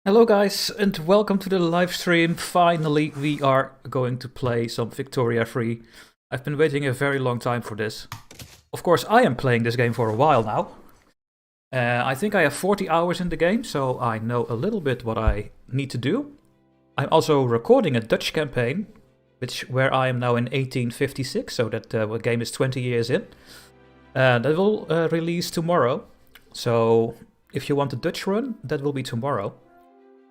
Hello guys, and welcome to the live stream. Finally, we are going to play some Victoria Free. I've been waiting a very long time for this. Of course, I am playing this game for a while now. I think I have 40 hours in the game, so I know a little bit what I need to do. I'm also recording a Dutch campaign, where I am now in 1856, so that the game is 20 years in. That will release tomorrow. So if you want a Dutch run, that will be tomorrow.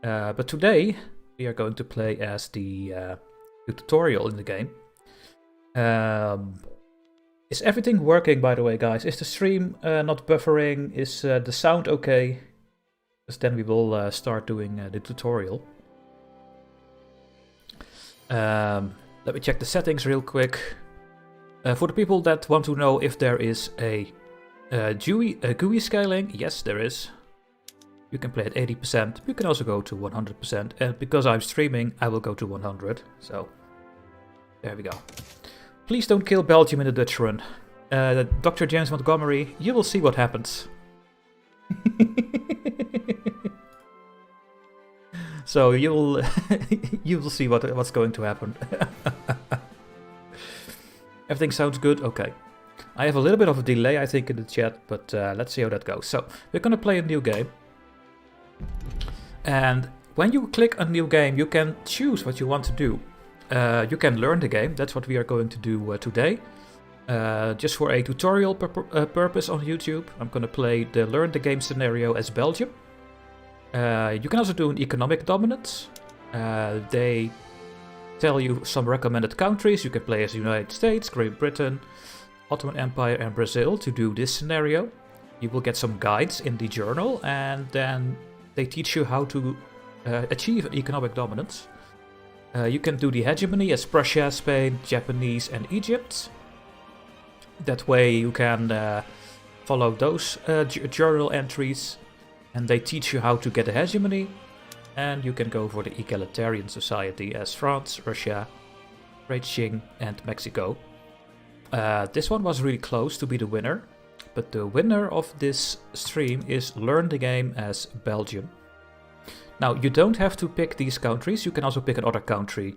But today we are going to play as the tutorial in the game. Is everything working, by the way, guys? Is the stream not buffering? Is the sound okay? Because then we will start doing the tutorial. Let me check the settings real quick. For the people that want to know if there is a GUI scaling, yes, there is. You can play at 80%, you can also go to 100%, and because I'm streaming, I will go to 100, so there we go. Please don't kill Belgium in the Dutch run. Dr. James Montgomery, you will see what happens. So you will see what's going to happen. Everything sounds good? Okay. I have a little bit of a delay, I think, in the chat, but let's see how that goes. So, we're gonna play a new game. And when you click a new game, you can choose what you want to do. You can learn the game, that's what we are going to do today. Just for a tutorial purpose on YouTube, I'm going to play the learn the game scenario as Belgium. You can also do an economic dominance. They tell you some recommended countries. You can play as the United States, Great Britain, Ottoman Empire and Brazil to do this scenario. You will get some guides in the journal, and then they teach you how to achieve economic dominance. You can do the hegemony as Prussia, Spain, Japanese and Egypt. That way you can follow those journal entries, and they teach you how to get a hegemony. And you can go for the egalitarian society as France, Russia, Great Qing and Mexico. This one was really close to be the winner. But the winner of this stream is learn the game as Belgium. Now, you don't have to pick these countries. You can also pick another country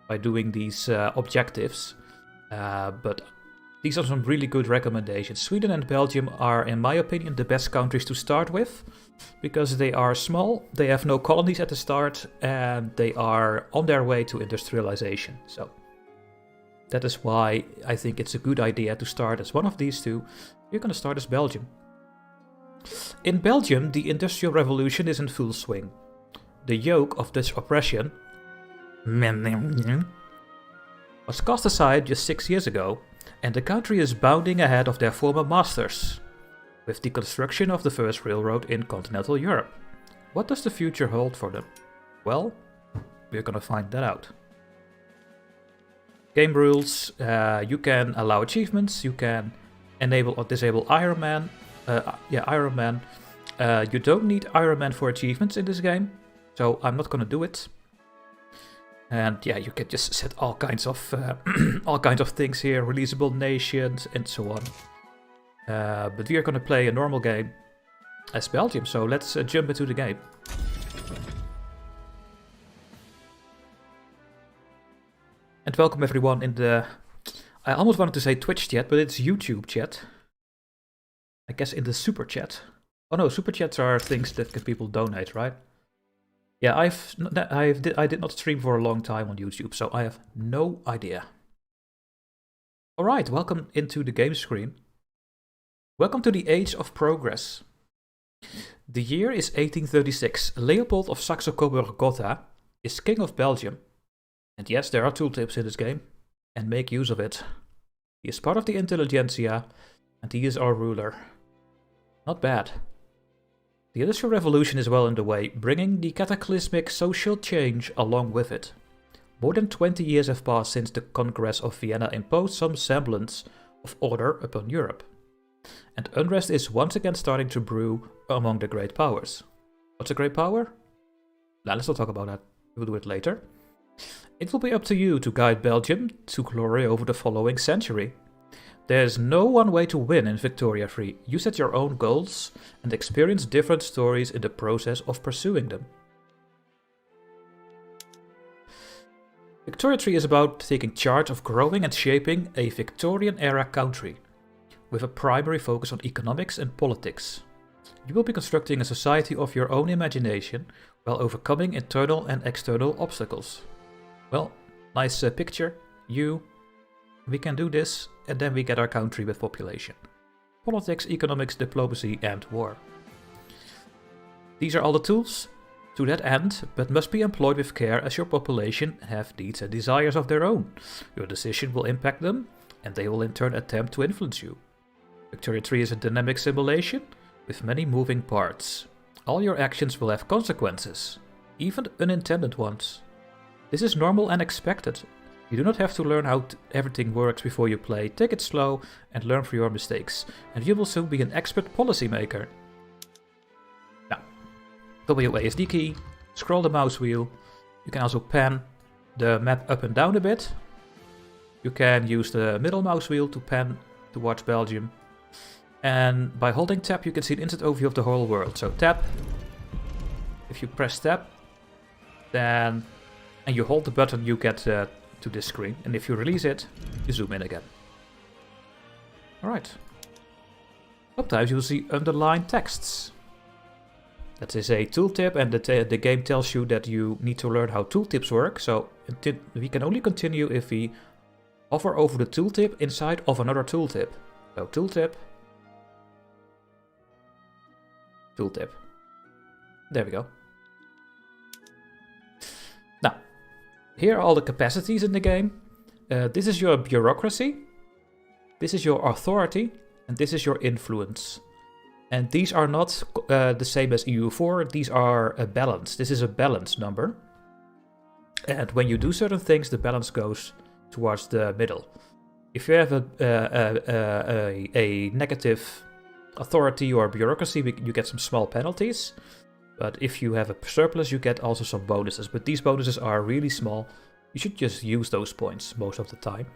by doing these objectives. But these are some really good recommendations. Sweden and Belgium are, in my opinion, the best countries to start with. Because they are small, they have no colonies at the start, and they are on their way to industrialization. So that is why I think it's a good idea to start as one of these two. You're going to start as Belgium. In Belgium, the Industrial Revolution is in full swing. The yoke of Dutch oppression was cast aside just 6 years ago, and the country is bounding ahead of their former masters, with the construction of the first railroad in continental Europe. What does the future hold for them? Well, we're going to find that out. Game rules, you can allow achievements, you can enable or disable Iron Man. Iron Man. You don't need Iron Man for achievements in this game, so I'm not gonna do it. And yeah, you can just set all kinds of things here, releasable nations and so on. But we are gonna play a normal game as Belgium, so let's jump into the game. And welcome everyone in the, I almost wanted to say Twitch chat, but it's YouTube chat. I guess in the super chat. Oh no, super chats are things that people donate, right? Yeah, I did not stream for a long time on YouTube, so I have no idea. Alright, welcome into the game screen. Welcome to the Age of Progress. The year is 1836. Leopold of Saxe-Coburg-Gotha is King of Belgium. And yes, there are tooltips in this game, and make use of it. He is part of the intelligentsia, and he is our ruler. Not bad. The Industrial Revolution is well underway, bringing the cataclysmic social change along with it. More than 20 years have passed since the Congress of Vienna imposed some semblance of order upon Europe. And unrest is once again starting to brew among the great powers. What's a great power? Now, let's not talk about that. We'll do it later. It will be up to you to guide Belgium to glory over the following century. There's no one way to win in Victoria Free. You set your own goals and experience different stories in the process of pursuing them. Victoria Tree is about taking charge of growing and shaping a Victorian-era country, with a primary focus on economics and politics. You will be constructing a society of your own imagination while overcoming internal and external obstacles. Well, nice picture. We can do this, and then we get our country with population. Politics, economics, diplomacy, and war. These are all the tools to that end, but must be employed with care as your population have needs and desires of their own. Your decision will impact them, and they will in turn attempt to influence you. Victoria Tree is a dynamic simulation with many moving parts. All your actions will have consequences, even unintended ones. This is normal and expected. You do not have to learn how everything works before you play. Take it slow and learn from your mistakes, and you will soon be an expert policymaker. Now, WASD key, scroll the mouse wheel. You can also pan the map up and down a bit. You can use the middle mouse wheel to pan towards Belgium. And by holding tab you can see an instant overview of the whole world. So tab, if you press tab, then and you hold the button you get to this screen. And if you release it, you zoom in again. Alright. Sometimes you'll see underlined texts. That is a tooltip, and the game tells you that you need to learn how tooltips work. So we can only continue if we hover over the tooltip inside of another tooltip. So tooltip. Tooltip. There we go. Now, here are all the capacities in the game. This is your bureaucracy, this is your authority, and this is your influence. And these are not the same as EU4, these are a balance. This is a balance number. And when you do certain things, the balance goes towards the middle. If you have a negative authority or bureaucracy, you get some small penalties. But if you have a surplus, you get also some bonuses. But these bonuses are really small. You should just use those points most of the time.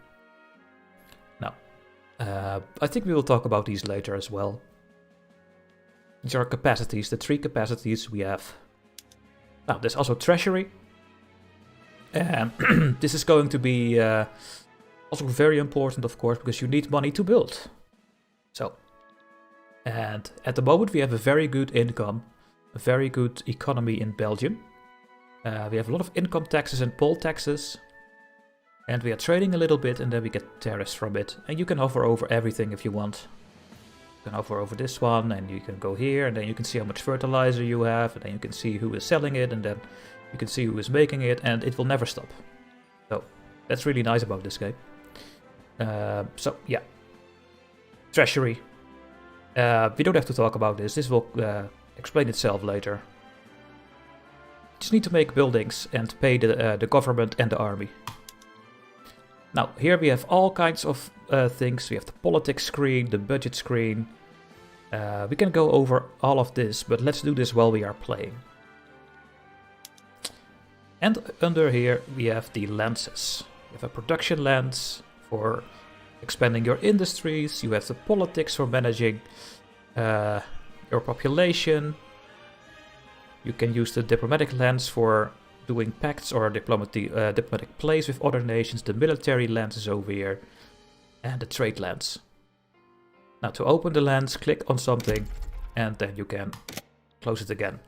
Now, I think we will talk about these later as well. These are capacities, the 3 capacities we have. Now, there's also treasury. And this is going to be also very important, of course, because you need money to build. So, and at the moment we have a very good income, a very good economy in Belgium. We have a lot of income taxes and poll taxes. And we are trading a little bit, and then we get tariffs from it. And you can hover over everything if you want. You can hover over this one, and you can go here, and then you can see how much fertilizer you have, and then you can see who is selling it, and then you can see who is making it, and it will never stop. So that's really nice about this game. So yeah, treasury. We don't have to talk about this. This will explain itself later. Just need to make buildings and pay the government and the army. Now, here we have all kinds of things. We have the politics screen, the budget screen. We can go over all of this, but let's do this while we are playing. And under here we have the lenses. You have a production lens for expanding your industries. You have the politics for managing your population. You can use the diplomatic lens for doing pacts or diplomatic plays with other nations. The military lens is over here. And the trade lens. Now to open the lens, click on something and then you can close it again.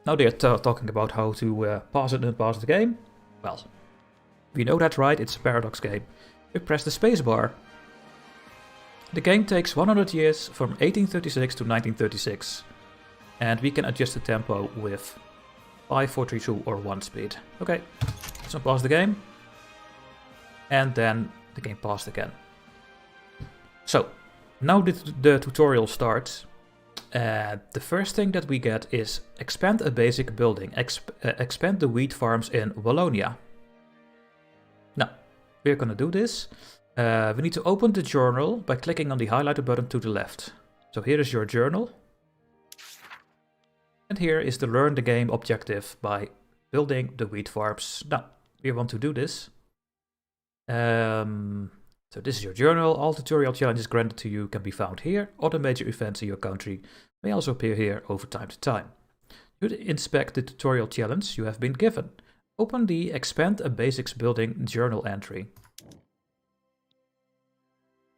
Now they are talking about how to pause and unpause the game. Well, we know that, right? It's a paradox game. We press the spacebar. The game takes 100 years from 1836 to 1936. And we can adjust the tempo with 5, 4, 3, 2 or 1 speed. Okay, let's unpause the game. And then the game paused again. So, now the tutorial starts. The first thing that we get is expand a basic building. Expand the wheat farms in Wallonia. Now, we're gonna do this. We need to open the journal by clicking on the highlighter button to the left. So here is your journal. And here is the learn the game objective by building the wheat farms. Now, we want to do this. So this is your journal. All tutorial challenges granted to you can be found here. Other major events in your country may also appear here over time to time. To inspect the tutorial challenge you have been given, open the Expand a Basics Building journal entry.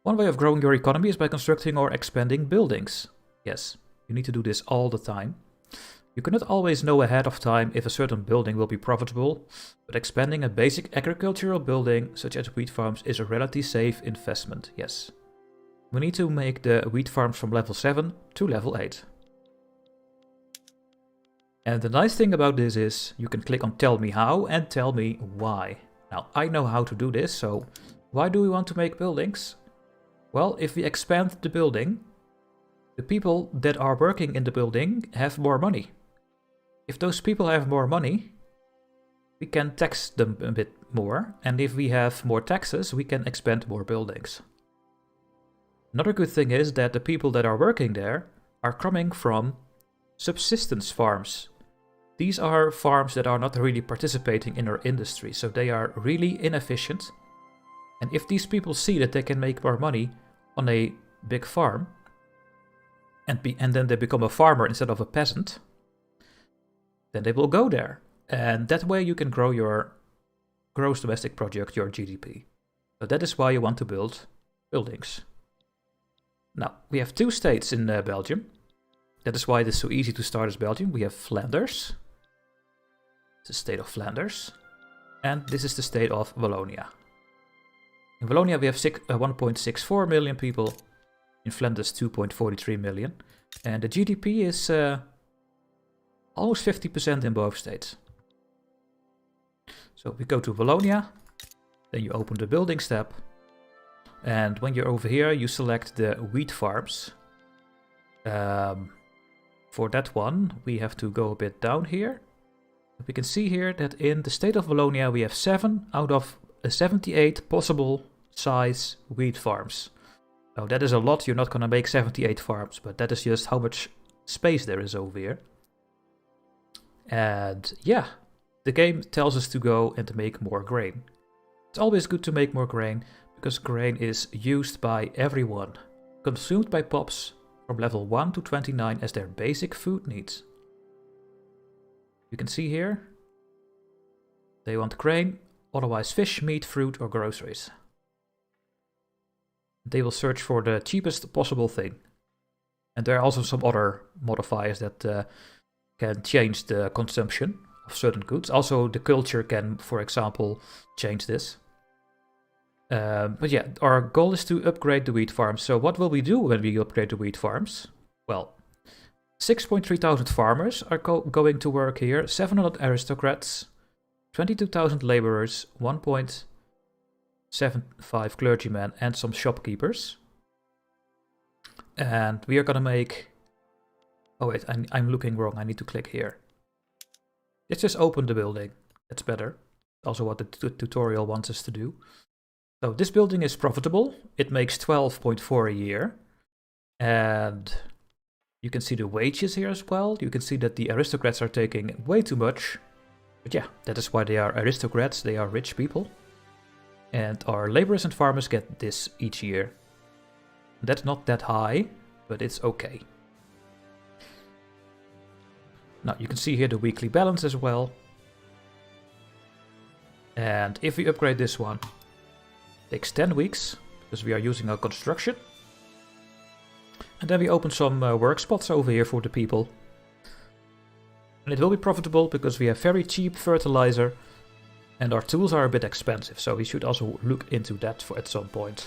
One way of growing your economy is by constructing or expanding buildings. Yes, you need to do this all the time. You cannot always know ahead of time if a certain building will be profitable, but expanding a basic agricultural building, such as wheat farms, is a relatively safe investment, yes. We need to make the wheat farms from level 7 to level 8. And the nice thing about this is you can click on Tell Me How and tell me why. Now, I know how to do this, so why do we want to make buildings? Well, if we expand the building, the people that are working in the building have more money. If those people have more money, we can tax them a bit more, and if we have more taxes, we can expand more buildings. Another good thing is that the people that are working there are coming from subsistence farms. These are farms that are not really participating in our industry, so they are really inefficient. And if these people see that they can make more money on a big farm, and then they become a farmer instead of a peasant, then they will go there. And that way you can grow your gross domestic product, your GDP. So that is why you want to build buildings. Now, we have 2 states in Belgium. That is why it is so easy to start as Belgium. We have Flanders. It's the state of Flanders. And this is the state of Wallonia. In Wallonia we have 1.64 million people. In Flanders 2.43 million. And the GDP is almost 50% in both states. So we go to Wallonia, then you open the buildings tab, and when you're over here you select the wheat farms. For that one we have to go a bit down here. We can see here that in the state of Wallonia we have 7 out of 78 possible size wheat farms. Now that is a lot, you're not gonna make 78 farms, but that is just how much space there is over here. And yeah, the game tells us to go and to make more grain. It's always good to make more grain, because grain is used by everyone, consumed by pups from level 1 to 29 as their basic food needs. You can see here, they want grain, otherwise fish, meat, fruit or groceries. They will search for the cheapest possible thing. And there are also some other modifiers that can change the consumption of certain goods. Also, the culture can, for example, change this. But yeah, our goal is to upgrade the wheat farms. So what will we do when we upgrade the wheat farms? Well, 6.3 thousand farmers are going to work here, 700 aristocrats, 22,000 laborers, 1.75 clergymen and some shopkeepers. And we are gonna make... Oh wait, I'm looking wrong, I need to click here. Let's just open the building, that's better. Also what the tutorial wants us to do. So this building is profitable, it makes 12.4 a year. And you can see the wages here as well. You can see that the aristocrats are taking way too much. But yeah, that is why they are aristocrats, they are rich people. And our laborers and farmers get this each year. That's not that high, but it's okay. Now you can see here the weekly balance as well. And if we upgrade this one, it takes 10 weeks, because we are using our construction. And then we open some work spots over here for the people. And it will be profitable because we have very cheap fertilizer. And our tools are a bit expensive, so we should also look into that at some point.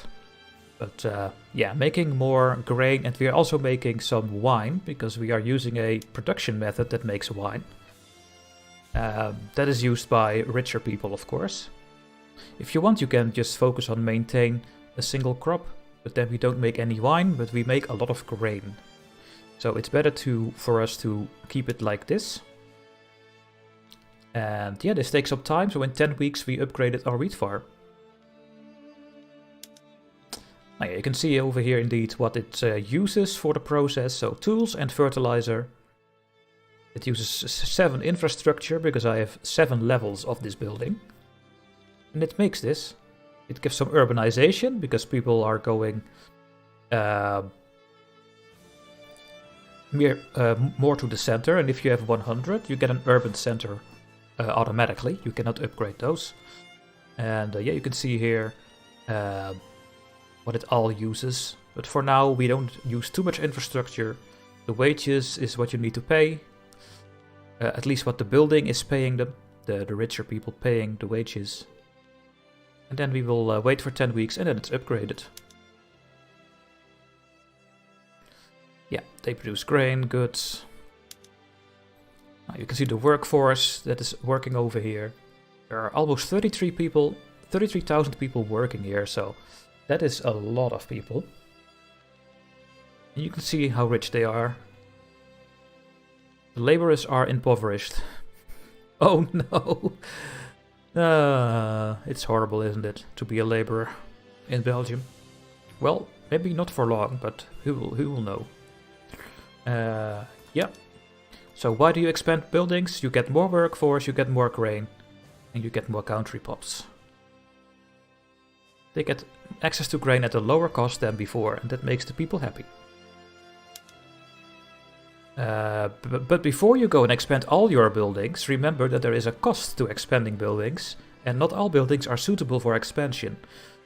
But yeah, making more grain, and we are also making some wine, because we are using a production method that makes wine. That is used by richer people, of course. If you want, you can just focus on maintain a single crop, but then we don't make any wine, but we make a lot of grain. So it's better for us to keep it like this. And yeah, this takes up time, so in 10 weeks we upgraded our wheat farm. Now yeah, you can see over here indeed what it uses for the process, so tools and fertilizer. It uses 7 infrastructure, because I have 7 levels of this building. And it makes this. It gives some urbanization, because people are going... more to the center, and if you have 100, you get an urban center automatically. You cannot upgrade those. And yeah, you can see here what it all uses. But for now, we don't use too much infrastructure. The wages is what you need to pay. At least what the building is paying them. The richer people paying the wages. And then we will wait for 10 weeks and then it's upgraded. Yeah, they produce grain, goods. Now you can see the workforce that is working over here. There are almost 33,000 people working here, so that is a lot of people. And you can see how rich they are. The laborers are impoverished. Oh no! It's horrible, isn't it, to be a laborer in Belgium? Well, maybe not for long, but who will know? Yeah. So why do you expand buildings? You get more workforce, you get more grain, and you get more country pops. They get access to grain at a lower cost than before, and that makes the people happy. But before you go and expand all your buildings, remember that there is a cost to expanding buildings, and not all buildings are suitable for expansion.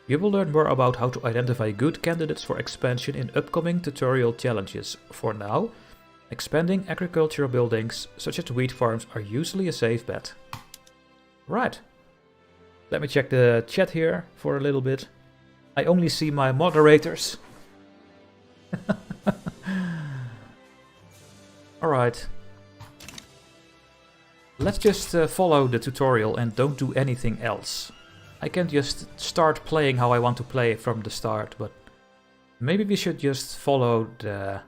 You will learn more about how to identify good candidates for expansion in upcoming tutorial challenges. For now, expanding agricultural buildings, such as wheat farms, are usually a safe bet. Right. Let me check the chat here for a little bit. I only see my moderators. Alright. Let's just follow the tutorial and don't do anything else. I can just start playing how I want to play from the start, but maybe we should just follow the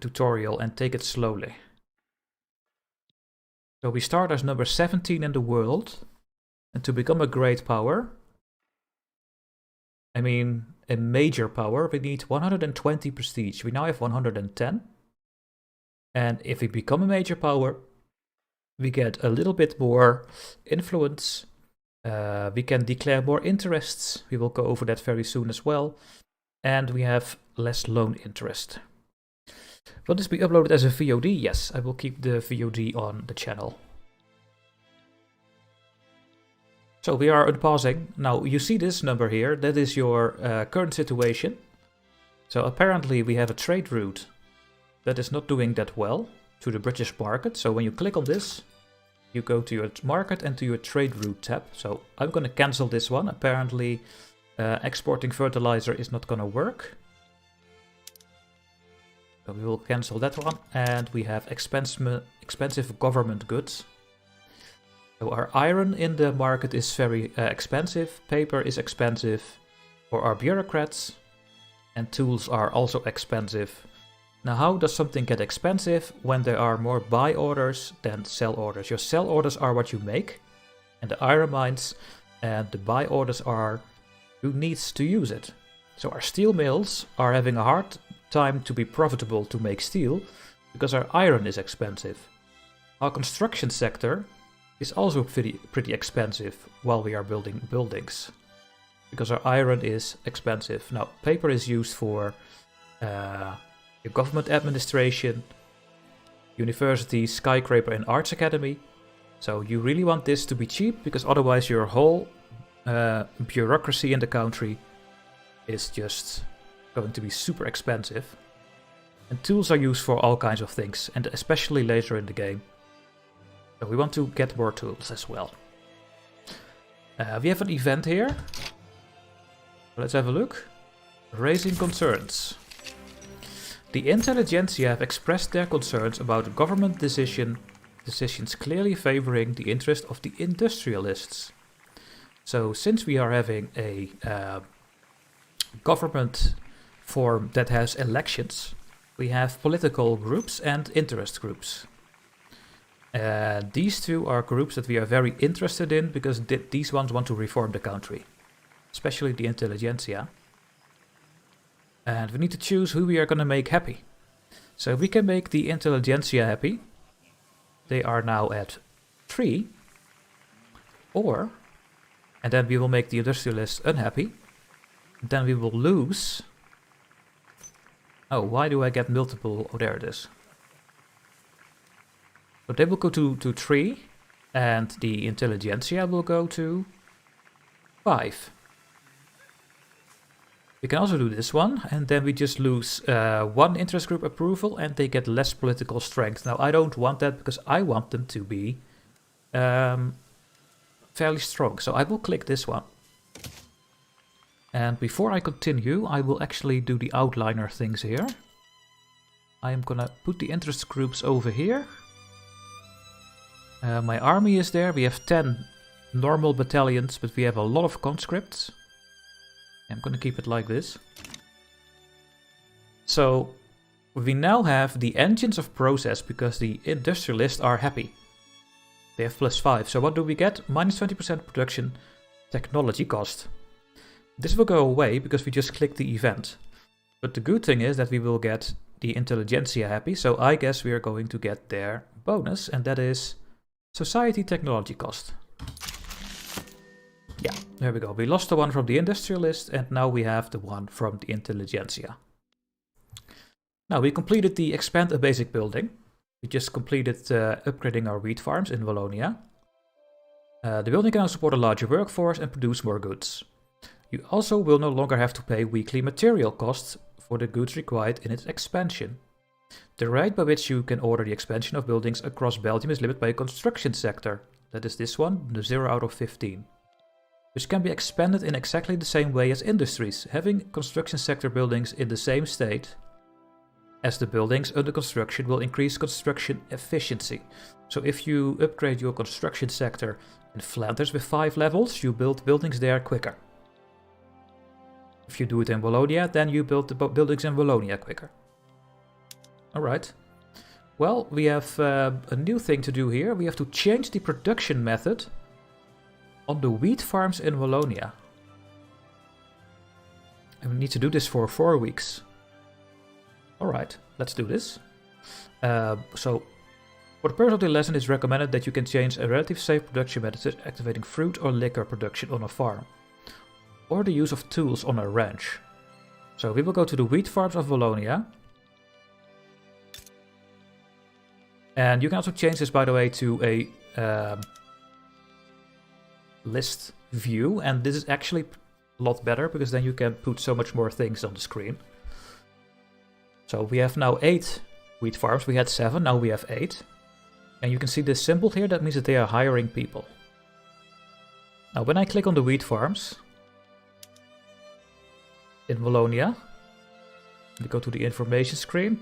tutorial and take it slowly. So we start as number 17 in the world, and to become a great power, I mean a major power, we need 120 prestige. We now have 110. And if we become a major power, we get a little bit more influence. We can declare more interests. We will go over that very soon as well. And we have less loan interest. Will this be uploaded as a VOD? Yes, I will keep the VOD on the channel. So we are unpausing. Now you see this number here. That is your current situation. So apparently we have a trade route that is not doing that well to the British market. So when you click on this, you go to your market and to your trade route tab. So I'm going to cancel this one. Apparently exporting fertilizer is not going to work. So we will cancel that one. And we have expensive government goods. So our iron in the market is very expensive. Paper is expensive for our bureaucrats. And tools are also expensive. Now, how does something get expensive? When there are more buy orders than sell orders. Your sell orders are what you make, and the iron mines, and the buy orders are who needs to use it. So our steel mills are having a hard time to be profitable to make steel, because our iron is expensive. Our construction sector is also pretty expensive while we are building buildings, because our iron is expensive. Now, paper is used for your government administration, university, skyscraper and arts academy. So you really want this to be cheap, because otherwise your whole bureaucracy in the country is just going to be super expensive. And tools are used for all kinds of things, and especially later in the game. So we want to get more tools as well. We have an event here. Let's have a look. Raising concerns. The intelligentsia have expressed their concerns about government decisions clearly favoring the interest of the industrialists. So since we are having a government form that has elections, we have political groups and interest groups. These two are groups that we are very interested in, because these ones want to reform the country, especially the intelligentsia. And we need to choose who we are going to make happy. So we can make the intelligentsia happy. They are now at 3. Or, and then we will make the industrialists unhappy. Then we will lose Oh, why do I get multiple? Oh, there it is. So they will go to 3, and the intelligentsia will go to 5. We can also do this one, and then we just lose 1 interest group approval, and they get less political strength. Now, I don't want that because I want them to be fairly strong. So I will click this one. And before I continue, I will actually do the outliner things here. I am gonna put the interest groups over here. My army is there. We have 10 normal battalions, but we have a lot of conscripts. I'm gonna keep it like this. So we now have the engines of process because the industrialists are happy. They have +5. So what do we get? -20% production technology cost. This will go away because we just click the event. But the good thing is that we will get the intelligentsia happy. So I guess we are going to get their bonus, and that is society technology cost. Yeah, there we go. We lost the one from the industrialist, and now we have the one from the intelligentsia. Now, we completed the expand a basic building. We just completed upgrading our wheat farms in Wallonia. The building can now support a larger workforce and produce more goods. You also will no longer have to pay weekly material costs for the goods required in its expansion. The rate by which you can order the expansion of buildings across Belgium is limited by a construction sector. That is this one, the 0 out of 15. Which can be expanded in exactly the same way as industries, having construction sector buildings in the same state as the buildings under construction will increase construction efficiency. So if you upgrade your construction sector in Flanders with 5 levels, you build buildings there quicker. If you do it in Wallonia, then you build the buildings in Wallonia quicker. Alright. Well, we have a new thing to do here. We have to change the production method on the wheat farms in Wallonia. And we need to do this for 4 weeks. Alright, let's do this. So, for the purpose of the lesson, it's recommended that you can change a relative safe production method, such as activating fruit or liquor production on a farm, or the use of tools on a ranch. So we will go to the wheat farms of Wallonia. And you can also change this, by the way, to a list view. And this is actually a lot better because then you can put so much more things on the screen. So we have now 8 wheat farms. We had 7, now we have 8. And you can see this symbol here, that means that they are hiring people. Now when I click on the wheat farms in Wallonia, we go to the information screen,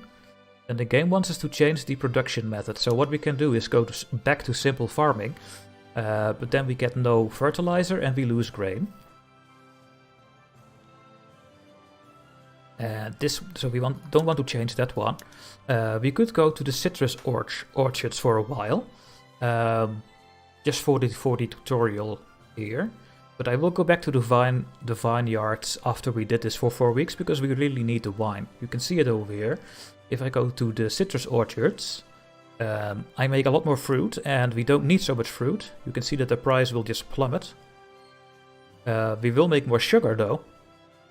and the game wants us to change the production method. So what we can do is go back to simple farming, but then we get no fertilizer and we lose grain. So we don't want to change that one. We could go to the citrus orchards for a while, just for the tutorial here. But I will go back to the vineyards after we did this for 4 weeks, because we really need the wine. You can see it over here. If I go to the citrus orchards, I make a lot more fruit, and we don't need so much fruit. You can see that the price will just plummet. We will make more sugar though,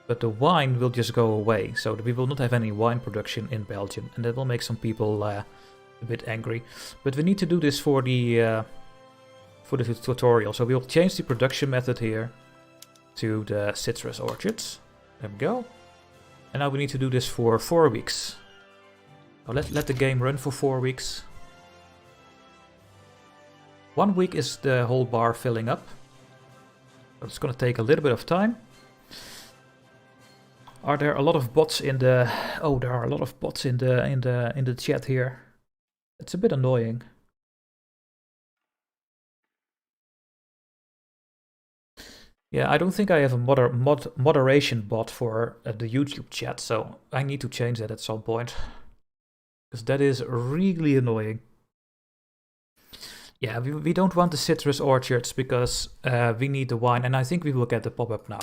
but the wine will just go away. So we will not have any wine production in Belgium, and that will make some people a bit angry. But we need to do this for the tutorial. So we'll change the production method here to the citrus orchards. There we go. And now we need to do this for 4 weeks. So let the game run for 4 weeks. 1 week is the whole bar filling up. So it's going to take a little bit of time. Are there a lot of bots in the... Oh, there are a lot of bots in the chat here. It's a bit annoying. Yeah, I don't think I have a moderation bot for the YouTube chat, so I need to change that at some point. Because that is really annoying. Yeah, we don't want the citrus orchards because we need the wine, and I think we will get the pop-up now.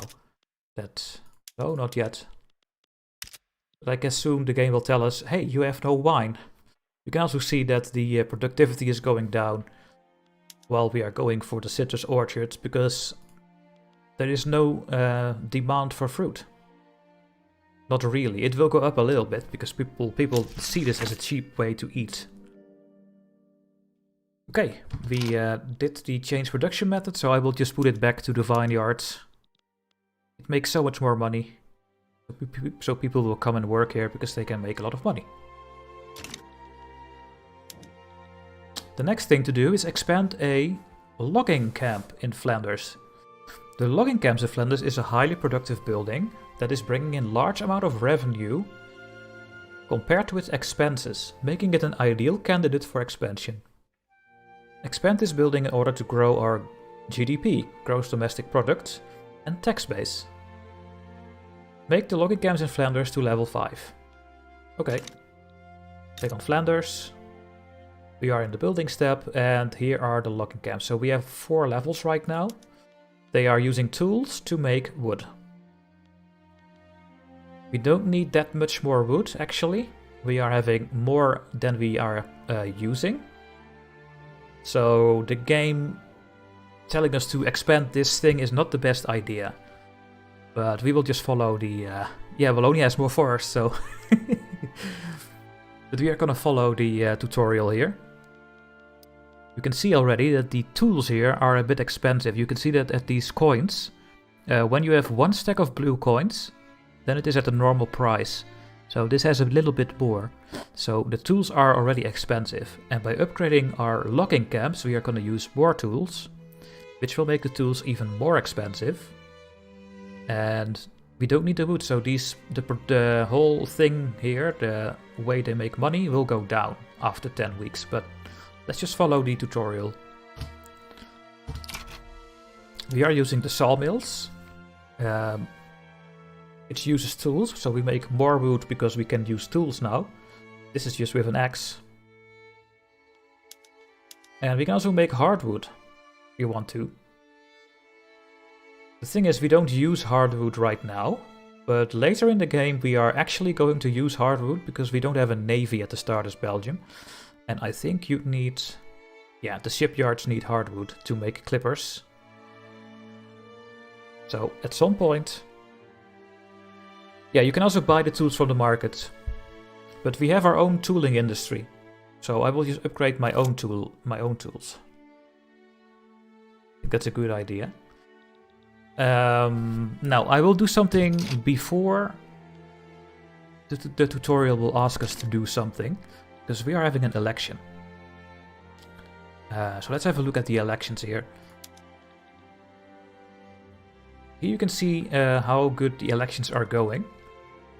No, not yet. But I guess soon the game will tell us, hey, you have no wine. You can also see that the productivity is going down while we are going for the citrus orchards, because there is no demand for fruit. Not really. It will go up a little bit because people see this as a cheap way to eat. Okay, we did the change production method, so I will just put it back to the vineyards. It makes so much more money. So people will come and work here because they can make a lot of money. The next thing to do is expand a logging camp in Flanders. The logging camps in Flanders is a highly productive building that is bringing in large amount of revenue compared to its expenses, making it an ideal candidate for expansion. Expand this building in order to grow our GDP, gross domestic product, and tax base. Make the logging camps in Flanders to level 5. Okay. Click on Flanders. We are in the building step, and here are the logging camps. So we have 4 levels right now. They are using tools to make wood. We don't need that much more wood, actually. We are having more than we are using. So the game telling us to expand this thing is not the best idea. But we will just follow the... Wallonia has more forest, so... But we are gonna follow the tutorial here. You can see already that the tools here are a bit expensive. You can see that at these coins. When you have 1 stack of blue coins, then it is at a normal price. So this has a little bit more. So the tools are already expensive. And by upgrading our logging camps, we are going to use more tools, which will make the tools even more expensive. And we don't need the wood, so the whole thing here, the way they make money, will go down after 10 weeks. But let's just follow the tutorial. We are using the sawmills. It uses tools, so we make more wood because we can use tools now. This is just with an axe. And we can also make hardwood if you want to. The thing is, we don't use hardwood right now, but later in the game we are actually going to use hardwood because we don't have a navy at the start as Belgium. And I think you need... Yeah, the shipyards need hardwood to make clippers. So at some point... Yeah, you can also buy the tools from the market. But we have our own tooling industry. So I will just upgrade my own tools. I think that's a good idea. Now, I will do something before the tutorial will ask us to do something. Because we are having an election. So let's have a look at the elections here. Here you can see how good the elections are going.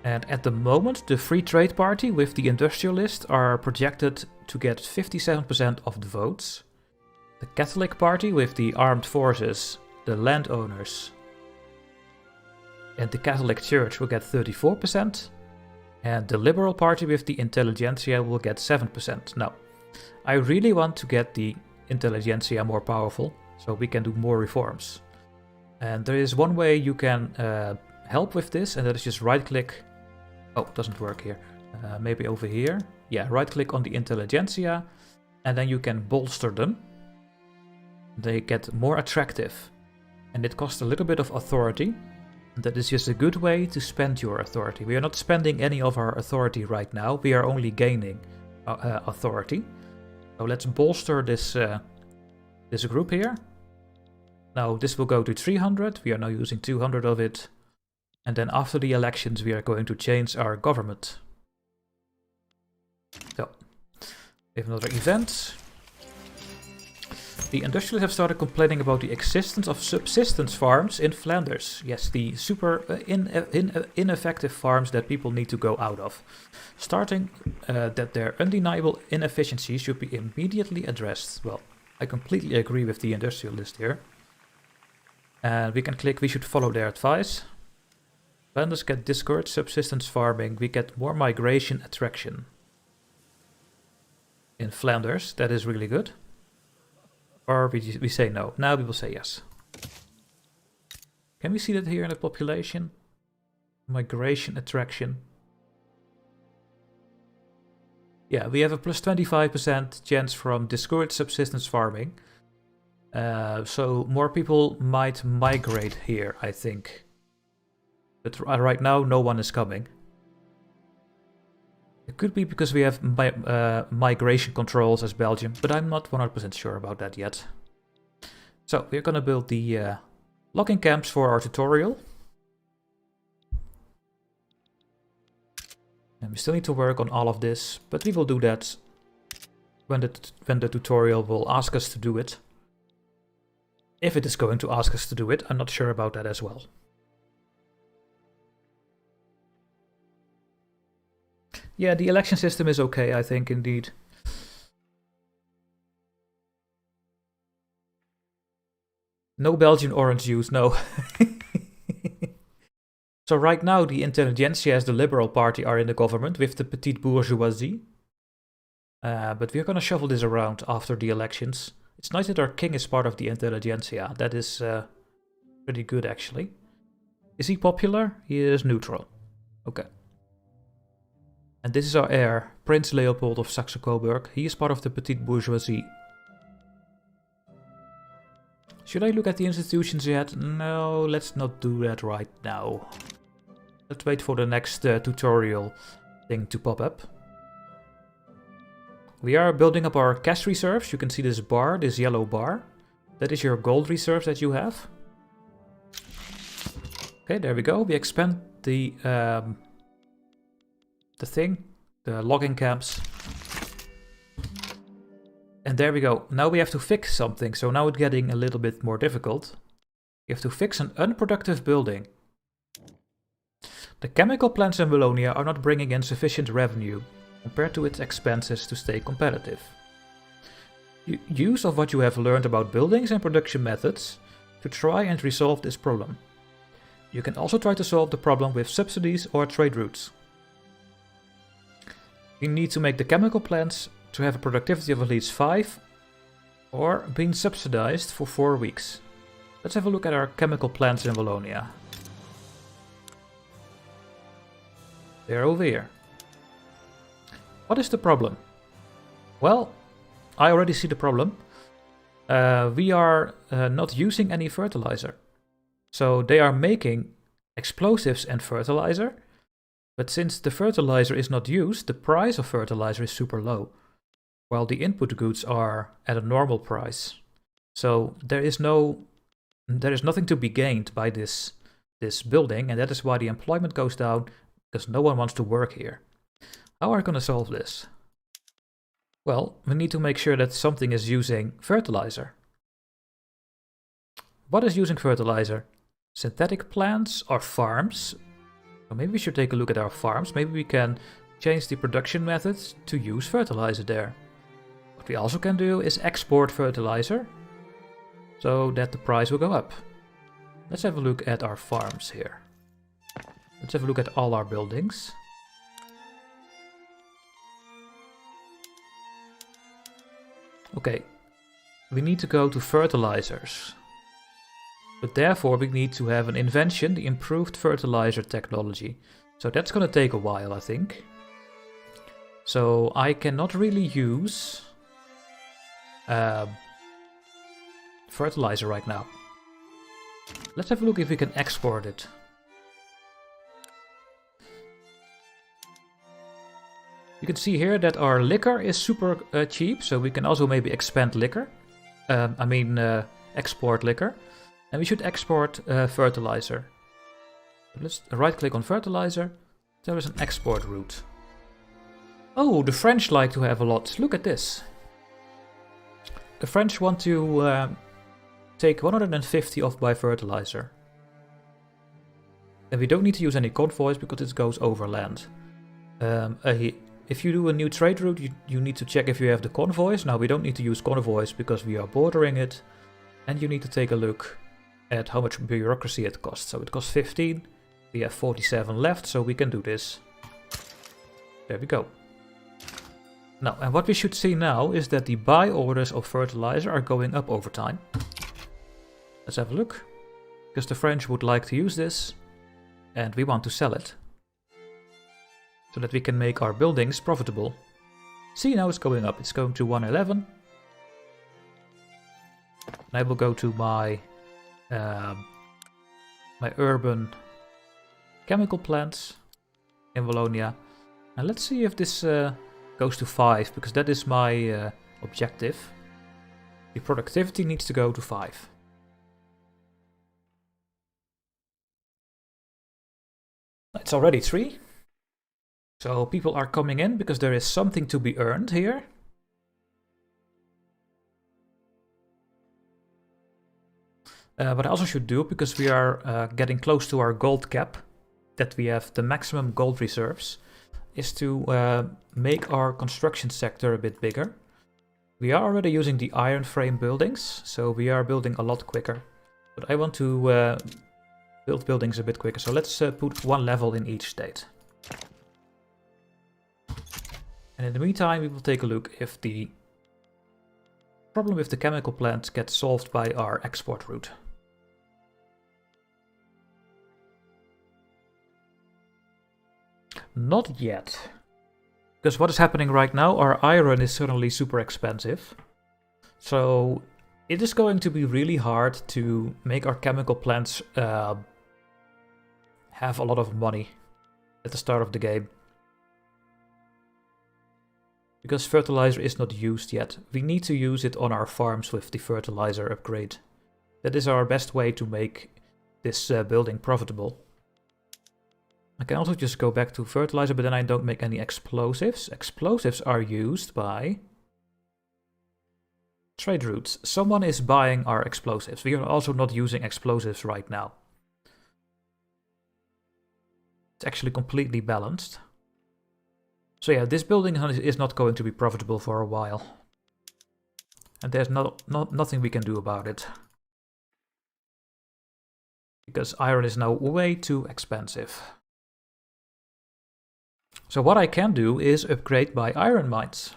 And at the moment, the Free Trade Party with the Industrialists are projected to get 57% of the votes. The Catholic Party with the Armed Forces, the Landowners, and the Catholic Church will get 34%. And the Liberal Party with the Intelligentsia will get 7%. Now, I really want to get the Intelligentsia more powerful, so we can do more reforms. And there is one way you can help with this, and that is just right-click. Oh, it doesn't work here. Maybe over here. Yeah, right-click on the Intelligentsia, and then you can bolster them. They get more attractive, and it costs a little bit of authority. That is just a good way to spend your authority. We are not spending any of our authority right now. We are only gaining authority. So let's bolster this this group here. Now this will go to 300. We are now using 200 of it. And then after the elections, we are going to change our government. So, we have another event. The industrialists have started complaining about the existence of subsistence farms in Flanders. Yes, the super ineffective farms that people need to go out of. Starting that their undeniable inefficiency should be immediately addressed. Well, I completely agree with the industrialist here. And we can click, we should follow their advice. Flanders get discouraged subsistence farming. We get more migration attraction. In Flanders, that is really good. Or we say no. Now we will say yes. Can we see that here in the population? Migration attraction. Yeah, we have a plus 25% chance from discouraged subsistence farming. So more people might migrate here, I think. But right now, no one is coming. It could be because we have migration controls as Belgium, but I'm not 100% sure about that yet. So we're gonna build the logging camps for our tutorial. And we still need to work on all of this, but we will do that when the tutorial will ask us to do it. If it is going to ask us to do it, I'm not sure about that as well. Yeah, the election system is okay, I think, indeed. No Belgian orange juice, no. So right now the intelligentsia as the Liberal Party are in the government with the petite bourgeoisie. But we're gonna shuffle this around after the elections. It's nice that our king is part of the intelligentsia. That is pretty good, actually. Is he popular? He is neutral. Okay. And this is our heir, Prince Leopold of Saxe-Coburg. He is part of the petite bourgeoisie. Should I look at the institutions yet? No, let's not do that right now. Let's wait for the next tutorial thing to pop up. We are building up our cash reserves. You can see this bar, this yellow bar. That is your gold reserves that you have. Okay, there we go. We expand the logging camps. And there we go. Now we have to fix something. So now it's getting a little bit more difficult. We have to fix an unproductive building. The chemical plants in Wallonia are not bringing in sufficient revenue compared to its expenses to stay competitive. Use of what you have learned about buildings and production methods to try and resolve this problem. You can also try to solve the problem with subsidies or trade routes. You need to make the chemical plants to have a productivity of at least 5 or being subsidized for 4 weeks. Let's have a look at our chemical plants in Wallonia. They're over here. What is the problem? Well, I already see the problem. We are not using any fertilizer. So they are making explosives and fertilizer. But since the fertilizer is not used, the price of fertilizer is super low. While the input goods are at a normal price. So there is nothing to be gained by this building, and that is why the employment goes down, because no one wants to work here. How are we going to solve this? Well, we need to make sure that something is using fertilizer. What is using fertilizer? Synthetic plants or farms? So maybe we should take a look at our farms. Maybe we can change the production methods to use fertilizer there. What we also can do is export fertilizer so that the price will go up. Let's have a look at our farms here. Let's have a look at all our buildings. Okay, we need to go to fertilizers. But therefore we need to have an invention, the improved fertilizer technology. So that's gonna take a while, I think. So I cannot really use fertilizer right now. Let's have a look if we can export it. You can see here that our liquor is super cheap, so we can also maybe expand liquor. Export liquor. And we should export fertilizer. Let's right click on fertilizer. There is an export route. Oh, the French like to have a lot. Look at this. The French want to take 150 off by fertilizer. And we don't need to use any convoys because it goes overland. If you do a new trade route, you need to check if you have the convoys. Now we don't need to use convoys because we are bordering it. And you need to take a look at how much bureaucracy it costs. So it costs 15. We have 47 left, so we can do this. There we go. Now, and what we should see now is that the buy orders of fertilizer are going up over time. Let's have a look. Because the French would like to use this. And we want to sell it. So that we can make our buildings profitable. See, now it's going up. It's going to 111. And I will go to my urban chemical plants in Wallonia. And let's see if this goes to 5, because that is my objective. The productivity needs to go to 5. It's already 3. So people are coming in because there is something to be earned here. What I also should do, because we are getting close to our gold cap, that we have the maximum gold reserves, is to make our construction sector a bit bigger. We are already using the iron frame buildings, so we are building a lot quicker. But I want to build buildings a bit quicker, so let's put 1 level in each state. And in the meantime, we will take a look if the problem with the chemical plants gets solved by our export route. Not yet. Because what is happening right now, our iron is suddenly super expensive. So it is going to be really hard to make our chemical plants have a lot of money at the start of the game. Because fertilizer is not used yet. We need to use it on our farms with the fertilizer upgrade. That is our best way to make this building profitable. I can also just go back to fertilizer, but then I don't make any explosives. Explosives are used by trade routes. Someone is buying our explosives. We are also not using explosives right now. It's actually completely balanced. So yeah, this building is not going to be profitable for a while. And there's nothing we can do about it. Because iron is now way too expensive. So what I can do is upgrade my iron mines.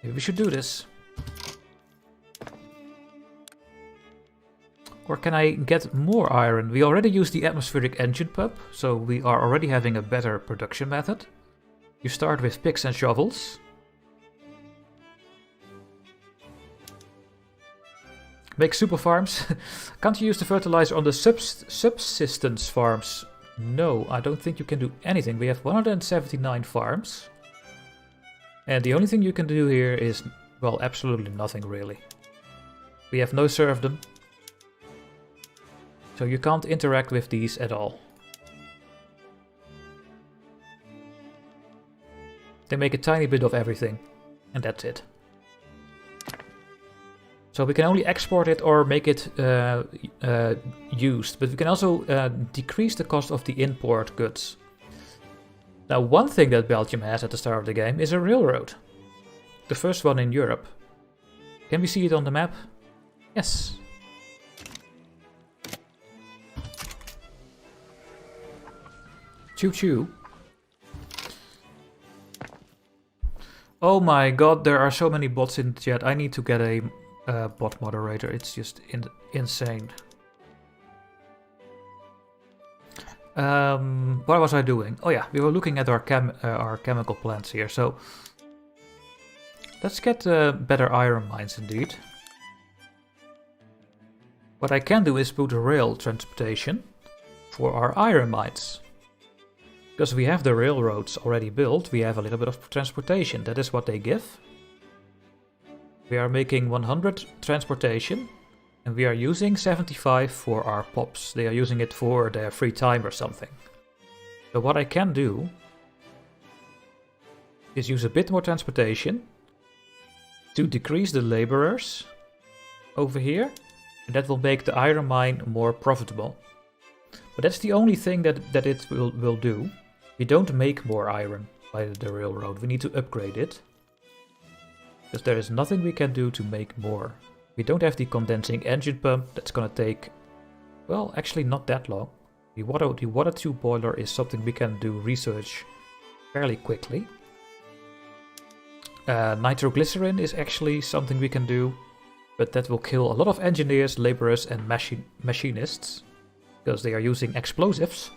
Maybe we should do this. Or can I get more iron? We already use the atmospheric engine pump, so we are already having a better production method. You start with picks and shovels. Make super farms. Can't you use the fertilizer on the subsistence farms? No, I don't think you can do anything. We have 179 farms. And the only thing you can do here is, well, absolutely nothing really. We have no serfdom. So you can't interact with these at all. They make a tiny bit of everything. And that's it. So we can only export it or make it used, but we can also decrease the cost of the import goods. Now, one thing that Belgium has at the start of the game is a railroad. The first one in Europe. Can we see it on the map? Yes. Choo choo. Oh my god, there are so many bots in the chat. I need to get a bot moderator. It's just insane. What was I doing? Oh yeah, we were looking at our chemical plants here. So let's get better iron mines indeed. What I can do is put rail transportation for our iron mines. Because we have the railroads already built, we have a little bit of transportation. That is what they give. We are making 100 transportation, and we are using 75 for our pops. They are using it for their free time or something. So what I can do is use a bit more transportation to decrease the laborers over here, and that will make the iron mine more profitable. But that's the only thing that it will do. We don't make more iron by the railroad. We need to upgrade it. Because there is nothing we can do to make more. We don't have the condensing engine pump. That's gonna take, well, actually not that long. The water tube boiler is something we can do research fairly quickly. Nitroglycerin is actually something we can do. But that will kill a lot of engineers, laborers and machinists. Because they are using explosives.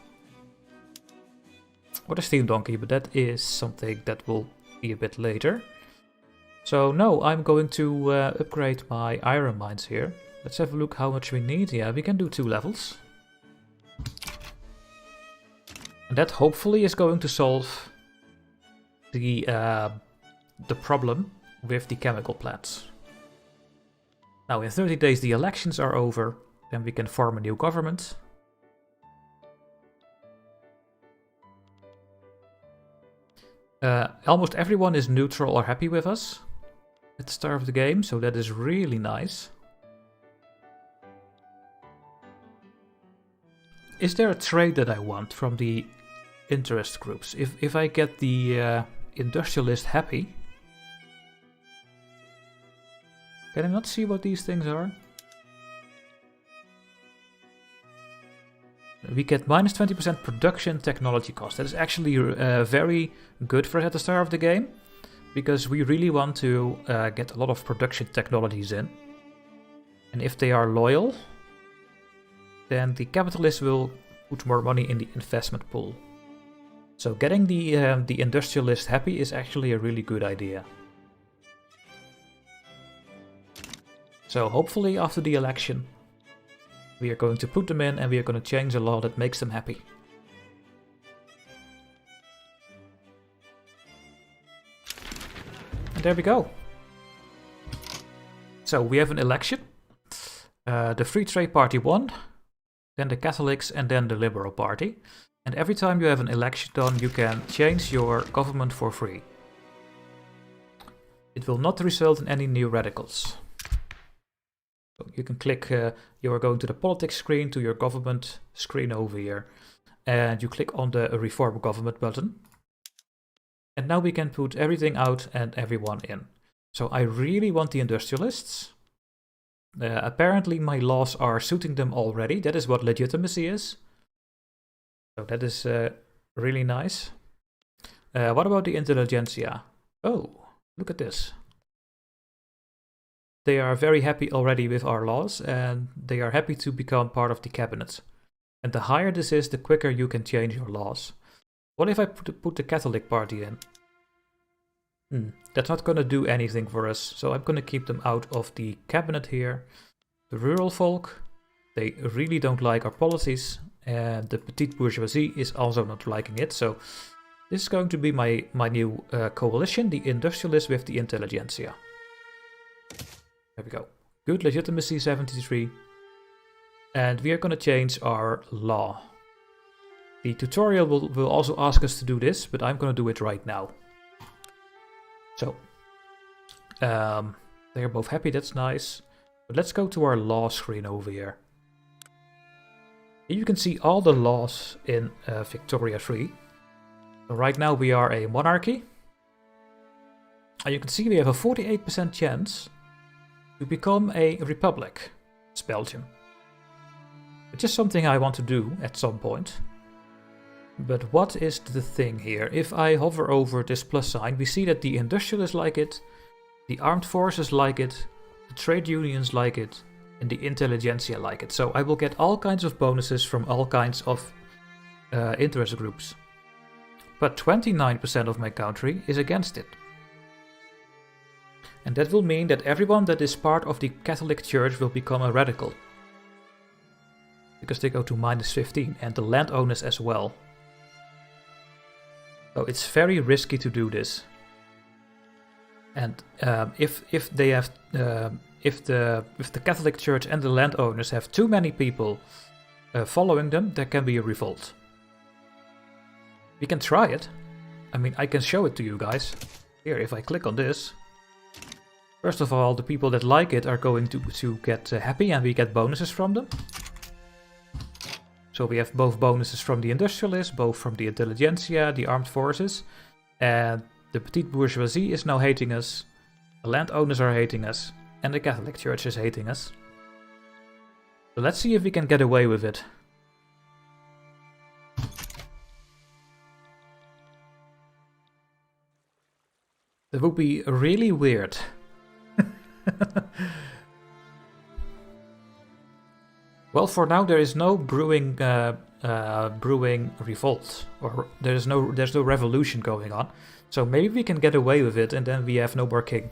Or the steam donkey, but that is something that will be a bit later. So no, I'm going to upgrade my iron mines here. Let's have a look how much we need. Yeah, we can do 2 levels. And that hopefully is going to solve the problem with the chemical plants. Now in 30 days the elections are over, then we can form a new government. Almost everyone is neutral or happy with us at the start of the game, so that is really nice. Is there a trade that I want from the interest groups? If I get the industrialist happy, can I not see what these things are? We get minus 20% production technology cost. That is actually very good for us at the start of the game, because we really want to get a lot of production technologies in. And if they are loyal, then the capitalists will put more money in the investment pool. So getting the industrialist happy is actually a really good idea. So hopefully after the election, we are going to put them in and we are going to change a law that makes them happy. And there we go. So we have an election. The Free Trade Party won, then the Catholics, and then the Liberal Party. And every time you have an election done, you can change your government for free. It will not result in any new radicals. So you can click, you are going to the politics screen, to your government screen over here. And you click on the reform government button. And now we can put everything out and everyone in. So I really want the industrialists. Apparently my laws are suiting them already. That is what legitimacy is. So that is really nice. What about the intelligentsia? Oh, look at this. They are very happy already with our laws, and they are happy to become part of the cabinet. And the higher this is, the quicker you can change your laws. What if I put the Catholic Party in? That's not going to do anything for us, so I'm going to keep them out of the cabinet here. The rural folk, they really don't like our policies, and the petite bourgeoisie is also not liking it. So this is going to be my new coalition, the industrialists with the intelligentsia. There we go. Good legitimacy 73. And we are going to change our law. The tutorial will also ask us to do this, but I'm going to do it right now. So, they're both happy, that's nice. But let's go to our law screen over here. Here you can see all the laws in Victoria 3. So right now we are a monarchy. And you can see we have a 48% chance to become a republic. It's Belgium. It's just something I want to do at some point. But what is the thing here? If I hover over this plus sign, we see that the industrialists like it, the armed forces like it, the trade unions like it, and the intelligentsia like it. So I will get all kinds of bonuses from all kinds of interest groups. But 29% of my country is against it. And that will mean that everyone that is part of the Catholic Church will become a radical. Because they go to minus 15, and the landowners as well. So it's very risky to do this. And if the Catholic Church and the landowners have too many people following them, there can be a revolt. We can try it. I mean, I can show it to you guys. Here, if I click on this. First of all, the people that like it are going to get happy, and we get bonuses from them. So we have both bonuses from the industrialists, both from the intelligentsia, the armed forces, and the petite bourgeoisie is now hating us, the landowners are hating us, and the Catholic Church is hating us. So let's see if we can get away with it. That would be really weird. Well, for now there is no brewing revolt, or there's no revolution going on. So maybe we can get away with it, and then we have no more king.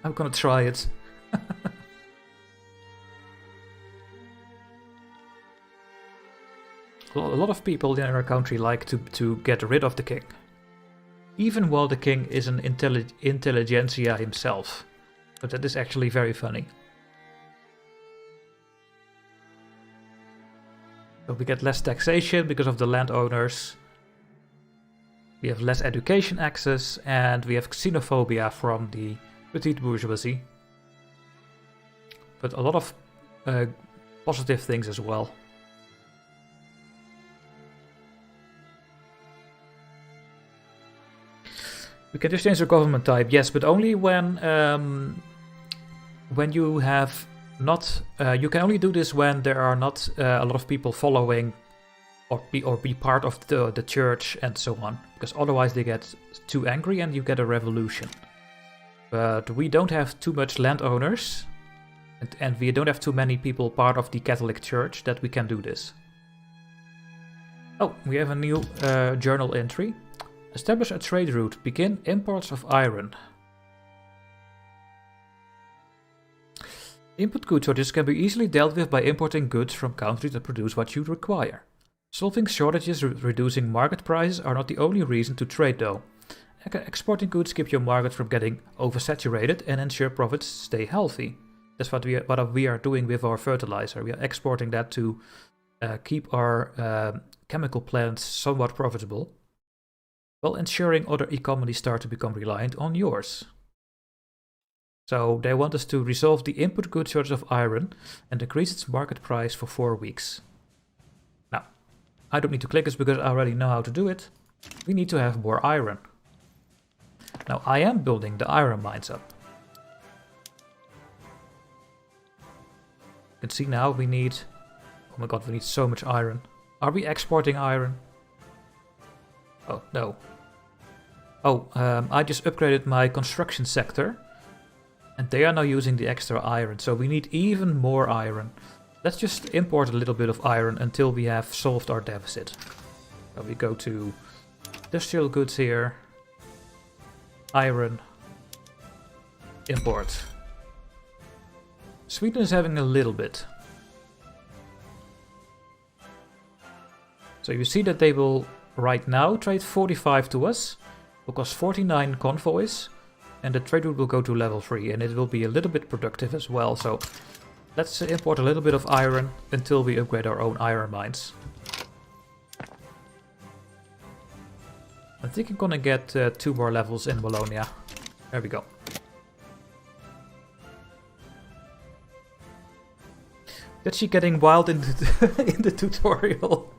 I'm gonna try it. a lot of people in our country like to get rid of the king. Even while the king is an intelligentsia himself. So that is actually very funny. So we get less taxation because of the landowners. We have less education access, and we have xenophobia from the petite bourgeoisie. But a lot of positive things as well. We can just change the government type, yes, but only when you have not. You can only do this when there are not a lot of people following or be part of the church and so on, because otherwise they get too angry and you get a revolution. But we don't have too much landowners, and we don't have too many people part of the Catholic Church that we can do this. Oh, we have a new journal entry. Establish a trade route. Begin imports of iron. Input goods shortages can be easily dealt with by importing goods from countries that produce what you require. Solving shortages, reducing market prices are not the only reason to trade though. Exporting goods keep your market from getting oversaturated and ensure profits stay healthy. That's what we are doing with our fertilizer. We are exporting that to keep our chemical plants somewhat profitable, while ensuring other economies start to become reliant on yours. So they want us to resolve the input goods shortage of iron and decrease its market price for 4 weeks. Now, I don't need to click this because I already know how to do it. We need to have more iron. Now I am building the iron mines up. You can see now we need... Oh my god, we need so much iron. Are we exporting iron? Oh, no. Oh, I just upgraded my construction sector. And they are now using the extra iron, so we need even more iron. Let's just import a little bit of iron until we have solved our deficit. So we go to industrial goods here. Iron. Import. Sweden is having a little bit. So you see that they will right now trade 45 to us. Will cost 49 convoys. And the trade route will go to level 3. And it will be a little bit productive as well. So let's import a little bit of iron until we upgrade our own iron mines. I think I'm gonna get 2 more levels in Wallonia. There we go. Is she getting wild in the, in the tutorial?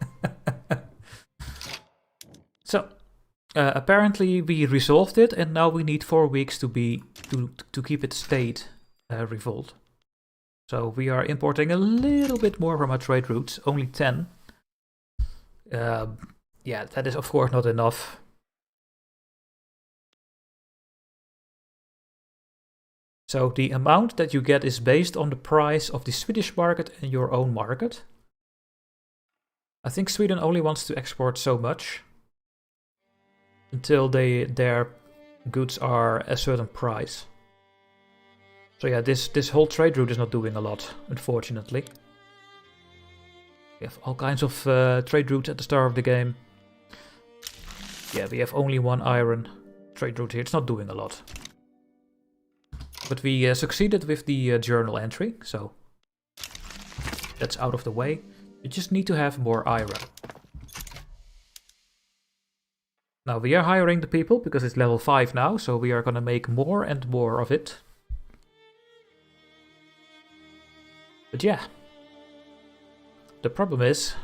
So, apparently we resolved it, and now we need 4 weeks to keep it state revolt. So we are importing a little bit more from our trade routes, only 10. Yeah, that is of course not enough. So the amount that you get is based on the price of the Swedish market and your own market. I think Sweden only wants to export so much until their goods are a certain price. So yeah, this whole trade route is not doing a lot, unfortunately. We have all kinds of trade routes at the start of the game. Yeah, we have only 1 iron trade route here. It's not doing a lot. But we succeeded with the journal entry, so that's out of the way. You just need to have more iron. Now we are hiring the people because it's level 5 now, so we are gonna make more and more of it. But yeah, the problem is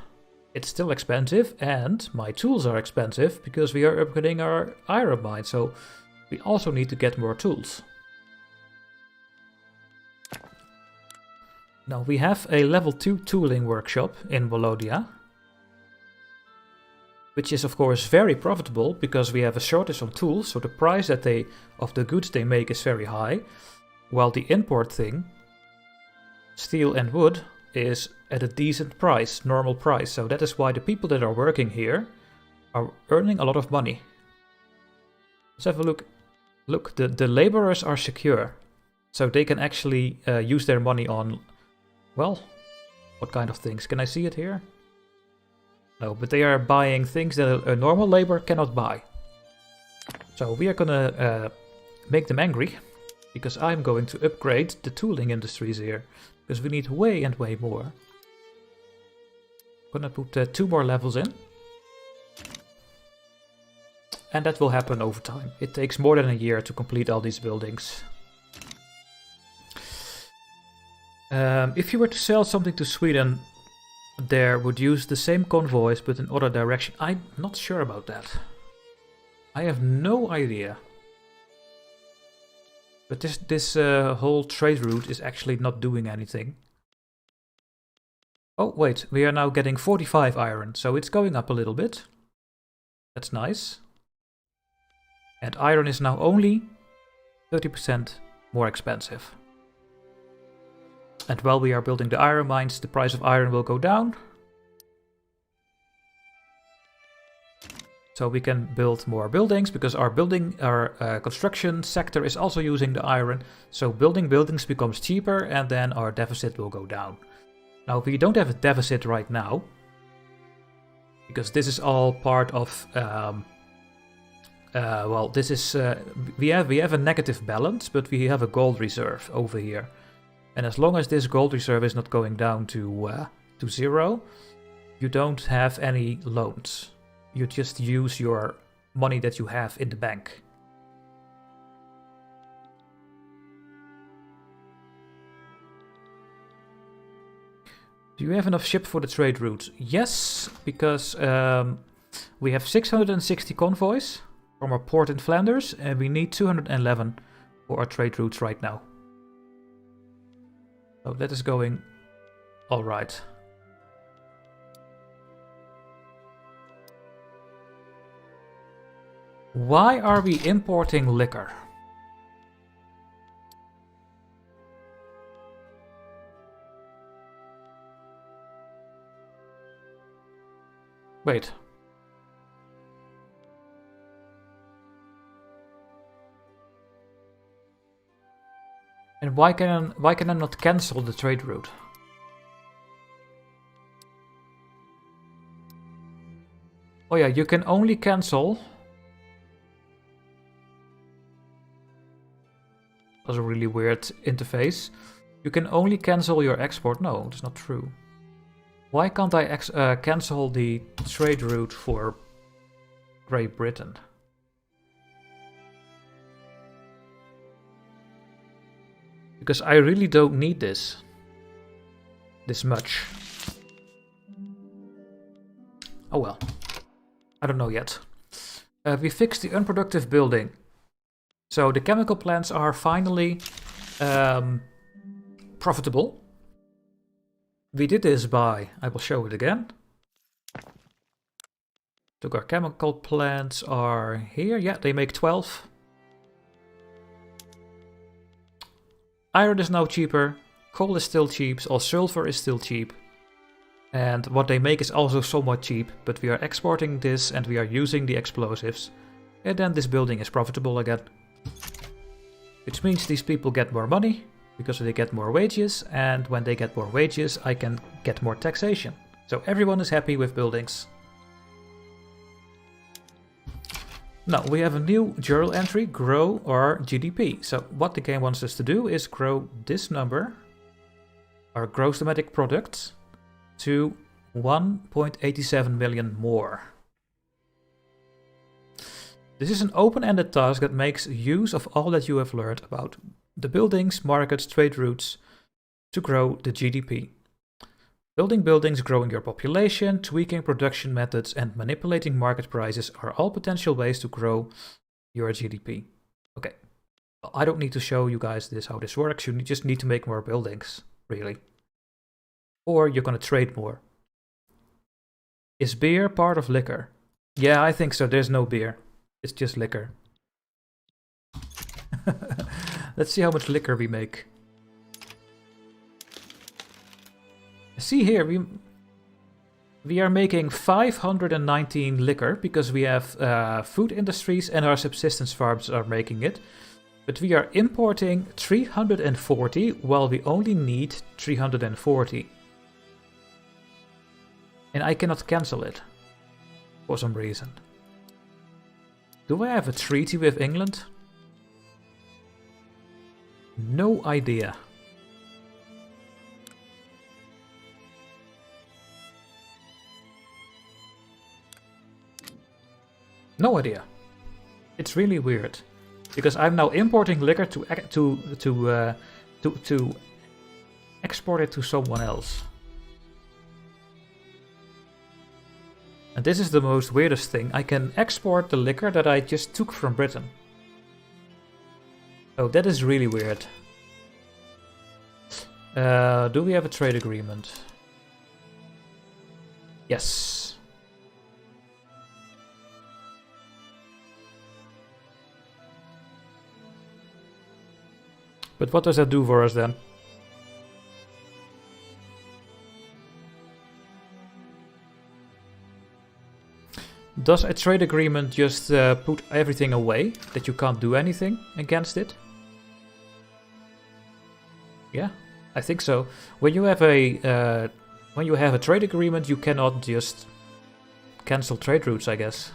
it's still expensive and my tools are expensive because we are upgrading our iron mine, so we also need to get more tools. Now we have a level 2 tooling workshop in Wallonia, which is of course very profitable because we have a shortage on tools, so the price of the goods they make is very high, while the import thing, steel and wood, is at a decent price, normal price. So that is why the people that are working here are earning a lot of money. Let's have a look. Look, the laborers are secure, so they can actually use their money on, well, what kind of things? Can I see it here? No, but they are buying things that a normal labor cannot buy. So we are gonna make them angry, because I'm going to upgrade the tooling industries here, because we need way and way more. Gonna put 2 more levels in. And that will happen over time. It takes more than a year to complete all these buildings. If you were to sell something to Sweden, there would use the same convoys but in other direction. I'm not sure about that. I have no idea. But this whole trade route is actually not doing anything. Oh wait, we are now getting 45 iron, so it's going up a little bit. That's nice. And iron is now only 30% more expensive. And while we are building the iron mines, the price of iron will go down. So we can build more buildings, because our construction sector is also using the iron. So building buildings becomes cheaper, and then our deficit will go down. Now we don't have a deficit right now, because this is all part of well, this is we have a negative balance, but we have a gold reserve over here, and as long as this gold reserve is not going down to 0, you don't have any loans. You just use your money that you have in the bank. Do you have enough ship for the trade route? Yes, because we have 660 convoys from our port in Flanders, and we need 211 for our trade routes right now. So that is going all right. Why are we importing liquor? Wait. And why can I not cancel the trade route? Oh yeah, you can only cancel. That's a really weird interface. You can only cancel your export. No, that's not true. Why can't I cancel the trade route for Great Britain? Because I really don't need this much. Oh well. I don't know yet. We fixed the unproductive building. So the chemical plants are finally profitable. We did this by, I will show it again. Look, our chemical plants are here. Yeah, they make 12. Iron is now cheaper. Coal is still cheap. All sulfur is still cheap. And what they make is also somewhat cheap. But we are exporting this and we are using the explosives. And then this building is profitable again. Which means these people get more money. Because they get more wages, and when they get more wages, I can get more taxation. So everyone is happy with buildings. Now we have a new journal entry, grow our GDP. So what the game wants us to do is grow this number, our gross domestic product, to 1.87 million more. This is an open-ended task that makes use of all that you have learned about the buildings, markets, trade routes to grow the GDP. Building buildings, growing your population, tweaking production methods, and manipulating market prices are all potential ways to grow your GDP. Okay, well, I don't need to show you guys how this works. You just need to make more buildings, really. Or you're going to trade more. Is beer part of liquor? Yeah, I think so. There's no beer. It's just liquor. Let's see how much liquor we make. See here, we are making 519 liquor because we have food industries and our subsistence farms are making it. But we are importing 340 while we only need 340. And I cannot cancel it. for some reason. Do I have a treaty with England? No idea. No idea. It's really weird, because I'm now importing liquor to export it to someone else. And this is the most weirdest thing. I can export the liquor that I just took from Britain. Oh, that is really weird. Do we have a trade agreement? Yes. But what does that do for us then? Does a trade agreement just put everything away, that you can't do anything against it? Yeah, I think so. When you have a trade agreement, you cannot just cancel trade routes, I guess.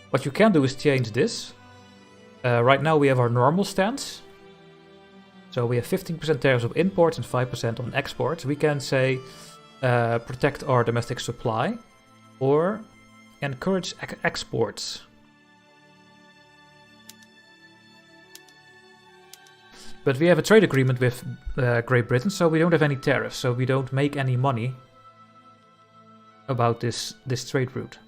What you can do is change this. Right now we have our normal stance. So we have 15% tariffs of imports and 5% on exports. We can say protect our domestic supply or encourage exports. But we have a trade agreement with Great Britain, so we don't have any tariffs, so we don't make any money about this trade route.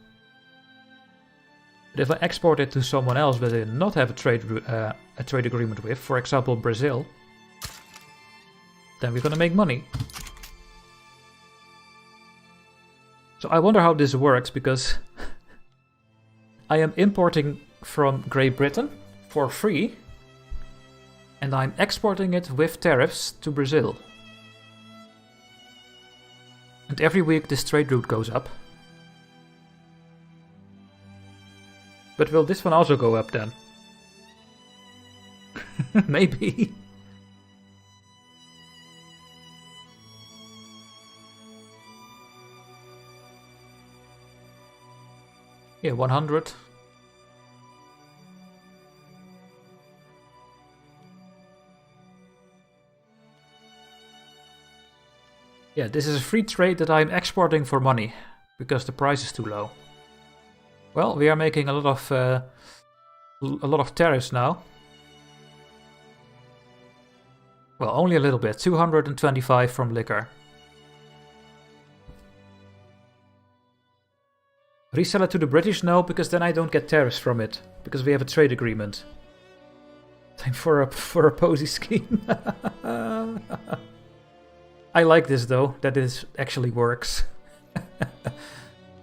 But if I export it to someone else that I did not have a trade agreement with, for example Brazil, then we're gonna make money. So I wonder how this works, because I am importing from Great Britain for free, and I'm exporting it with tariffs to Brazil. And every week this trade route goes up. But will this one also go up then? Maybe. Yeah, 100. Yeah, this is a free trade that I'm exporting for money, because the price is too low. Well, we are making a lot of tariffs now. Well, only a little bit. 225 from liquor. Resell it to the British? No, because then I don't get tariffs from it, because we have a trade agreement. Time for a Posey scheme. I like this though, that it actually works.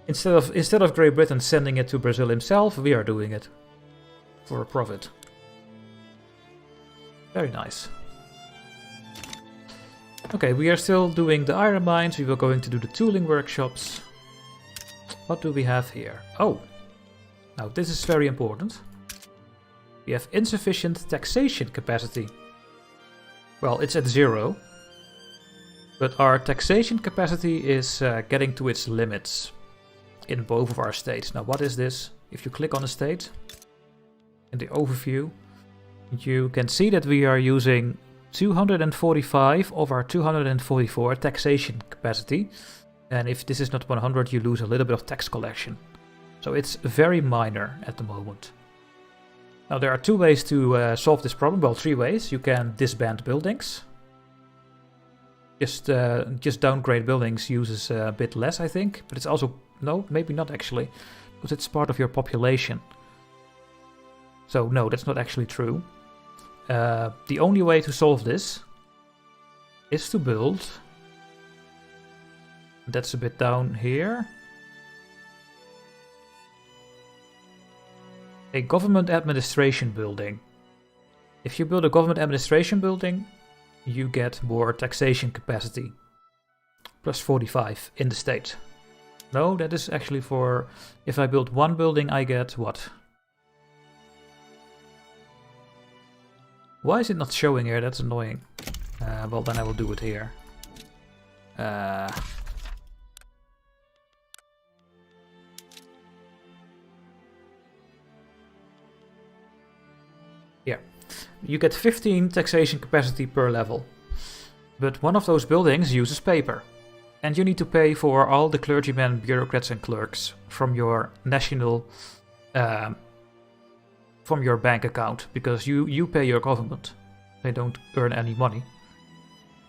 Instead of Great Britain sending it to Brazil himself, we are doing it for a profit. Very nice. Okay, we are still doing the iron mines. We were going to do the tooling workshops. What do we have here? Oh, now this is very important. We have insufficient taxation capacity. Well, it's at 0. But our taxation capacity is getting to its limits in both of our states. Now, what is this? If you click on a state, in the overview, you can see that we are using 245 of our 244 taxation capacity. And if this is not 100, you lose a little bit of tax collection. So it's very minor at the moment. Now, there are 2 ways to solve this problem. Well, 3 ways. You can disband buildings. Just downgrade buildings uses a bit less, I think. But it's also... No, maybe not actually. Because it's part of your population. So no, that's not actually true. The only way to solve this is to build... That's a bit down here. A government administration building. If you build a government administration building, you get more taxation capacity. Plus 45 in the state. No, that is actually for... If I build 1 building, I get what? Why is it not showing here? That's annoying. Well, then I will do it here. You get 15 taxation capacity per level. But one of those buildings uses paper. And you need to pay for all the clergymen, bureaucrats and clerks from your national... from your bank account. Because you pay your government. They don't earn any money.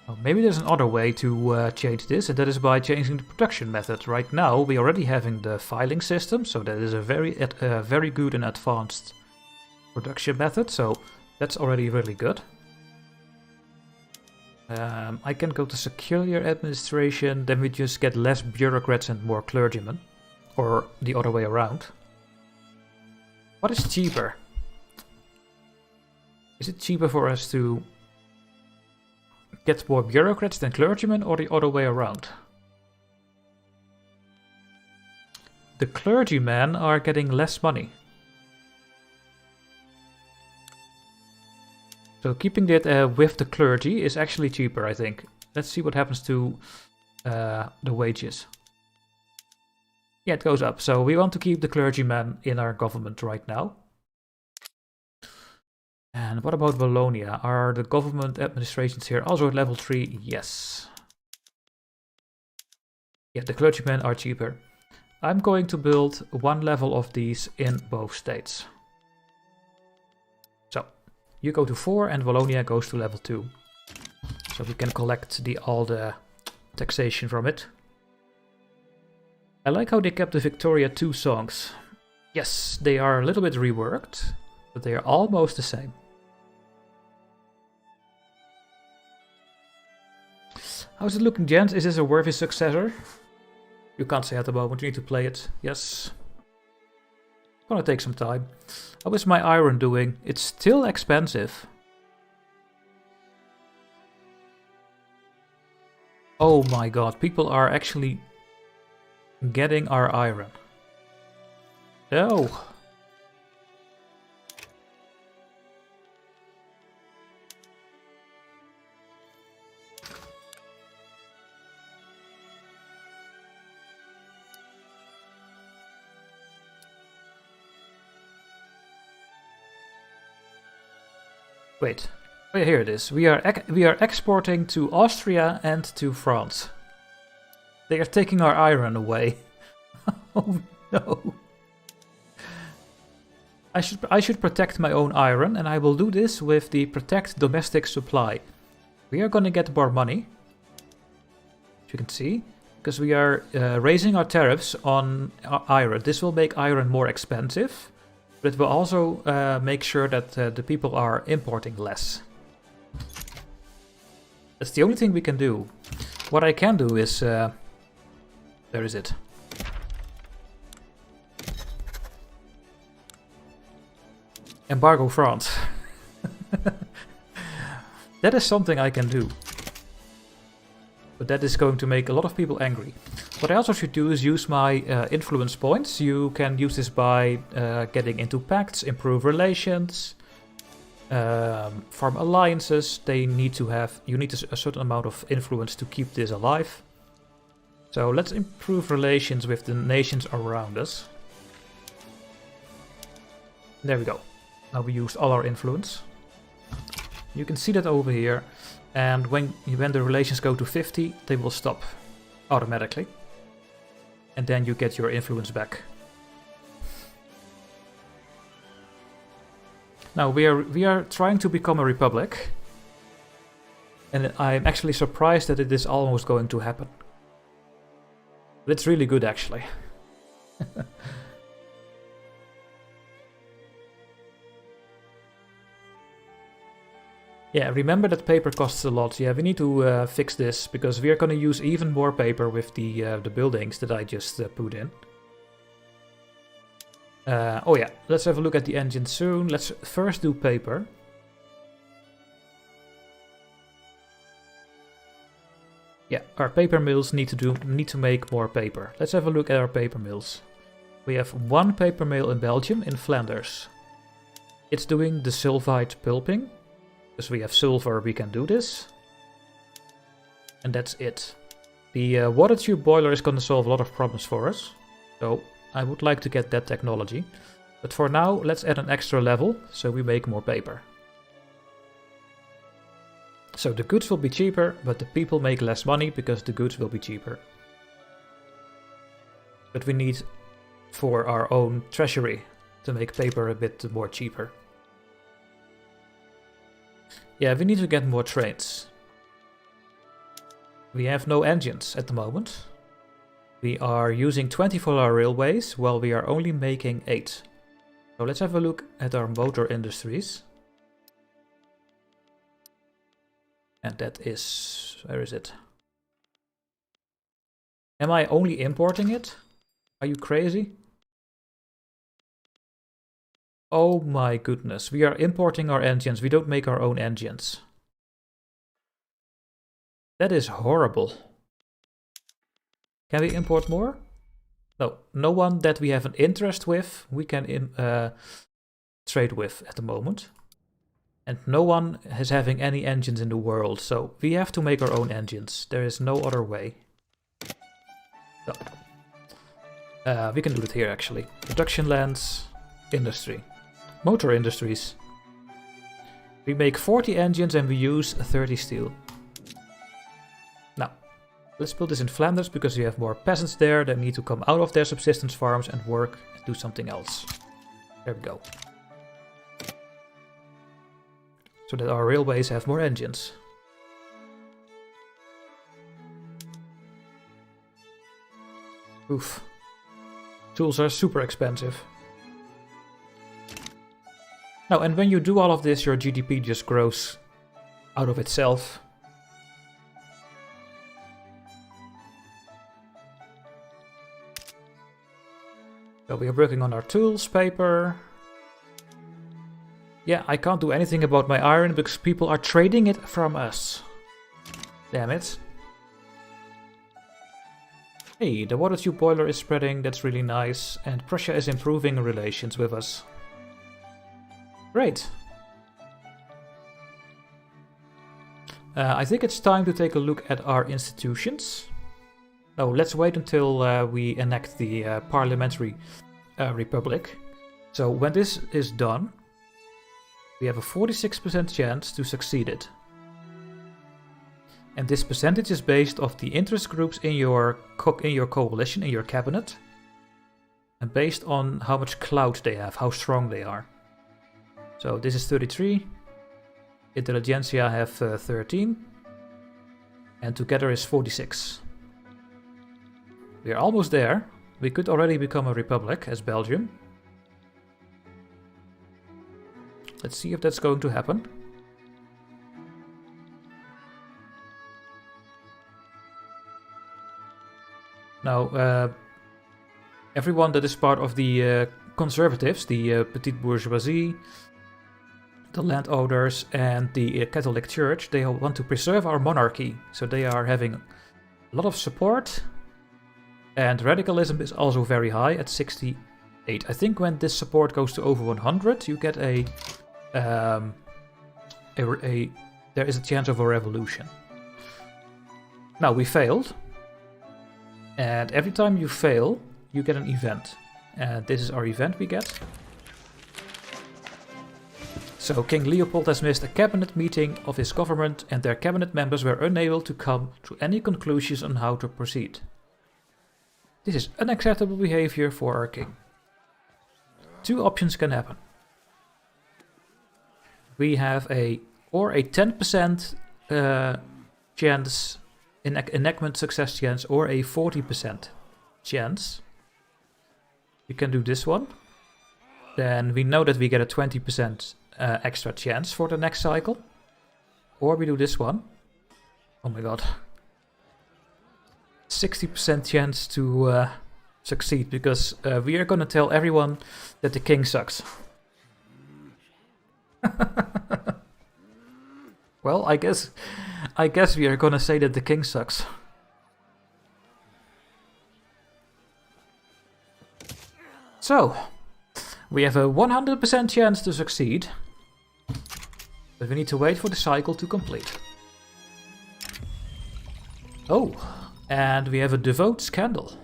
Oh, maybe there's another way to change this, and that is by changing the production method. Right now, we already having the filing system, so that is a very good and advanced production method. So that's already really good. I can go to secure administration, then we just get less bureaucrats and more clergymen, or the other way around. What is cheaper? Is it cheaper for us to get more bureaucrats than clergymen, or the other way around? The clergymen are getting less money. So keeping it with the clergy is actually cheaper, I think. Let's see what happens to the wages. Yeah, it goes up. So we want to keep the clergymen in our government right now. And what about Wallonia? Are the government administrations here also at level 3? Yes. Yeah, the clergymen are cheaper. I'm going to build one level of these in both states. So, you go to 4 and Wallonia goes to level 2. So we can collect all the taxation from it. I like how they kept the Victoria 2 songs. Yes, they are a little bit reworked, but they are almost the same. How's it looking, gents? Is this a worthy successor? You can't say at the moment, you need to play it. Yes. Gonna take some time. How is my iron doing? It's still expensive. Oh my god, people are actually getting our iron. No. Wait, oh yeah, here it is. We are exporting to Austria and to France. They are taking our iron away. Oh no! I should protect my own iron, and I will do this with the protect domestic supply. We are gonna get more money, as you can see, because we are raising our tariffs on iron. This will make iron more expensive. But it will also make sure that the people are importing less. That's the only thing we can do. What I can do is... where is it? Embargo France. That is something I can do. But that is going to make a lot of people angry. What I also should do is use my influence points. You can use this by getting into pacts, improve relations, form alliances. You need a certain amount of influence to keep this alive. So let's improve relations with the nations around us. There we go. Now we used all our influence. You can see that over here. And when the relations go to 50, they will stop automatically. And then you get your influence back. Now we are trying to become a republic. And I'm actually surprised that it is almost going to happen. But it's really good actually. Yeah, remember that paper costs a lot. Yeah, we need to fix this, because we are going to use even more paper with the buildings that I just put in. Oh yeah, let's have a look at the engine soon. Let's first do paper. Yeah, our paper mills need to make more paper. Let's have a look at our paper mills. We have one paper mill in Belgium, in Flanders. It's doing the sulfide pulping. Because we have silver, we can do this. And that's it. The water tube boiler is going to solve a lot of problems for us. So I would like to get that technology. But for now, let's add an extra level, so we make more paper. So the goods will be cheaper, but the people make less money because the goods will be cheaper. But we need for our own treasury to make paper a bit more cheaper. Yeah, we need to get more trains. We have no engines at the moment. We are using 20 for our railways, while we are only making 8. So let's have a look at our motor industries. And that is... where is it? Am I only importing it? Are you crazy? Oh my goodness, we are importing our engines. We don't make our own engines. That is horrible. Can we import more? No, no one that we have an interest with we can trade with at the moment. And no one is having any engines in the world, so we have to make our own engines. There is no other way. So, we can do it here actually. Production lands, industry. Motor industries. We make 40 engines and we use 30 steel. Now, let's put this in Flanders because we have more peasants there that need to come out of their subsistence farms and work and do something else. There we go. So that our railways have more engines. Oof. Tools are super expensive. Now, and when you do all of this, your GDP just grows out of itself. So we are working on our tools, paper. Yeah, I can't do anything about my iron because people are trading it from us. Damn it. Hey, the water tube boiler is spreading, that's really nice. And Prussia is improving relations with us. Great. I think it's time to take a look at our institutions. No, let's wait until we enact the parliamentary republic. So when this is done, we have a 46% chance to succeed it. And this percentage is based off the interest groups in your coalition, in your cabinet. And based on how much clout they have, how strong they are. So this is 33. Intelligentsia have 13. And together is 46. We are almost there. We could already become a republic as Belgium. Let's see if that's going to happen. Now, everyone that is part of the conservatives, the petite bourgeoisie, the landowners and the Catholic Church, they all want to preserve our monarchy. So they are having a lot of support. And radicalism is also very high at 68. I think when this support goes to over 100, you get there is a chance of a revolution. Now, we failed. And every time you fail, you get an event. And this is our event we get. So King Leopold has missed a cabinet meeting of his government and their cabinet members were unable to come to any conclusions on how to proceed. This is unacceptable behavior for our king. Two options can happen. We have a 10% chance, enactment success chance, or a 40% chance. We can do this one. Then we know that we get a 20% extra chance for the next cycle. Or we do this one. Oh my god. 60% chance to succeed, because we are gonna tell everyone that the king sucks. Well, I guess we are gonna say that the king sucks. So, we have a 100% chance to succeed, but we need to wait for the cycle to complete. Oh, and we have a devote scandal.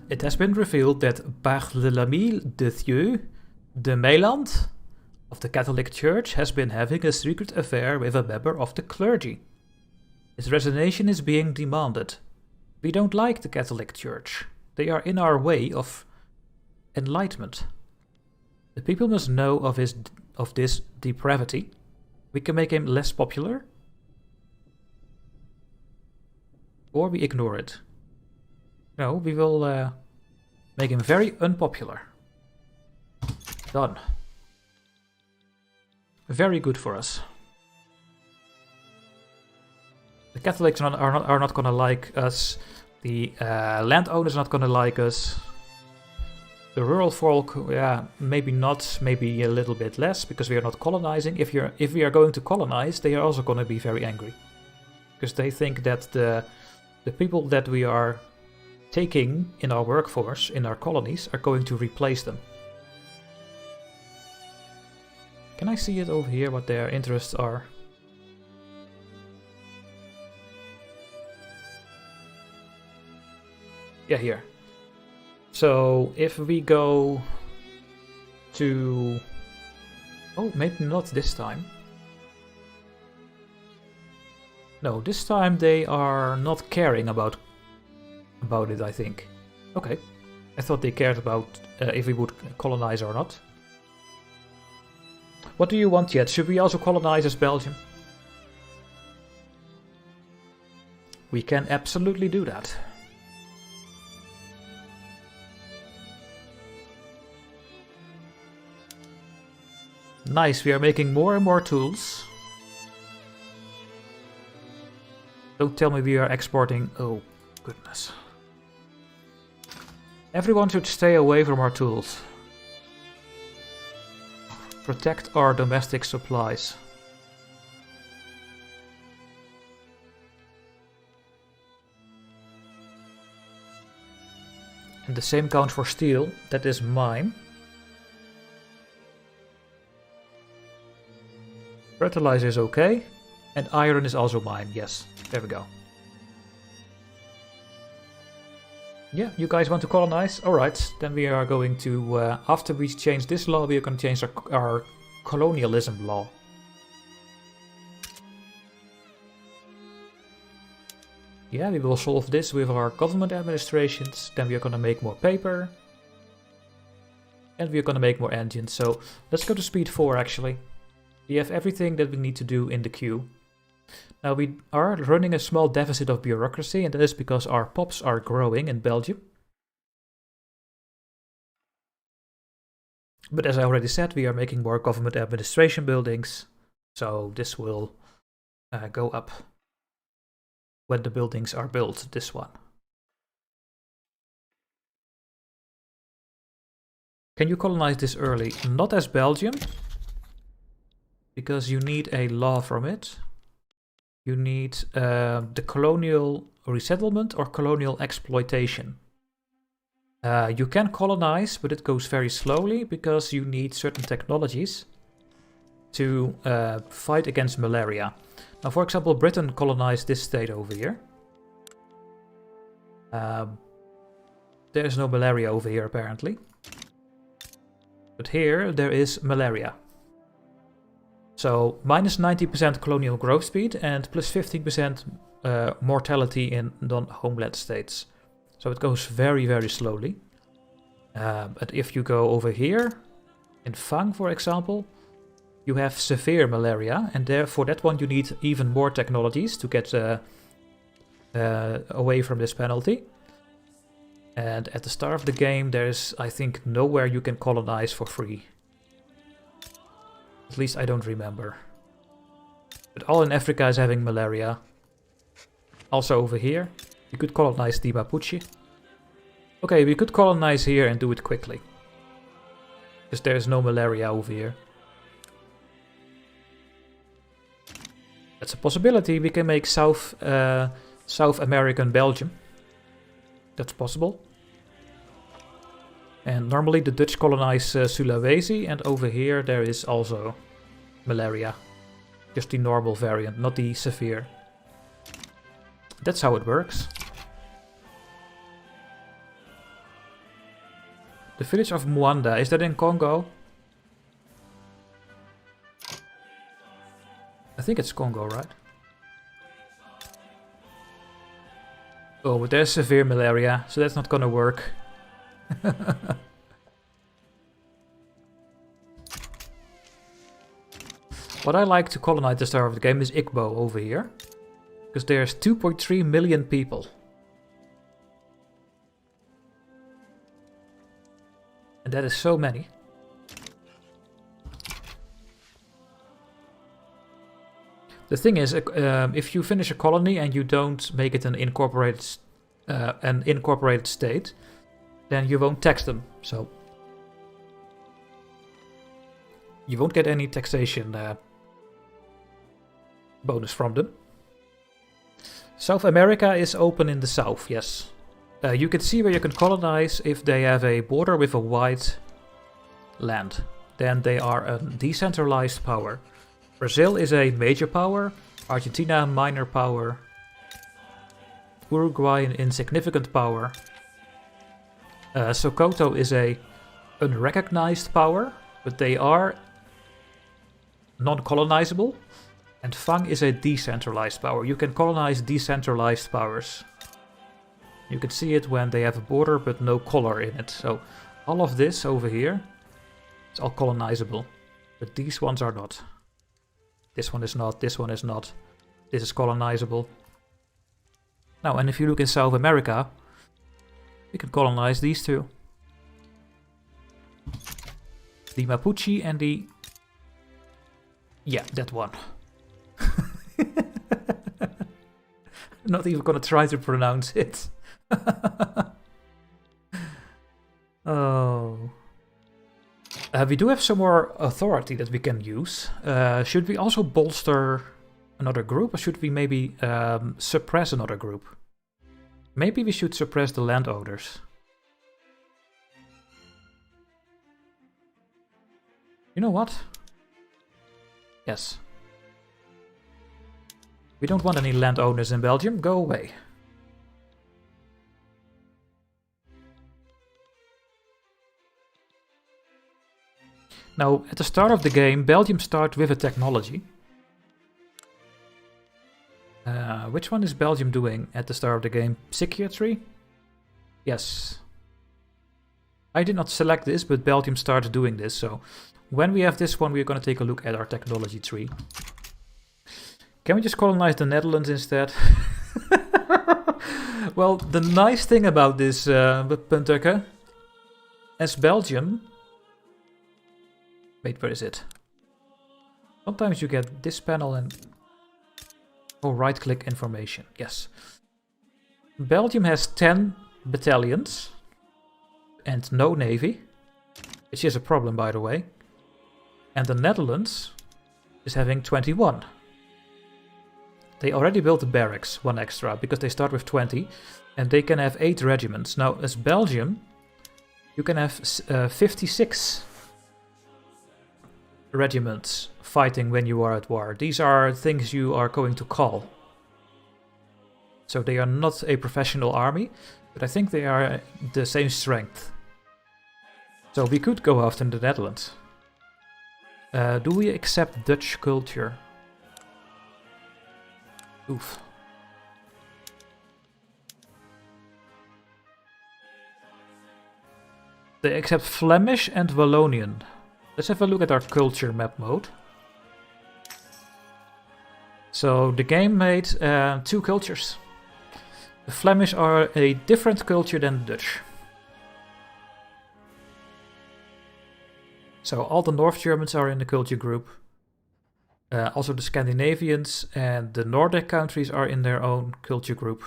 It has been revealed that Barthélemy de Thieu de Mailand of the Catholic Church has been having a secret affair with a member of the clergy. His resignation is being demanded. We don't like the Catholic Church. They are in our way of enlightenment. The people must know of this depravity. We can make him less popular, or we ignore it. No, we will make him very unpopular. Done. Very good for us. The Catholics are not gonna like us. The landowners are not gonna like us. The rural folk, yeah, maybe not, maybe a little bit less, because we are not colonizing. If we are going to colonize, they are also gonna be very angry, because they think that the people that we are taking in our workforce, in our colonies, are going to replace them. Can I see it over here, what their interests are? Yeah, here. So, if we go to... Oh, maybe not this time. No, this time they are not caring about it, I think. Okay. I thought they cared about if we would colonize or not. What do you want yet? Should we also colonize as Belgium? We can absolutely do that. Nice, we are making more and more tools. Don't tell me we are exporting... Oh, goodness. Everyone should stay away from our tools. Protect our domestic supplies. And the same counts for steel. That is mine. Fertilizer is okay. And iron is also mine. Yes, there we go. Yeah, you guys want to colonize? Alright, then we are going to, after we change this law, we are going to change our colonialism law. Yeah, we will solve this with our government administrations, then we are going to make more paper. And we are going to make more engines, so let's go to speed 4 actually. We have everything that we need to do in the queue. Now we are running a small deficit of bureaucracy, and that is because our pops are growing in Belgium. But as I already said, we are making more government administration buildings, so this will go up when the buildings are built, this one. Can you colonize this early? Not as Belgium, because you need a law from it. You need the colonial resettlement or colonial exploitation. You can colonize, but it goes very slowly because you need certain technologies to fight against malaria. Now, for example, Britain colonized this state over here. There's no malaria over here, apparently. But here, there is malaria. So, minus 90% colonial growth speed and plus 15% mortality in non-homeland states. So it goes very, very slowly. But if you go over here, in Fang, for example, you have severe malaria, and for that one you need even more technologies to get away from this penalty. And at the start of the game, there's, I think, nowhere you can colonize for free. At least I don't remember. But all in Africa is having malaria. Also over here, you could colonize the Mapuche. Okay, we could colonize here and do it quickly. Because there's no malaria over here. That's a possibility. We can make South American Belgium. That's possible. And normally the Dutch colonize Sulawesi, and over here there is also malaria. Just the normal variant, not the severe. That's how it works. The village of Muanda, is that in Congo? think it's Congo, right? Oh, but there's severe malaria, so that's not gonna work. What I like to colonize the start of the game is Igbo over here. Because there's 2.3 million people. And that is so many. The thing is, if you finish a colony and you don't make it an incorporated state, then you won't tax them. So you won't get any taxation bonus from them. South America is open in the south, yes. You can see where you can colonize if they have a border with a wide land. Then they are a decentralized power. Brazil is a major power, Argentina minor power, Uruguay an insignificant power. Sokoto is a unrecognized power, but they are non-colonizable. And Fang is a decentralized power. You can colonize decentralized powers. You can see it when they have a border but no color in it. So all of this over here is all colonizable. But these ones are not. This one is not, this one is not. This is colonizable. Now, and if you look in South America, you can colonize these two. The Mapuche and the... yeah, that one. Not even gonna try to pronounce it. Oh. We do have some more authority that we can use. Should we also bolster another group, or should we maybe suppress another group? Maybe we should suppress the landowners. You know what? Yes. We don't want any landowners in Belgium. Go away. Now, at the start of the game, Belgium starts with a technology. Which one is Belgium doing at the start of the game? Psychiatry? Yes. I did not select this, but Belgium started doing this. So when we have this one, we're going to take a look at our technology tree. Can we just colonize the Netherlands instead? Well, the nice thing about this, Puntukke, as Belgium... Wait, where is it? Sometimes you get this panel and... oh, right-click information. Yes. Belgium has 10 battalions and no navy, which is a problem, by the way. And the Netherlands is having 21. They already built the barracks, one extra, because they start with 20, and they can have 8 regiments. Now, as Belgium, you can have 56 regiments fighting when you are at war. These are things you are going to call. So they are not a professional army, but I think they are the same strength. So we could go after the Netherlands. Do we accept Dutch culture? Oof. They accept Flemish and Wallonian. Let's have a look at our culture map mode. So the game made 2 cultures. The Flemish are a different culture than the Dutch. So all the North Germans are in the culture group. Also the Scandinavians and the Nordic countries are in their own culture group.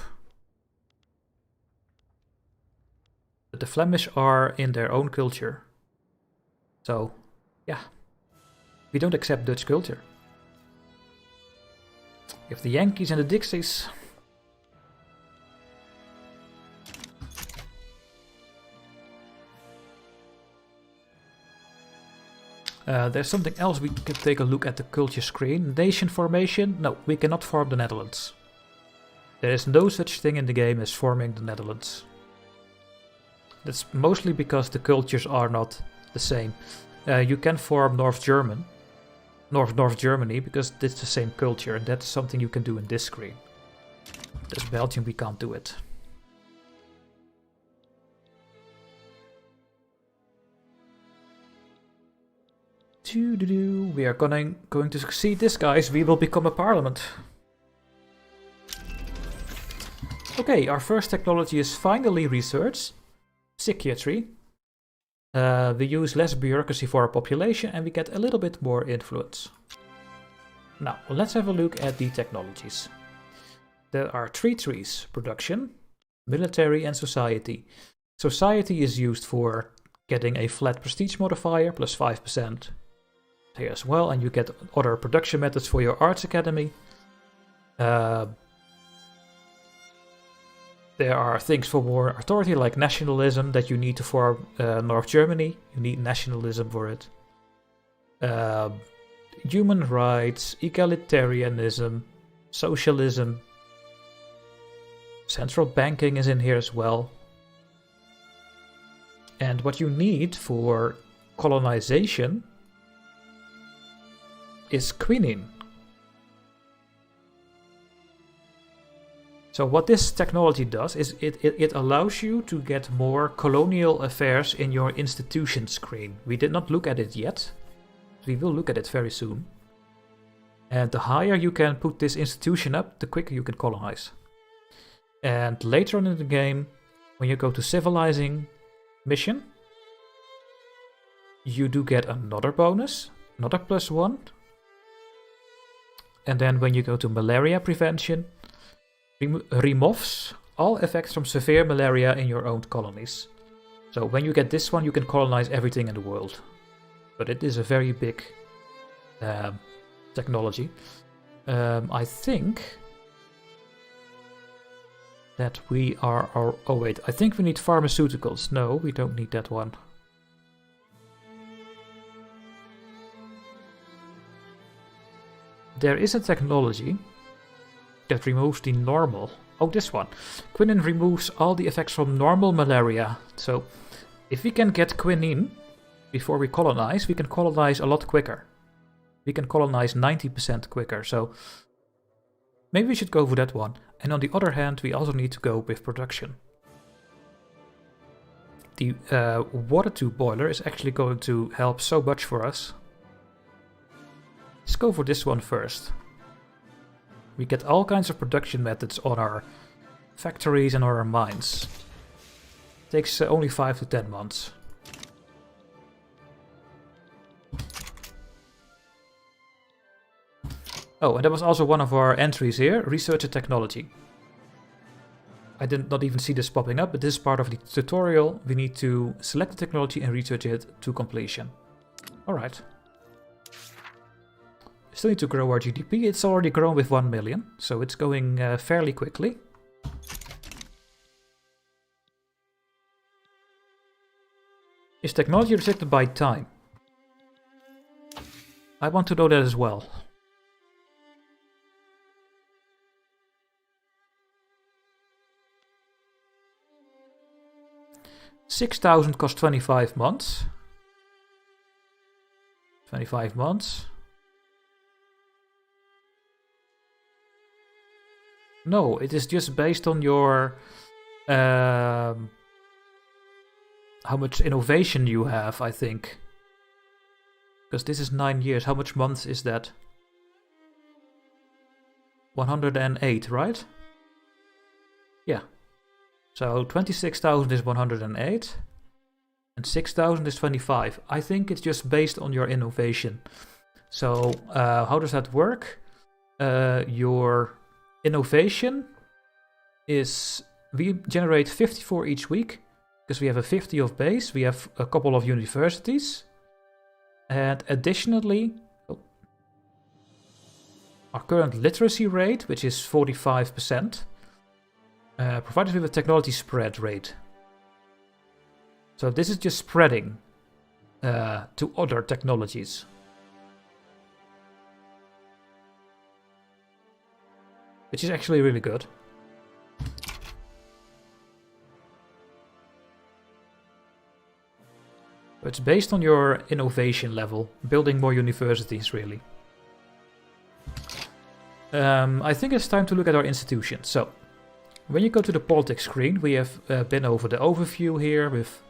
But the Flemish are in their own culture. So, yeah. We don't accept Dutch culture. You have the Yankees and the Dixies. There's something else we can take a look at the culture screen. Nation formation? No, we cannot form the Netherlands. There is no such thing in the game as forming the Netherlands. That's mostly because the cultures are not the same. You can form North German, North Germany, because it's the same culture, and that's something you can do in this screen. This Belgium, we can't do it. We are going to succeed this, guys. We will become a parliament. Okay, our first technology is finally research. Psychiatry. We use less bureaucracy for our population and we get a little bit more influence. Now, let's have a look at the technologies. There are 3 trees: production, military and society. Society is used for getting a flat prestige modifier plus 5% here as well, and you get other production methods for your arts academy. There are things for more authority, like nationalism, that you need to form North Germany. You need nationalism for it. Human rights, egalitarianism, socialism. Central banking is in here as well. And what you need for colonization is quinine. So what this technology does is it allows you to get more colonial affairs in your institution screen. We did not look at it yet. We will look at it very soon. And the higher you can put this institution up, the quicker you can colonize. And later on in the game, when you go to civilizing mission, you do get another bonus, another +1. And then when you go to malaria prevention, removes all effects from severe malaria in your own colonies. So when you get this one, you can colonize everything in the world. But it is a very big technology. I think that we are... Oh wait, I think we need pharmaceuticals. No, we don't need that one. There is a technology that removes the normal. Oh, this one. Quinine removes all the effects from normal malaria. So, if we can get quinine before we colonize a lot quicker. We can colonize 90% quicker. So, maybe we should go for that one. And on the other hand, we also need to go with production. The water tube boiler is actually going to help so much for us. Let's go for this one first. We get all kinds of production methods on our factories and on our mines. Takes only 5 to 10 months. Oh, and that was also one of our entries here, research and technology. I did not even see this popping up, but this is part of the tutorial. We need to select the technology and research it to completion. Alright. Still need to grow our GDP. It's already grown with 1 million, so it's going fairly quickly. Is technology restricted by time? I want to know that as well. $6,000 costs 25 months. 25 months. No, it is just based on your how much innovation you have, I think. Because this is 9 years. How much months is that? 108, right? Yeah. So 26,000 is 108. And 6,000 is 25. I think it's just based on your innovation. So how does that work? Your innovation is, we generate 54 each week because we have a 50 of base, we have a couple of universities, and additionally our current literacy rate, which is 45%, provides us with a technology spread rate. So this is just spreading to other technologies. Which is actually really good. It's based on your innovation level, building more universities, really. I think it's time to look at our institutions. So, when you go to the politics screen, we have been over the overview here with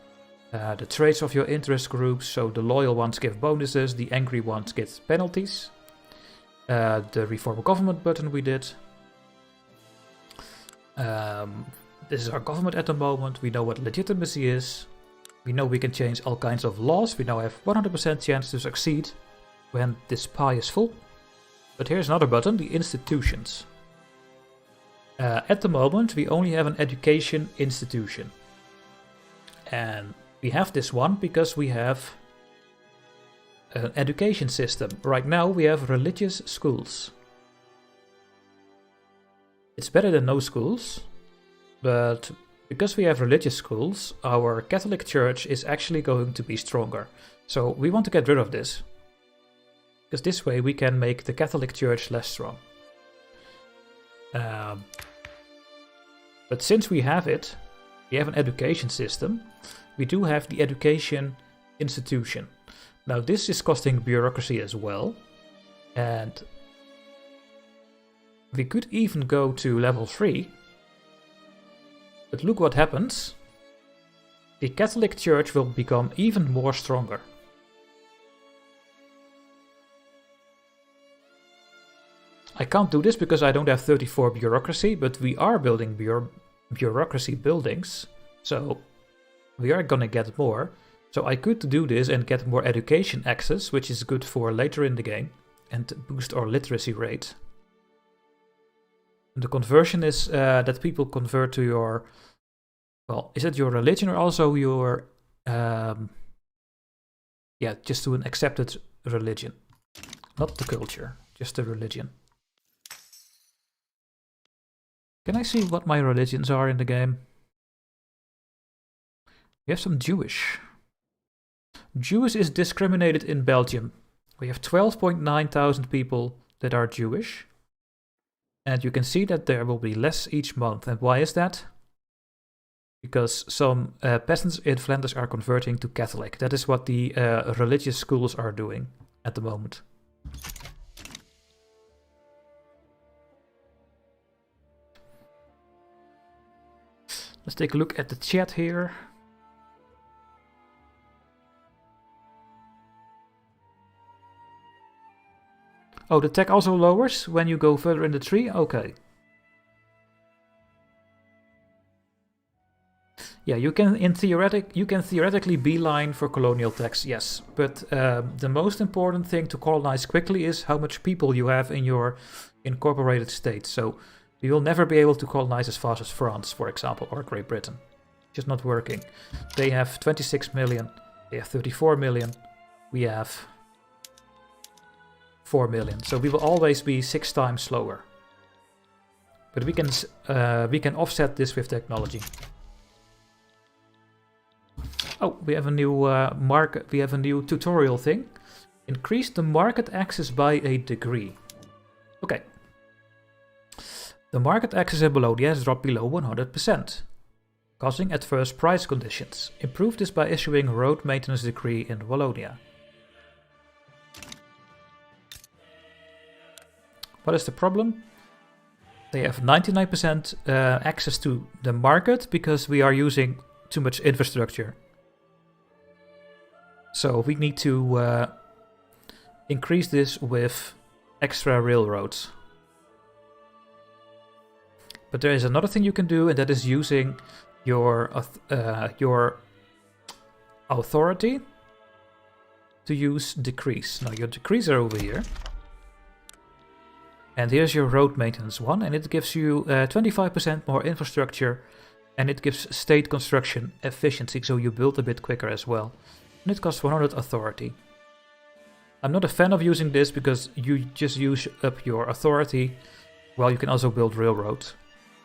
the traits of your interest groups. So the loyal ones give bonuses, the angry ones get penalties. The reform government button we did. This is our government at the moment. We know what legitimacy is. We know we can change all kinds of laws. We now have 100% chance to succeed when this pie is full. But here's another button, the institutions. At the moment, we only have an education institution. And we have this one because we have an education system. Right now, we have religious schools. It's better than no schools, but because we have religious schools, our Catholic Church is actually going to be stronger. So we want to get rid of this. Because this way we can make the Catholic Church less strong. But since we have it, we have an education system, we do have the education institution. Now this is costing bureaucracy as well. And we could even go to level 3. But look what happens. The Catholic Church will become even more stronger. I can't do this because I don't have 34 bureaucracy, but we are building bureaucracy buildings, so we are gonna get more. So I could do this and get more education access, which is good for later in the game, and boost our literacy rate. And the conversion is that people convert to your, well, is it your religion or also your, yeah, just to an accepted religion. Not the culture, just the religion. Can I see what my religions are in the game? We have some Jewish. Jewish is discriminated in Belgium. We have 12.9 thousand people that are Jewish. And you can see that there will be less each month. And why is that? Because some peasants in Flanders are converting to Catholic. That is what the religious schools are doing at the moment. Let's take a look at the chat here. Oh, the tech also lowers when you go further in the tree? Okay. Yeah, you can theoretically beeline for colonial tax, yes. But the most important thing to colonize quickly is how much people you have in your incorporated state. So we will never be able to colonize as fast as France, for example, or Great Britain. Just not working. They have 26 million. They have 34 million. We have 4 million. So we will always be 6 times slower. But we can offset this with technology. Oh, we have a new market. We have a new tutorial thing. Increase the market access by a degree. Okay. The market access in Wallonia has dropped below 100%, causing adverse price conditions. Improve this by issuing road maintenance decree in Wallonia. What is the problem? They have 99% access to the market because we are using too much infrastructure. So we need to increase this with extra railroads. But there is another thing you can do, and that is using your authority to use decrees. Now your decrees are over here. And here's your road maintenance one, and it gives you 25% more infrastructure, and it gives state construction efficiency, so you build a bit quicker as well. And it costs 100 authority. I'm not a fan of using this because you just use up your authority, while you can also build railroads.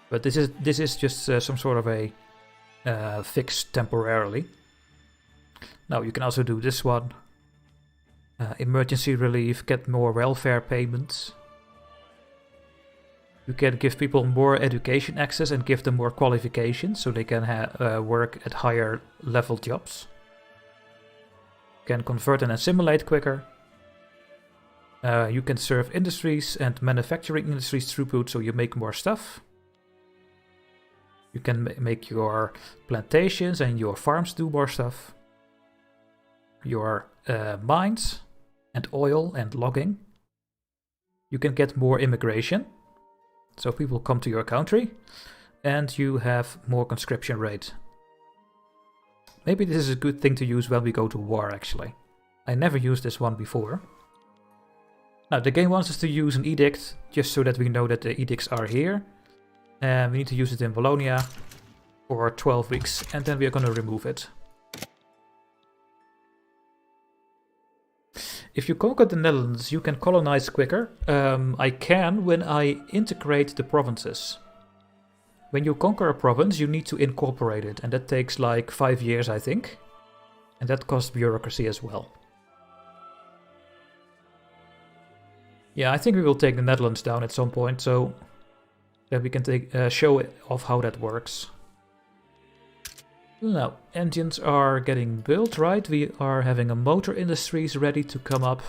But this is just some sort of a fix temporarily. Now you can also do this one. Emergency relief, get more welfare payments. You can give people more education access and give them more qualifications so they can work at higher level jobs. You can convert and assimilate quicker. You can serve industries and manufacturing industries throughput, so you make more stuff. You can make your plantations and your farms do more stuff. Your mines and oil and logging. You can get more immigration, so people come to your country, and you have more conscription rate. Maybe this is a good thing to use when we go to war, actually. I never used this one before. Now, the game wants us to use an edict, just so that we know that the edicts are here. And we need to use it in Wallonia for 12 weeks, and then we are going to remove it. If you conquer the Netherlands, you can colonize quicker. I can when I integrate the provinces. When you conquer a province, you need to incorporate it, and that takes like 5 years, I think. And that costs bureaucracy as well. Yeah, I think we will take the Netherlands down at some point, so that we can take show off how that works. Now, engines are getting built, right? We are having a motor industries ready to come up.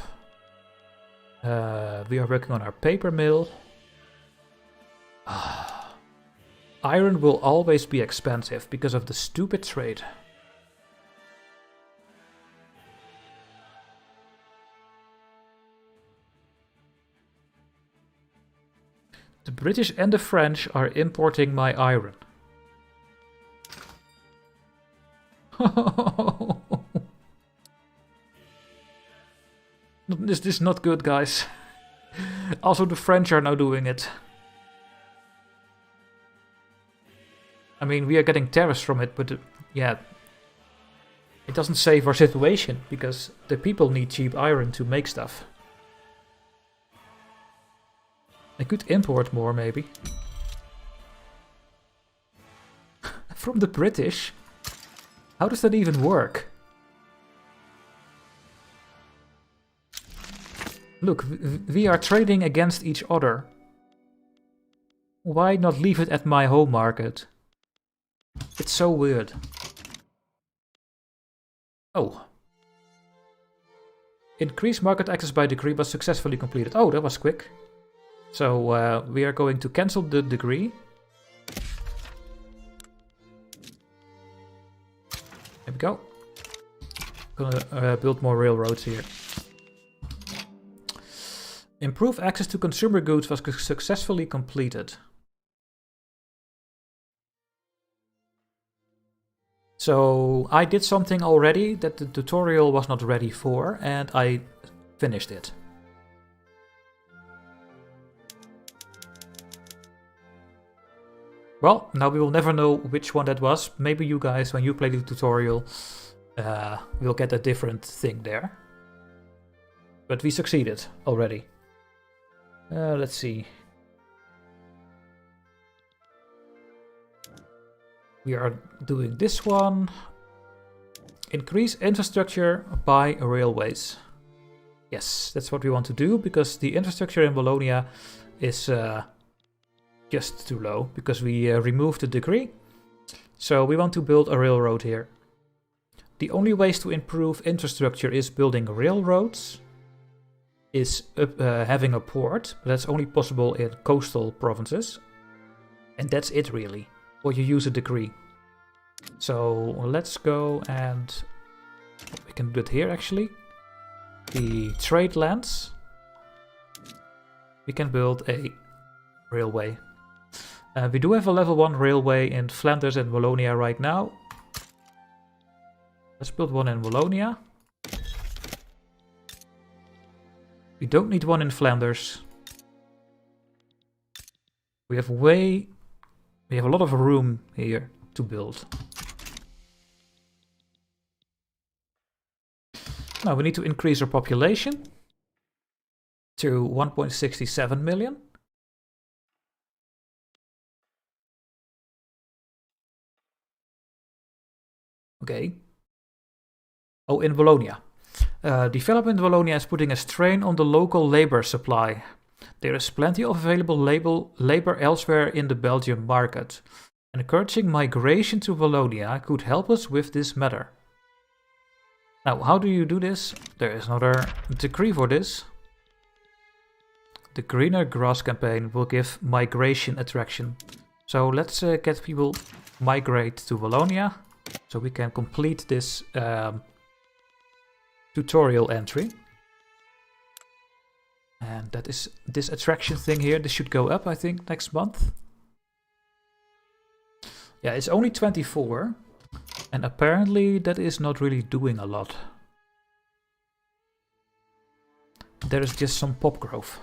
We are working on our paper mill. Iron will always be expensive because of the stupid trade. The British and the French are importing my iron. This is not good, guys. Also, the French are now doing it. I mean, we are getting tariffs from it, but yeah, it doesn't save our situation because the people need cheap iron to make stuff. I could import more, maybe. From the British? How does that even work? Look, we are trading against each other. Why not leave it at my home market? It's so weird. Oh. Increase market access by decree was successfully completed. Oh, that was quick. So we are going to cancel the decree. There we go. Gonna build more railroads here. Improve access to consumer goods was successfully completed. So I did something already that the tutorial was not ready for, and I finished it. Well, now we will never know which one that was. Maybe you guys, when you play the tutorial, will get a different thing there. But we succeeded already. Let's see. We are doing this one. Increase infrastructure by railways. Yes, that's what we want to do, because the infrastructure in Wallonia is just too low, because we removed the decree. So we want to build a railroad here. The only ways to improve infrastructure is building railroads, is having a port, but that's only possible in coastal provinces. And that's it really, or you use a decree. So let's go and we can do it here actually. The trade lands. We can build a railway. We do have a level 1 railway in Flanders and Wallonia right now. Let's build one in Wallonia. We don't need one in Flanders. We have a lot of room here to build. Now we need to increase our population to 1.67 million. Okay. Oh, in Wallonia. Development in Wallonia is putting a strain on the local labor supply. There is plenty of available labor elsewhere in the Belgium market. Encouraging migration to Wallonia could help us with this matter. Now, how do you do this? There is another decree for this. The greener grass campaign will give migration attraction. So let's get people migrate to Wallonia, so we can complete this tutorial entry. And that is this attraction thing here. This should go up, I think, next month. Yeah, it's only 24. And apparently that is not really doing a lot. There is just some pop growth.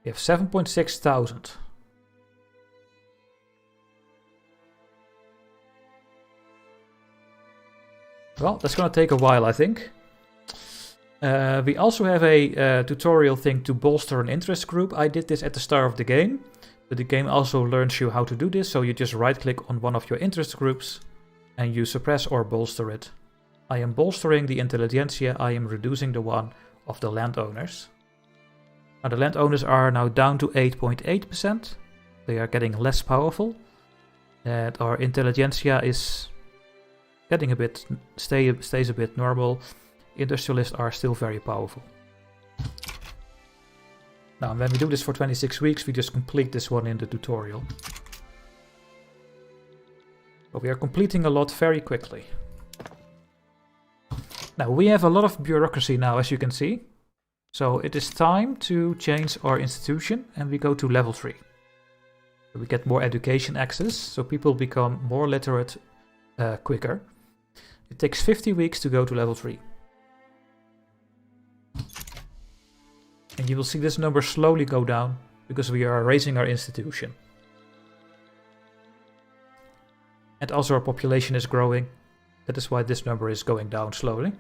We have 7.6 thousand. Well, that's gonna take a while, I think. We also have a tutorial thing to bolster an interest group. I did this at the start of the game, but the game also learns you how to do this. So you just right click on one of your interest groups and you suppress or bolster it. I am bolstering the intelligentsia, I am reducing the one of the landowners. Now the landowners are now down to 8.8%. They are getting less powerful. And our intelligentsia is getting a bit, stays a bit normal. Industrialists are still very powerful. Now when we do this for 26 weeks, we just complete this one in the tutorial. But we are completing a lot very quickly. Now we have a lot of bureaucracy now, as you can see. So it is time to change our institution and we go to level 3. We get more education access, so people become more literate quicker. It takes 50 weeks to go to level 3. And you will see this number slowly go down because we are raising our institution. And also our population is growing. That is why this number is going down slowly.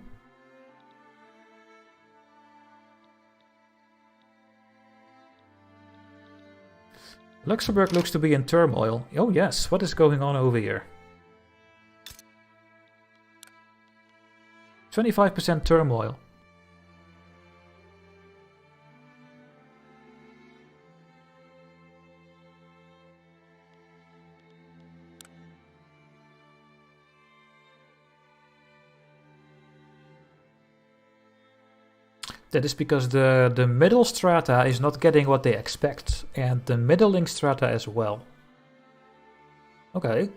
Luxembourg looks to be in turmoil. Oh yes, what is going on over here? 25% turmoil. That is because the middle strata is not getting what they expect, and the middling strata as well. Okay.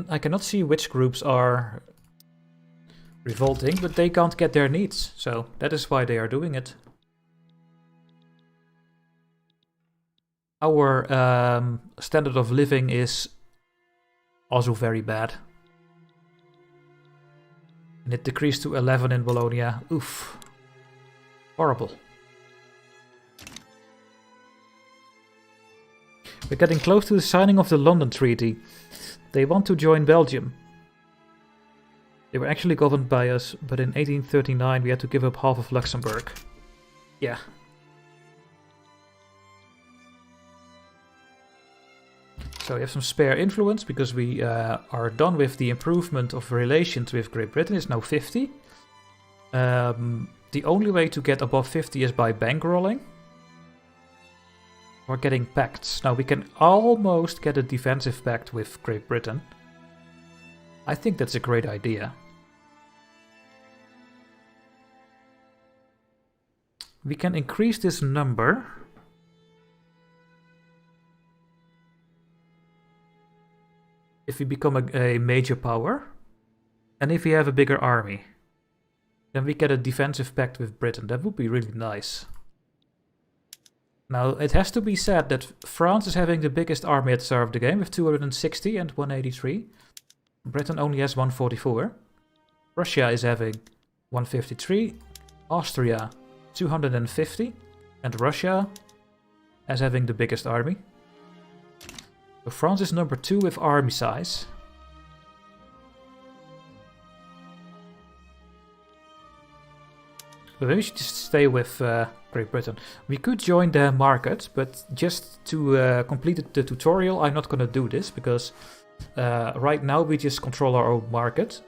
I cannot see which groups are revolting, but they can't get their needs, so that is why they are doing it. Our standard of living is also very bad. And it decreased to 11 in Bologna. Oof. Horrible. We're getting close to the signing of the London Treaty. They want to join Belgium. They were actually governed by us, but in 1839 we had to give up half of Luxembourg. Yeah. So we have some spare influence because we are done with the improvement of relations with Great Britain. It's now 50. The only way to get above 50 is by bankrolling. Or getting pacts. Now we can almost get a defensive pact with Great Britain. I think that's a great idea. We can increase this number. If we become a major power, and if we have a bigger army, then we get a defensive pact with Britain. That would be really nice. Now, it has to be said that France is having the biggest army at the start of the game with 260 and 183. Britain only has 144. Russia is having 153. Austria 250. And Russia is having the biggest army. So France is number 2 with army size. But maybe we should just stay with Great Britain. We could join the market, but just to complete the tutorial, I'm not going to do this because right now we just control our own market.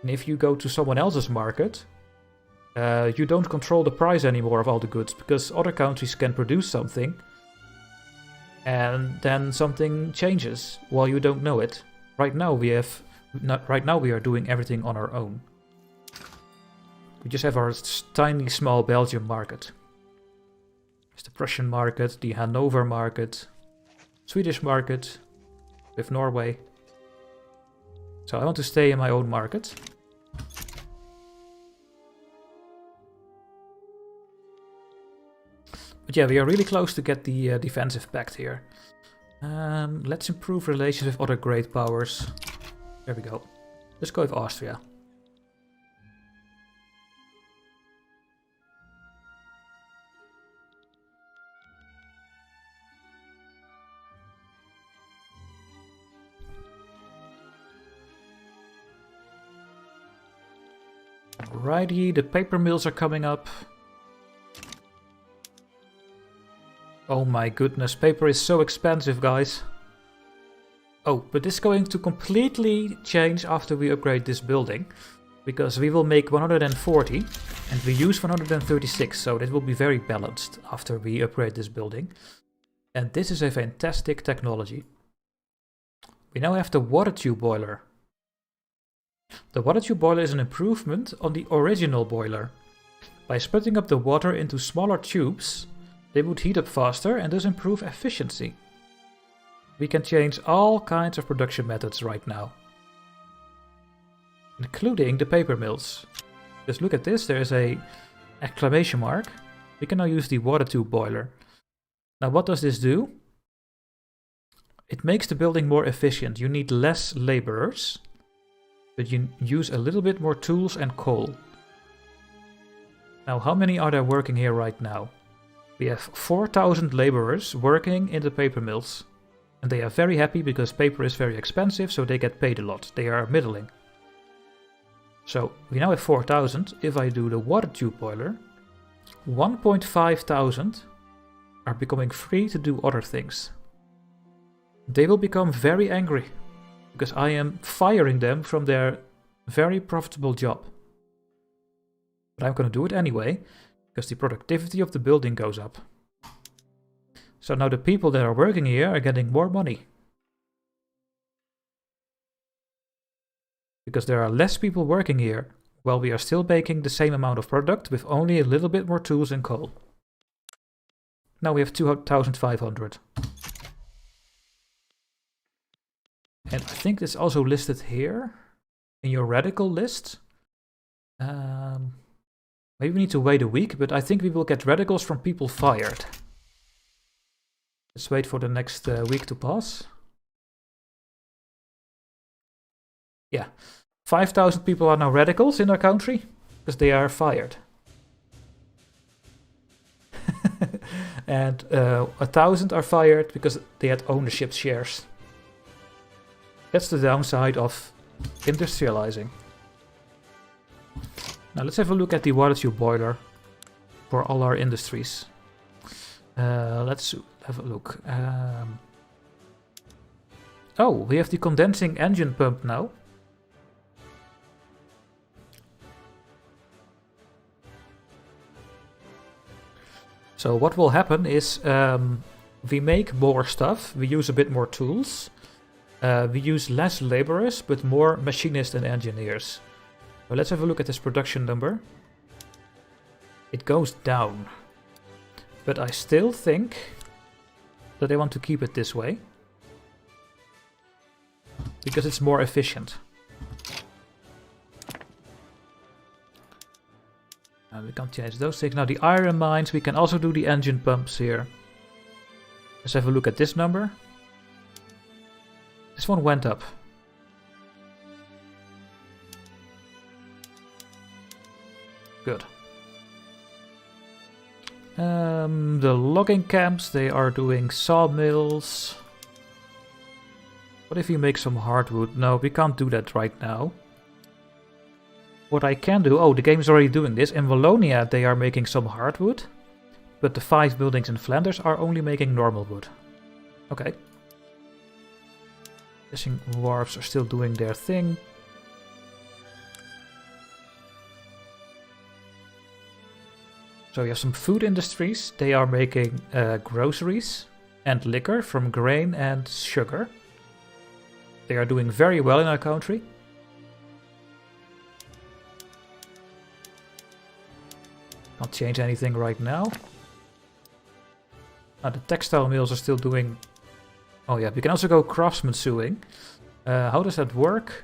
And if you go to someone else's market, you don't control the price anymore of all the goods, because other countries can produce something and then something changes while you don't know it. Right now we are doing everything on our own. We just have our tiny small Belgium market. There's the Prussian market, the Hanover market, Swedish market with Norway. So I want to stay in my own market. But yeah, we are really close to get the defensive pact here. Let's improve relations with other great powers. There we go. Let's go with Austria. Alrighty, the paper mills are coming up. Oh my goodness, paper is so expensive, guys. Oh, but this is going to completely change after we upgrade this building. Because we will make 140 and we use 136, so that will be very balanced after we upgrade this building. And this is a fantastic technology. We now have the water tube boiler. The water tube boiler is an improvement on the original boiler. By splitting up the water into smaller tubes, they would heat up faster and thus improve efficiency. We can change all kinds of production methods right now, including the paper mills. Just look at this, there is a exclamation mark. We can now use the water tube boiler. Now what does this do? It makes the building more efficient. You need less laborers, but you use a little bit more tools and coal. Now how many are there working here right now? We have 4,000 laborers working in the paper mills. And they are very happy because paper is very expensive, so they get paid a lot. They are middling. So we now have 4,000. If I do the water tube boiler, 1,500 are becoming free to do other things. They will become very angry because I am firing them from their very profitable job. But I'm going to do it anyway, because the productivity of the building goes up. So now the people that are working here are getting more money. Because there are less people working here, while we are still making the same amount of product with only a little bit more tools and coal. Now we have 2,500. And I think it's also listed here in your radical list. Maybe we need to wait a week, but I think we will get radicals from people fired. Let's wait for the next week to pass. Yeah, 5,000 people are now radicals in our country because they are fired. And 1,000 are fired because they had ownership shares. That's the downside of industrializing. Now let's have a look at the water tube boiler for all our industries. Let's have a look. Oh, we have the condensing engine pump now. So what will happen is we make more stuff, we use a bit more tools, we use less laborers but more machinists and engineers. So let's have a look at this production number. It goes down, but I still think that I want to keep it this way because it's more efficient. We can't change those things. Now the iron mines, we can also do the engine pumps here. Let's have a look at this number. This one went up. Good. The logging camps, they are doing sawmills. What if we make some hardwood? No, we can't do that right now. What I can do... Oh, the game is already doing this. In Wallonia they are making some hardwood. But the 5 buildings in Flanders are only making normal wood. Okay. Fishing wharves are still doing their thing. So you have some food industries. They are making groceries and liquor from grain and sugar. They are doing very well in our country. Can't change anything right now. The textile mills are still doing... Oh yeah, we can also go craftsman sewing. How does that work?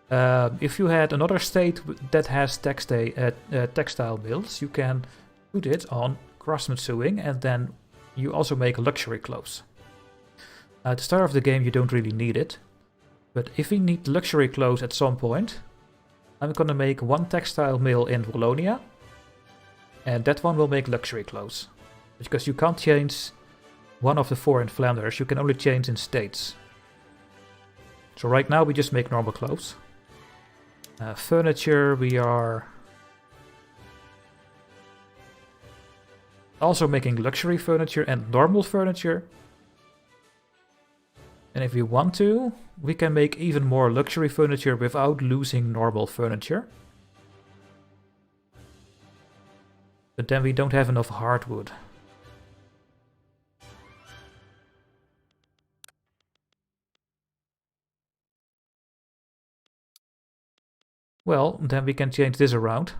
If you had another state that has textile mills, you can put it on craftsman sewing, and then you also make luxury clothes. At the start of the game you don't really need it, but if we need luxury clothes at some point, I'm gonna make one textile mill in Wallonia, and that one will make luxury clothes. Because you can't change one of the 4 in Flanders, you can only change in states. So right now we just make normal clothes. Furniture, we are also making luxury furniture and normal furniture. And if we want to, we can make even more luxury furniture without losing normal furniture. But then we don't have enough hardwood. Well, then we can change this around.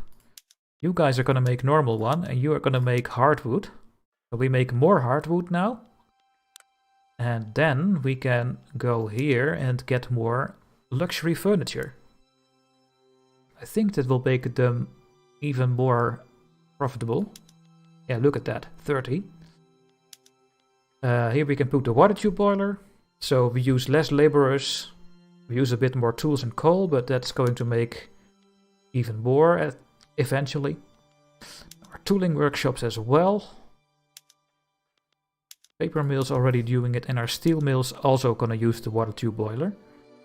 You guys are gonna make normal one, and you are gonna make hardwood. So we make more hardwood now. And then we can go here and get more luxury furniture. I think that will make them even more profitable. Yeah, look at that, 30. Here we can put the water tube boiler. So we use less laborers. We use a bit more tools and coal, but that's going to make even more eventually. Our tooling workshops as well. Paper mills already doing it, and our steel mills also gonna use the water tube boiler.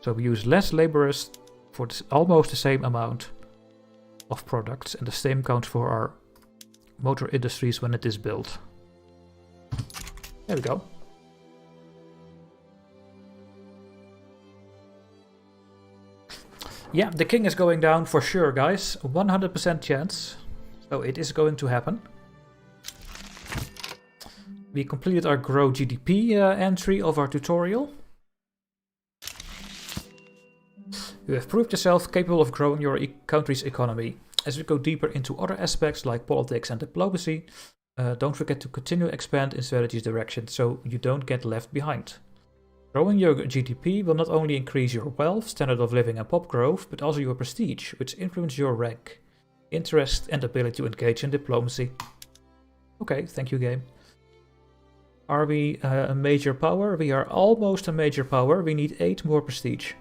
So we use less laborers for almost the same amount of products, and the same counts for our motor industries when it is built. There we go. Yeah, the king is going down for sure, guys. 100% chance. So it is going to happen. We completed our grow GDP entry of our tutorial. You have proved yourself capable of growing your country's economy. As we go deeper into other aspects like politics and diplomacy, don't forget to continue to expand in strategy's direction so you don't get left behind. Growing your GDP will not only increase your wealth, standard of living and pop growth, but also your prestige, which influences your rank, interest and ability to engage in diplomacy. Okay, thank you game. Are we a major power? We are almost a major power. We need 8 more prestige.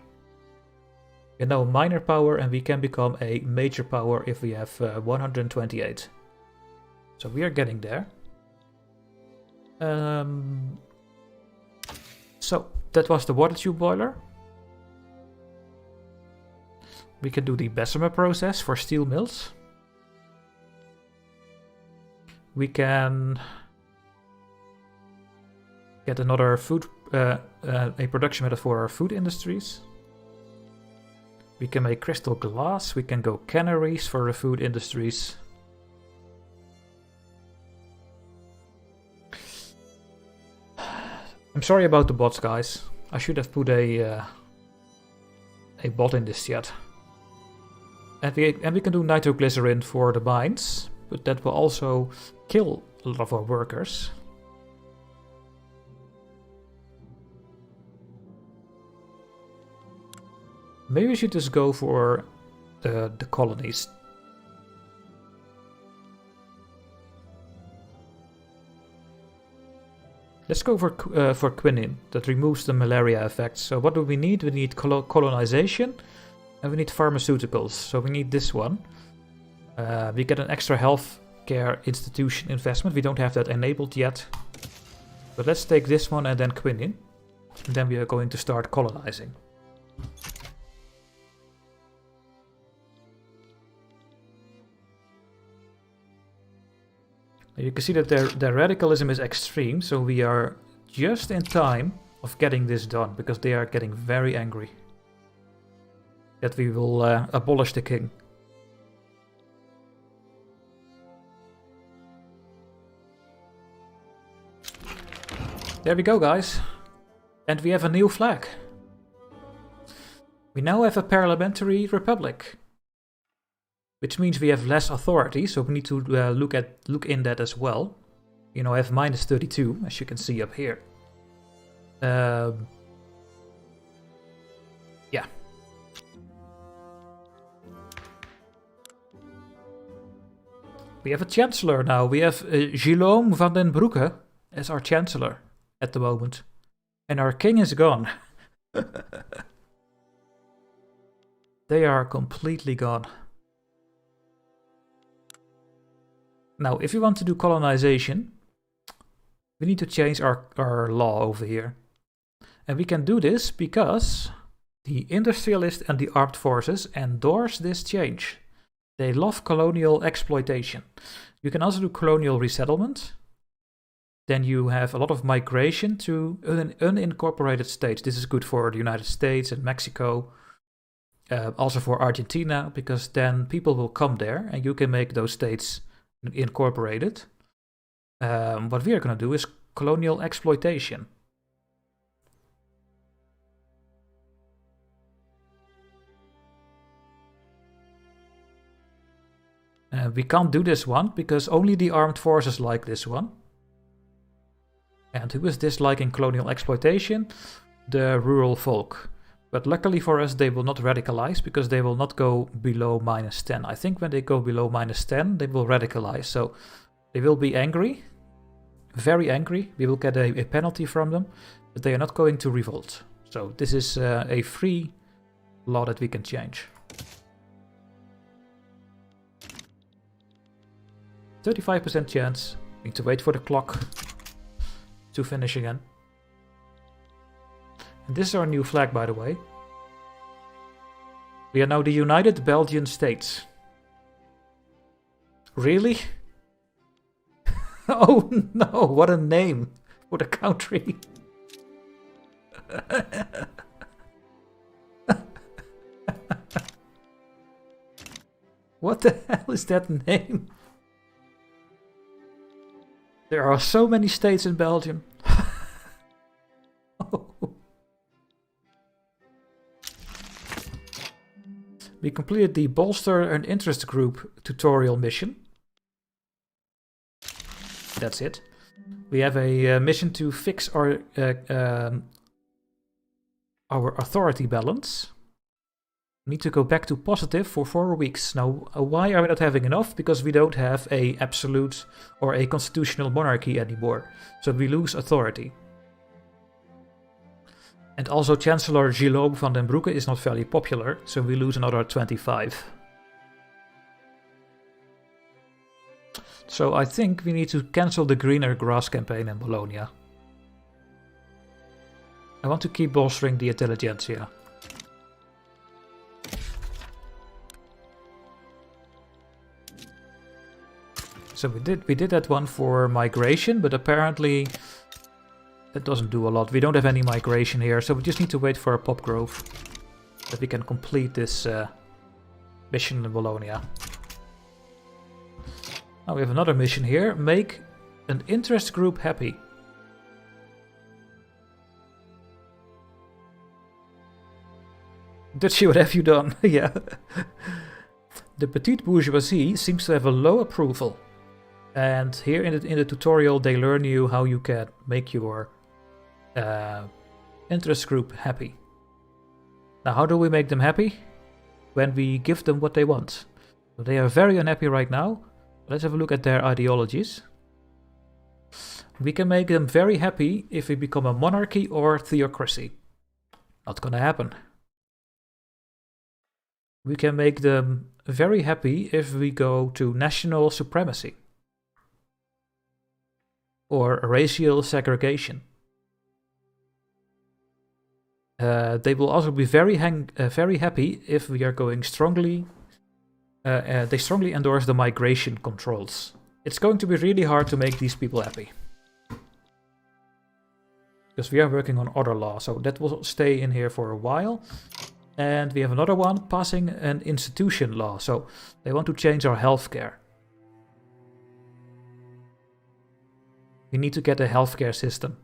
We are now a minor power and we can become a major power if we have 128. So we are getting there. So that was the water tube boiler. We can do the Bessemer process for steel mills. We can get another food, a production method for our food industries. We can make crystal glass. We can go canneries for the food industries. I'm sorry about the bots, guys. I should have put a bot in this chat. And we can do nitroglycerin for the mines, but that will also kill a lot of our workers. Maybe we should just go for the colonies. Let's go for quinine, that removes the malaria effects. So what do we need? We need colonization and we need pharmaceuticals. So we need this one. We get an extra health care institution investment. We don't have that enabled yet. But let's take this one and then quinine. And then we are going to start colonizing. You can see that their radicalism is extreme, so we are just in time of getting this done, because they are getting very angry that we will abolish the king. There we go, guys. And we have a new flag. We now have a parliamentary republic. Which means we have less authority, so we need to look in that as well. You know, I have minus 32, as you can see up here. Yeah. We have a chancellor now. We have Guillaume van den Broeke as our chancellor at the moment. And our king is gone. They are completely gone. Now, if we want to do colonization, we need to change our law over here. And we can do this because the industrialists and the armed forces endorse this change. They love colonial exploitation. You can also do colonial resettlement. Then you have a lot of migration to unincorporated states. This is good for the United States and Mexico. Also for Argentina, because then people will come there and you can make those states incorporated. What we are going to do is colonial exploitation. We can't do this one because only the armed forces like this one. And who is disliking colonial exploitation? The rural folk. But luckily for us, they will not radicalize because they will not go below minus 10. I think when they go below minus 10, they will radicalize. So they will be angry, very angry. We will get a penalty from them, but they are not going to revolt. So this is a free law that we can change. 35% chance. Need to wait for the clock to finish again. And this is our new flag, by the way. We are now the United Belgian States. Really? Oh no, what a name for the country. What the hell is that name? There are so many states in Belgium. Oh. We completed the Bolster an Interest Group tutorial mission. That's it. We have a mission to fix our authority balance. We need to go back to positive for 4 weeks. Now, why are we not having enough? Because we don't have a absolute or a constitutional monarchy anymore. So we lose authority. And also Chancellor Guillaume van den Broeke is not very popular, so we lose another 25. So I think we need to cancel the greener grass campaign in Bologna. I want to keep bolstering the intelligentsia. So we did that one for migration, but apparently that doesn't do a lot. We don't have any migration here, so we just need to wait for a pop growth that we can complete this mission in Bologna. Now we have another mission here. Make an interest group happy. Dutchie, what have you done? Yeah. The petite bourgeoisie seems to have a low approval. And here in the tutorial they learn you how you can make your interest group happy. Now how do we make them happy? When we give them what they want. So they are very unhappy right now. Let's have a look at their ideologies. We can make them very happy if we become a monarchy or theocracy. Not gonna happen. We can make them very happy if we go to national supremacy. Or racial segregation. They will also be very happy if we are going strongly. They strongly endorse the migration controls. It's going to be really hard to make these people happy. Because we are working on other law, so that will stay in here for a while. And we have another one, passing an institution law. So they want to change our healthcare. We need to get a healthcare system.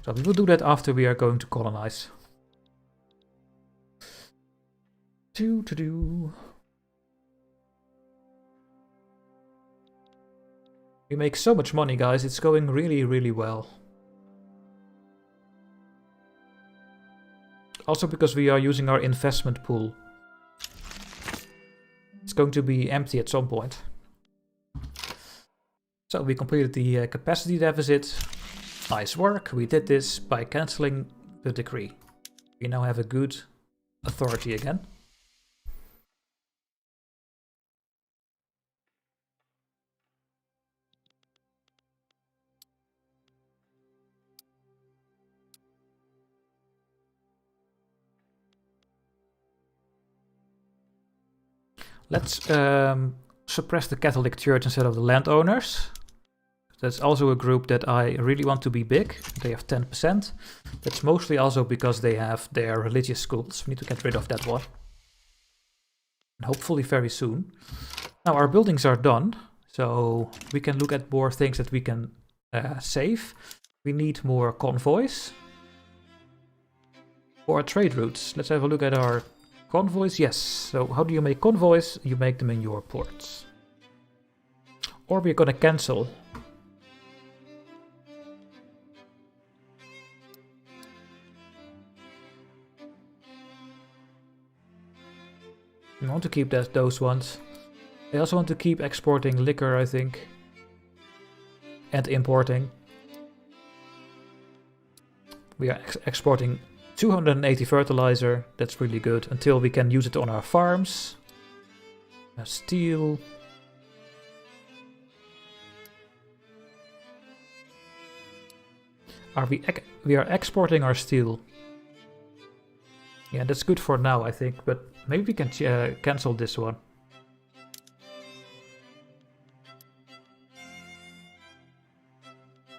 So we will do that after we are going to colonize. We make so much money, guys. It's going really, really well. Also because we are using our investment pool. It's going to be empty at some point. So we completed the capacity deficit. Nice work. We did this by cancelling the decree. We now have a good authority again. Let's suppress the Catholic Church instead of the landowners. That's also a group that I really want to be big. They have 10%. That's mostly also because they have their religious schools. We need to get rid of that one. And hopefully very soon. Now our buildings are done. So we can look at more things that we can save. We need more convoys. Or trade routes. Let's have a look at our convoys. Yes. So how do you make convoys? You make them in your ports. Or we're gonna cancel. I want to keep those ones. I also want to keep exporting liquor, I think. And importing. We are exporting 280 fertilizer. That's really good. Until we can use it on our farms. Steel. We are exporting our steel. Yeah, that's good for now, I think. But maybe we can cancel this one.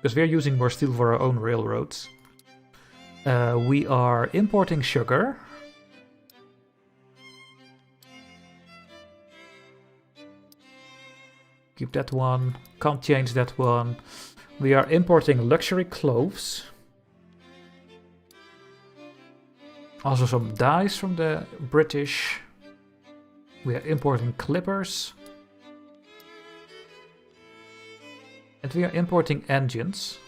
Because we are using more steel for our own railroads. We are importing sugar. Keep that one. Can't change that one. We are importing luxury clothes. Also some dyes from the British. We are importing clippers. And we are importing engines.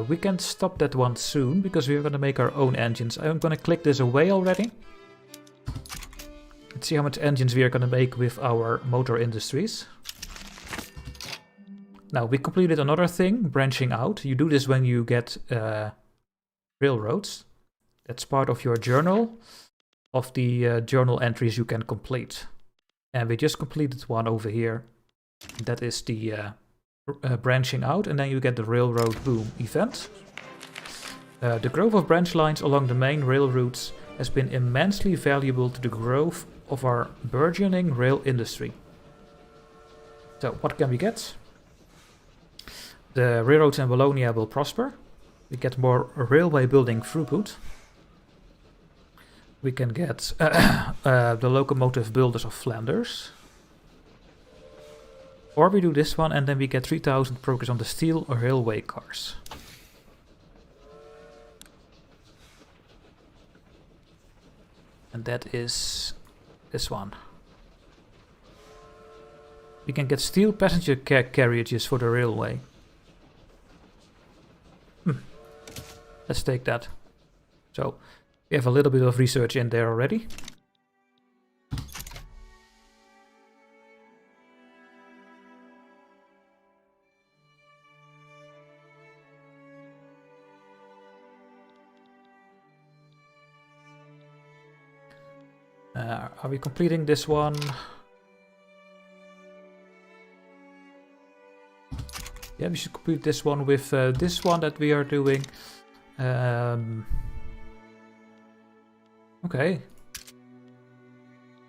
We can stop that one soon, because we are going to make our own engines. I'm going to click this away already. Let's see how much engines we are going to make with our motor industries. Now, we completed another thing, branching out. You do this when you get railroads. That's part of your journal, of the journal entries you can complete. And we just completed one over here. That is the branching out, and then you get the railroad boom event. The growth of branch lines along the main rail routes has been immensely valuable to the growth of our burgeoning rail industry. So, what can we get? The railroads in Wallonia will prosper. We get more railway building throughput. We can get the locomotive builders of Flanders. Or we do this one and then we get 3000 progress on the steel railway cars. And that is this one. We can get steel passenger carriages for the railway. Let's take that. So, we have a little bit of research in there already. Are we completing this one? Yeah, we should complete this one with this one that we are doing. Okay.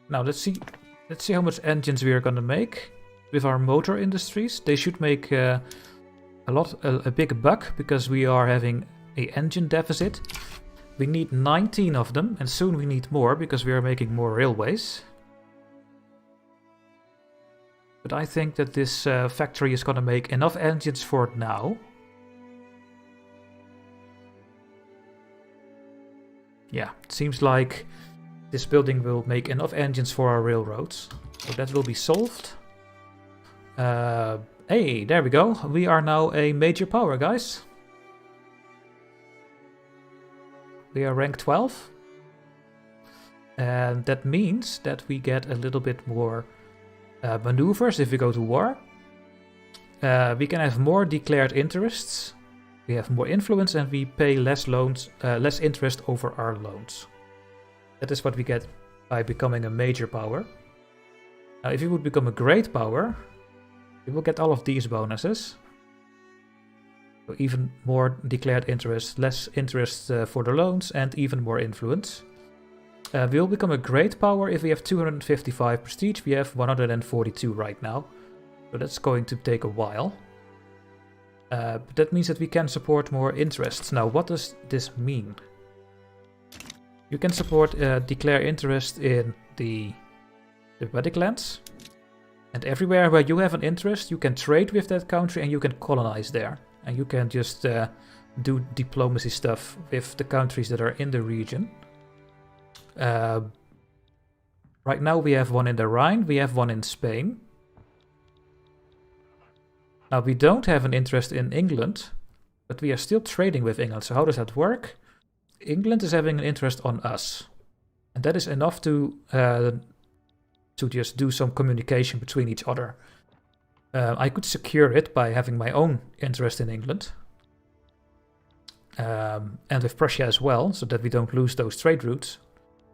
Now let's see how much engines we are gonna make with our motor industries. They should make a big buck, because we are having an engine deficit. We need 19 of them, and soon we need more because we are making more railways. But I think that this factory is gonna make enough engines for now. Yeah, it seems like this building will make enough engines for our railroads. So that will be solved. Hey, there we go. We are now a major power, guys. We are rank 12. And that means that we get a little bit more maneuvers if we go to war. We can have more declared interests. We have more influence and we pay less loans, less interest over our loans. That is what we get by becoming a major power. Now, if you would become a great power, you will get all of these bonuses. So even more declared interest, less interest for the loans, and even more influence. We will become a great power if we have 255 prestige. We have 142 right now. So that's going to take a while. But that means that we can support more interests. Now, what does this mean? You can support declare interest in the Vedic lands. And everywhere where you have an interest, you can trade with that country and you can colonize there. And you can just do diplomacy stuff with the countries that are in the region. Right now we have one in the Rhine, we have one in Spain. Now we don't have an interest in England, but we are still trading with England. So how does that work? England is having an interest on us. And that is enough to just do some communication between each other. I could secure it by having my own interest in England. And with Prussia as well, so that we don't lose those trade routes.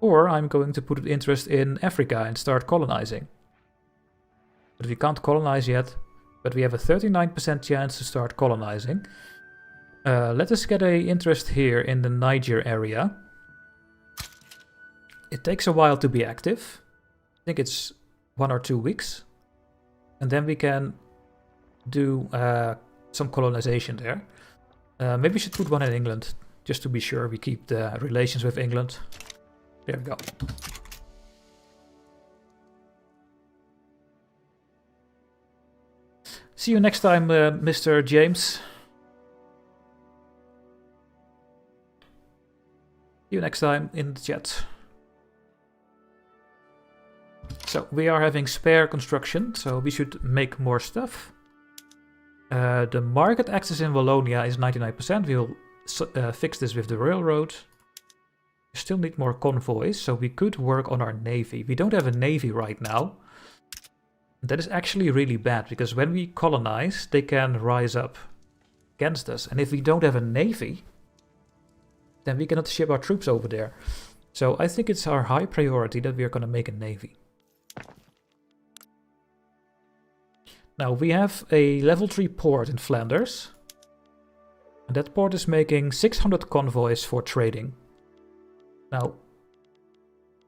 Or I'm going to put an interest in Africa and start colonizing. But we can't colonize yet, but we have a 39% chance to start colonizing. Let us get an interest here in the Niger area. It takes a while to be active. I think it's 1 or 2 weeks. And then we can do some colonization there. Maybe we should put one in England, just to be sure we keep the relations with England. There we go. See you next time, Mr. James. See you next time in the chat. So we are having spare construction, so we should make more stuff. The market access in Wallonia is 99%. We'll fix this with the railroad. We still need more convoys, so we could work on our navy. We don't have a navy right now. That is actually really bad, because when we colonize, they can rise up against us. And if we don't have a navy, then we cannot ship our troops over there. So I think it's our high priority that we are going to make a navy. Now we have a level 3 port in Flanders. And that port is making 600 convoys for trading. Now,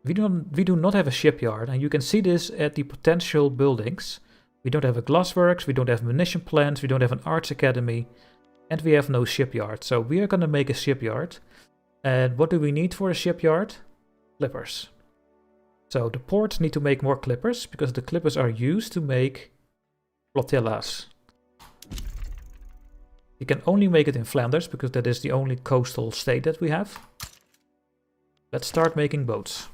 we do not have a shipyard, and you can see this at the potential buildings. We don't have a glassworks, we don't have munition plants, we don't have an arts academy, and we have no shipyard. So we are going to make a shipyard. And what do we need for a shipyard? Clippers. So the ports need to make more clippers, because the clippers are used to make flotillas. You can only make it in Flanders, because that is the only coastal state that we have. Let's start making boats.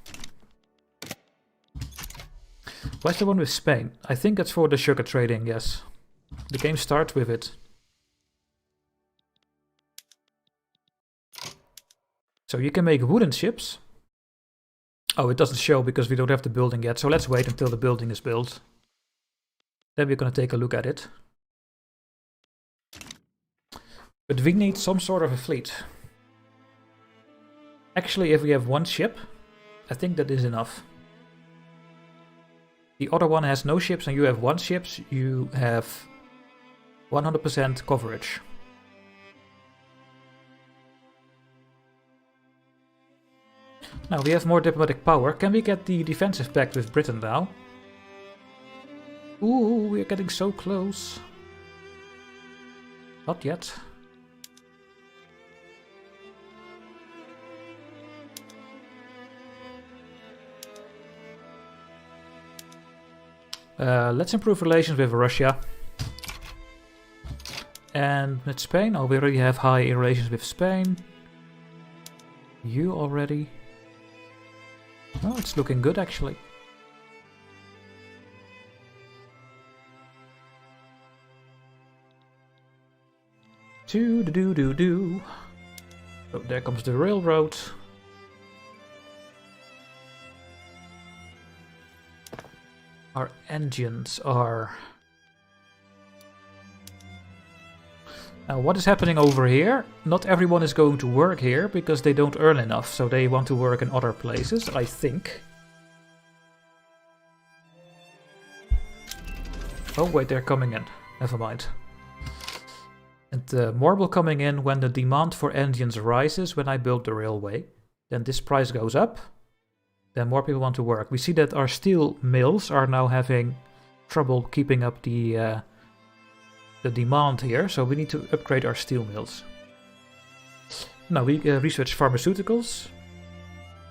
Where's the one with Spain? I think that's for the sugar trading, yes. The game starts with it. So you can make wooden ships. Oh, it doesn't show because we don't have the building yet, so let's wait until the building is built. Then we're going to take a look at it. But we need some sort of a fleet. Actually, if we have one ship, I think that is enough. The other one has no ships and you have one ship, you have 100% coverage. Now we have more diplomatic power. Can we get the defensive pact with Britain now? Ooh, we're getting so close. Not yet. Let's improve relations with Russia. And with Spain, oh, we already have high relations with Spain. You already? Oh, it's looking good actually. Do. Oh, there comes the railroad. Our engines are... Now, what is happening over here? Not everyone is going to work here because they don't earn enough, so they want to work in other places, I think. Oh, wait, they're coming in. Never mind. And more will coming in when the demand for engines rises when I build the railway. Then this price goes up. Then more people want to work. We see that our steel mills are now having trouble keeping up the demand here, so we need to upgrade our steel mills. Now we research pharmaceuticals.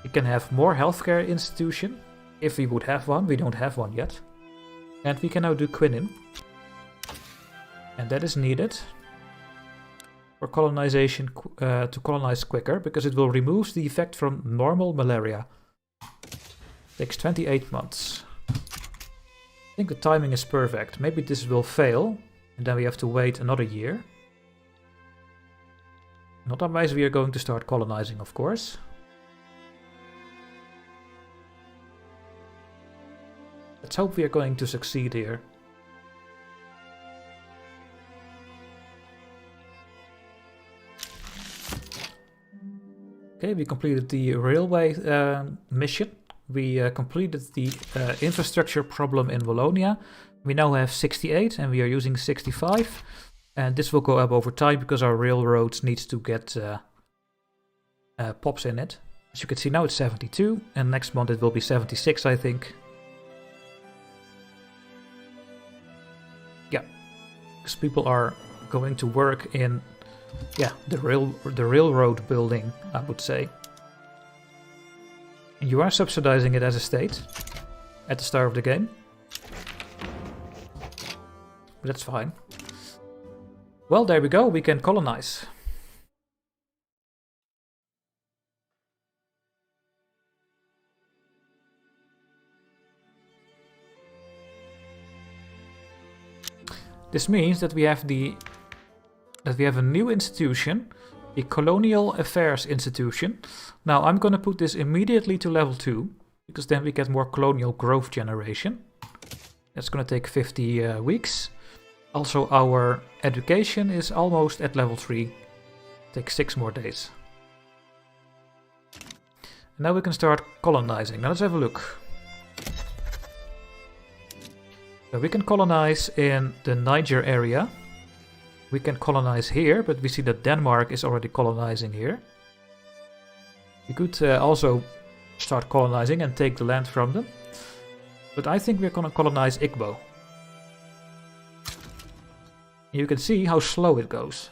We can have more healthcare institution, if we would have one. We don't have one yet. And we can now do quinine. And that is needed for colonization, to colonize quicker, because it will remove the effect from normal malaria. Takes 28 months. I think the timing is perfect. Maybe this will fail, and then we have to wait another year. And otherwise we are going to start colonizing, of course. Let's hope we are going to succeed here. Okay, we completed the railway mission. We completed the infrastructure problem in Wallonia. We now have 68 and we are using 65. And this will go up over time because our railroads needs to get pops in it. As you can see now it's 72 and next month it will be 76, I think. Yeah, because people are going to work in the railroad building, I would say. And you are subsidizing it as a state at the start of the game. But that's fine. Well, there we go, we can colonize. This means that we have a new institution, the Colonial Affairs Institution. Now I'm going to put this immediately to level 2, because then we get more colonial growth generation. That's going to take 50 weeks. Also our education is almost at level 3. Takes 6 more days. And now we can start colonizing. Now let's have a look. So we can colonize in the Niger area. We can colonize here, but we see that Denmark is already colonizing here. We could also start colonizing and take the land from them. But I think we're going to colonize Igbo. You can see how slow it goes.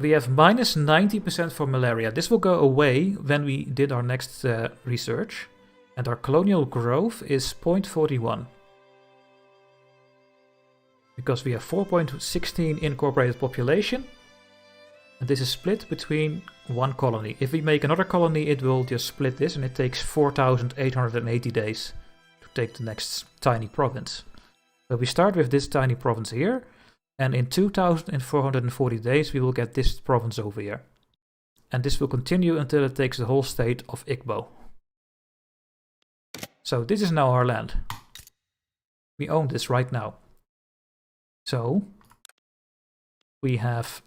We have minus 90% for malaria. This will go away when we did our next research. And our colonial growth is 0.41. Because we have 4.16 incorporated population. And this is split between one colony. If we make another colony, it will just split this, and it takes 4,880 days to take the next tiny province. So we start with this tiny province here, and in 2,440 days we will get this province over here. And this will continue until it takes the whole state of Igbo. So this is now our land. We own this right now. So we have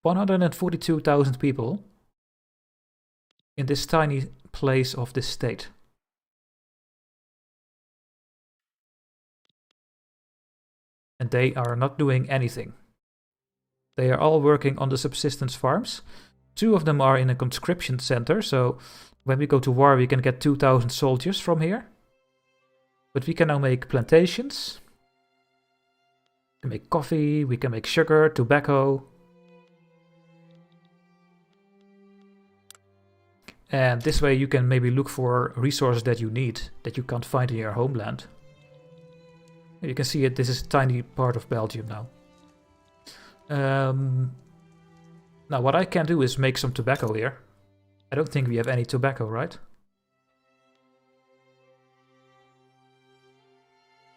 142,000 people in this tiny place of this state. And they are not doing anything. They are all working on the subsistence farms. 2 of them are in a conscription center, so when we go to war we can get 2,000 soldiers from here. But we can now make plantations. We can make coffee, we can make sugar, tobacco. And this way you can maybe look for resources that you need, that you can't find in your homeland. You can see it, this is a tiny part of Belgium now. Now what I can do is make some tobacco here. I don't think we have any tobacco, right?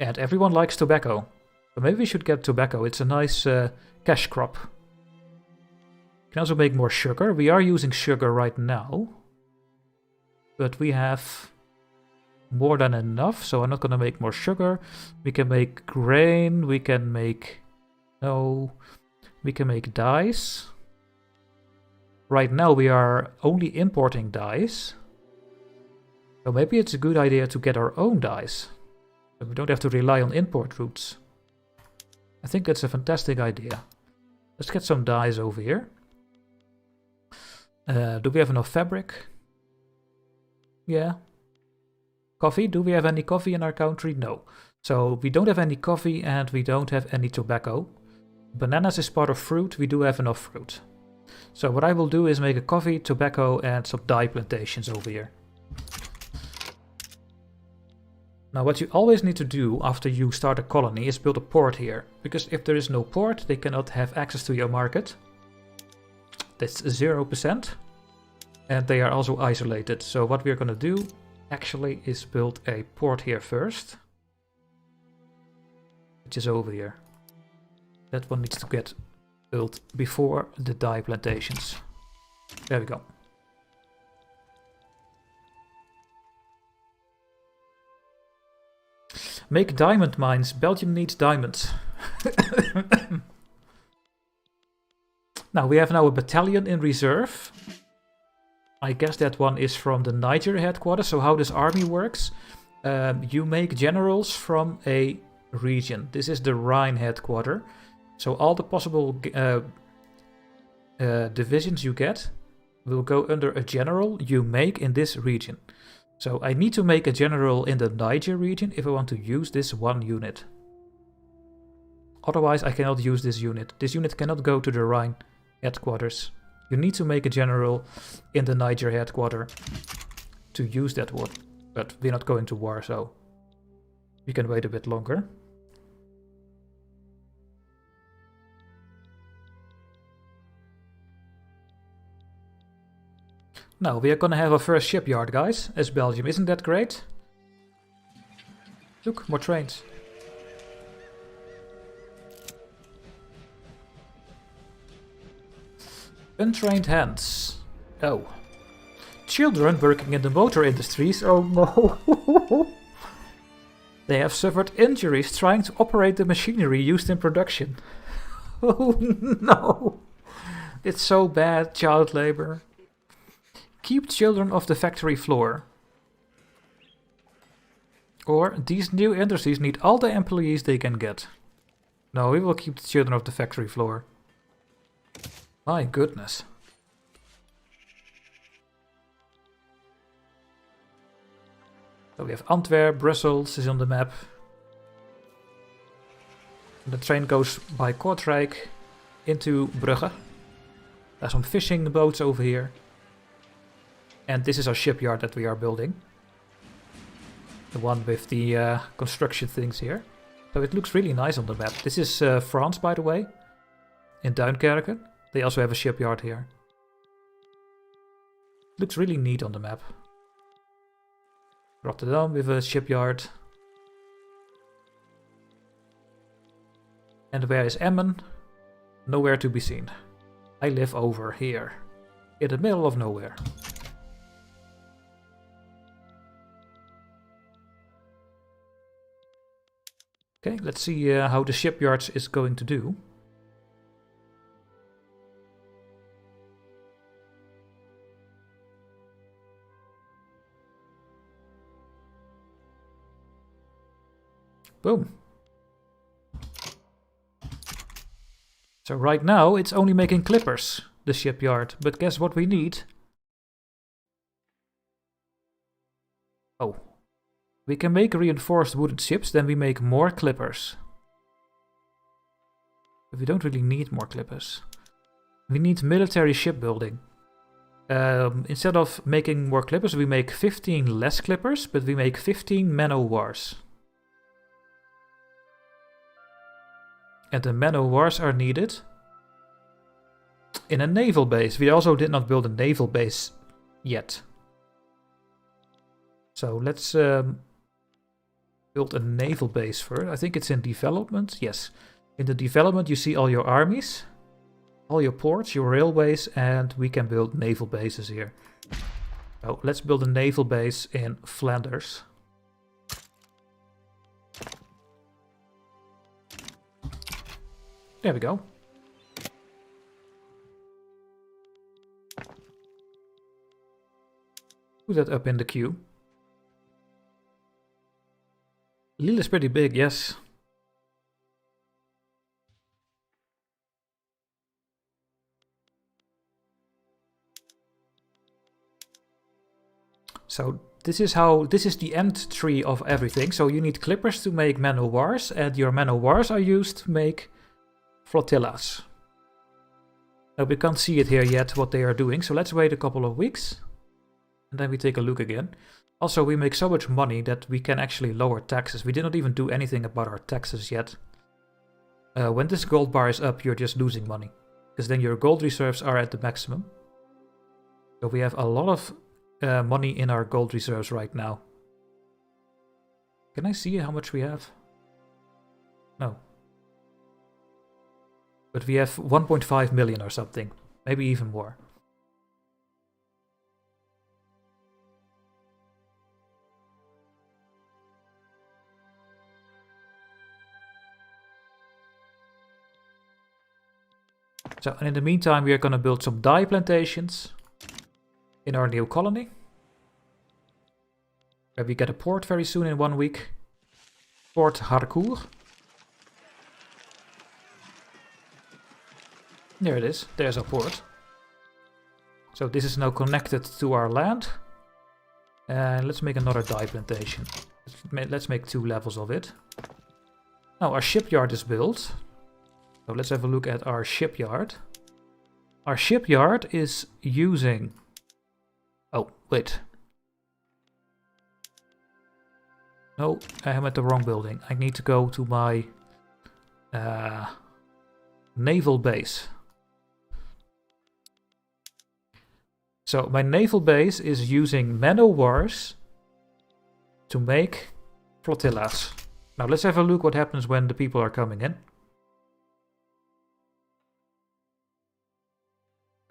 And everyone likes tobacco. So maybe we should get tobacco. It's a nice cash crop. Can also make more sugar. We are using sugar right now. But we have more than enough, so I'm not gonna make more sugar. We can make grain, we can make... No. We can make dyes. Right now we are only importing dyes. So maybe it's a good idea to get our own dyes. So we don't have to rely on import routes. I think that's a fantastic idea. Let's get some dyes over here. Do we have enough fabric? Yeah. Coffee? Do we have any coffee in our country? No. So we don't have any coffee and we don't have any tobacco. Bananas is part of fruit. We do have enough fruit. So what I will do is make a coffee, tobacco and some dye plantations over here. Now what you always need to do after you start a colony is build a port here. Because if there is no port, they cannot have access to your market. That's 0%. And they are also isolated. So what we're going to do actually is build a port here first. Which is over here. That one needs to get built before the dye plantations. There we go. Make diamond mines. Belgium needs diamonds. Now we have a battalion in reserve. I guess that one is from the Niger headquarters. So how this army works, you make generals from a region. This is the Rhine headquarters. So all the possible divisions you get will go under a general you make in this region. So I need to make a general in the Niger region if I want to use this one unit. Otherwise I cannot use this unit. This unit cannot go to the Rhine headquarters. You need to make a general in the Niger headquarters to use that one. But we're not going to war, so we can wait a bit longer. Now we are gonna have our first shipyard, guys, as Belgium. Isn't that great? Look, more trains. Untrained hands. Oh. Children working in the motor industries. Oh no. They have suffered injuries trying to operate the machinery used in production. Oh no. It's so bad, child labor. Keep children off the factory floor. Or these new industries need all the employees they can get. No, we will keep the children off the factory floor. My goodness. So we have Antwerp, Brussels is on the map. And the train goes by Kortrijk into Brugge. There's some fishing boats over here. And this is our shipyard that we are building. The one with the construction things here. So it looks really nice on the map. This is France, by the way. In Duinkerken. They also have a shipyard here. Looks really neat on the map. Rotterdam with a shipyard. And where is Emmen? Nowhere to be seen. I live over here. In the middle of nowhere. Okay, let's see how the shipyards is going to do. Boom. So right now it's only making clippers, the shipyard. But guess what we need? Oh. We can make reinforced wooden ships, then we make more clippers. But we don't really need more clippers. We need military shipbuilding. Instead of making more clippers, we make 15 less clippers, but we make 15 man-o-wars. And the man-o-wars are needed in a naval base. We also did not build a naval base yet. So let's build a naval base first. I think it's in development. Yes. In the development you see all your armies, all your ports, your railways, and we can build naval bases here. So let's build a naval base in Flanders. There we go. Put that up in the queue. Lille is pretty big, yes. So this is the end tree of everything. So you need clippers to make man o' wars, and your man o' wars are used to make flotillas. Now we can't see it here yet what they are doing, so let's wait a couple of weeks and then we take a look again. Also, we make so much money that we can actually lower taxes. We did not even do anything about our taxes yet. When this gold bar is up, you're just losing money, because then your gold reserves are at the maximum. So we have a lot of money in our gold reserves right now. Can I see how much we have? No. But we have 1.5 million or something, maybe even more. So, and in the meantime, we are going to build some dye plantations in our new colony. Where we get a port very soon in 1 week. Port Harcourt. There it is. There's our port. So this is now connected to our land. And let's make another dye plantation. Let's make 2 levels of it. Now our shipyard is built. So let's have a look at our shipyard. Our shipyard is using... Oh, wait. No, I am at the wrong building. I need to go to my naval base. So my naval base is using man o' wars to make flotillas. Now let's have a look what happens when the people are coming in.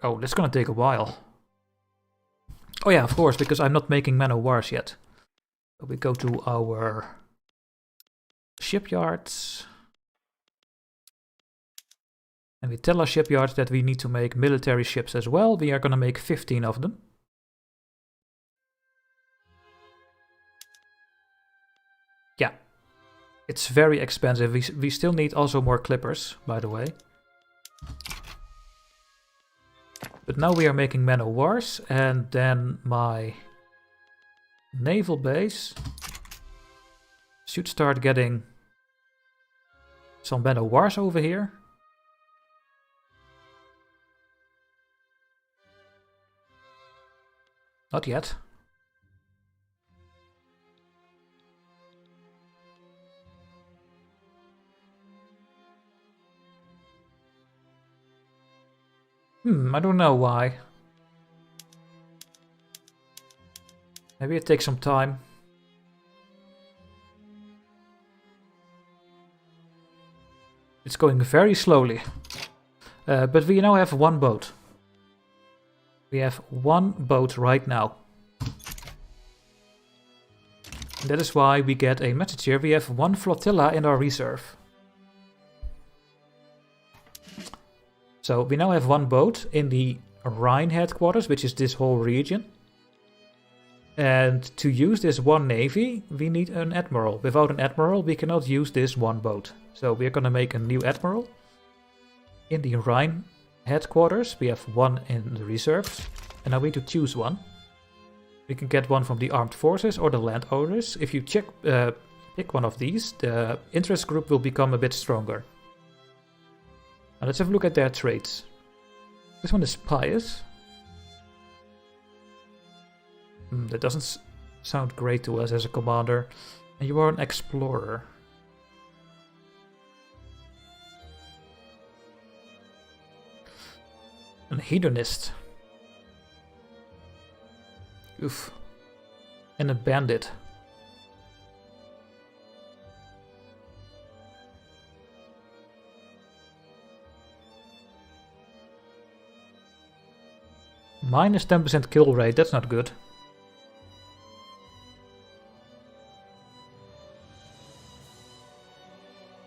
Oh, that's gonna take a while. Oh yeah, of course, because I'm not making man o' wars yet. So we go to our shipyards. And we tell our shipyards that we need to make military ships as well. We are gonna make 15 of them. Yeah. It's very expensive. We still need also more clippers, by the way. But now we are making man o' wars, and then my naval base should start getting some man o' wars over here. Not yet. I don't know why. Maybe it takes some time. It's going very slowly. But we now have 1 boat. We have 1 boat right now. And that is why we get a message here. We have 1 flotilla in our reserve. So we now have 1 boat in the Rhine headquarters, which is this whole region. And to use this 1 navy, we need an admiral. Without an admiral, we cannot use this 1 boat. So we're gonna make a new admiral. In the Rhine headquarters, we have 1 in the reserves. And now we need to choose 1. We can get 1 from the armed forces or the landowners. If you pick one of these, the interest group will become a bit stronger. Now let's have a look at their traits. This one is pious. That doesn't sound great to us as a commander. And you are an explorer. An hedonist. Oof. And a bandit. Minus 10% kill rate, that's not good.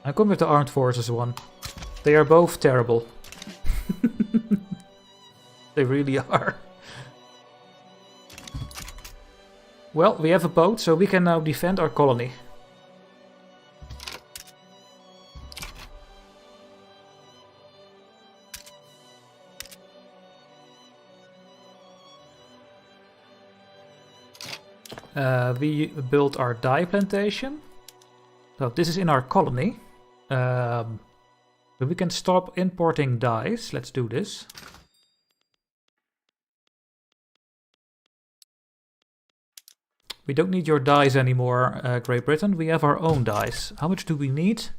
I come with the armed forces one. They are both terrible. They really are. Well, we have a boat, so we can now defend our colony. We built our dye plantation. So this is in our colony. But we can stop importing dyes. Let's do this. We don't need your dyes anymore, Great Britain. We have our own dyes. How much do we need?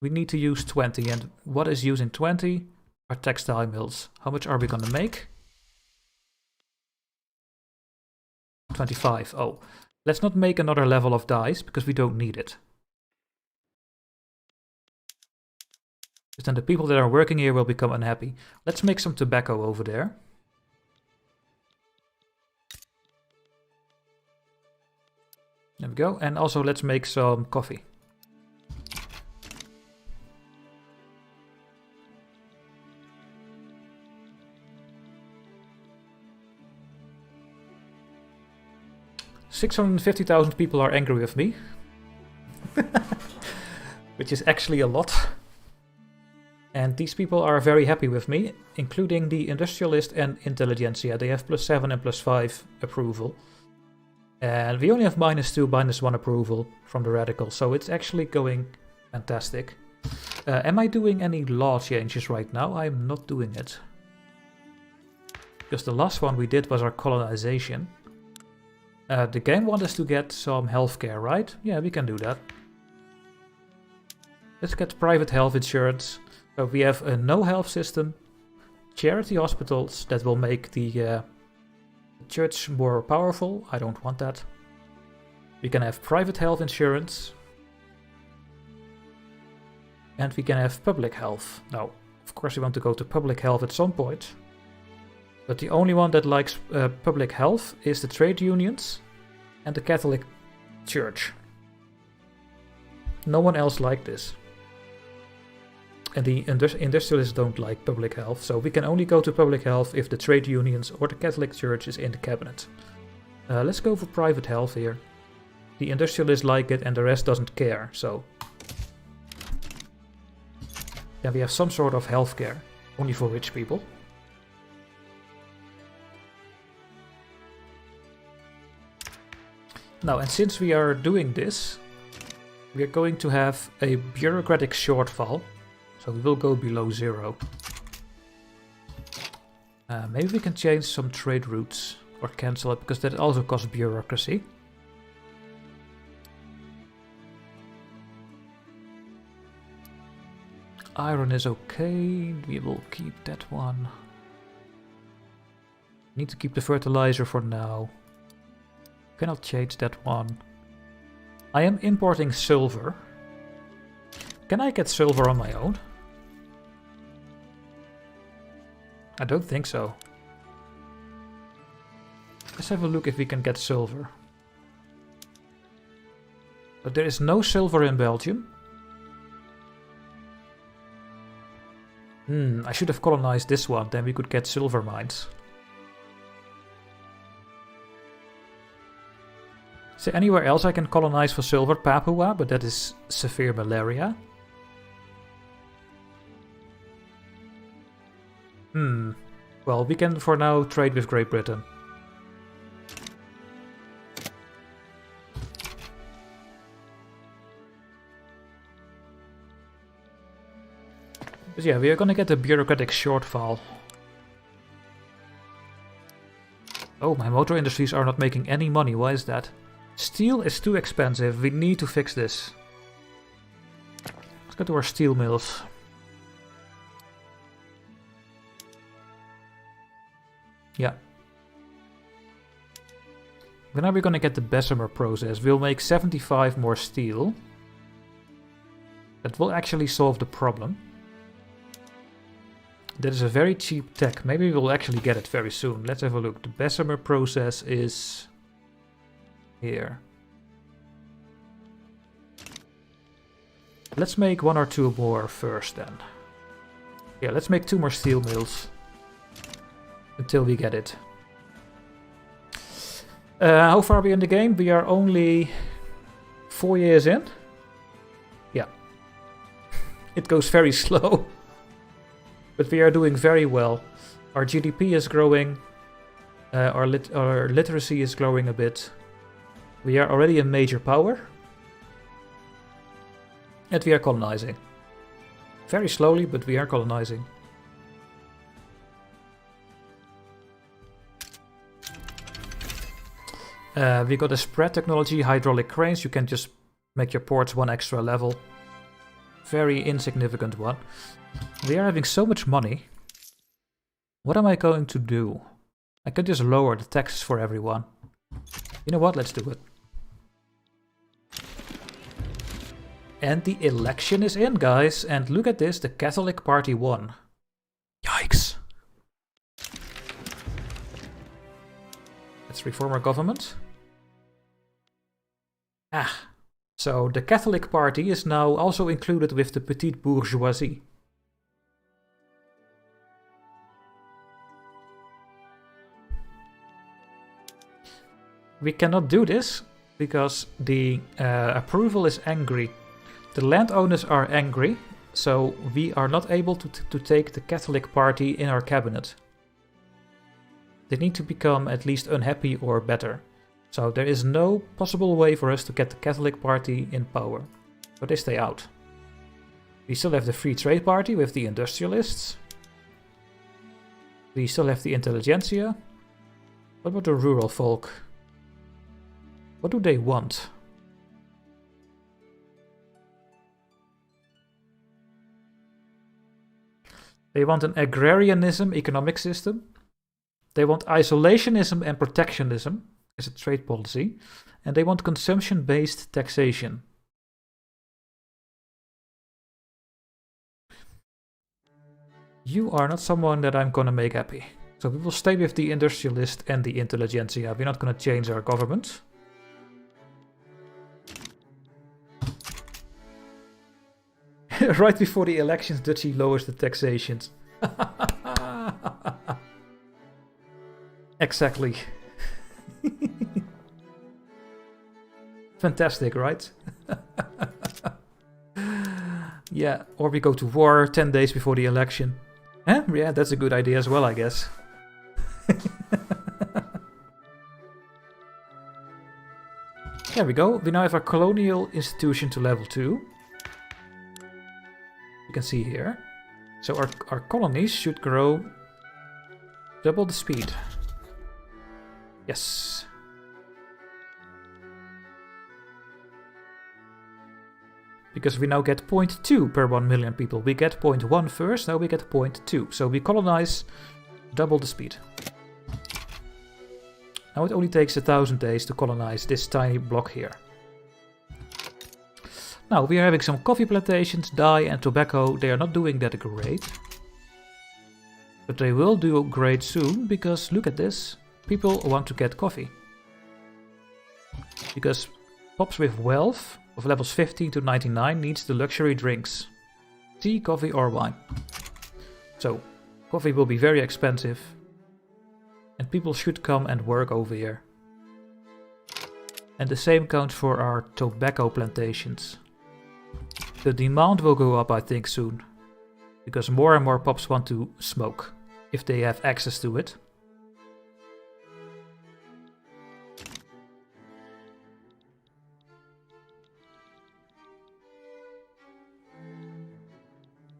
We need to use 20. And what is using 20? Our textile mills. How much are we going to make? 25. Oh, let's not make another level of dyes because we don't need it. Because then the people that are working here will become unhappy. Let's make some tobacco over there. There we go. And also let's make some coffee. $650,000 people are angry with me. Which is actually a lot. And these people are very happy with me, including the industrialist and intelligentsia. They have +7 and +5 approval. And we only have -2, -1 approval from the radicals, so it's actually going fantastic. Am I doing any law changes right now? I'm not doing it. Because the last one we did was our colonization. The game wants us to get some healthcare, right? Yeah, we can do that. Let's get private health insurance. So we have a no health system, charity hospitals that will make the church more powerful. I don't want that. We can have private health insurance. And we can have public health. Now, of course we want to go to public health at some point. But the only one that likes public health is the trade unions and the Catholic Church. No one else likes this. And the industrialists don't like public health, so we can only go to public health if the trade unions or the Catholic Church is in the cabinet. Let's go for private health here. The industrialists like it and the rest doesn't care, so... Yeah, we have some sort of healthcare, only for rich people. Now, and since we are doing this, we are going to have a bureaucratic shortfall. So we will go below 0. Maybe we can change some trade routes or cancel it, because that also costs bureaucracy. Iron is okay, we will keep that one. Need to keep the fertilizer for now. Cannot change that one. I am importing silver. Can I get silver on my own? I don't think so. Let's have a look if we can get silver. But there is no silver in Belgium. I should have colonized this one, then we could get silver mines. Is there anywhere else I can colonize for silver? Papua, but that is severe malaria. Well, we can for now trade with Great Britain. But yeah, we are gonna get a bureaucratic shortfall. Oh, my motor industries are not making any money. Why is that? Steel is too expensive. We need to fix this. Let's go to our steel mills. Yeah. When are we gonna get the Bessemer process? We'll make 75 more steel. That will actually solve the problem. That is a very cheap tech. Maybe we'll actually get it very soon. Let's have a look. The Bessemer process is here. Let's make 1 or 2 more first then. Yeah, let's make 2 more steel mills. Until we get it. How far are we in the game? We are only 4 years in. Yeah. It goes very slow. But we are doing very well. Our GDP is growing. Our literacy is growing a bit. We are already a major power. And we are colonizing. Very slowly, but we are colonizing. We got a spread technology, hydraulic cranes. You can just make your ports 1 extra level. Very insignificant one. We are having so much money. What am I going to do? I could just lower the taxes for everyone. You know what? Let's do it. And the election is in, guys. And look at this. The Catholic Party won. Yikes. Let's reform our government. Ah. So the Catholic Party is now also included with the petite bourgeoisie. We cannot do this because the approval is angry. The landowners are angry, so we are not able to take the Catholic Party in our cabinet. They need to become at least unhappy or better. So there is no possible way for us to get the Catholic Party in power. So they stay out. We still have the Free Trade Party with the industrialists. We still have the intelligentsia. What about the rural folk? What do they want? They want an agrarianism economic system. They want isolationism and protectionism as a trade policy. And they want consumption-based taxation. You are not someone that I'm gonna make happy. So we will stay with the industrialist and the intelligentsia. We're not gonna change our government. Right before the elections, Dutchy lowers the taxations. Exactly. Fantastic, right? Yeah, or we go to war 10 days before the election. Huh? Yeah, that's a good idea as well, I guess. There we go. We now have our colonial institution to level 2. You can see here. So our colonies should grow double the speed. Yes. Because we now get 0.2 per 1 million people. We get 0.1 first, now we get 0.2. So we colonize double the speed. Now it only takes 1,000 days to colonize this tiny block here. Now we are having some coffee plantations, dye and tobacco. They are not doing that great. But they will do great soon, because look at this. People want to get coffee. Because pops with wealth of levels 15 to 99 needs the luxury drinks. Tea, coffee or wine. So, coffee will be very expensive. And people should come and work over here. And the same counts for our tobacco plantations. The demand will go up, I think, soon. Because more and more pops want to smoke, if they have access to it.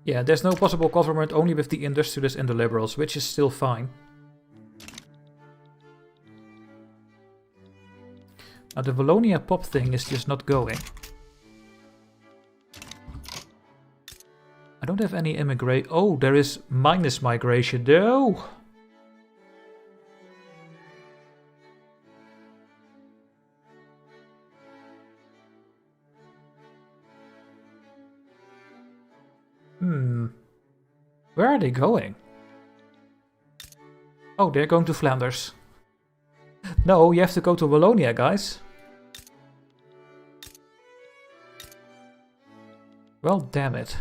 Yeah, there's no possible government, only with the industrialists and the liberals, which is still fine. Now the Wallonia pop thing is just not going. I don't have any immigration. Oh, there is minus migration. No! Where are they going? Oh, they're going to Flanders. No, you have to go to Wallonia, guys. Well, damn it.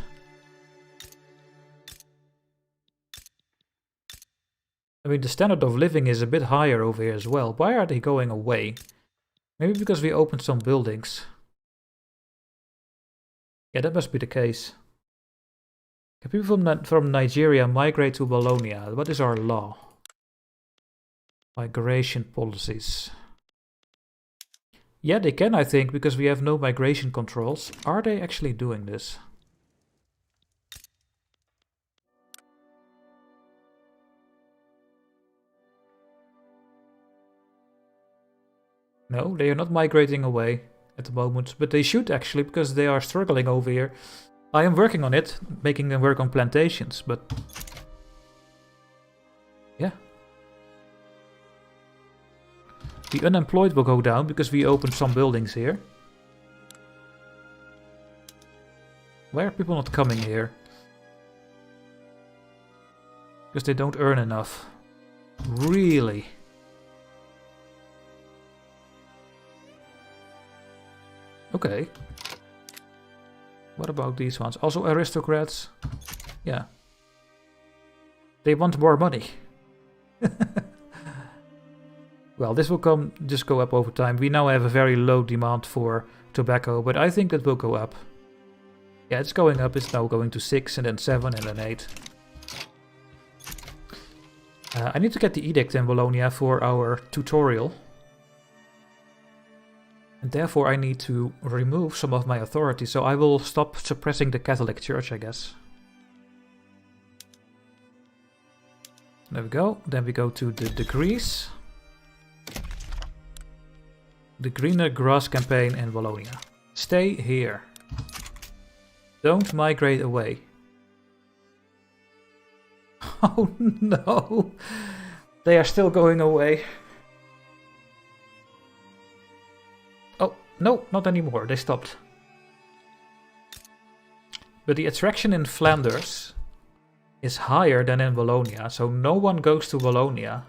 I mean, the standard of living is a bit higher over here as well. Why are they going away? Maybe because we opened some buildings. Yeah, that must be the case. Can people from Nigeria migrate to Wallonia? What is our law? Migration policies. Yeah, they can, I think, because we have no migration controls. Are they actually doing this? No, they are not migrating away at the moment, but they should actually, because they are struggling over here. I am working on it, making them work on plantations, but yeah. The unemployed will go down because we opened some buildings here. Why are people not coming here? Because they don't earn enough. Really? Okay. What about these ones? Also aristocrats? Yeah. They want more money. Well, this will just go up over time. We now have a very low demand for tobacco, but I think that will go up. Yeah, it's going up. It's now going to 6 and then 7 and then 8. I need to get the edict in Wallonia for our tutorial. And therefore I need to remove some of my authority, so I will stop suppressing the Catholic Church, I guess. There we go. Then we go to the decrees. The Greener Grass campaign in Wallonia. Stay here. Don't migrate away. Oh no! They are still going away. Oh, no, not anymore. They stopped. But the attraction in Flanders is higher than in Wallonia, so no one goes to Wallonia.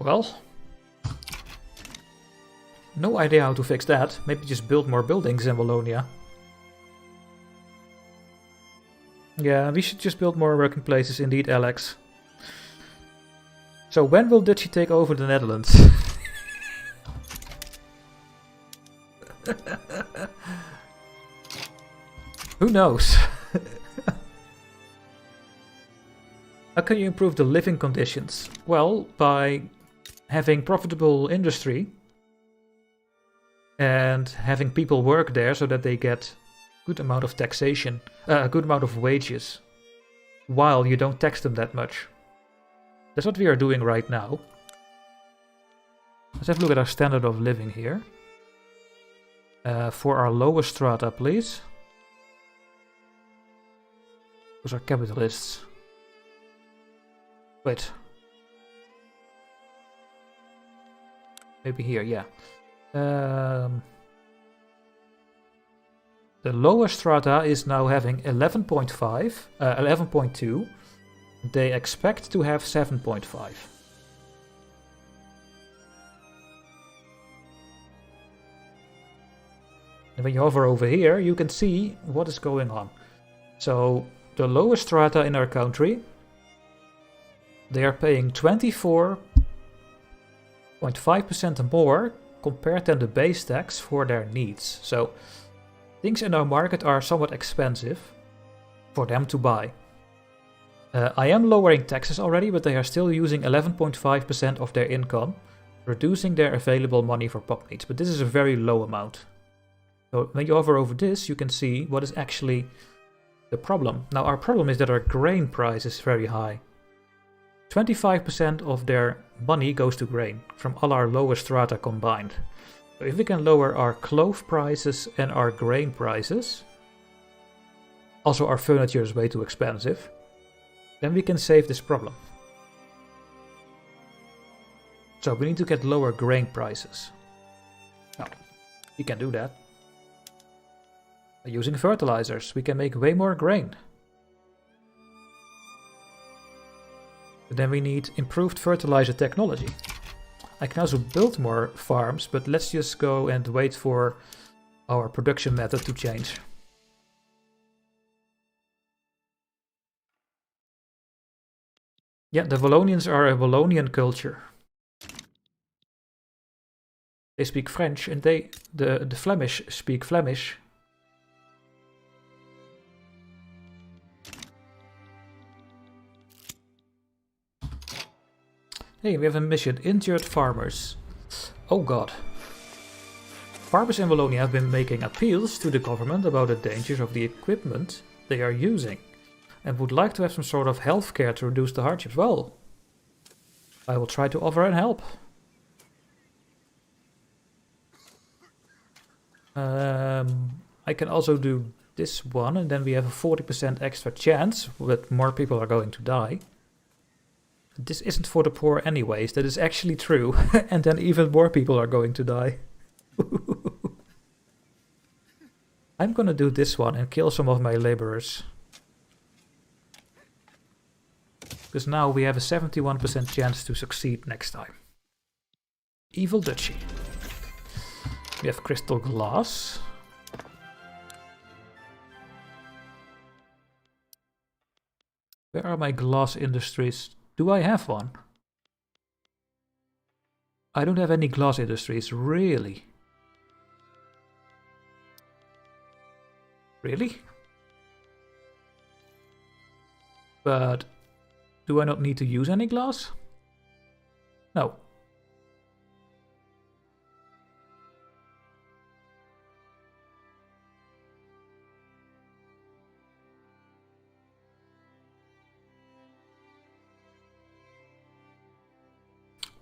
Well, no idea how to fix that. Maybe just build more buildings in Wallonia. Yeah, we should just build more working places indeed, Alex. So when will Dutchy take over the Netherlands? Who knows? How can you improve the living conditions? Well, by having profitable industry and having people work there so that they get good amount of taxation, a good amount of wages, while you don't tax them that much. That's what we are doing right now. Let's have a look at our standard of living here. For our lower strata, please. Those are capitalists. Wait. Maybe here, yeah. The lower strata is now having 11.2. They expect to have 7.5. And when you hover over here, you can see what is going on. So the lower strata in our country, they are paying 24.5% more compared than the base tax for their needs. So things in our market are somewhat expensive for them to buy. I am lowering taxes already, but they are still using 11.5% of their income, reducing their available money for pop needs. But this is a very low amount. So when you hover over this, you can see what is actually the problem. Now our problem is that our grain price is very high. 25% of their money goes to grain from all our lower strata combined. So if we can lower our clove prices and our grain prices, also our furniture is way too expensive, then we can save this problem. So we need to get lower grain prices. Now, we can do that. By using fertilizers, we can make way more grain. But then we need improved fertilizer technology. I can also build more farms, but let's just go and wait for our production method to change. Yeah, the Wallonians are a Wallonian culture. They speak French, and the Flemish speak Flemish. Hey, we have a mission. Injured farmers. Oh god. Farmers in Wallonia have been making appeals to the government about the dangers of the equipment they are using, and would like to have some sort of health care to reduce the hardships. Well, I will try to offer and help. I can also do this one, and then we have a 40% extra chance, but more people are going to die. This isn't for the poor anyways, that is actually true, and then even more people are going to die. I'm gonna do this one and kill some of my laborers. Because now we have a 71% chance to succeed next time. Evil Duchy. We have crystal glass. Where are my glass industries? Do I have one? I don't have any glass industries, really? Really? But do I not need to use any glass? No.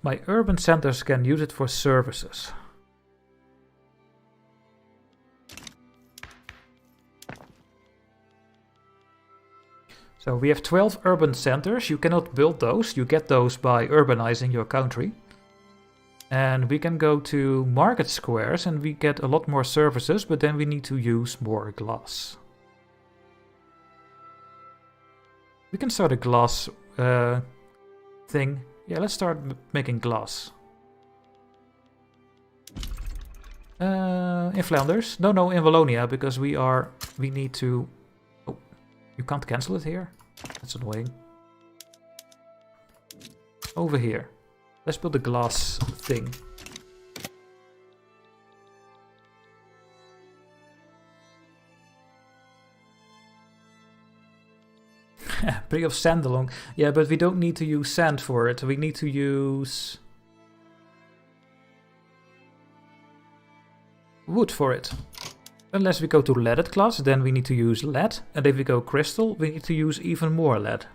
My urban centers can use it for services. So we have 12 urban centers. You cannot build those. You get those by urbanizing your country. And we can go to market squares and we get a lot more services, but then we need to use more glass. We can start a glass thing. Yeah, let's start making glass. In Flanders? No, in Wallonia, because we need to... Oh, you can't cancel it here? That's annoying. Over here. Let's build a glass thing. Bring of sand along. Yeah, but we don't need to use sand for it. We need to use wood for it. Unless we go to leaded glass, then we need to use lead. And if we go crystal, we need to use even more lead.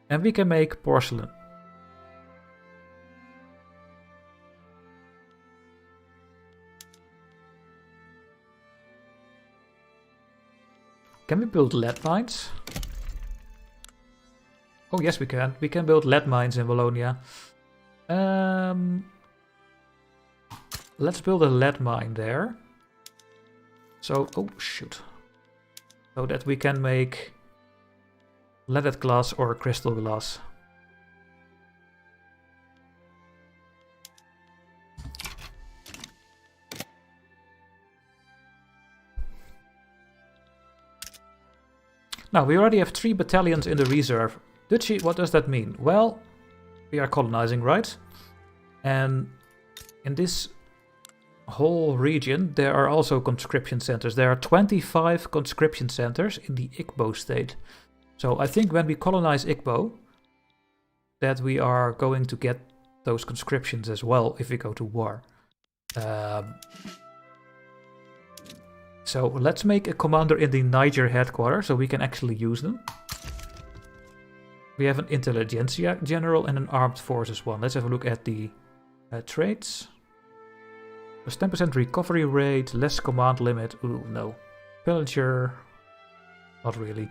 And we can make porcelain. Can we build lead mines? Oh yes, we can. We can build lead mines in Wallonia. Let's build a lead mine there. So, oh shoot. So that we can make leaded glass or crystal glass. Now, we already have 3 battalions in the reserve. Duchy, what does that mean? Well, we are colonizing, right? And in this whole region, there are also conscription centers. There are 25 conscription centers in the Igbo state. So I think when we colonize Igbo, that we are going to get those conscriptions as well if we go to war. So let's make a commander in the Niger headquarters so we can actually use them. We have an intelligentsia general and an armed forces one. Let's have a look at the traits. There's 10% recovery rate, less command limit. Ooh, no. Pillager. Not really.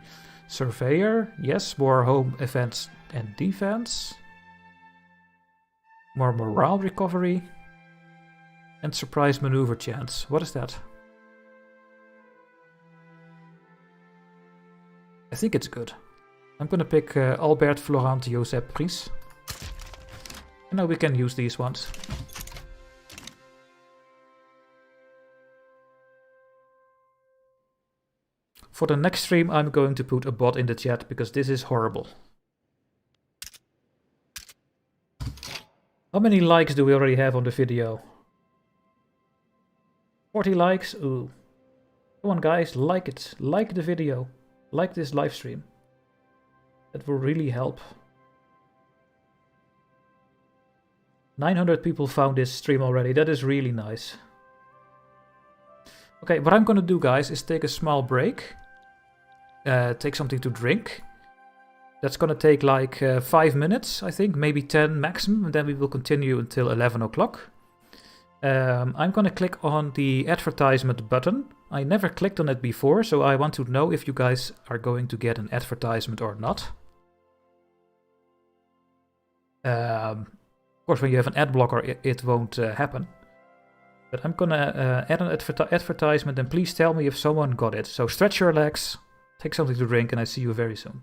Surveyor, yes, more home events and defense. More morale recovery. And surprise maneuver chance. What is that? I think it's good. I'm gonna pick Albert, Florent, Josep, Pries. And now we can use these ones. For the next stream, I'm going to put a bot in the chat because this is horrible. How many likes do we already have on the video? 40 likes? Ooh. Come on guys, like it. Like the video. Like this live stream. That will really help. 900 people found this stream already. That is really nice. Okay, what I'm gonna do, guys, is take a small break. Take something to drink. That's gonna take like 5 minutes, I think, maybe 10 maximum, and then we will continue until 11 o'clock. I'm gonna click on the advertisement button. I never clicked on it before, so I want to know if you guys are going to get an advertisement or not. Of course, when you have an ad blocker, it won't happen. But I'm gonna add an advertisement, and please tell me if someone got it. So stretch your legs, take something to drink, and I see you very soon.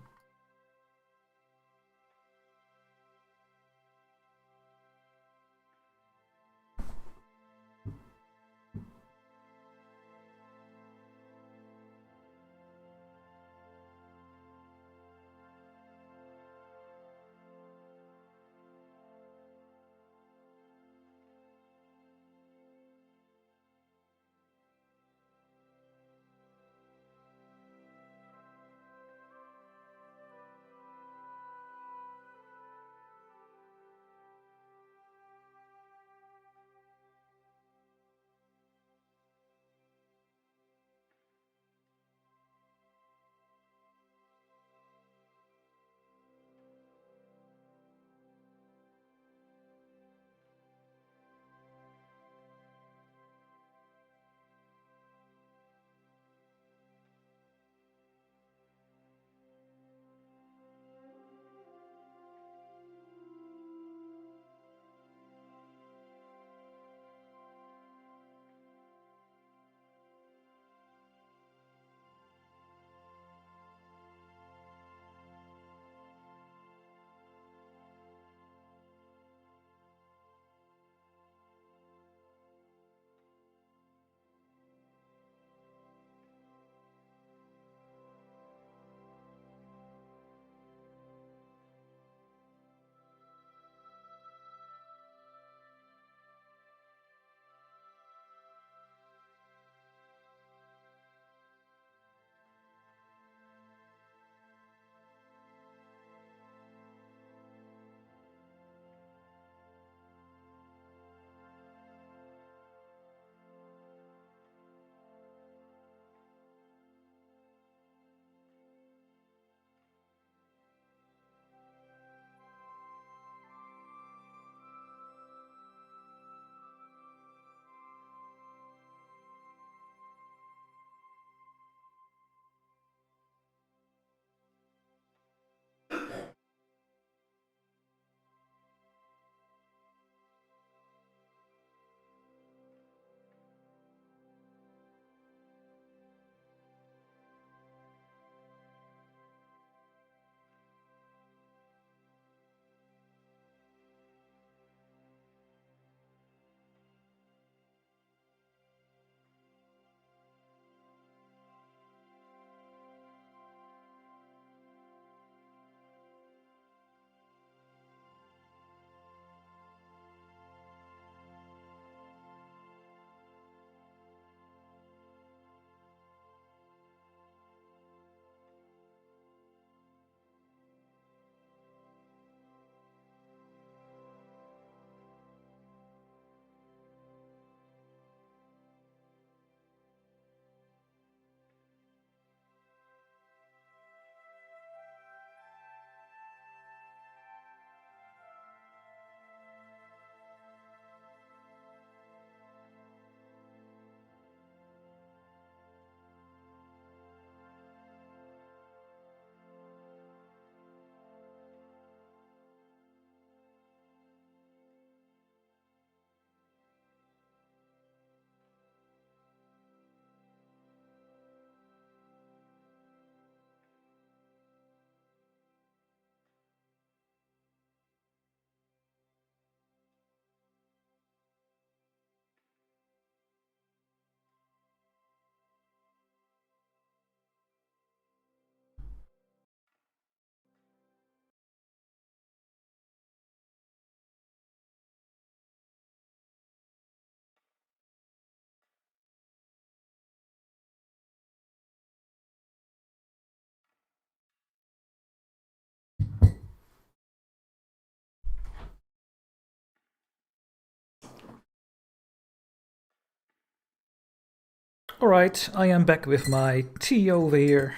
Alright, I am back with my tea over here.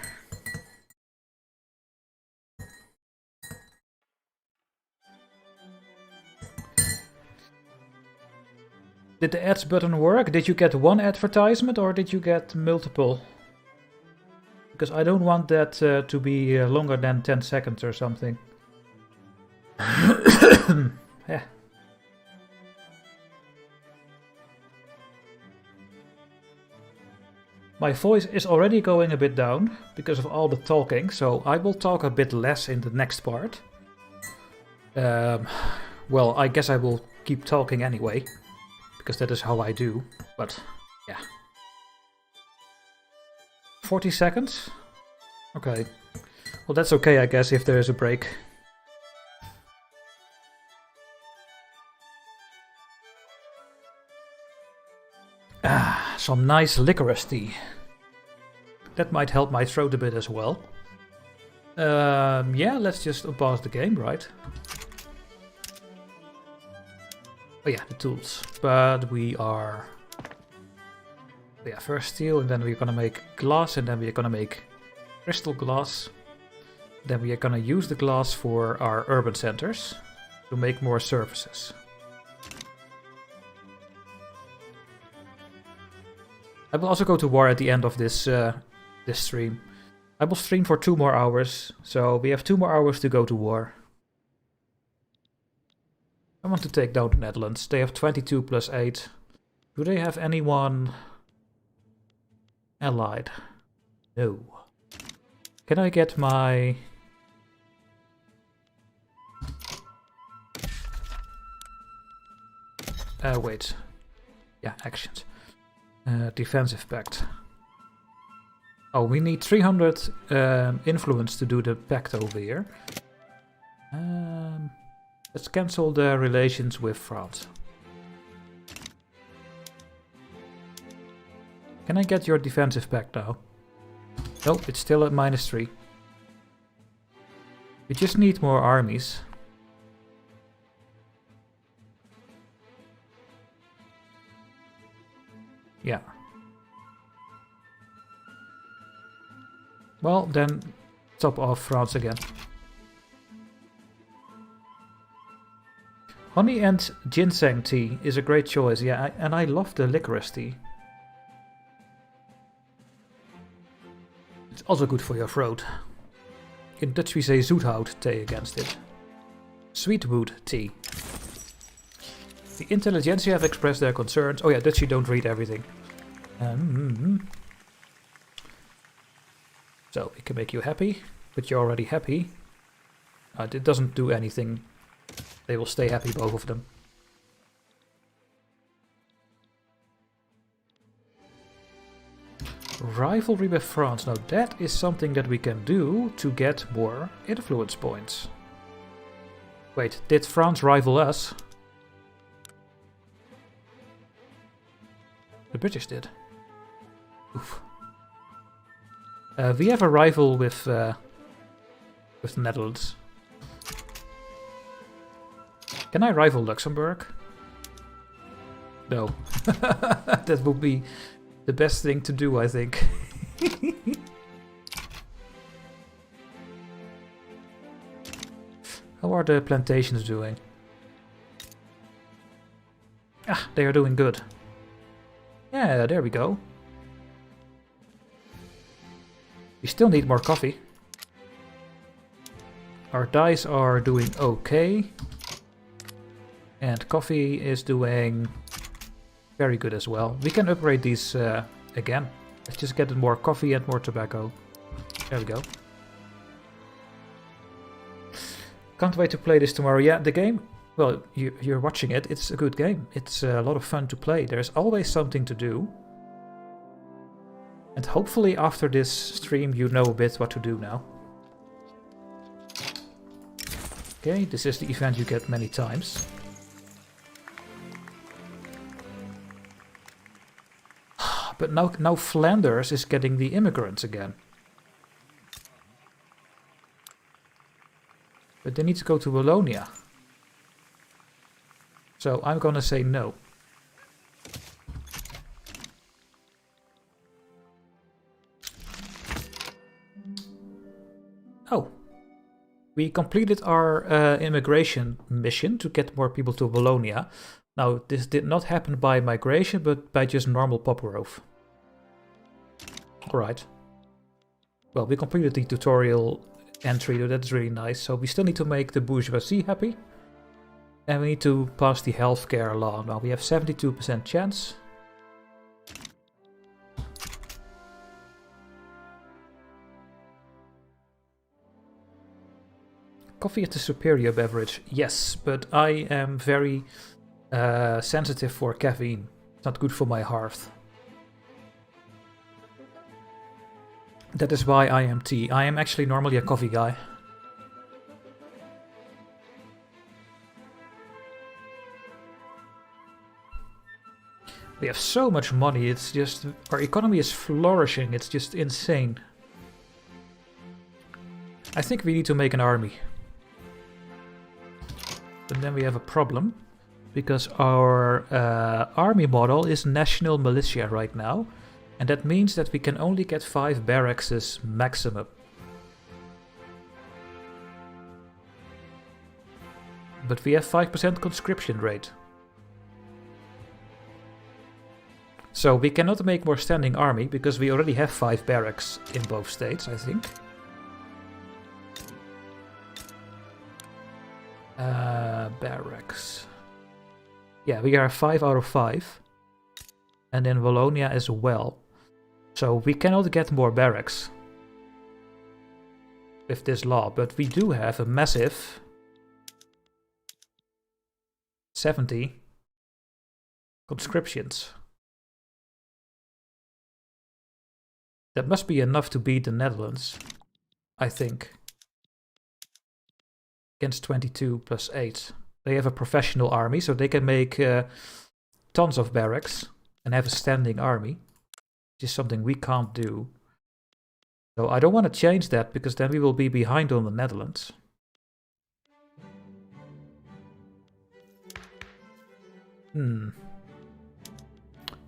Did the ads button work? Did you get one advertisement or did you get multiple? Because I don't want that to be longer than 10 seconds or something. Yeah. My voice is already going a bit down because of all the talking, so I will talk a bit less in the next part. Well, I guess I will keep talking anyway, because that is how I do, but yeah. 40 seconds? Okay. Well, that's okay, I guess, if there is a break. Ah, some nice licorice tea. That might help my throat a bit as well. Yeah, let's just pause the game, right? Oh yeah, the tools. But we are... Yeah, first steel, and then we're gonna make glass, and then we're gonna make crystal glass. Then we are gonna use the glass for our urban centers to make more surfaces. I will also go to war at the end of this this stream. I will stream for 2 more hours, so we have 2 more hours to go to war. I want to take down the Netherlands. They have 22 plus 8. Do they have anyone allied? No. Can I get my... wait. Yeah, actions. Defensive pact. Oh, we need 300 influence to do the pact over here. Let's cancel the relations with France. Can I get your defensive pact now? Nope, it's still at -3. We just need more armies. Yeah. Well, then top off France again. Honey and ginseng tea is a great choice, yeah, and I love the licorice tea. It's also good for your throat. In Dutch we say zoethout tea against it. Sweetwood tea. The intelligentsia have expressed their concerns. Oh yeah, Dutch you don't read everything. So, it can make you happy, but you're already happy. It doesn't do anything. They will stay happy, both of them. Rivalry with France. Now that is something that we can do to get more influence points. Wait, did France rival us? The British did. Oof. We have a rival with the Netherlands. Can I rival Luxembourg? No. That would be the best thing to do, I think. How are the plantations doing? Ah, they are doing good. Yeah, there we go. We still need more coffee. Our dyes are doing okay. And coffee is doing very good as well. We can upgrade these again. Let's just get more coffee and more tobacco. There we go. Can't wait to play this tomorrow. Yeah, the game, well, you're watching it. It's a good game. It's a lot of fun to play. There's always something to do. And hopefully after this stream you know a bit what to do now. Okay, this is the event you get many times. But now Flanders is getting the immigrants again. But they need to go to Wallonia. So I'm gonna say no. Oh. We completed our immigration mission to get more people to Bologna. Now, this did not happen by migration, but by just normal pop growth. Alright. Well, we completed the tutorial entry, that's really nice. So we still need to make the bourgeoisie happy. And we need to pass the healthcare law. Now, we have 72% chance. Coffee is the superior beverage, yes, but I am very sensitive for caffeine. It's not good for my heart. That is why I am tea. I am actually normally a coffee guy. We have so much money, it's just... Our economy is flourishing, it's just insane. I think we need to make an army. But then we have a problem, because our army model is national militia right now, and that means that we can only get 5 barracks maximum. But we have 5% conscription rate. So we cannot make more standing army, because we already have 5 barracks in both states, I think. Barracks. Yeah, we are 5 out of 5. And in Bologna as well. So we cannot get more barracks with this law, but we do have a massive 70 conscriptions. That must be enough to beat the Netherlands, I think. Against 22 plus 8. They have a professional army, so they can make tons of barracks and have a standing army, which is something we can't do. So I don't want to change that, because then we will be behind on the Netherlands.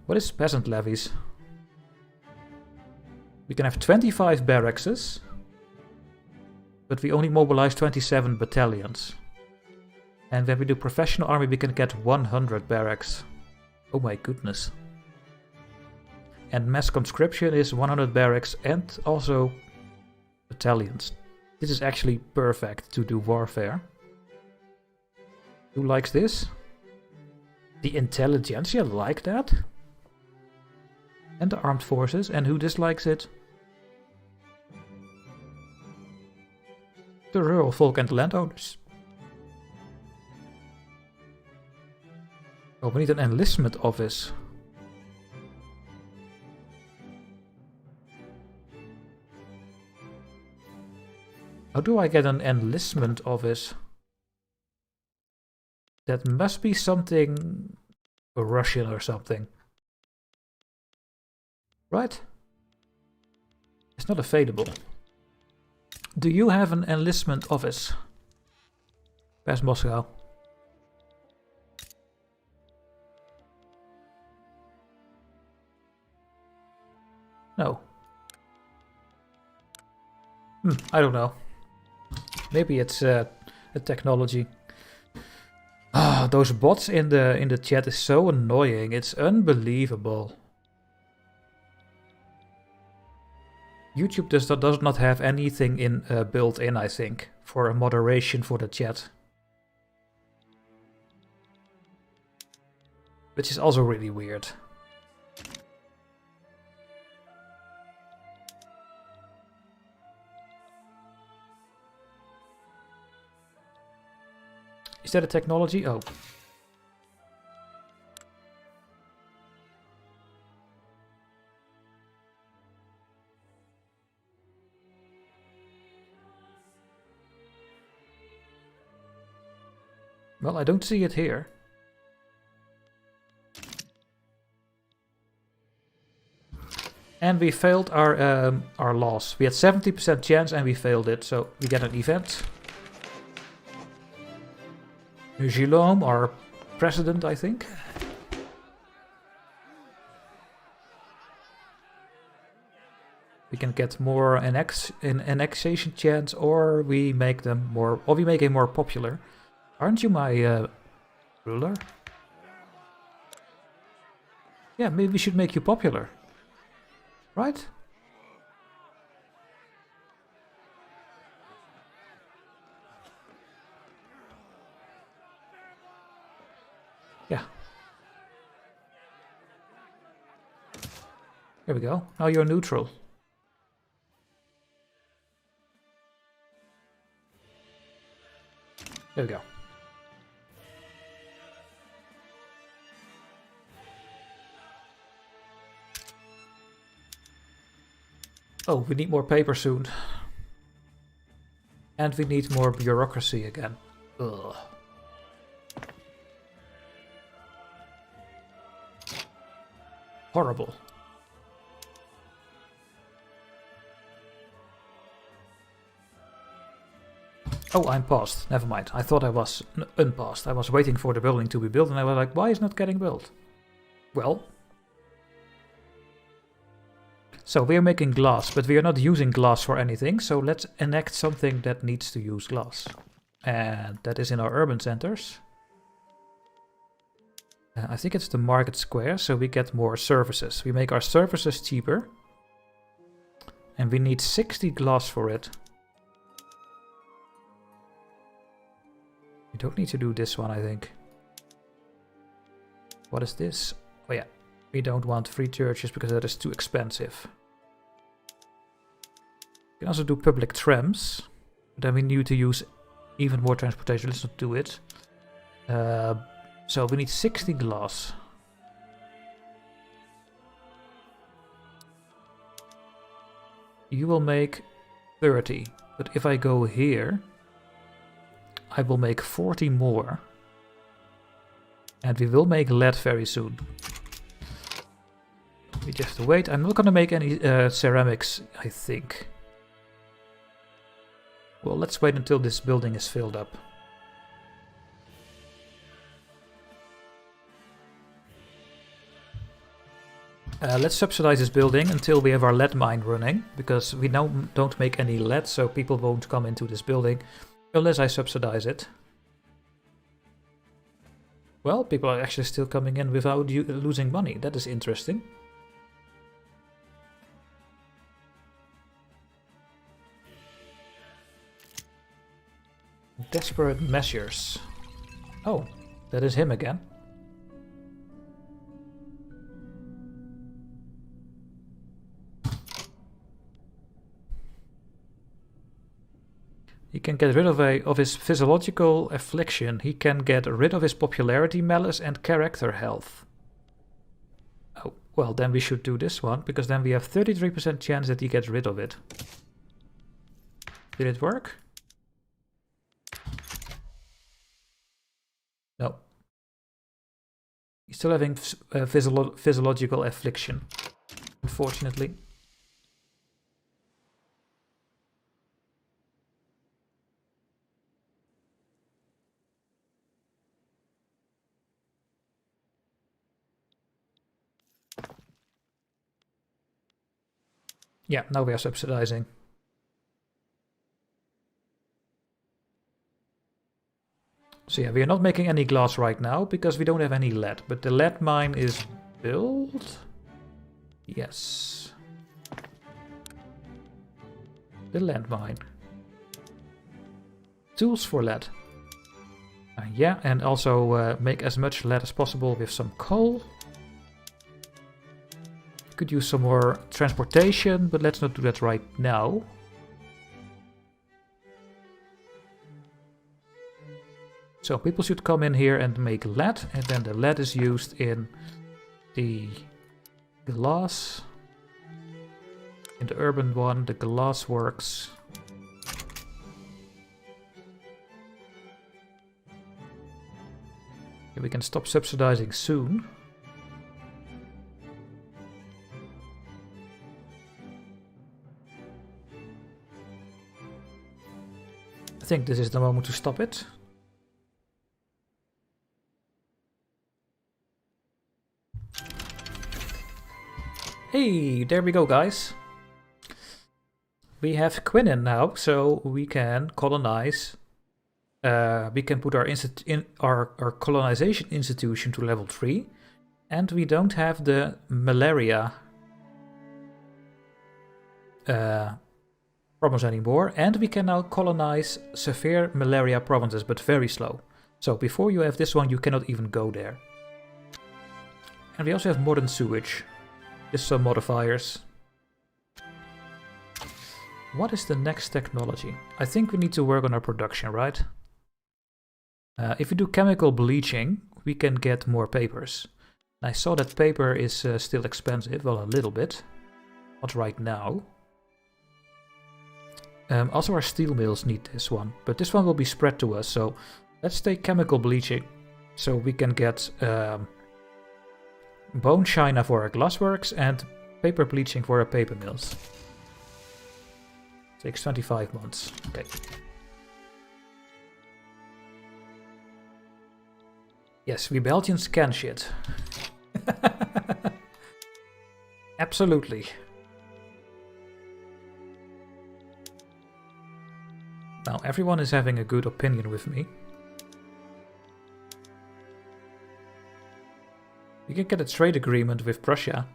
What is peasant levies? We can have 25 barracks, but we only mobilize 27 battalions. And when we do professional army, we can get 100 barracks. Oh my goodness. And mass conscription is 100 barracks and also battalions. This is actually perfect to do warfare. Who likes this? The intelligentsia like that? And the armed forces. And who dislikes it? The rural folk and landowners. Oh, we need an enlistment office. How do I get an enlistment office? That must be something Russian or something. Right? It's not available. Do you have an enlistment office? Where's Moscow? No. I don't know. Maybe it's a technology. Ah, those bots in the chat is so annoying. It's unbelievable. YouTube does not have anything built in, I think, for a moderation for the chat. Which is also really weird. Is that a technology? Oh. Well, I don't see it here. And we failed our loss. We had 70% chance and we failed it, so we get an event. Guillaume, our president, I think. We can get more annexation chance, or we make them more, or we make it more popular. Aren't you my ruler? Yeah, maybe we should make you popular. Right? Yeah. There we go. Now you're neutral. There we go. Oh, we need more paper soon. And we need more bureaucracy again. Ugh. Horrible. Oh, I'm paused. Never mind. I thought I was unpaused. I was waiting for the building to be built and I was like, why is it not getting built? Well. So we are making glass, but we are not using glass for anything. So let's enact something that needs to use glass. And that is in our urban centers. I think it's the market square, so we get more services. We make our services cheaper. And we need 60 glass for it. We don't need to do this one, I think. What is this? Oh yeah, we don't want free churches because that is too expensive. We can also do public trams. But then we need to use even more transportation. Let's not do it. So we need 60 glass. You will make 30. But if I go here, I will make 40 more. And we will make lead very soon. We just have to wait. I'm not going to make any ceramics, I think. Well, let's wait until this building is filled up. Let's subsidize this building until we have our lead mine running, because we now don't make any lead, so people won't come into this building unless I subsidize it. Well, people are actually still coming in without losing money. That is interesting. Desperate measures. Oh, that is him again. He can get rid of his physiological affliction. He can get rid of his popularity, malice, and character health. Oh, well, then we should do this one, because then we have 33% chance that he gets rid of it. Did it work? No. He's still having physiological affliction, unfortunately. Yeah, now we are subsidizing. So yeah, we are not making any glass right now because we don't have any lead. But the lead mine is built. Yes. The lead mine. Tools for lead. Yeah, and also make as much lead as possible with some coal. Could use some more transportation, but let's not do that right now. So people should come in here and make lead, and then the lead is used in the glass. In the urban one, the glass works. Okay, we can stop subsidizing soon. I think this is the moment to stop it. Hey, there we go, guys. we have quinine now, so we can colonize. We can put our colonization institution to level 3, and we don't have the malaria problems anymore, and we can now colonize severe malaria provinces, but very slow. So before you have this one, you cannot even go there. And we also have modern sewage. Just some modifiers. What is the next technology? I think we need to work on our production, right? If we do chemical bleaching, we can get more papers. I saw that paper is still expensive, well, a little bit. Not right now. Also our steel mills need this one, but this one will be spread to us, so let's take chemical bleaching. So we can get bone china for our glassworks and paper bleaching for our paper mills. Takes 25 months. Okay. Yes, we Belgians can shit. Absolutely. Now everyone is having a good opinion with me. We can get a trade agreement with Prussia.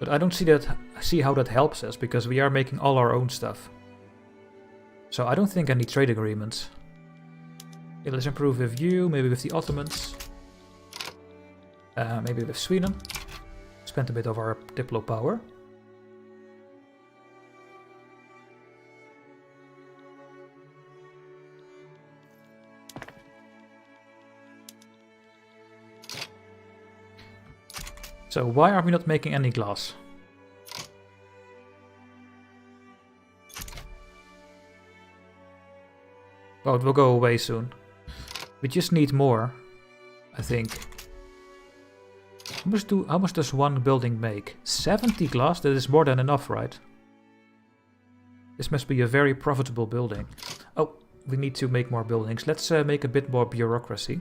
But I don't see how that helps us, because we are making all our own stuff. So I don't think I need trade agreements. Okay, let's improve with you, maybe with the Ottomans. Maybe with Sweden. Spend a bit of our diplo power. So why are we not making any glass? Well, it will go away soon. We just need more, I think. How much does one building make? 70 glass? That is more than enough, right? This must be a very profitable building. Oh, we need to make more buildings. Let's make a bit more bureaucracy.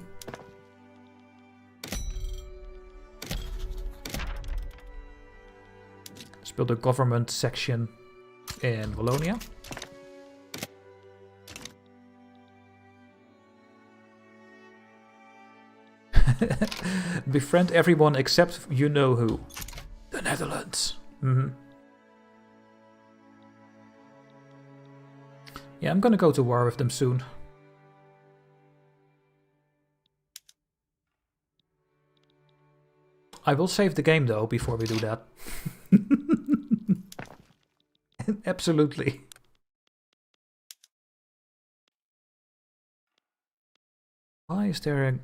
Let's build a government section in Wallonia. Befriend everyone except you know who. The Netherlands. Yeah, I'm gonna go to war with them soon. I will save the game though before we do that. Absolutely. Why is there a...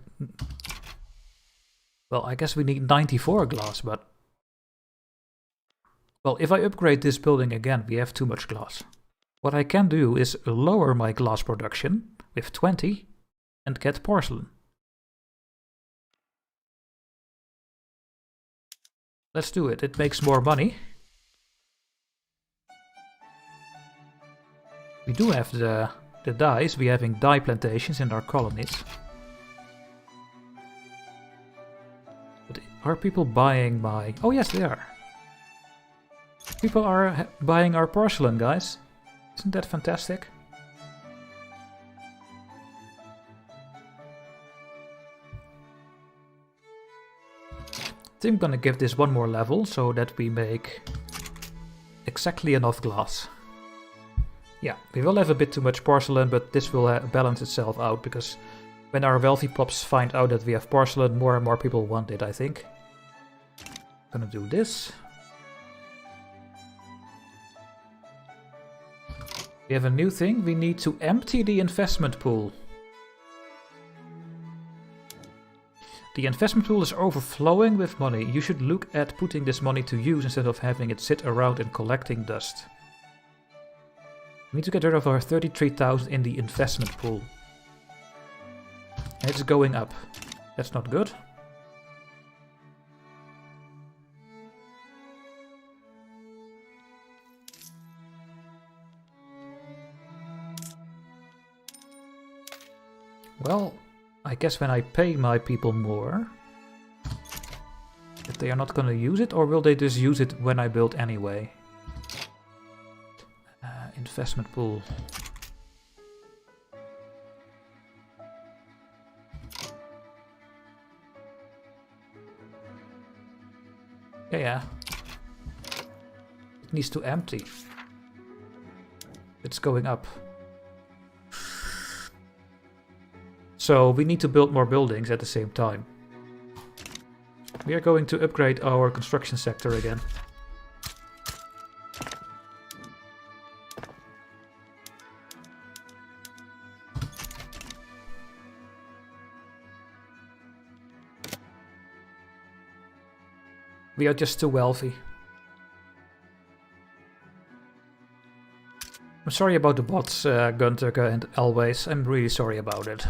Well, I guess we need 94 glass, but... Well, if I upgrade this building again, we have too much glass. What I can do is lower my glass production with 20 and get porcelain. Let's do it. It makes more money. We do have the dyes. We're having dye plantations in our colonies. But are people buying my... Oh yes, they are. People are buying our porcelain, guys. Isn't that fantastic? I think I'm gonna give this one more level so that we make exactly enough glass. Yeah, we will have a bit too much porcelain, but this will balance itself out, because when our wealthy pops find out that we have porcelain, more and more people want it, I think. Gonna do this. We have a new thing. We need to empty the investment pool. The investment pool is overflowing with money. You should look at putting this money to use instead of having it sit around and collecting dust. We need to get rid of our 33,000 in the investment pool. And it's going up. That's not good. Well, I guess when I pay my people more, They are not going to use it, or will they just use it when I build anyway? Investment pool. Yeah. It needs to empty. It's going up. So we need to build more buildings at the same time. We are going to upgrade our construction sector again. We are just too wealthy. I'm sorry about the bots, Gunter and Always. I'm really sorry about it.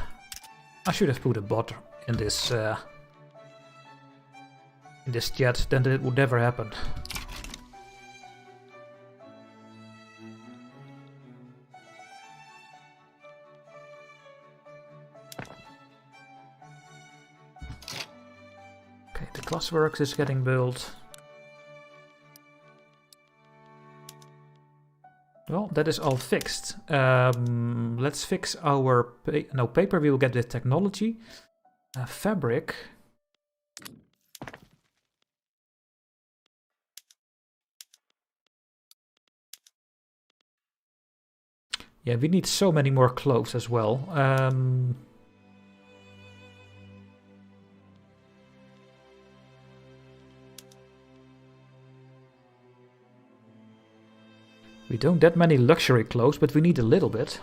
I should have put a bot in this chat, then it would never happen. Okay, the Glassworks is getting built. Well, that is all fixed. Let's fix our paper. We will get the technology. Fabric. Yeah, we need so many more clothes as well. We don't that many luxury clothes, but we need a little bit.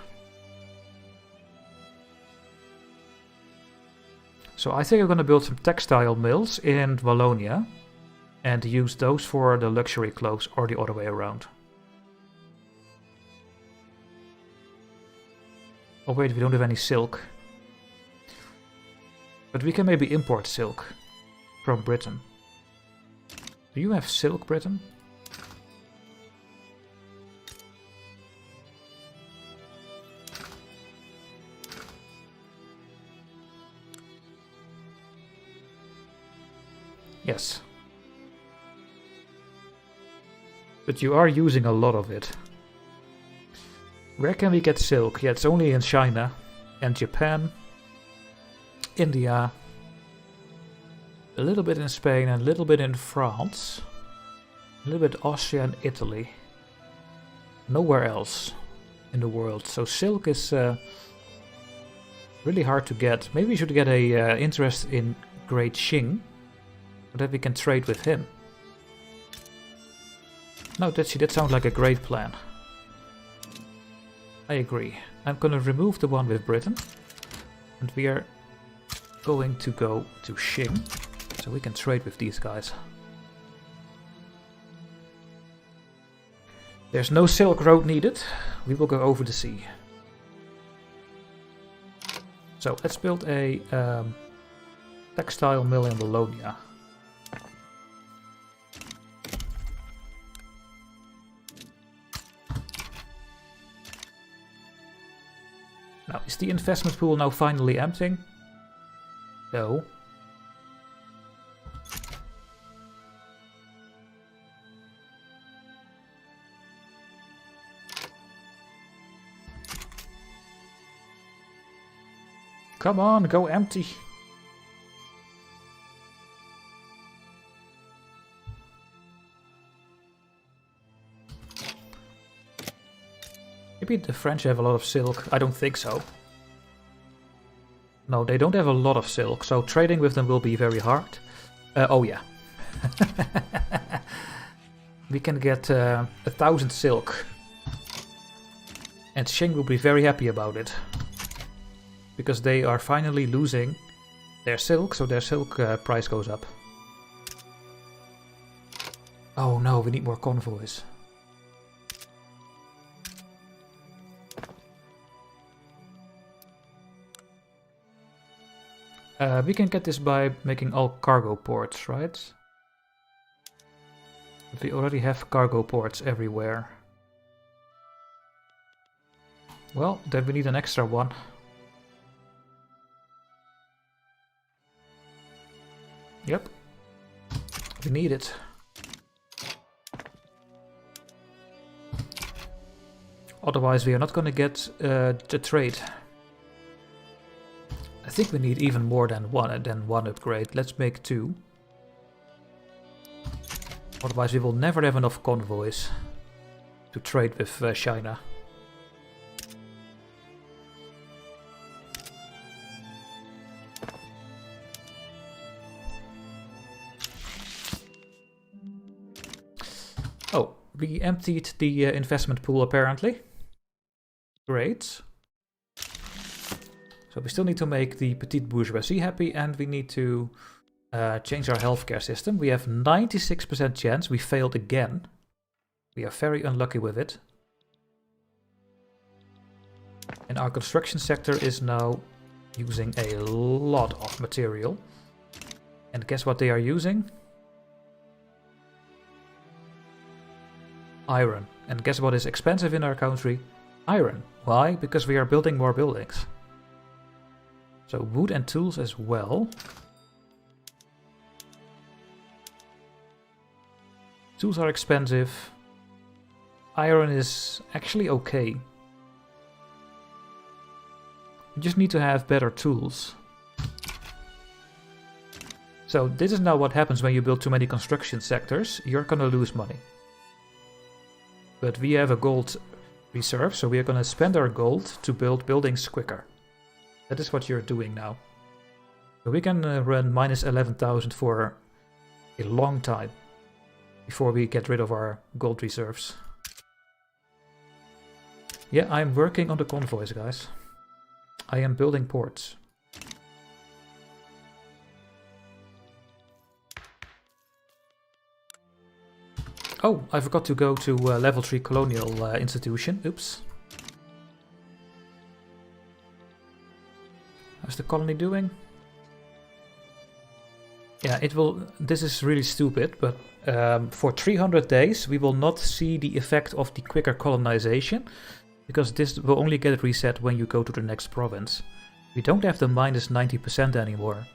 So I think I'm going to build some textile mills in Wallonia and use those for the luxury clothes, or the other way around. Oh wait, we don't have any silk. But we can maybe import silk from Britain. Do you have silk, Britain? Yes. But you are using a lot of it. Where can we get silk? Yeah, it's only in China and Japan, India, a little bit in Spain and a little bit in France, a little bit Austria and Italy. Nowhere else in the world. So silk is really hard to get. Maybe we should get a interest in Great Qing, so that we can trade with him. No, that sounds like a great plan. I agree. I'm gonna remove the one with Britain, and we are going to go to Qing, so we can trade with these guys. There's no Silk Road needed. We will go over the sea. So let's build a textile mill in Wallonia. Now, is the investment pool now finally emptying? No. Come on, go empty. Maybe the French have a lot of silk. I don't think so. No, they don't have a lot of silk, so trading with them will be very hard. Oh yeah. We can get 1,000 silk. And Qing will be very happy about it. Because they are finally losing their silk, so their silk price goes up. Oh no, we need more convoys. We can get this by making all cargo ports, right? But we already have cargo ports everywhere. Well, then we need an extra one. Yep. We need it. Otherwise we are not gonna get the trade. I think we need even more than one upgrade. Let's make 2. Otherwise we will never have enough convoys to trade with China. Oh, we emptied the investment pool apparently. Great. So we still need to make the petite bourgeoisie happy, and we need to change our healthcare system. We have 96% chance. We failed again. We are very unlucky with it. And our construction sector is now using a lot of material. And guess what they are using? Iron. And guess what is expensive in our country? Iron. Why? Because we are building more buildings. So wood and tools as well. Tools are expensive. Iron is actually okay. We just need to have better tools. So this is now what happens when you build too many construction sectors. You're gonna lose money. But we have a gold reserve, so we are gonna spend our gold to build buildings quicker. That is what you're doing now. So we can run minus 11,000 for a long time before we get rid of our gold reserves. Yeah, I'm working on the convoys, guys. I am building ports. Oh, I forgot to go to level 3 colonial institution. Oops. How's the colony doing? Yeah, it will. This is really stupid, but for 300 days we will not see the effect of the quicker colonization, because this will only get reset when you go to the next province. We don't have the minus 90% anymore.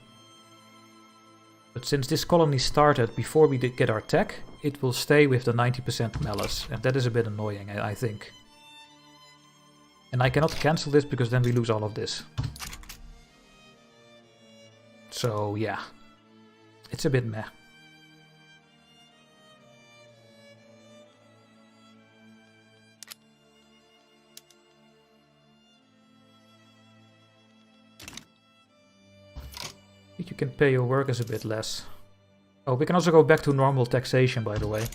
But since this colony started before we did get our tech, it will stay with the 90% malice, and that is a bit annoying, I think. And I cannot cancel this because then we lose all of this. So yeah, it's a bit meh. You can pay your workers a bit less. Oh, we can also go back to normal taxation, by the way.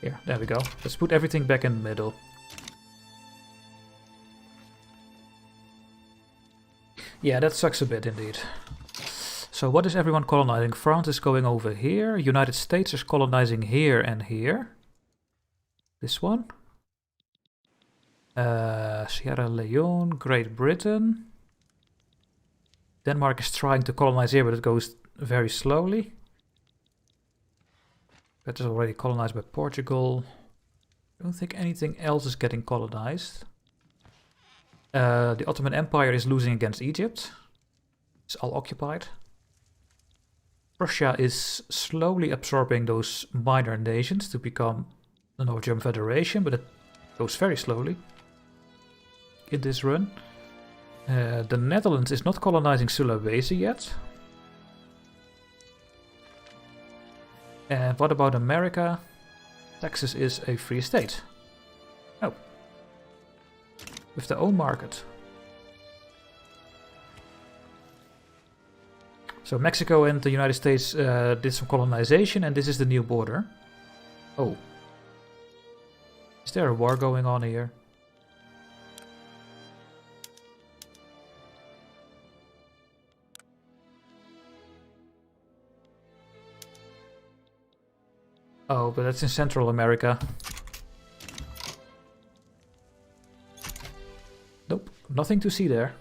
Here, there we go. Let's put everything back in the middle. Yeah, that sucks a bit indeed. So what is everyone colonizing? France is going over here. United States is colonizing here and here. This one. Sierra Leone, Great Britain. Denmark is trying to colonize here, but it goes very slowly. That is already colonized by Portugal. I don't think anything else is getting colonized. The Ottoman Empire is losing against Egypt. It's all occupied. Russia is slowly absorbing those minor nations to become the North German Federation, but it goes very slowly in this run. The Netherlands is not colonizing Sulawesi yet. And what about America? Texas is a free state. Oh. With their own market. So Mexico and the United States did some colonization, and this is the new border. Oh. Is there a war going on here? Oh, but that's in Central America. Nope, nothing to see there.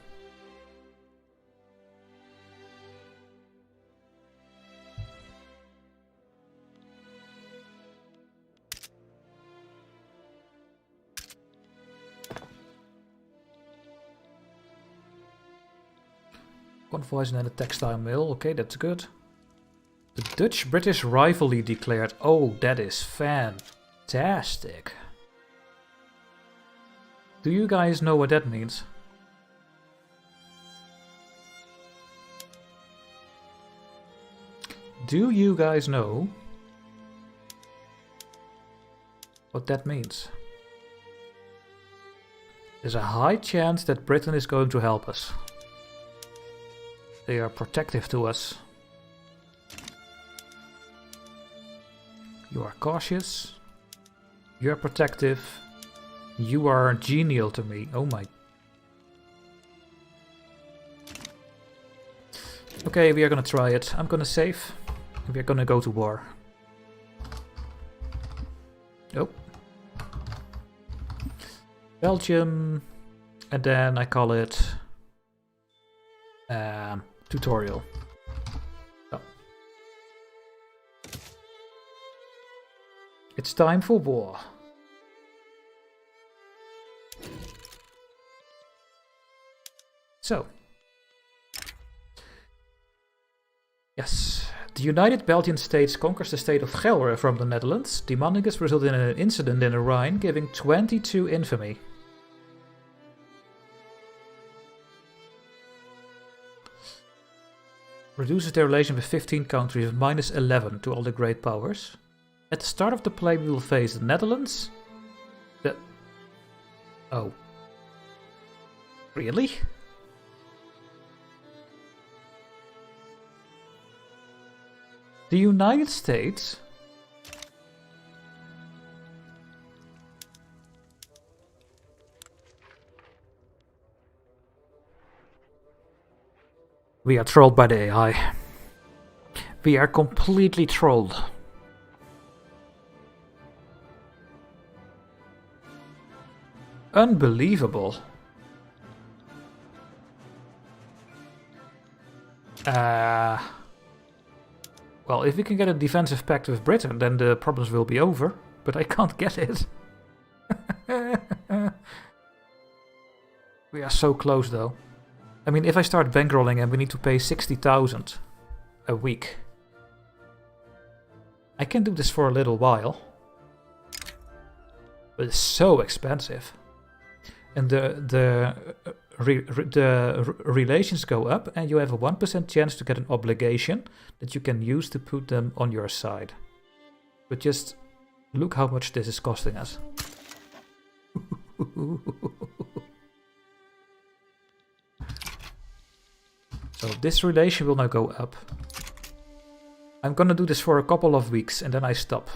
Convoys and then a textile mill. Okay, that's good. The Dutch-British rivalry declared. Oh, that is fantastic. Do you guys know what that means? Do you guys know what that means? There's a high chance that Britain is going to help us. They are protective to us. You are cautious. You are protective. You are genial to me. Oh my. Okay, we are gonna try it. I'm gonna save. We are gonna go to war. Oh. Belgium. And then I call it tutorial. Oh. It's time for war. So. Yes. The United Belgian States conquers the state of Gelre from the Netherlands. Demanding this resulted in an incident in the Rhine, giving 22 infamy. Reduces their relation with 15 countries of -11 to all the great powers. At the start of the play we will face the Netherlands. Oh. Really? The United States? We are trolled by the AI. We are completely trolled. Unbelievable. Well, if we can get a defensive pact with Britain, then the problems will be over. But I can't get it. We are so close, though. I mean, if I start bankrolling and we need to pay 60,000 a week. I can do this for a little while. But it's so expensive. And the relations go up and you have a 1% chance to get an obligation that you can use to put them on your side. But just look how much this is costing us. So this relation will now go up. I'm gonna do this for a couple of weeks and then I stop.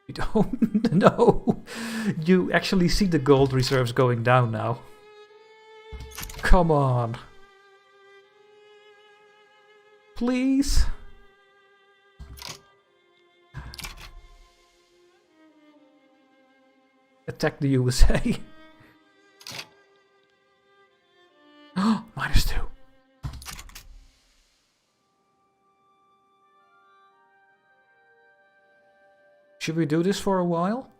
You don't know. You actually see the gold reserves going down now. Come on. Please. Attack the USA. -2. Should we do this for a while?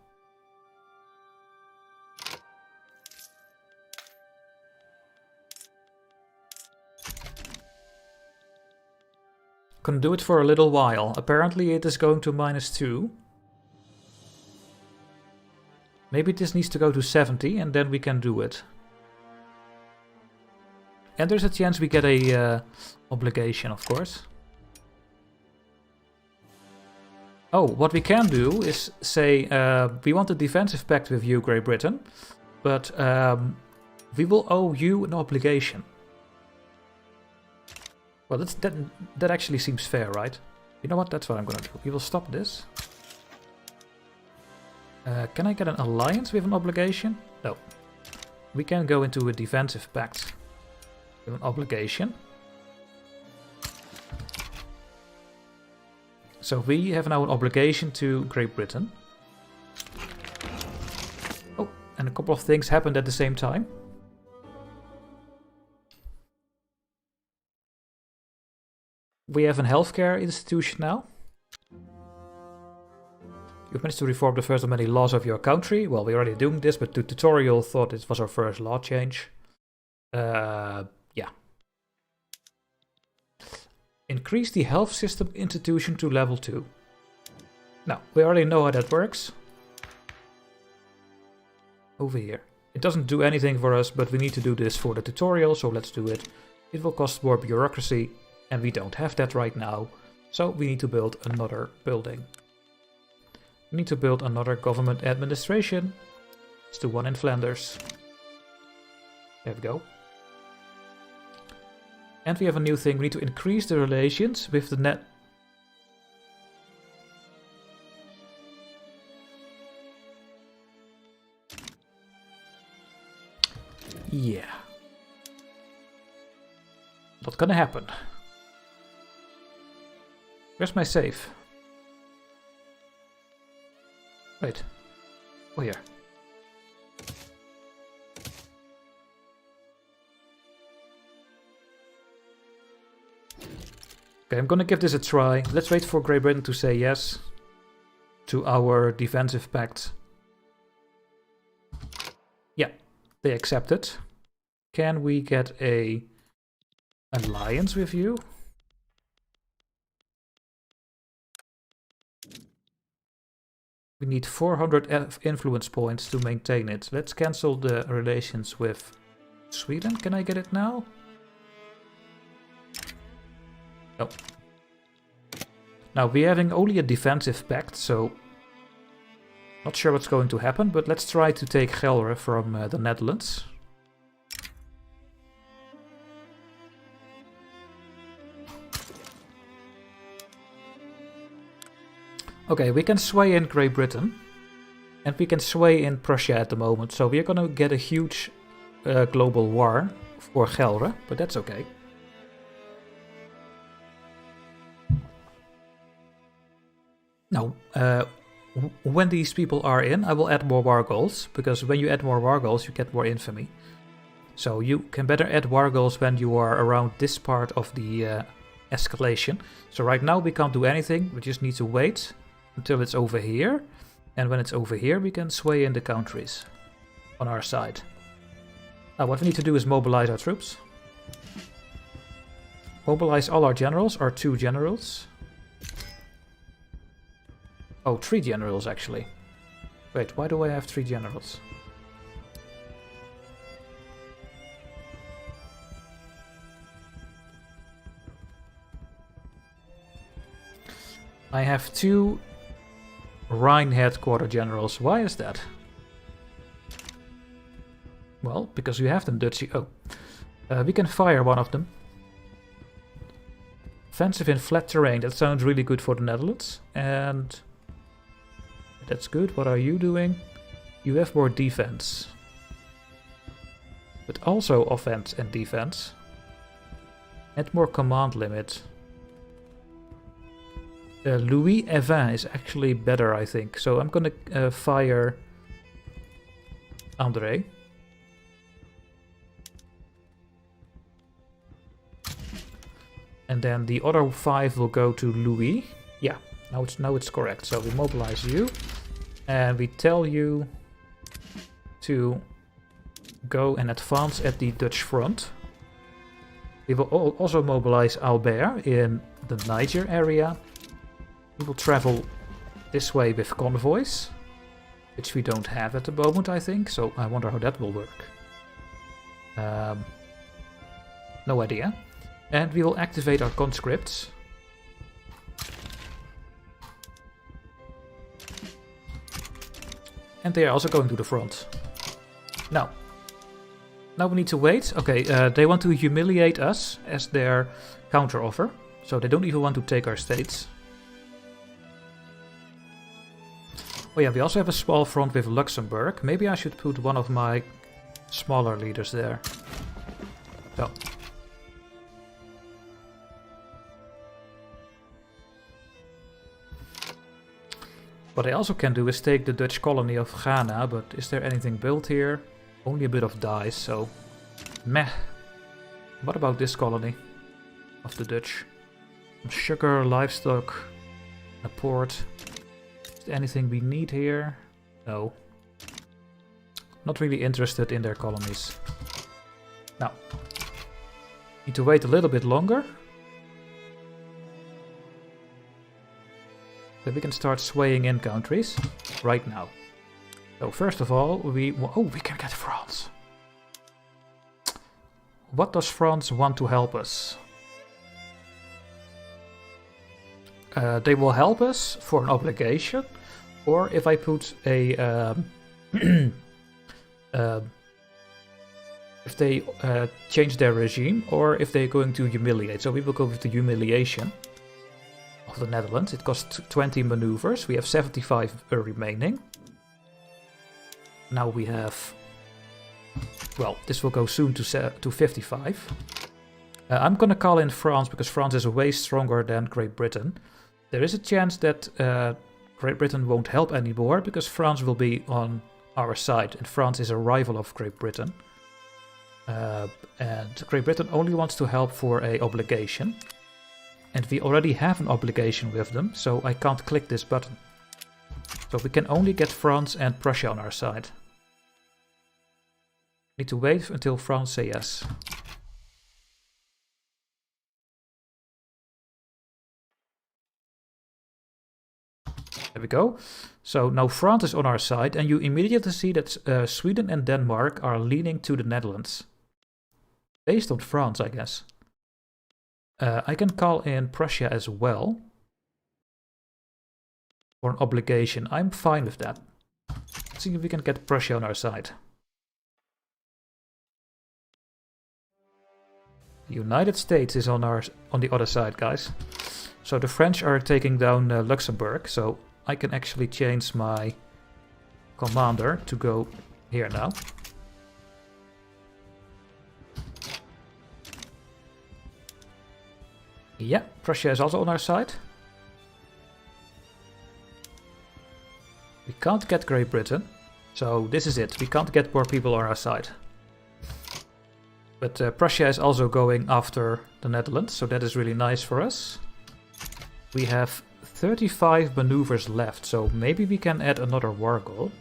Can do it for a little while. Apparently it is going to -2. Maybe this needs to go to 70 and then we can do it. And there's a chance we get a obligation, of course. Oh, what we can do is say, we want a defensive pact with you, Great Britain, but we will owe you an obligation. Well, that actually seems fair, right? You know what? That's what I'm gonna do. We will stop this. Can I get an alliance with an obligation? No. We can go into a defensive pact with an obligation. So we have now an obligation to Great Britain. Oh, and a couple of things happened at the same time. We have an healthcare institution now. You've managed to reform the first of many laws of your country. Well, we're already doing this, but the tutorial thought it was our first law change. Yeah. Increase the health system institution to level 2. Now, we already know how that works. Over here. It doesn't do anything for us, but we need to do this for the tutorial, so let's do it. It will cost more bureaucracy, and we don't have that right now. So we need to build another building. We need to build another government administration. Let's do one in Flanders. There we go. And we have a new thing. We need to increase the relations with the net. Yeah. Not gonna happen. Where's my save? Wait. Oh, here. Okay, I'm gonna give this a try. Let's wait for Great Britain to say yes to our defensive pact. Yeah, they accepted. Can we get a alliance with you? We need 400 influence points to maintain it. Let's cancel the relations with Sweden. Can I get it now? No. Now, we're having only a defensive pact, so not sure what's going to happen, but let's try to take Gelre from the Netherlands. Okay, we can sway in Great Britain, and we can sway in Prussia at the moment, so we're gonna get a huge global war for Gelre, but that's okay. Now, when these people are in, I will add more war goals, because when you add more war goals, you get more infamy. So you can better add war goals when you are around this part of the escalation. So right now we can't do anything, we just need to wait until it's over here. And when it's over here, we can sway in the countries on our side. Now what we need to do is mobilize our troops. Mobilize all our generals, our 2 generals. Oh, 3 generals actually. Wait, why do I have 3 generals? I have 2 Rhine headquarter generals. Why is that? Well, because we have them Dutchy. Oh. We can fire one of them. Offensive in flat terrain. That sounds really good for the Netherlands. And that's good. What are you doing? You have more defense. But also offense and defense. And more command limit. Louis Evin is actually better, I think. So I'm gonna fire André. And then the other 5 will go to Louis. Yeah, now it's correct. So we mobilize you. And we tell you to go and advance at the Dutch front. We will also mobilize Albert in the Niger area. We will travel this way with convoys, which we don't have at the moment, I think. So I wonder how that will work. No idea. And we will activate our conscripts. And they are also going to the front. Now we need to wait. Okay, they want to humiliate us as their counteroffer. So they don't even want to take our states. Oh yeah, we also have a small front with Luxembourg. Maybe I should put one of my smaller leaders there. So. What I also can do is take the Dutch colony of Ghana, but is there anything built here? Only a bit of dice, so meh. What about this colony of the Dutch? Some sugar, livestock, a port. Is there anything we need here? No. Not really interested in their colonies. Now, need to wait a little bit longer. Then we can start swaying in countries right now. So first of all, we can get France. What does France want to help us? They will help us for an obligation, or if I put a if they change their regime, or if they're going to humiliate. So we will go with the humiliation of the Netherlands. It costs 20 maneuvers. We have 75 remaining. Now we have... Well, this will go soon to 55. I'm gonna call in France, because France is way stronger than Great Britain. There is a chance that Great Britain won't help anymore, because France will be on our side, and France is a rival of Great Britain. And Great Britain only wants to help for an obligation. And we already have an obligation with them, so I can't click this button. So we can only get France and Prussia on our side. Need to wait until France say yes. There we go. So now France is on our side, and you immediately see that Sweden and Denmark are leaning to the Netherlands. Based on France, I guess. I can call in Prussia as well. For an obligation. I'm fine with that. Let's see if we can get Prussia on our side. The United States is on the other side, guys. So the French are taking down Luxembourg, so I can actually change my commander to go here now. Yeah, Prussia is also on our side. We can't get Great Britain, so this is it. We can't get more people on our side. But Prussia is also going after the Netherlands, so that is really nice for us. We have 35 maneuvers left, so maybe we can add another war goal.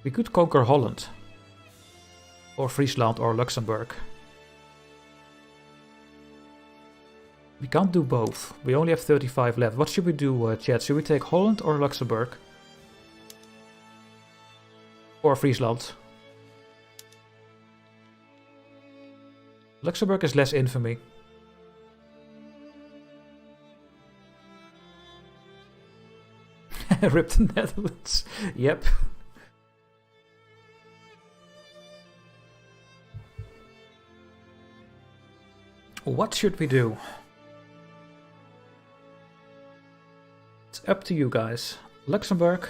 We could conquer Holland. Or Friesland or Luxembourg. We can't do both. We only have 35 left. What should we do, chat? Should we take Holland or Luxembourg? Or Friesland? Luxembourg is less infamy. Rip the Netherlands. Yep. What should we do? It's up to you guys. Luxembourg.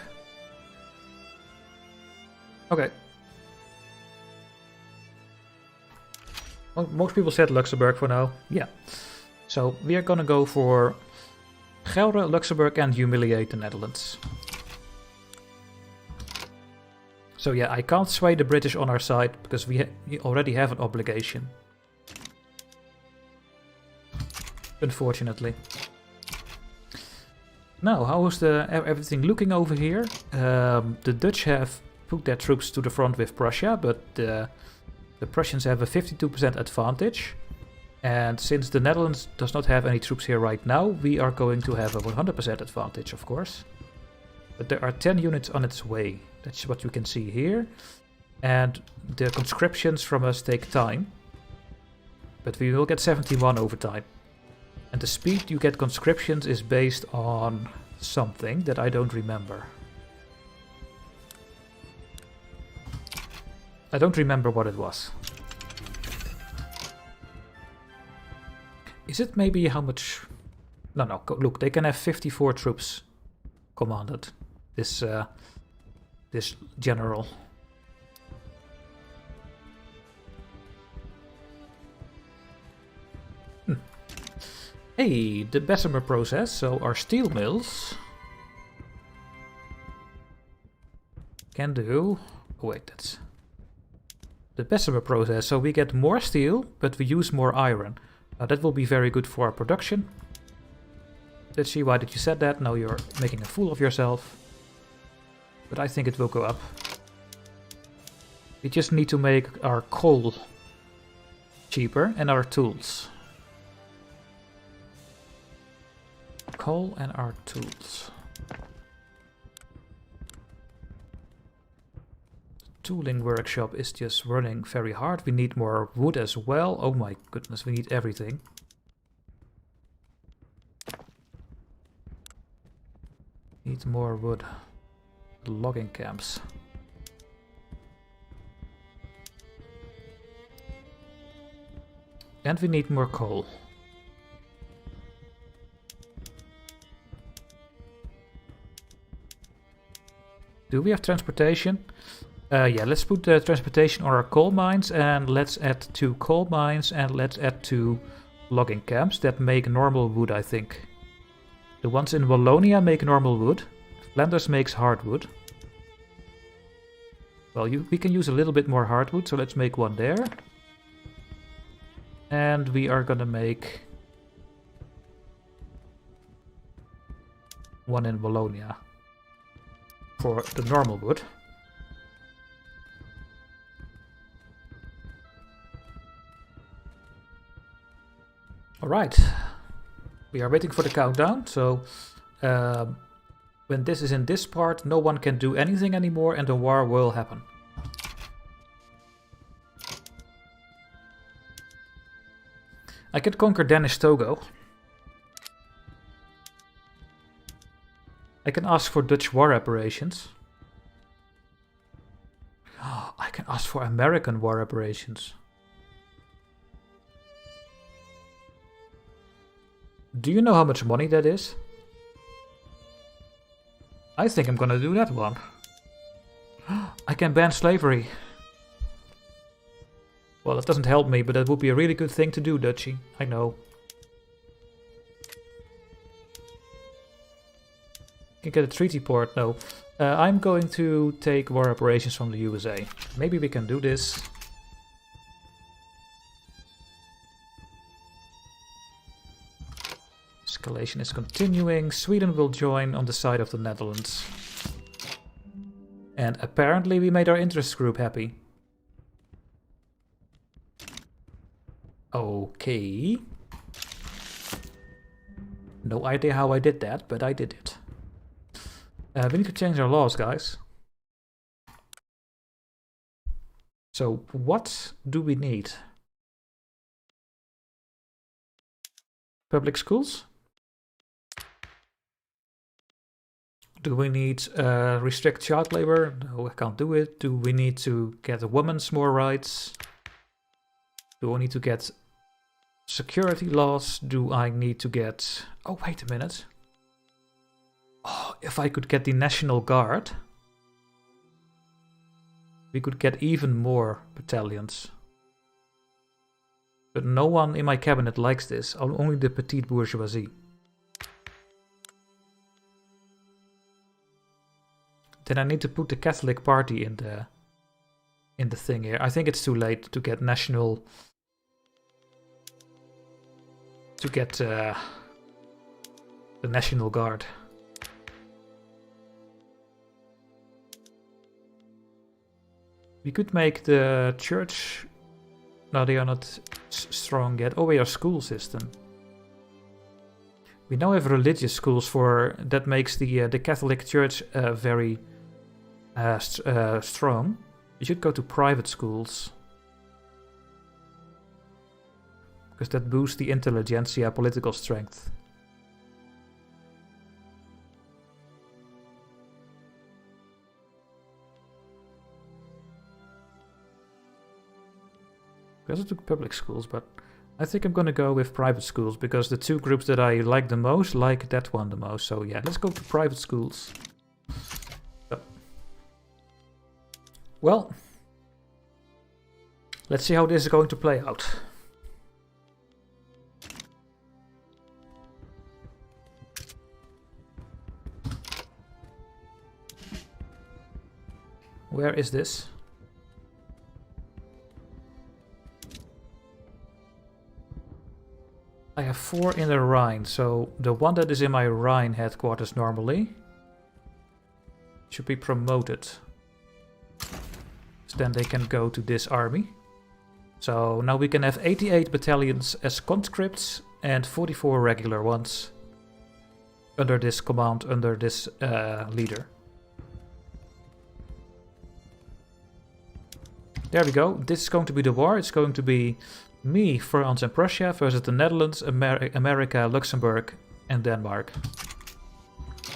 Okay. Well, most people said Luxembourg for now. Yeah. So we are gonna go for Gelre, Luxembourg, and humiliate the Netherlands. So yeah, I can't sway the British on our side because we already have an obligation. Unfortunately. Now, how is everything looking over here? The Dutch have put their troops to the front with Prussia, but the Prussians have a 52% advantage. And since the Netherlands does not have any troops here right now, we are going to have a 100% advantage, of course. But there are 10 units on its way. That's what you can see here. And the conscriptions from us take time. But we will get 71 over time. And the speed you get conscriptions is based on something that I don't remember. I don't remember what it was. Is it maybe how much... No, look, they can have 54 troops commanded. This general. Hey, the Bessemer process, so our steel mills can do... Oh wait, that's... The Bessemer process, so we get more steel, but we use more iron. That will be very good for our production. Let's see, why did you said that? Now you're making a fool of yourself. But I think it will go up. We just need to make our coal cheaper and our tools. coal and our tools. Tooling workshop is just running very hard. We need more wood as well. Oh my goodness, we need everything. Need more wood. Logging camps. And we need more coal. Do we have transportation? Yeah, let's put the transportation on our coal mines, and let's add 2 coal mines, and let's add 2 logging camps that make normal wood, I think. The ones in Wallonia make normal wood. Flanders makes hardwood. Well, we can use a little bit more hardwood, so let's make one there. And we are gonna make one in Wallonia for the normal wood. Alright, we are waiting for the countdown, so when this is in this part, no one can do anything anymore and the war will happen. I can conquer Danish Togo. I can ask for Dutch war reparations. I can ask for American war reparations. Do you know how much money that is? I think I'm gonna do that one. I can ban slavery. Well, that doesn't help me, but that would be a really good thing to do, Dutchy. I know. Can get a treaty port? No. I'm going to take war reparations from the USA. Maybe we can do this. Escalation is continuing. Sweden will join on the side of the Netherlands. And apparently we made our interest group happy. Okay. No idea how I did that, but I did it. We need to change our laws, guys. So, what do we need? Public schools? Do we need restrict child labor? No, I can't do it. Do we need to get women's more rights? Do we need to get security laws? Do I need to get... Oh, wait a minute. Oh, if I could get the National Guard, we could get even more battalions. But no one in my cabinet likes this, only the petite bourgeoisie. Then I need to put the Catholic Party in the thing here. I think it's too late to get national... to get the National Guard. We could make the church... No, they are not strong yet. Oh, wait, our school system. We now have religious schools for... That makes the Catholic Church very strong. We should go to private schools. Because that boosts the intelligentsia political strength. I also took public schools, but I think I'm gonna go with private schools because the 2 groups that I like the most like that one the most. So yeah, let's go to private schools. So. Well, let's see how this is going to play out. Where is this? I have 4 in the Rhine, so the one that is in my Rhine headquarters normally should be promoted. So then they can go to this army. So now we can have 88 battalions as conscripts and 44 regular ones. under this command, under this leader. There we go. This is going to be the war. It's going to be me, France and Prussia versus the Netherlands, America, Luxembourg and Denmark.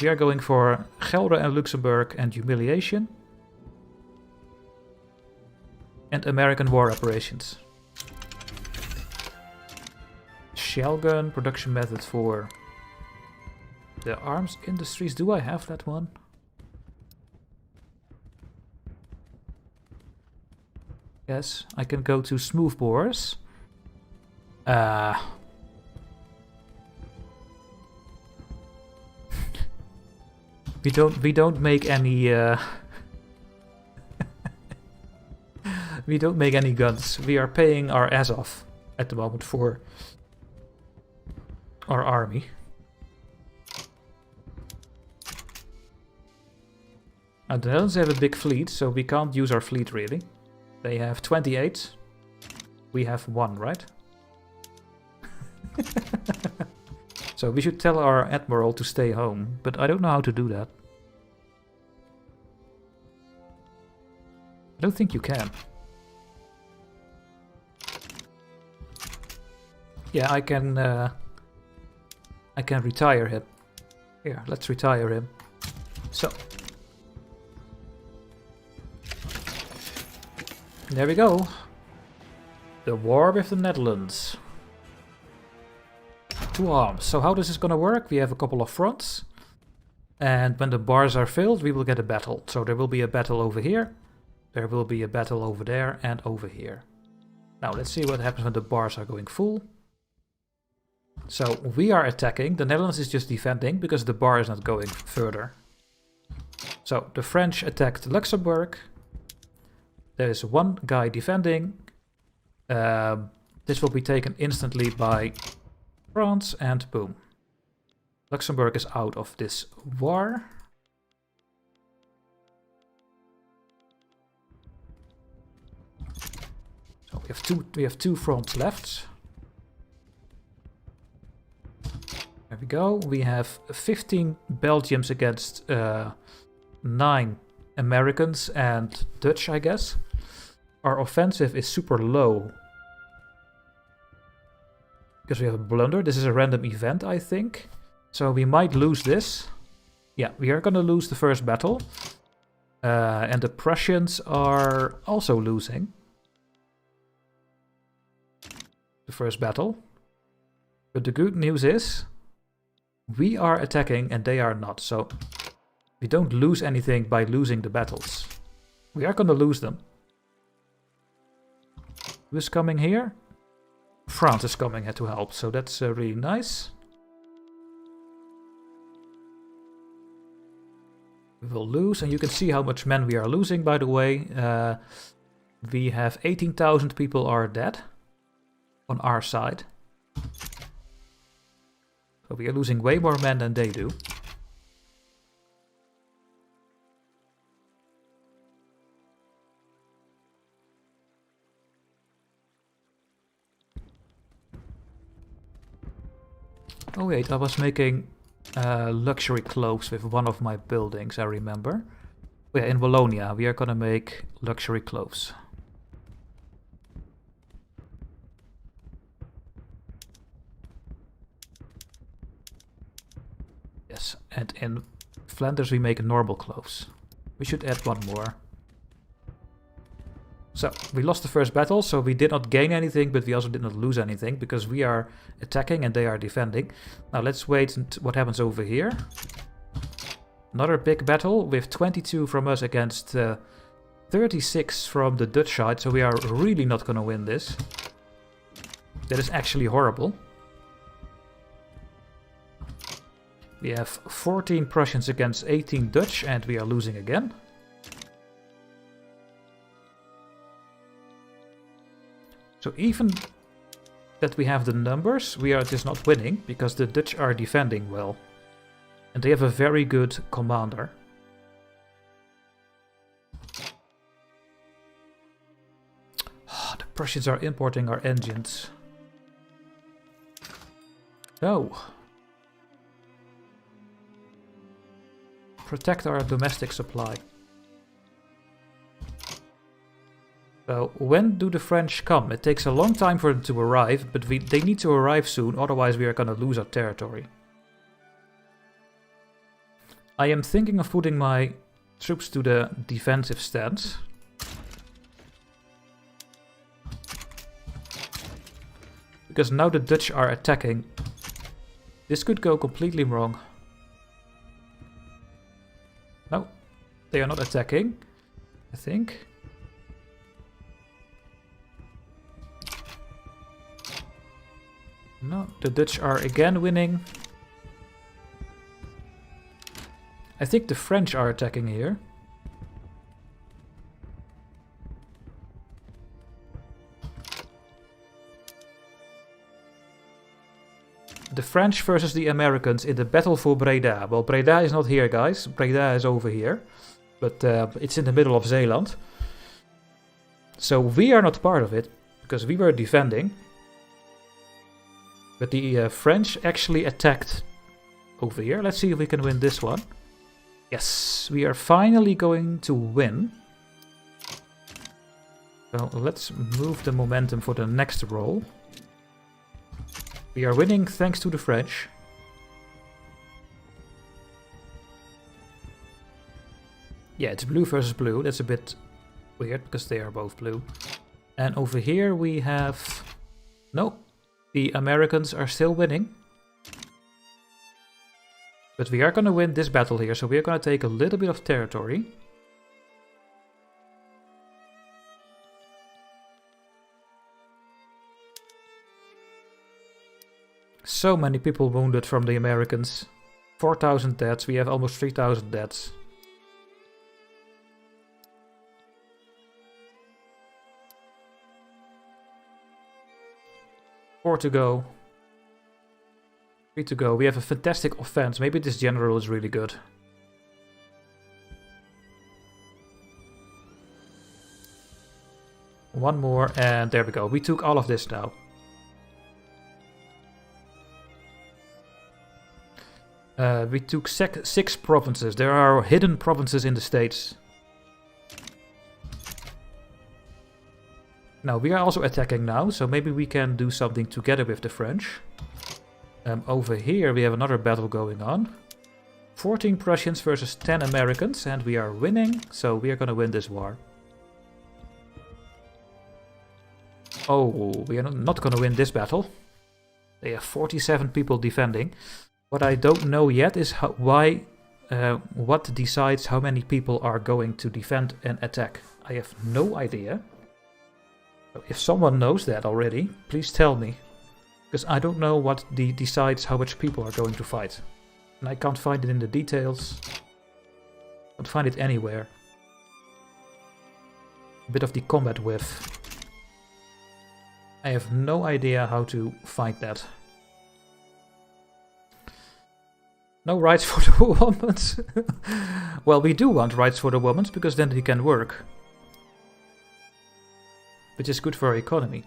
We are going for Gelre and Luxembourg and humiliation. And American war operations. Shell gun, production method for the arms industries. Do I have that one? Yes, I can go to smoothbores. We don't make any we don't make any guns. We are paying our ass off at the moment for our army. Now the Netherlands have a big fleet, so we can't use our fleet really. They have 28. We have 1, right? So we should tell our admiral to stay home, but I don't know how to do that. I don't think you can. Yeah, I can retire him. Here, let's retire him. So. There we go. The war with the Netherlands. To arms. So how this is gonna work? We have a couple of fronts. And when the bars are filled, we will get a battle. So there will be a battle over here. There will be a battle over there and over here. Now let's see what happens when the bars are going full. So we are attacking. The Netherlands is just defending because the bar is not going further. So the French attacked Luxembourg. There is one guy defending. This will be taken instantly by France and boom. Luxembourg is out of this war. So we have two fronts left. There we go. We have 15 Belgians against 9 Americans and Dutch, I guess. Our offensive is super low. Because we have a blunder. This is a random event, I think. So we might lose this. Yeah, we are gonna lose the first battle. And the Prussians are also losing the first battle. But the good news is we are attacking and they are not. So we don't lose anything by losing the battles. We are gonna lose them. Who's coming here? France is coming here to help, so that's really nice. We will lose, and you can see how much men we are losing, by the way. We have 18,000 people are dead on our side. So we are losing way more men than they do. Oh wait, I was making luxury clothes with one of my buildings, I remember. Oh, yeah, in Wallonia we are gonna make luxury clothes. Yes, and in Flanders we make normal clothes. We should add one more. So, we lost the first battle, so we did not gain anything, but we also did not lose anything, because we are attacking and they are defending. Now let's wait what happens over here. Another big battle with 22 from us against 36 from the Dutch side, so we are really not gonna win this. That is actually horrible. We have 14 Prussians against 18 Dutch, and we are losing again. So even that we have the numbers, we are just not winning, because the Dutch are defending well. And they have a very good commander. The Prussians are importing our engines. No. protect our domestic supply. So, when do the French come? It takes a long time for them to arrive, but they need to arrive soon, otherwise we are gonna lose our territory. I am thinking of putting my troops to the defensive stance. Because now the Dutch are attacking. This could go completely wrong. No, they are not attacking, I think. No, the Dutch are again winning. I think the French are attacking here. The French versus the Americans in the battle for Breda. Well, Breda is not here, guys. Breda is over here. But it's in the middle of Zeeland. So we are not part of it, because we were defending. But the French actually attacked over here. Let's see if we can win this one. Yes, we are finally going to win. So let's move the momentum for the next roll. We are winning thanks to the French. Yeah, it's blue versus blue. That's a bit weird because they are both blue. And over here we have... No, the Americans are still winning. But we are going to win this battle here, so we are going to take a little bit of territory. So many people wounded from the Americans. 4,000 deaths, we have almost 3,000 deaths. Four to go. 3 to go. We have a fantastic offense. Maybe this general is really good. One more, and there we go. We took all of this now. We took 6 provinces. There are hidden provinces in the States. Now, we are also attacking now, so maybe we can do something together with the French. Over here we have another battle going on. 14 Prussians versus 10 Americans, and we are winning, so we are gonna win this war. Oh, we are not gonna win this battle. They have 47 people defending. What I don't know yet is what decides how many people are going to defend and attack. I have no idea. So if someone knows that already, please tell me. Because I don't know what decides how much people are going to fight. And I can't find it in the details. Can't find it anywhere. A bit of the combat width. I have no idea how to find that. No rights for the women. Well, we do want rights for the women because then they can work. Which is good for our economy.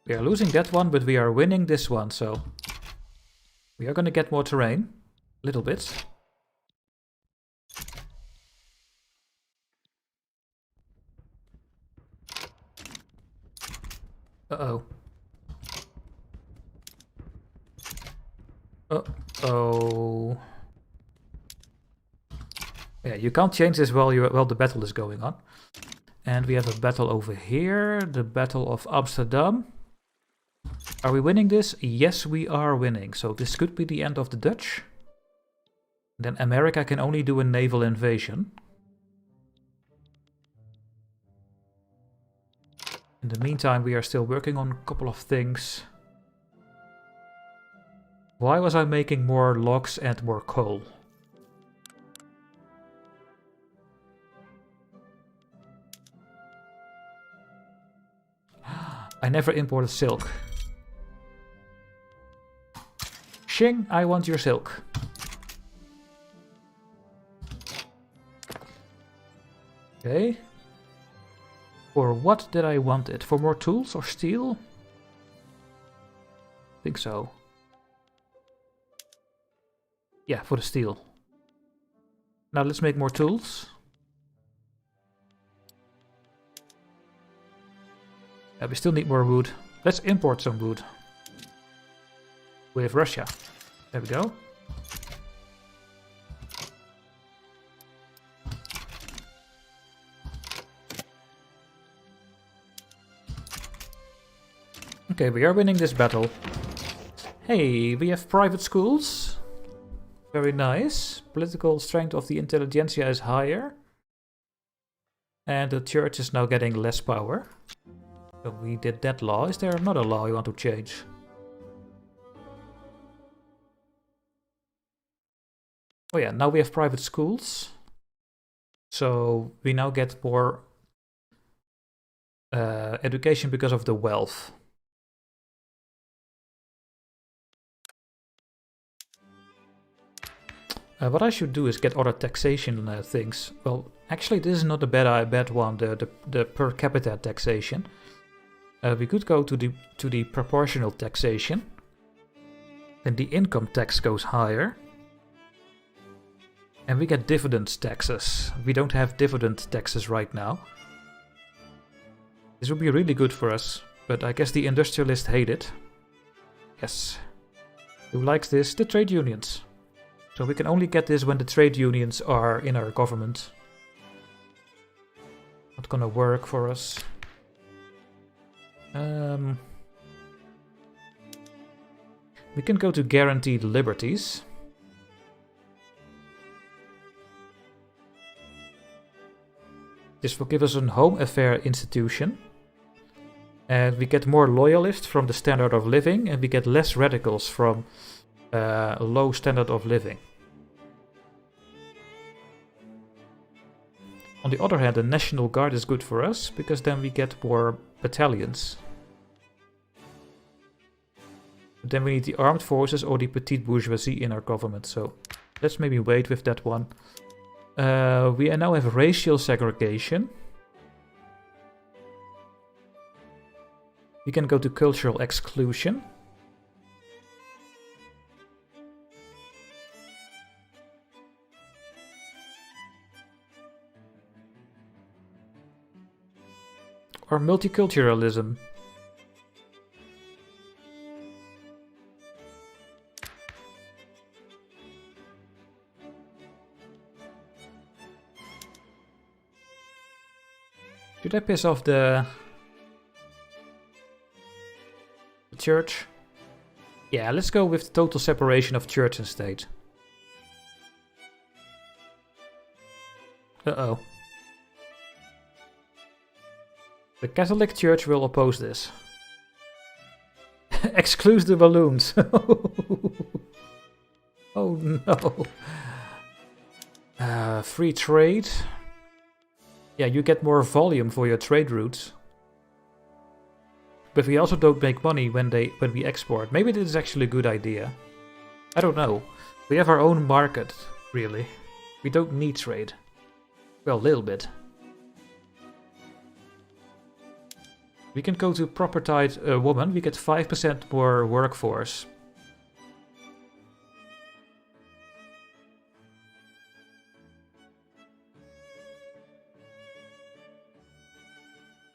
We are losing that one, but we are winning this one, so... We are gonna get more terrain. A little bit. Uh-oh. Uh-oh. Yeah, you can't change this while the battle is going on. And we have a battle over here. The Battle of Amsterdam. Are we winning this? Yes, we are winning. So this could be the end of the Dutch. Then America can only do a naval invasion. In the meantime, we are still working on a couple of things. Why was I making more logs and more coal? I never imported silk. Xing, I want your silk. Okay. For what did I want it? For more tools or steel? I think so. Yeah, for the steel. Now let's make more tools. We still need more wood. Let's import some wood. With Russia. There we go. Okay, we are winning this battle. Hey, we have private schools. Very nice. Political strength of the intelligentsia is higher. And the church is now getting less power. So we did that law. Is there another law you want to change? Oh yeah, now we have private schools. So we now get more education because of the wealth. What I should do is get other taxation things. Well, actually this is not a bad one, the per capita taxation. We could go to the proportional taxation. Then the income tax goes higher. And we get dividend taxes. We don't have dividend taxes right now. This would be really good for us, but I guess the industrialists hate it. Yes. Who likes this? The trade unions. So we can only get this when the trade unions are in our government. Not gonna work for us. We can go to guaranteed liberties. This will give us a home affair institution. And we get more loyalists from the standard of living, and we get less radicals from a low standard of living. On the other hand, the National Guard is good for us, because then we get more battalions. But then we need the armed forces or the petite bourgeoisie in our government, so let's maybe wait with that one. We now have racial segregation. We can go to cultural exclusion. Or multiculturalism. Should I piss off the church? Yeah, let's go with total separation of church and state. Uh-oh. The Catholic Church will oppose this. Exclude the balloons. Oh no. Free trade. Yeah, you get more volume for your trade routes. But we also don't make money when we export. Maybe this is actually a good idea. I don't know. We have our own market, really. We don't need trade. Well, a little bit. We can go to propertied woman. We get 5% more workforce.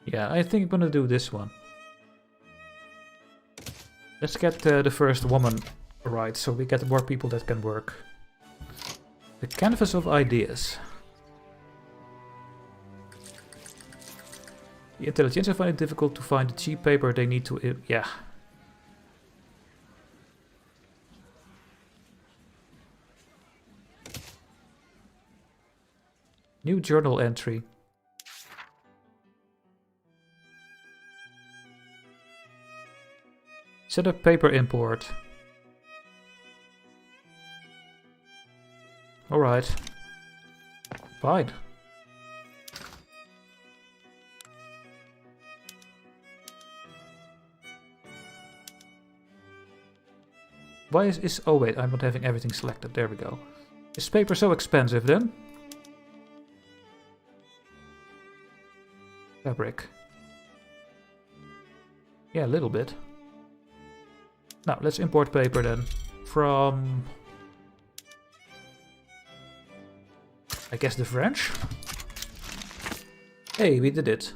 Yeah, I think I'm gonna do this one. Let's get the first woman right, so we get more people that can work. The canvas of ideas. The intelligentsia find it difficult to find the cheap paper they need to... yeah. New journal entry. Set up paper import. Alright. Fine. Why is... oh wait, I'm not having everything selected. There we go. Is paper so expensive then? Fabric. Yeah, a little bit. Now, let's import paper then. From... I guess the French? Hey, we did it.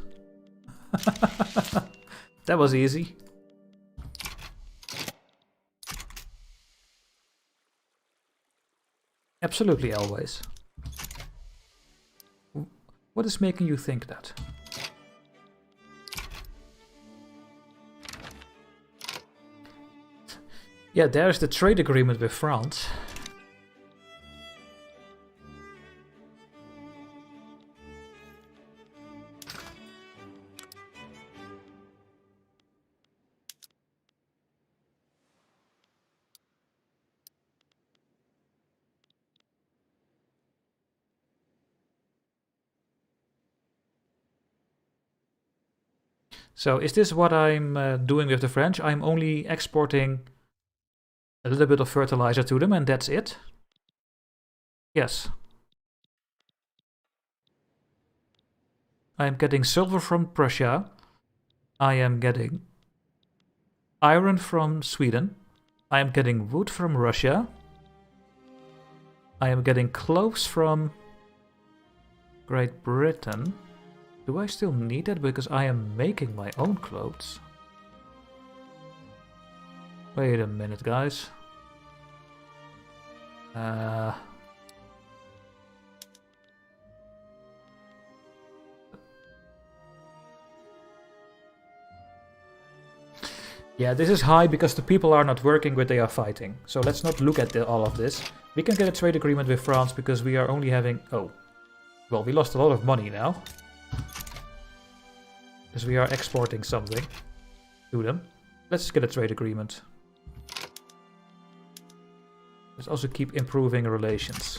That was easy. Absolutely always. What is making you think that? Yeah, there's the trade agreement with France. So is this what I'm doing with the French? I'm only exporting a little bit of fertilizer to them and that's it? Yes. I am getting silver from Prussia. I am getting iron from Sweden. I am getting wood from Russia. I am getting clothes from Great Britain. Do I still need it? Because I am making my own clothes. Wait a minute, guys. Yeah, this is high because the people are not working, but they are fighting. So let's not look at all of this. We can get a trade agreement with France because we are only having... Oh. Well, we lost a lot of money now. Because we are exporting something to them. Let's get a trade agreement. Let's also keep improving relations.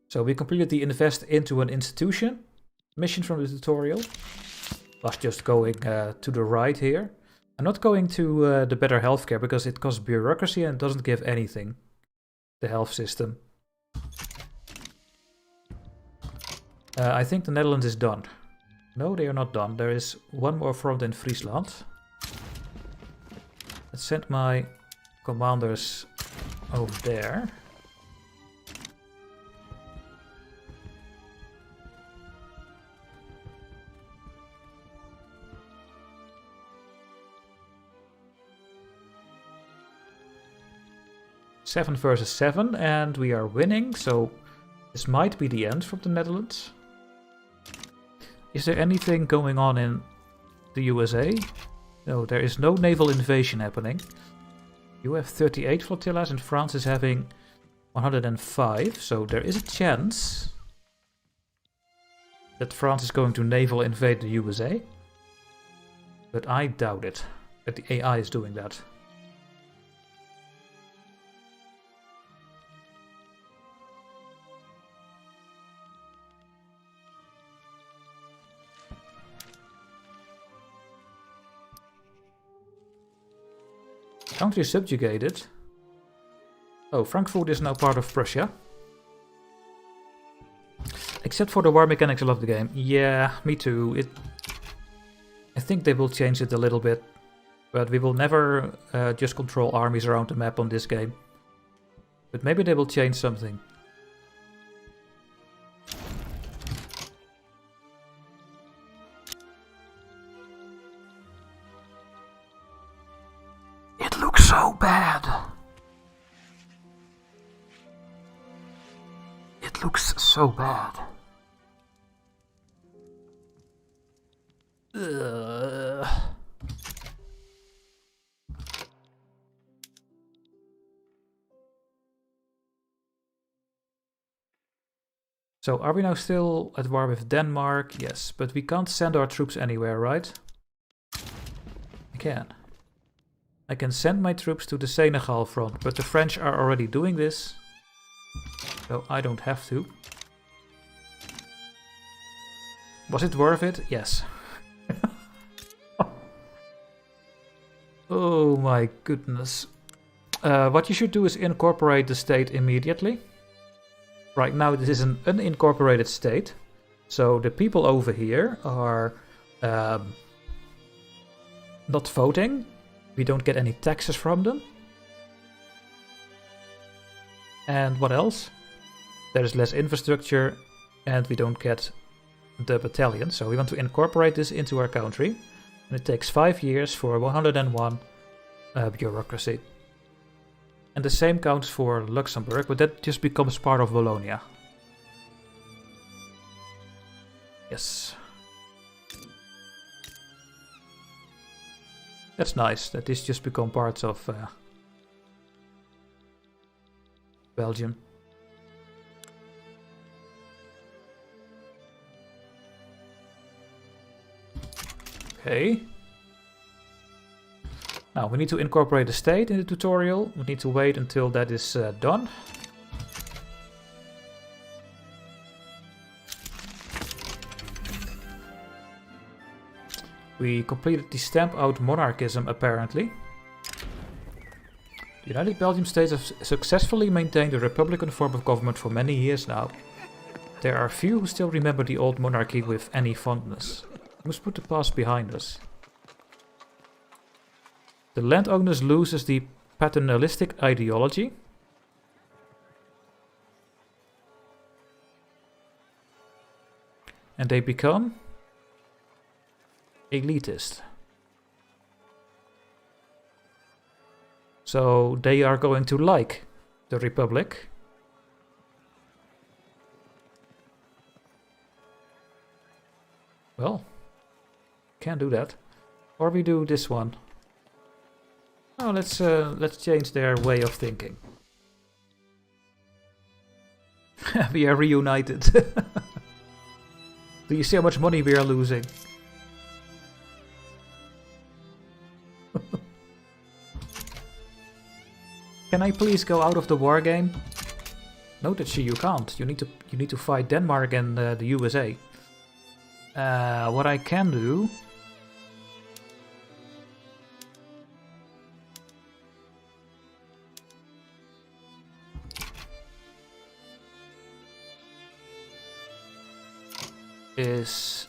So we completed the invest into an institution mission from the tutorial. Was just going to the right here. I'm not going to the better healthcare because it costs bureaucracy and doesn't give anything. The health system. I think the Netherlands is done. No, they are not done. There is one more front in Friesland. Let's send my commanders over there. Seven versus 7, and we are winning, so this might be the end from the Netherlands. Is there anything going on in the USA? No, there is no naval invasion happening. You have 38 flotillas and France is having 105, so there is a chance that France is going to naval invade the USA. But I doubt it, that the AI is doing that. Country subjugated. Oh, Frankfurt is now part of Prussia. Except for the war mechanics, I love the game. Yeah, me too. I think they will change it a little bit. But we will never just control armies around the map on this game. But maybe they will change something. It looks so bad. It looks so bad. So are we now still at war with Denmark? Yes, but we can't send our troops anywhere, right? I can. I can send my troops to the Senegal front, but the French are already doing this. So I don't have to. Was it worth it? Yes. Oh my goodness. What you should do is incorporate the state immediately. Right now this is an unincorporated state. So the people over here are not voting. We don't get any taxes from them. And what else? There's less infrastructure and we don't get the battalion. So we want to incorporate this into our country. And it takes 5 years for 101 bureaucracy. And the same counts for Luxembourg, but that just becomes part of Wallonia. Yes. That's nice, that this just become parts of Belgium. Okay. Now we need to incorporate the state in the tutorial. We need to wait until that is done. We completed the stamp out monarchism apparently. The United Belgium states have successfully maintained a republican form of government for many years now. There are few who still remember the old monarchy with any fondness. We must put the past behind us. The landowners loses the paternalistic ideology. And they become elitist. So they are going to like the Republic. Well, can't do that. Or we do this one. Oh, let's change their way of thinking. We are reunited. Do you see how much money we are losing? Can I please go out of the war game? No, that you can't. You need to fight Denmark and the USA. What I can do is...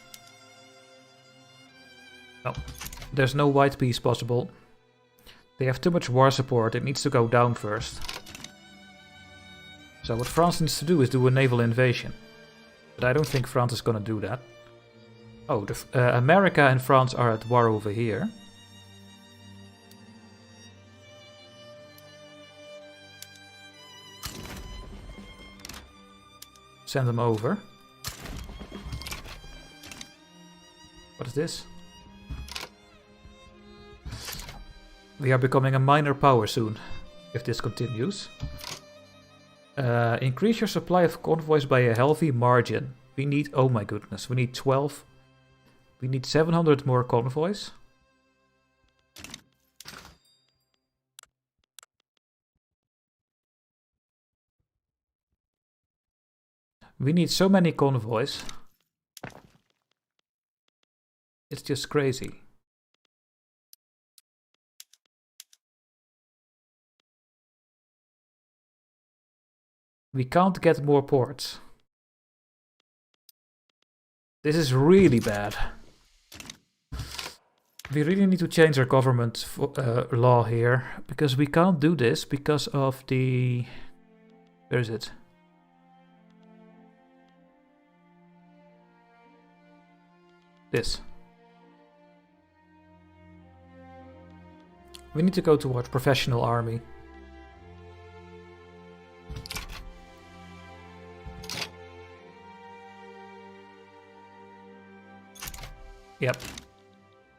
No, there's no white peace possible. They have too much war support, it needs to go down first. So what France needs to do is do a naval invasion. But I don't think France is gonna do that. Oh, America and France are at war over here. Send them over. What is this? We are becoming a minor power soon, if this continues. Increase your supply of convoys by a healthy margin. We need, oh my goodness, we need 12. We need 700 more convoys. We need so many convoys. It's just crazy. We can't get more ports. This is really bad. We really need to change our government law here, because we can't do this because of the... Where is it? This. We need to go towards professional army. Yep.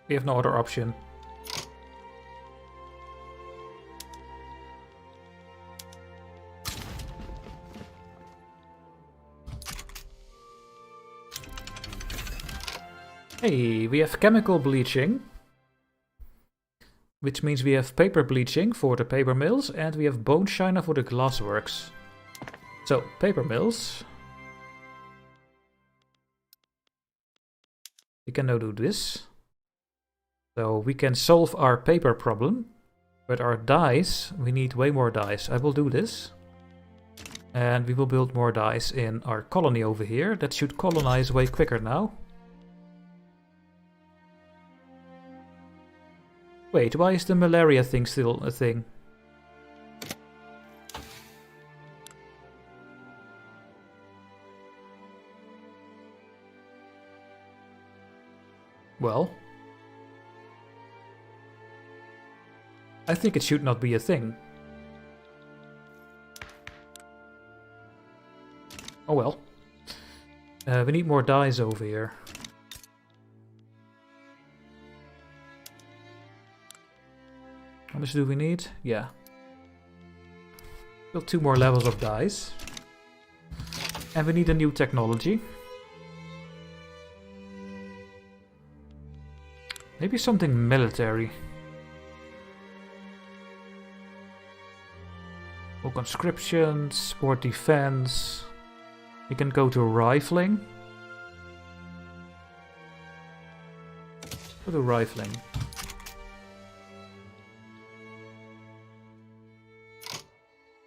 We have no other option. Hey, we have chemical bleaching. Which means we have paper bleaching for the paper mills and we have bone shiner for the glassworks. So, paper mills. We can now do this. So we can solve our paper problem. But our dyes, we need way more dyes. I will do this. And we will build more dyes in our colony over here. That should colonize way quicker now. Wait, why is the malaria thing still a thing? Well, I think it should not be a thing. Oh well. We need more dyes over here. How much do we need? Yeah. Build 2 more levels of dyes. And we need a new technology. Maybe something military. Or conscriptions, or defense. We can go to rifling. Go to rifling.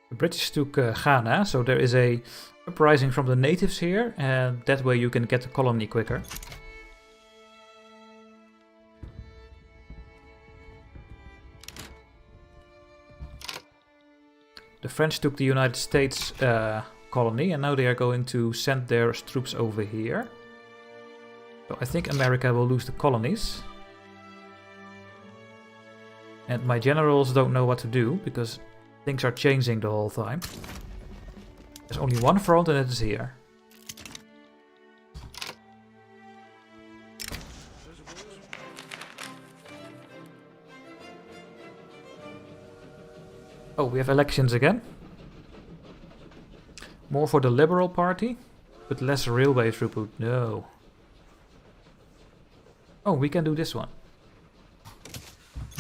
The British took Ghana, so there is a uprising from the natives here, and that way you can get the colony quicker. The French took the United States colony, and now they are going to send their troops over here. So I think America will lose the colonies. And my generals don't know what to do, because things are changing the whole time. There's only one front, and it is here. Oh, we have elections again. More for the Liberal Party, but less railway throughput. No. Oh, we can do this one.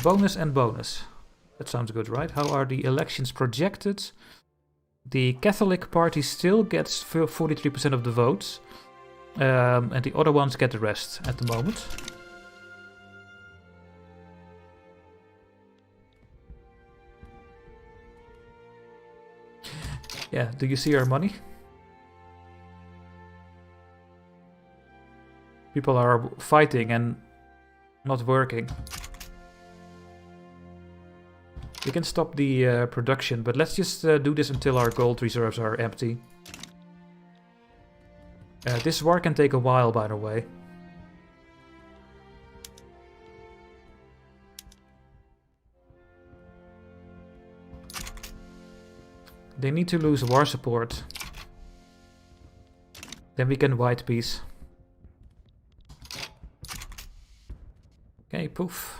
Bonus and bonus. That sounds good, right? How are the elections projected? The Catholic Party still gets 43% of the votes. And the other ones get the rest at the moment. Yeah, do you see our money? People are fighting and not working. We can stop the production, but let's just do this until our gold reserves are empty. This war can take a while, by the way. They need to lose war support. Then we can white peace. Okay, poof.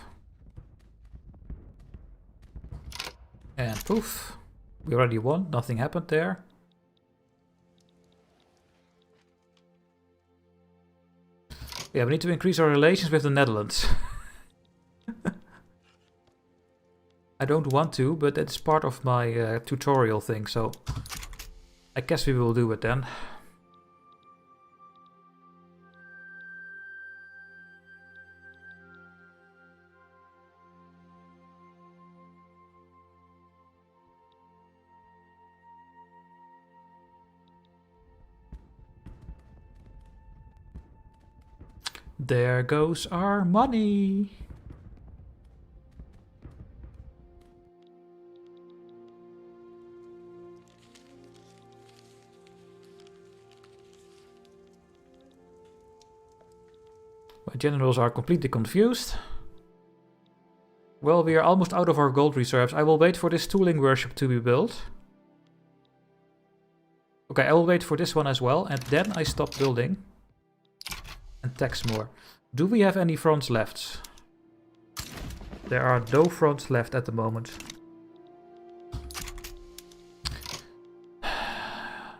And poof. We already won, nothing happened there. Yeah, we need to increase our relations with the Netherlands. I don't want to, but it's part of my tutorial thing, so I guess we will do it then. There goes our money. My generals are completely confused. Well, we are almost out of our gold reserves. I will wait for this tooling workshop to be built. Okay, I will wait for this one as well, and then I stop building. And tax more. Do we have any fronts left? There are no fronts left at the moment.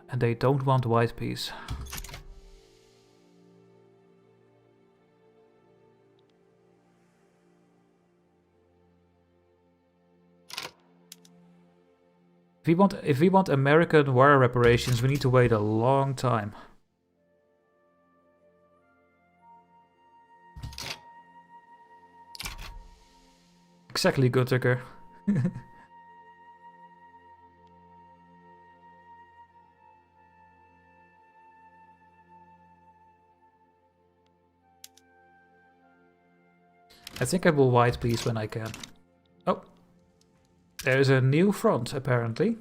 And they don't want white peace. If we want American war reparations, we need to wait a long time. Exactly, Guttucker. I think I will white peace when I can. Oh, there's a new front apparently.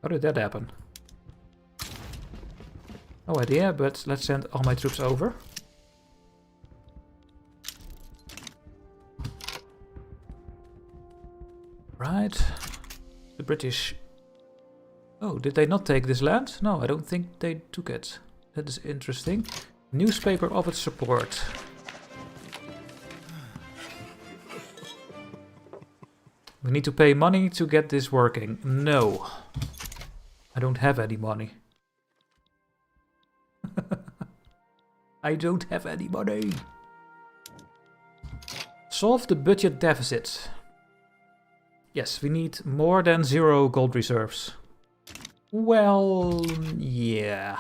How did that happen? No idea, but let's send all my troops over. Right. The British... Oh, did they not take this land? No, I don't think they took it. That is interesting. Newspaper of its support. We need to pay money to get this working. No. I don't have any money. I don't have any money. Solve the budget deficit. Yes, we need more than 0 gold reserves. Well, yeah.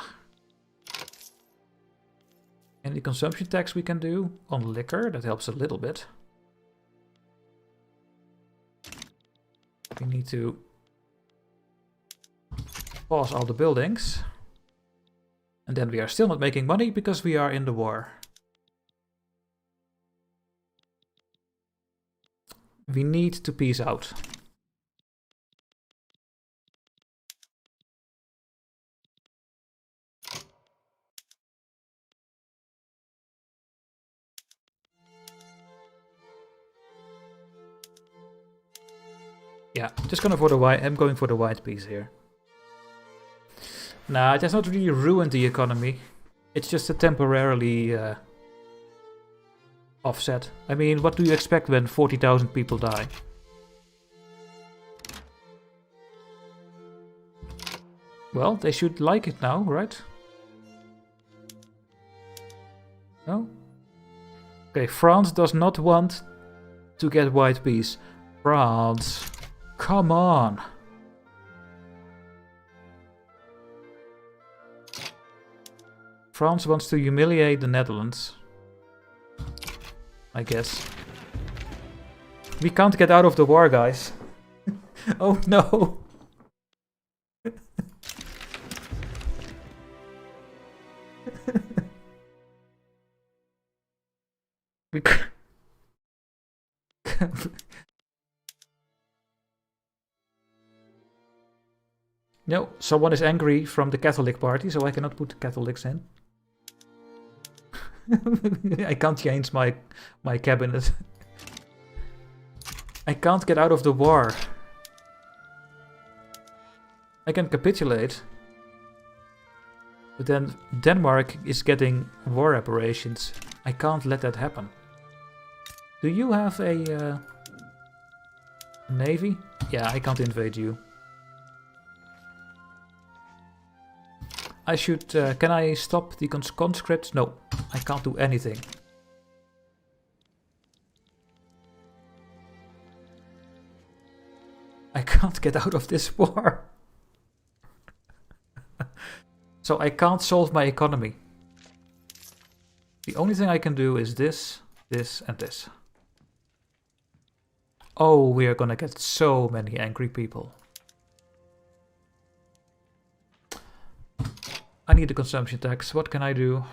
Any consumption tax we can do on liquor, that helps a little bit. We need to pause all the buildings. And then we are still not making money because we are in the war. We need to peace out. Yeah, just gonna for the white. I'm going for the white piece here. Nah, it has not really ruined the economy. It's just a temporarily offset. I mean, what do you expect when 40,000 people die? Well, they should like it now, right? No? Okay, France does not want to get white peace. France, come on! France wants to humiliate the Netherlands. I guess. We can't get out of the war, guys. Oh no! We No, someone is angry from the Catholic Party, so I cannot put the Catholics in. I can't change my cabinet. I can't get out of the war. I can capitulate. But then Denmark is getting war reparations. I can't let that happen. Do you have a navy? Yeah, I can't invade you. I should... can I stop the conscripts? No, I can't do anything. I can't get out of this war. So I can't solve my economy. The only thing I can do is this, this and this. Oh, we are gonna get so many angry people. I need a consumption tax. What can I do?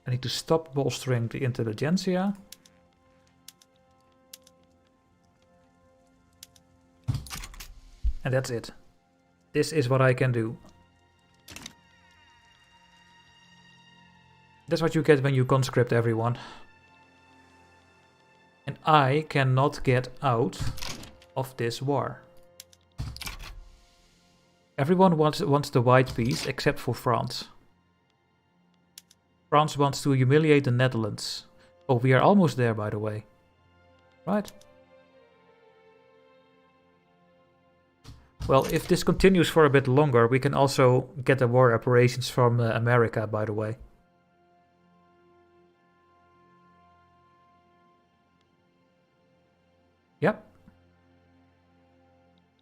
I need to stop bolstering the intelligentsia. And that's it. This is what I can do. That's what you get when you conscript everyone. And I cannot get out of this war. Everyone wants the white peace except for France. France wants to humiliate the Netherlands. Oh, we are almost there, by the way. Right. Well, if this continues for a bit longer, we can also get the war reparations from America, by the way. Yep.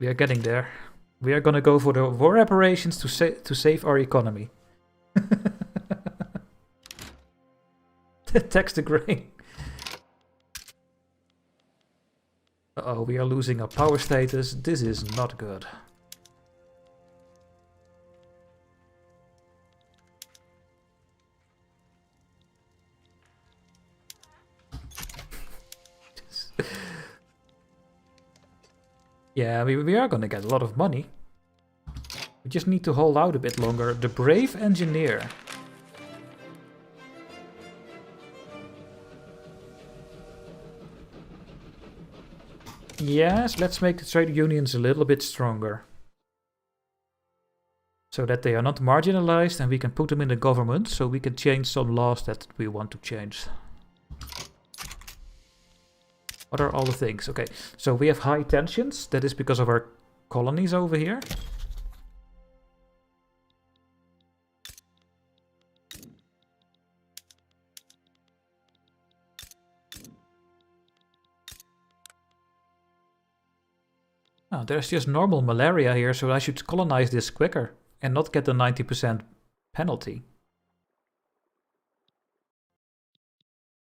We are getting there. We are gonna go for the war reparations to save our economy. Tax the grain. Uh-oh, we are losing our power status. This is not good. Yeah, we are gonna get a lot of money. We just need to hold out a bit longer. The Brave Engineer. Yes, let's make the trade unions a little bit stronger. So that they are not marginalized and we can put them in the government so we can change some laws that we want to change. What are all the things? Okay, so we have high tensions. That is because of our colonies over here. Oh, there's just normal malaria here, so I should colonize this quicker and not get the 90% penalty.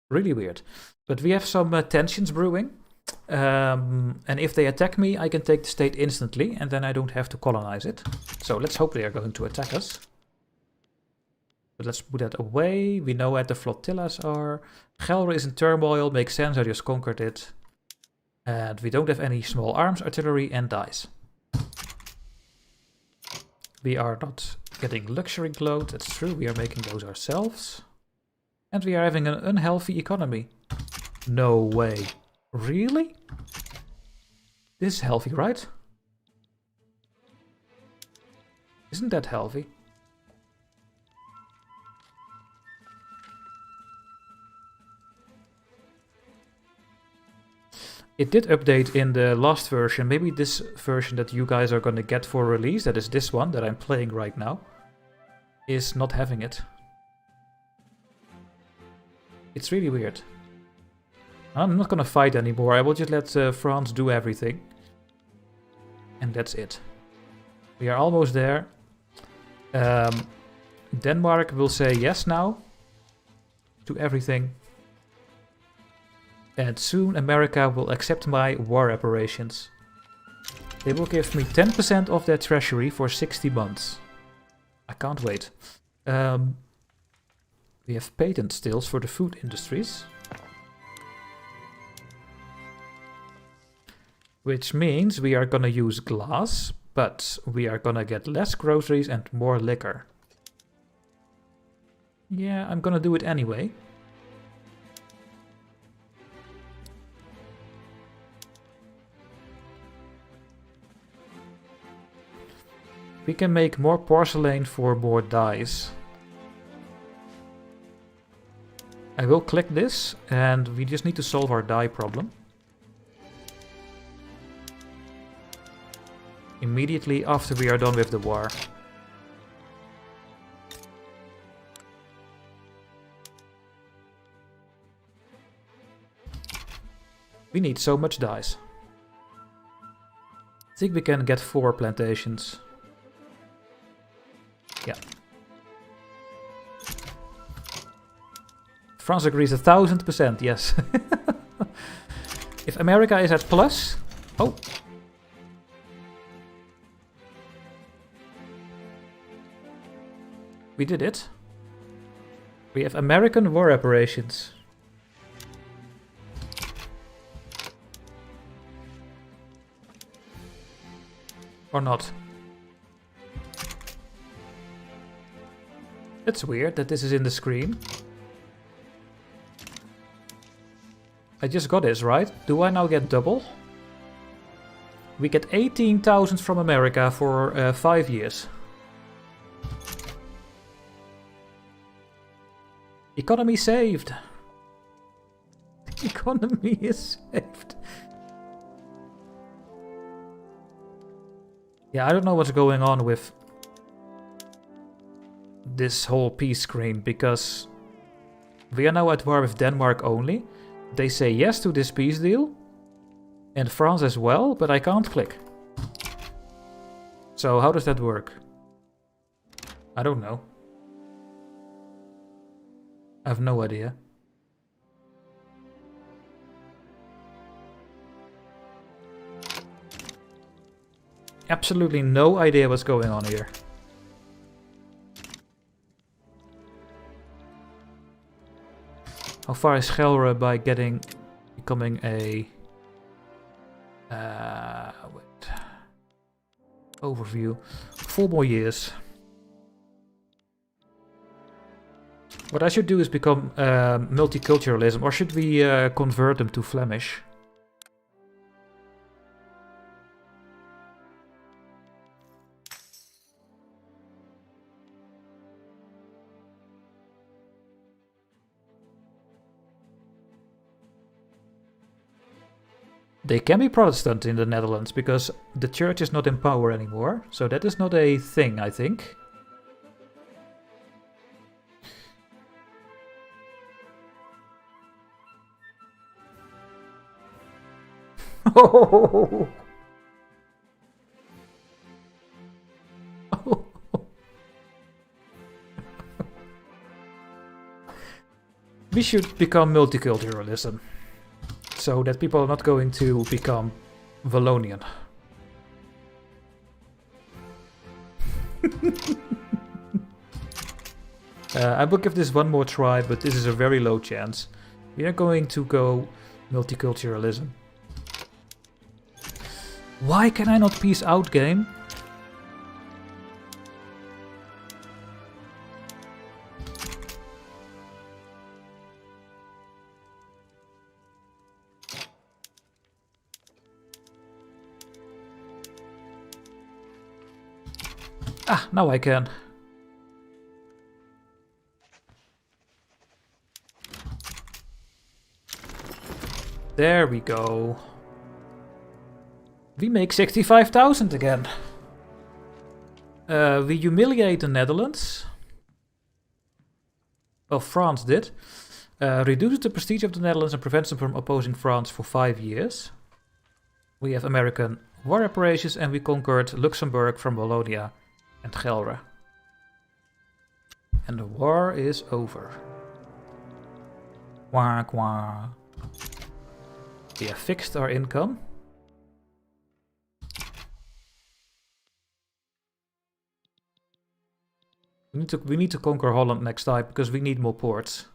Really weird. But we have some tensions brewing. And if they attack me, I can take the state instantly, and then I don't have to colonize it. So let's hope they are going to attack us. But let's put that away. We know where the flotillas are. Gelre is in turmoil. Makes sense, I just conquered it. And we don't have any small arms, artillery, and dice. We are not getting luxury clothes, that's true. We are making those ourselves. And we are having an unhealthy economy. No way. Really? This is healthy, right? Isn't that healthy? It did update in the last version. Maybe this version that you guys are going to get for release, that is this one that I'm playing right now, is not having it. It's really weird. I'm not going to fight anymore. I will just let France do everything. And that's it. We are almost there. Denmark will say yes now to everything. And soon America will accept my war reparations. They will give me 10% of their treasury for 60 months. I can't wait. We have patent stills for the food industries. Which means we are gonna use glass, but we are gonna get less groceries and more liquor. Yeah, I'm gonna do it anyway. We can make more porcelain for more dyes. I will click this, and we just need to solve our dye problem. Immediately after we are done with the war. We need so much dyes. I think we can get 4 plantations. Yeah. France agrees 1000%, yes. If America is at plus... Oh! We did it. We have American war reparations. Or not. It's weird that this is in the screen. I just got this, right? Do I now get double? We get 18,000 from America for 5 years. Economy saved. Economy is saved. Yeah, I don't know what's going on with this whole peace screen, because we are now at war with Denmark only. They say yes to this peace deal, and France as well, but I can't click. So how does that work? I don't know. I have no idea. Absolutely no idea what's going on here. How far is Gelre by becoming a... wait. overview. 4 more years. What I should do is become multiculturalism, or should we convert them to Flemish? They can be Protestant in the Netherlands because the church is not in power anymore, so that is not a thing, I think. We should become multiculturalism, so that people are not going to become Wallonian. I will give this one more try, but this is a very low chance. We are going to go multiculturalism. Why can I not peace out, game? Ah, now I can. There we go. We make 65,000 again. We humiliate the Netherlands. Well, France did. Reduces the prestige of the Netherlands and prevents them from opposing France for 5 years. We have American war reparations and we conquered Luxembourg from Wallonia and Gelre. And the war is over. Wah, wah. We have fixed our income. We need to conquer Holland next time because we need more ports.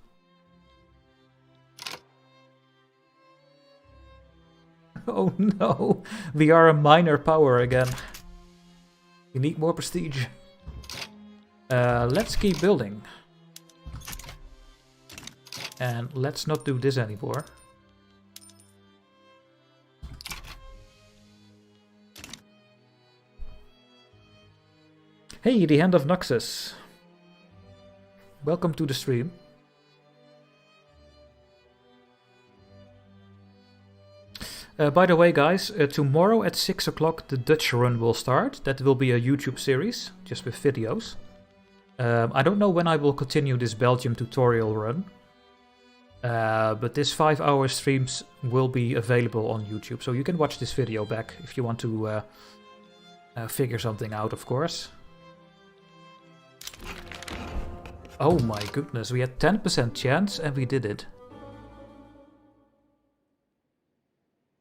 Oh no, we are a minor power again. We need more prestige. Let's keep building. And let's not do this anymore. Hey, the Hand of Noxus. Welcome to the stream. By the way, guys, tomorrow at 6 o'clock the Dutch run will start. That will be a YouTube series, just with videos. I don't know when I will continue this Belgium tutorial run. But this 5-hour streams will be available on YouTube. So you can watch this video back if you want to figure something out, of course. Oh my goodness, we had 10% chance and we did it.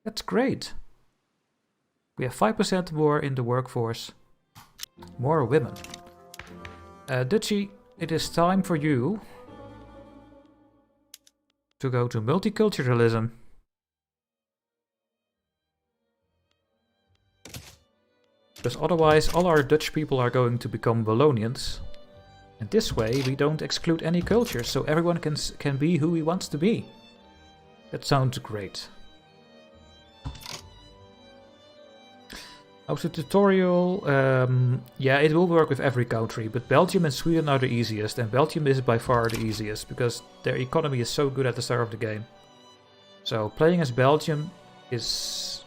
That's great. We have 5% more in the workforce. More women. Dutchie, it is time for you to go to multiculturalism. Because otherwise all our Dutch people are going to become Wallonians. And this way we don't exclude any culture, so everyone can be who he wants to be. That sounds great. How's the tutorial? Yeah, it will work with every country, but Belgium and Sweden are the easiest, and Belgium is by far the easiest, because their economy is so good at the start of the game. So playing as Belgium is,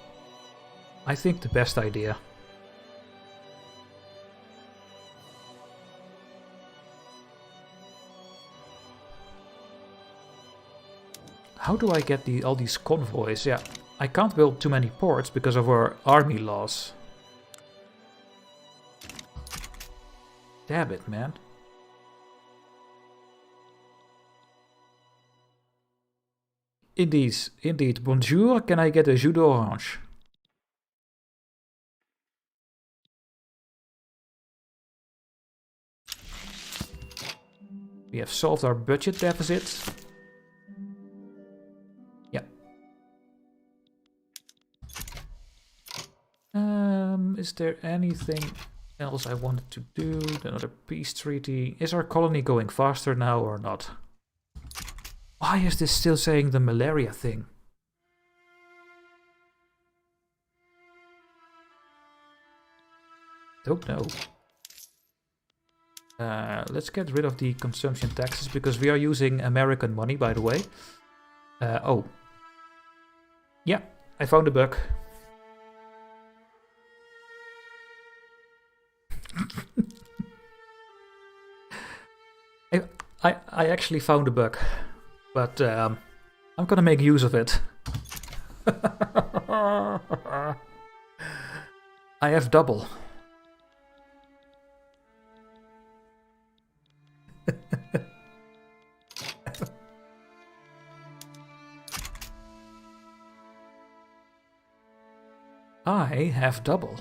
I think, the best idea. How do I get all these convoys? Yeah, I can't build too many ports because of our army laws. Damn it, man. Indeed. Bonjour, can I get a jus d'orange? We have solved our budget deficit. is there anything else I wanted to do? Another peace treaty. Is our colony going faster now or not? Why is this still saying the malaria thing? Don't know. Let's get rid of the consumption taxes because we are using American money, by the way. Oh. Yeah, I found a bug. I actually found a bug, but I'm gonna make use of it. I have double. I have double.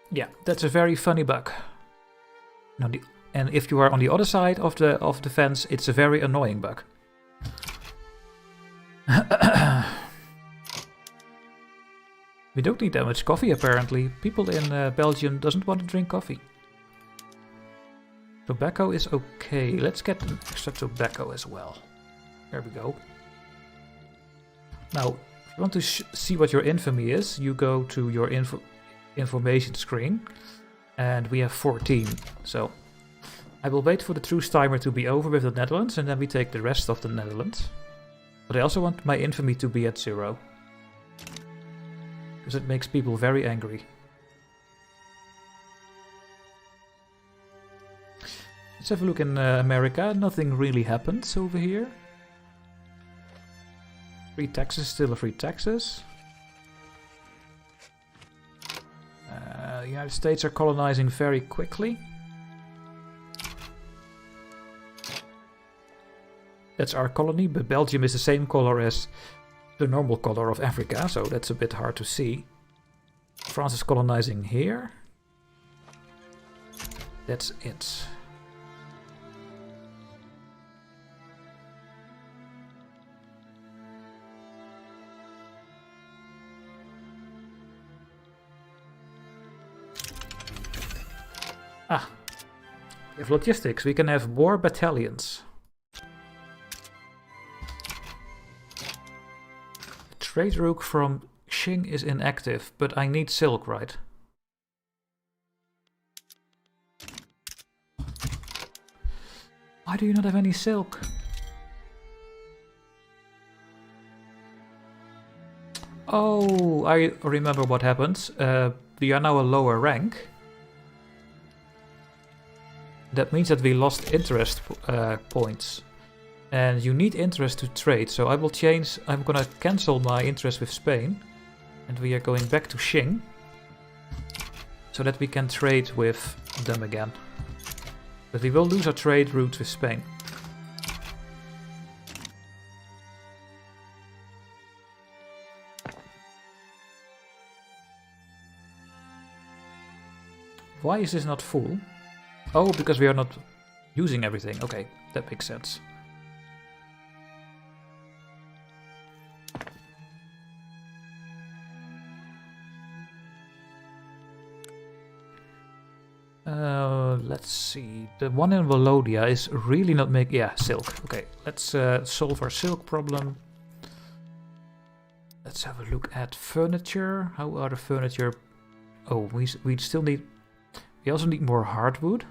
Yeah, that's a very funny bug. And if you are on the other side of the fence, it's a very annoying bug. We don't need that much coffee, apparently. People in Belgium doesn't want to drink coffee. Tobacco is okay. Let's get an extra tobacco as well. There we go. Now, if you want to see what your infamy is, you go to your information screen. And we have 14. So, I will wait for the truce timer to be over with the Netherlands, and then we take the rest of the Netherlands. But I also want my infamy to be at 0. Because it makes people very angry. Let's have a look in America. Nothing really happens over here. Free taxes, still a free taxes. The United States are colonizing very quickly. That's our colony, but Belgium is the same color as the normal color of Africa, so that's a bit hard to see. France is colonizing here. That's it. Ah, we have logistics. We can have war battalions. Trade route from Xing is inactive, but I need silk, right? Why do you not have any silk? Oh, I remember what happens. We are now a lower rank. That means that we lost interest points. And you need interest to trade, so I will change. I'm gonna cancel my interest with Spain. And we are going back to Xing. So that we can trade with them again. But we will lose our trade route with Spain. Why is this not full? Oh, because we are not using everything. Okay, that makes sense. Let's see. The one in Wallonia is really not making... Yeah, silk. Okay, let's solve our silk problem. Let's have a look at furniture. How are the furniture... Oh, we still need... We also need more hardwood.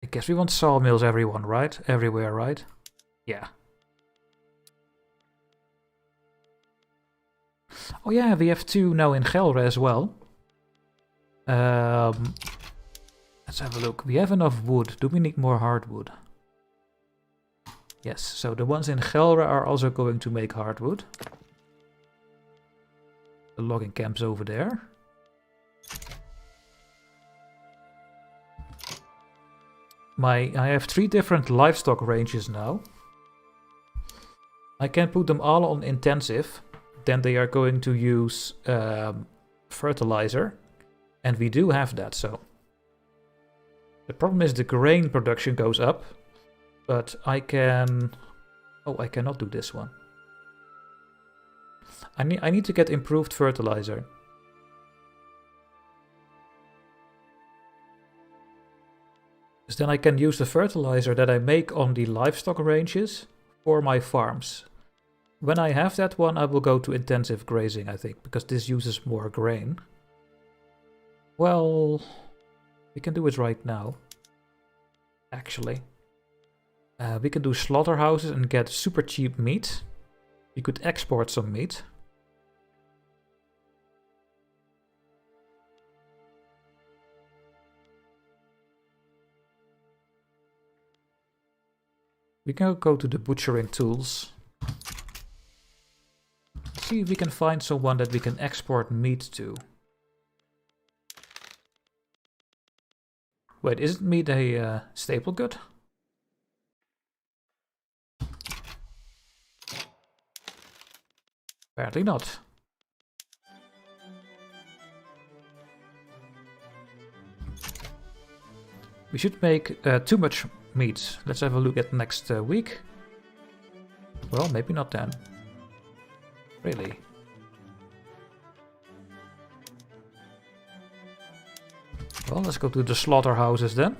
I guess we want sawmills, everyone, right? Everywhere, right? Yeah. Oh yeah, we have 2 now in Gelre as well. Let's have a look. We have enough wood. Do we need more hardwood? Yes, so the ones in Gelre are also going to make hardwood. The logging camp's over there. I have 3 different livestock ranges now. I can put them all on intensive. Then they are going to use fertilizer. And we do have that, so. The problem is the grain production goes up. But I can... Oh, I cannot do this one. I need to get improved fertilizer. Because then I can use the fertilizer that I make on the livestock ranges for my farms. When I have that one, I will go to intensive grazing, I think, because this uses more grain. Well, we can do it right now. Actually. We can do slaughterhouses and get super cheap meat. We could export some meat. We can go to the butchering tools. See if we can find someone that we can export meat to. Wait, isn't meat a staple good? Apparently not. We should make too much meat. Let's have a look at next week. Well, maybe not then. Really. Well, let's go to the slaughterhouses then.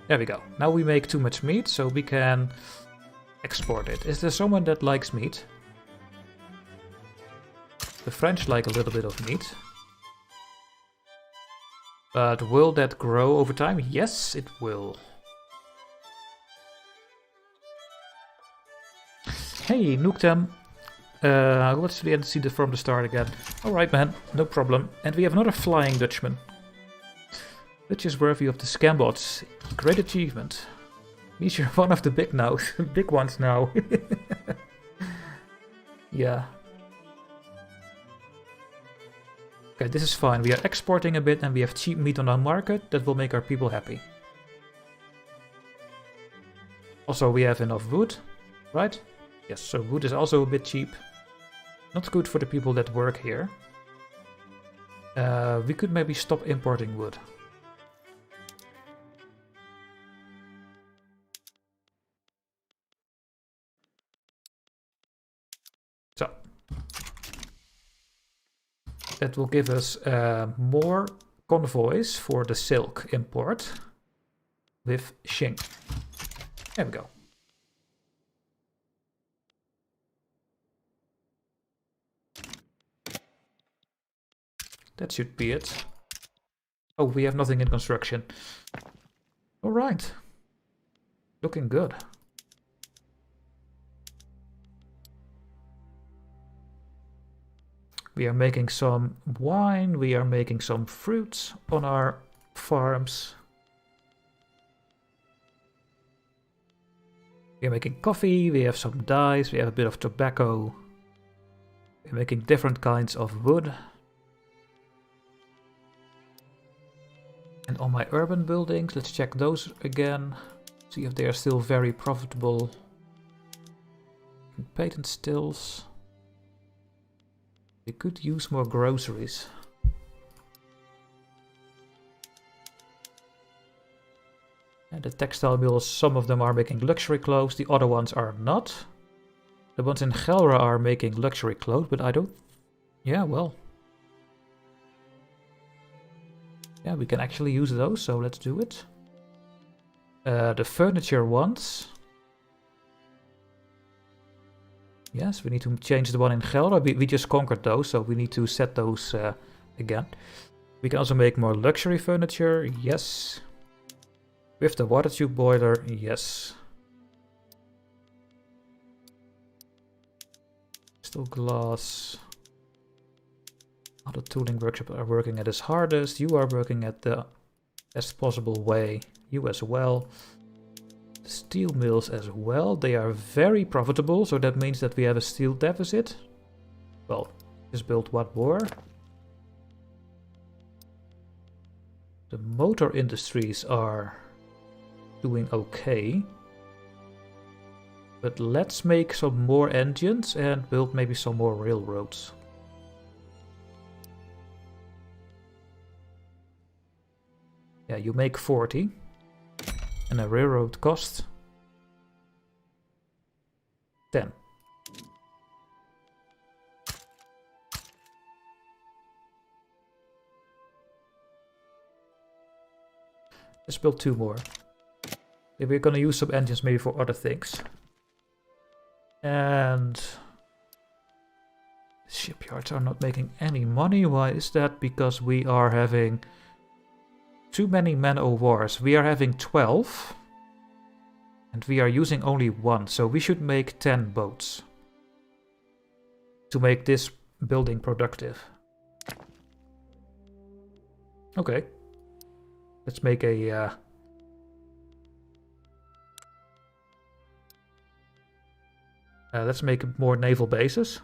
There we go. Now we make too much meat, so we can export it. Is there someone that likes meat? The French like a little bit of meat. But will that grow over time? Yes, it will. Hey, Nooktem. Let's see from the start again. Alright, man, no problem. And we have another Flying Dutchman. Which is worthy of the Scambots. Great achievement. Means you're one of the big ones now. Yeah. Okay, this is fine. We are exporting a bit and we have cheap meat on our market. That will make our people happy. Also, we have enough wood, right? Yes, so wood is also a bit cheap. Not good for the people that work here. We could maybe stop importing wood. So. That will give us more convoys for the silk import with Xing. There we go. That should be it. Oh, we have nothing in construction. All right. Looking good. We are making some wine, we are making some fruits on our farms. We are making coffee, we have some dyes, we have a bit of tobacco. We're making different kinds of wood. And on my urban buildings, let's check those again. See if they are still very profitable. Patent stills. We could use more groceries. And the textile mills, some of them are making luxury clothes, the other ones are not. The ones in Gelre are making luxury clothes, but I don't... Yeah, well. Yeah, we can actually use those, so let's do it. The furniture ones. Yes, we need to change the one in Gelre. We just conquered those, so we need to set those again. We can also make more luxury furniture, yes. With the water tube boiler, yes. Crystal glass. Other tooling workshops are working at its hardest. You are working at the best possible way. You as well. Steel mills as well. They are very profitable, so that means that we have a steel deficit. Well, just build one more. The motor industries are doing okay. But let's make some more engines and build maybe some more railroads. Yeah, you make 40. And a railroad cost 10. Let's build 2 more. We're gonna use some engines maybe for other things. And shipyards are not making any money. Why is that? Because we are having too many man-o'-wars. We are having 12. And we are using only 1. So we should make 10 boats. To make this building productive. Okay. Let's make a... let's make more naval bases.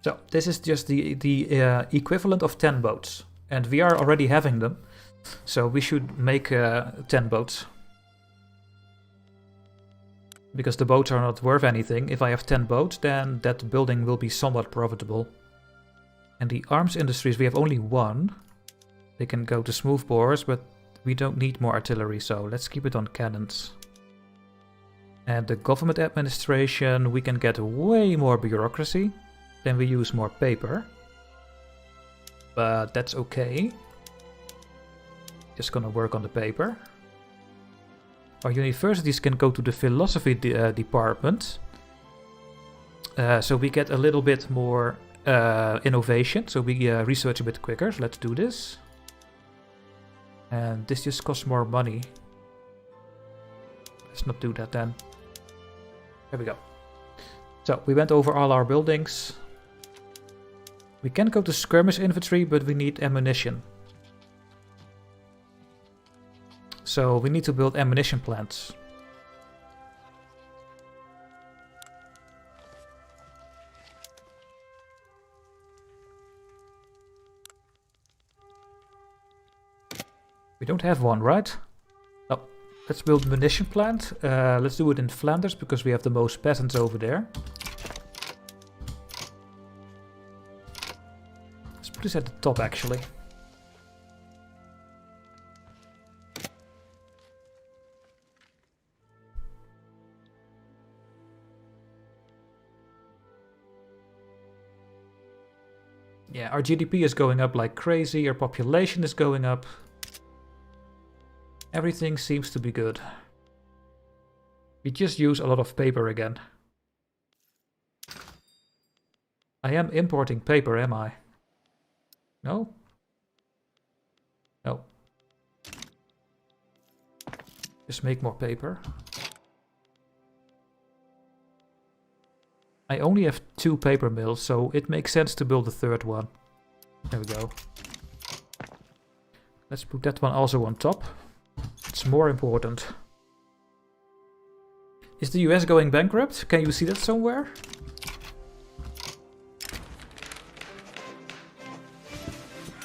So this is just the equivalent of 10 boats. And we are already having them. So we should make 10 boats. Because the boats are not worth anything. If I have 10 boats, then that building will be somewhat profitable. And the arms industries, we have only 1. They can go to smoothbores, but we don't need more artillery, so let's keep it on cannons. And the government administration, we can get way more bureaucracy. Then we use more paper. But that's okay. Just gonna work on the paper. Our universities can go to the philosophy department. So we get a little bit more innovation. So we research a bit quicker. So let's do this. And this just costs more money. Let's not do that then. There we go. So we went over all our buildings. We can go to skirmish infantry, but we need ammunition. So we need to build ammunition plants. We don't have one, right? Oh, let's build a munition plant. Let's do it in Flanders because we have the most peasants over there. Let's put this at the top actually. Yeah, our GDP is going up like crazy, our population is going up. Everything seems to be good. We just use a lot of paper again. I am importing paper, am I? No? No. Just make more paper. I only have 2 paper mills, so it makes sense to build a 3rd one. There we go. Let's put that one also on top. It's more important. Is the US going bankrupt? Can you see that somewhere?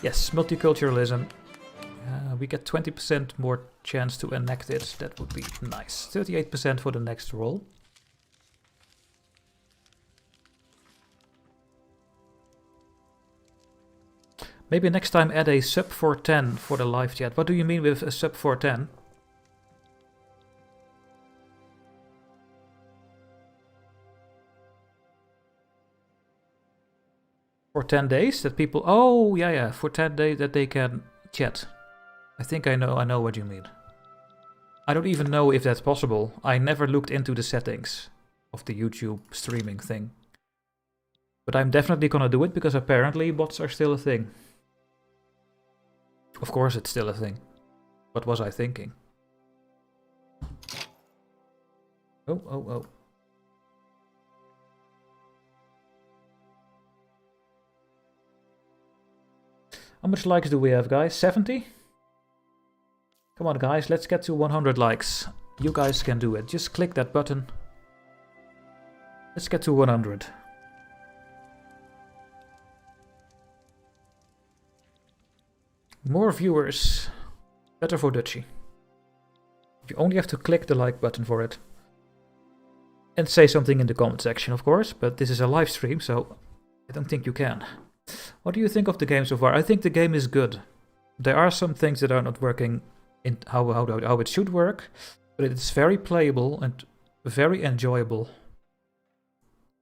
Yes, multiculturalism. We get 20% more chance to enact it. That would be nice. 38% for the next roll. Maybe next time add a sub 410 for the live chat. What do you mean with a sub 410? For 10 days that people... Oh, yeah, for 10 days that they can chat. I think I know what you mean. I don't even know if that's possible. I never looked into the settings of the YouTube streaming thing. But I'm definitely gonna do it because apparently bots are still a thing. Of course it's still a thing. What was I thinking? Oh. How much likes do we have, guys? 70? Come on guys, let's get to 100 likes. You guys can do it. Just click that button. Let's get to 100. More viewers. Better for Dutchie. You only have to click the like button for it. And say something in the comment section, of course. But this is a live stream, so I don't think you can. What do you think of the game so far? I think the game is good. There are some things that are not working in how it should work. But it's very playable and very enjoyable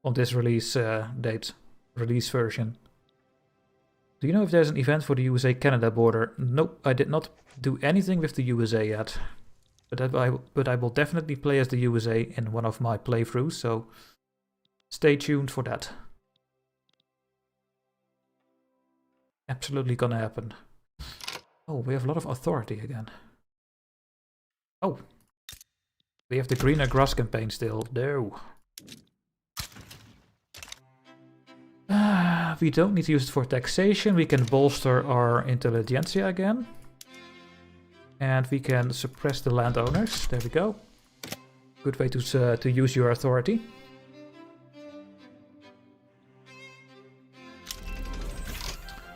on this release release version. Do you know if there's an event for the USA-Canada border? Nope, I did not do anything with the USA yet. But I will definitely play as the USA in one of my playthroughs, so stay tuned for that. Absolutely gonna happen. Oh, we have a lot of authority again. Oh. We have the greener grass campaign still. No. We don't need to use it for taxation. We can bolster our intelligentsia again. And we can suppress the landowners. There we go. Good way to use your authority.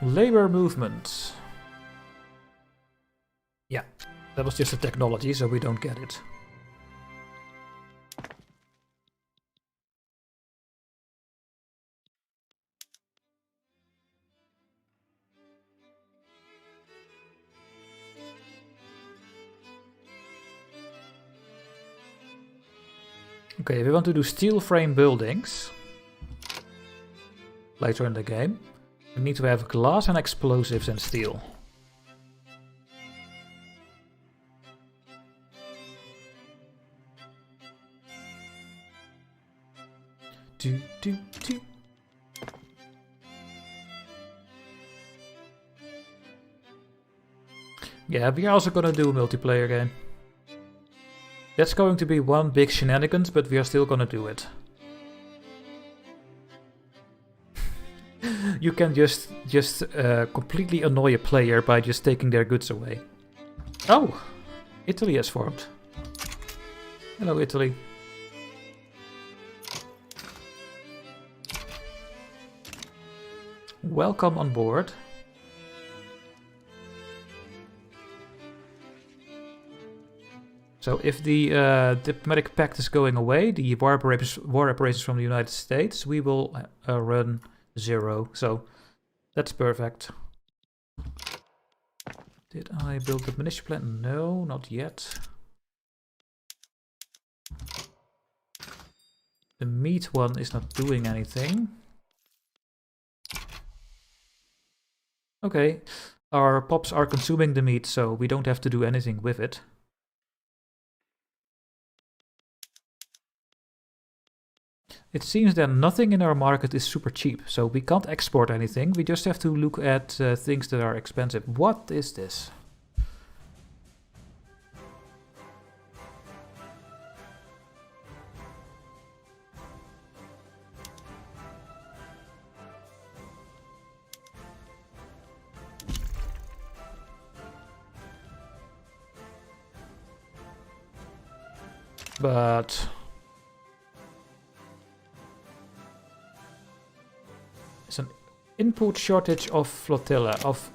Labor movement. Yeah, that was just a technology, so we don't get it. Okay, we want to do steel frame buildings later in the game. We need to have glass and explosives and steel. Do, do, do. Yeah, we are also gonna do a multiplayer game. That's going to be one big shenanigans, but we are still gonna do it. You can just completely annoy a player by just taking their goods away. Oh! Italy has formed. Hello, Italy. Welcome on board. So if the diplomatic pact is going away, the war operations from the United States, we will run 0. So that's perfect. Did I build the munition plant? No, not yet. The meat one is not doing anything. Okay, our pops are consuming the meat, so we don't have to do anything with it. It seems that nothing in our market is super cheap, so we can't export anything. We just have to look at things that are expensive. What is this? But it's an input shortage of flotilla of.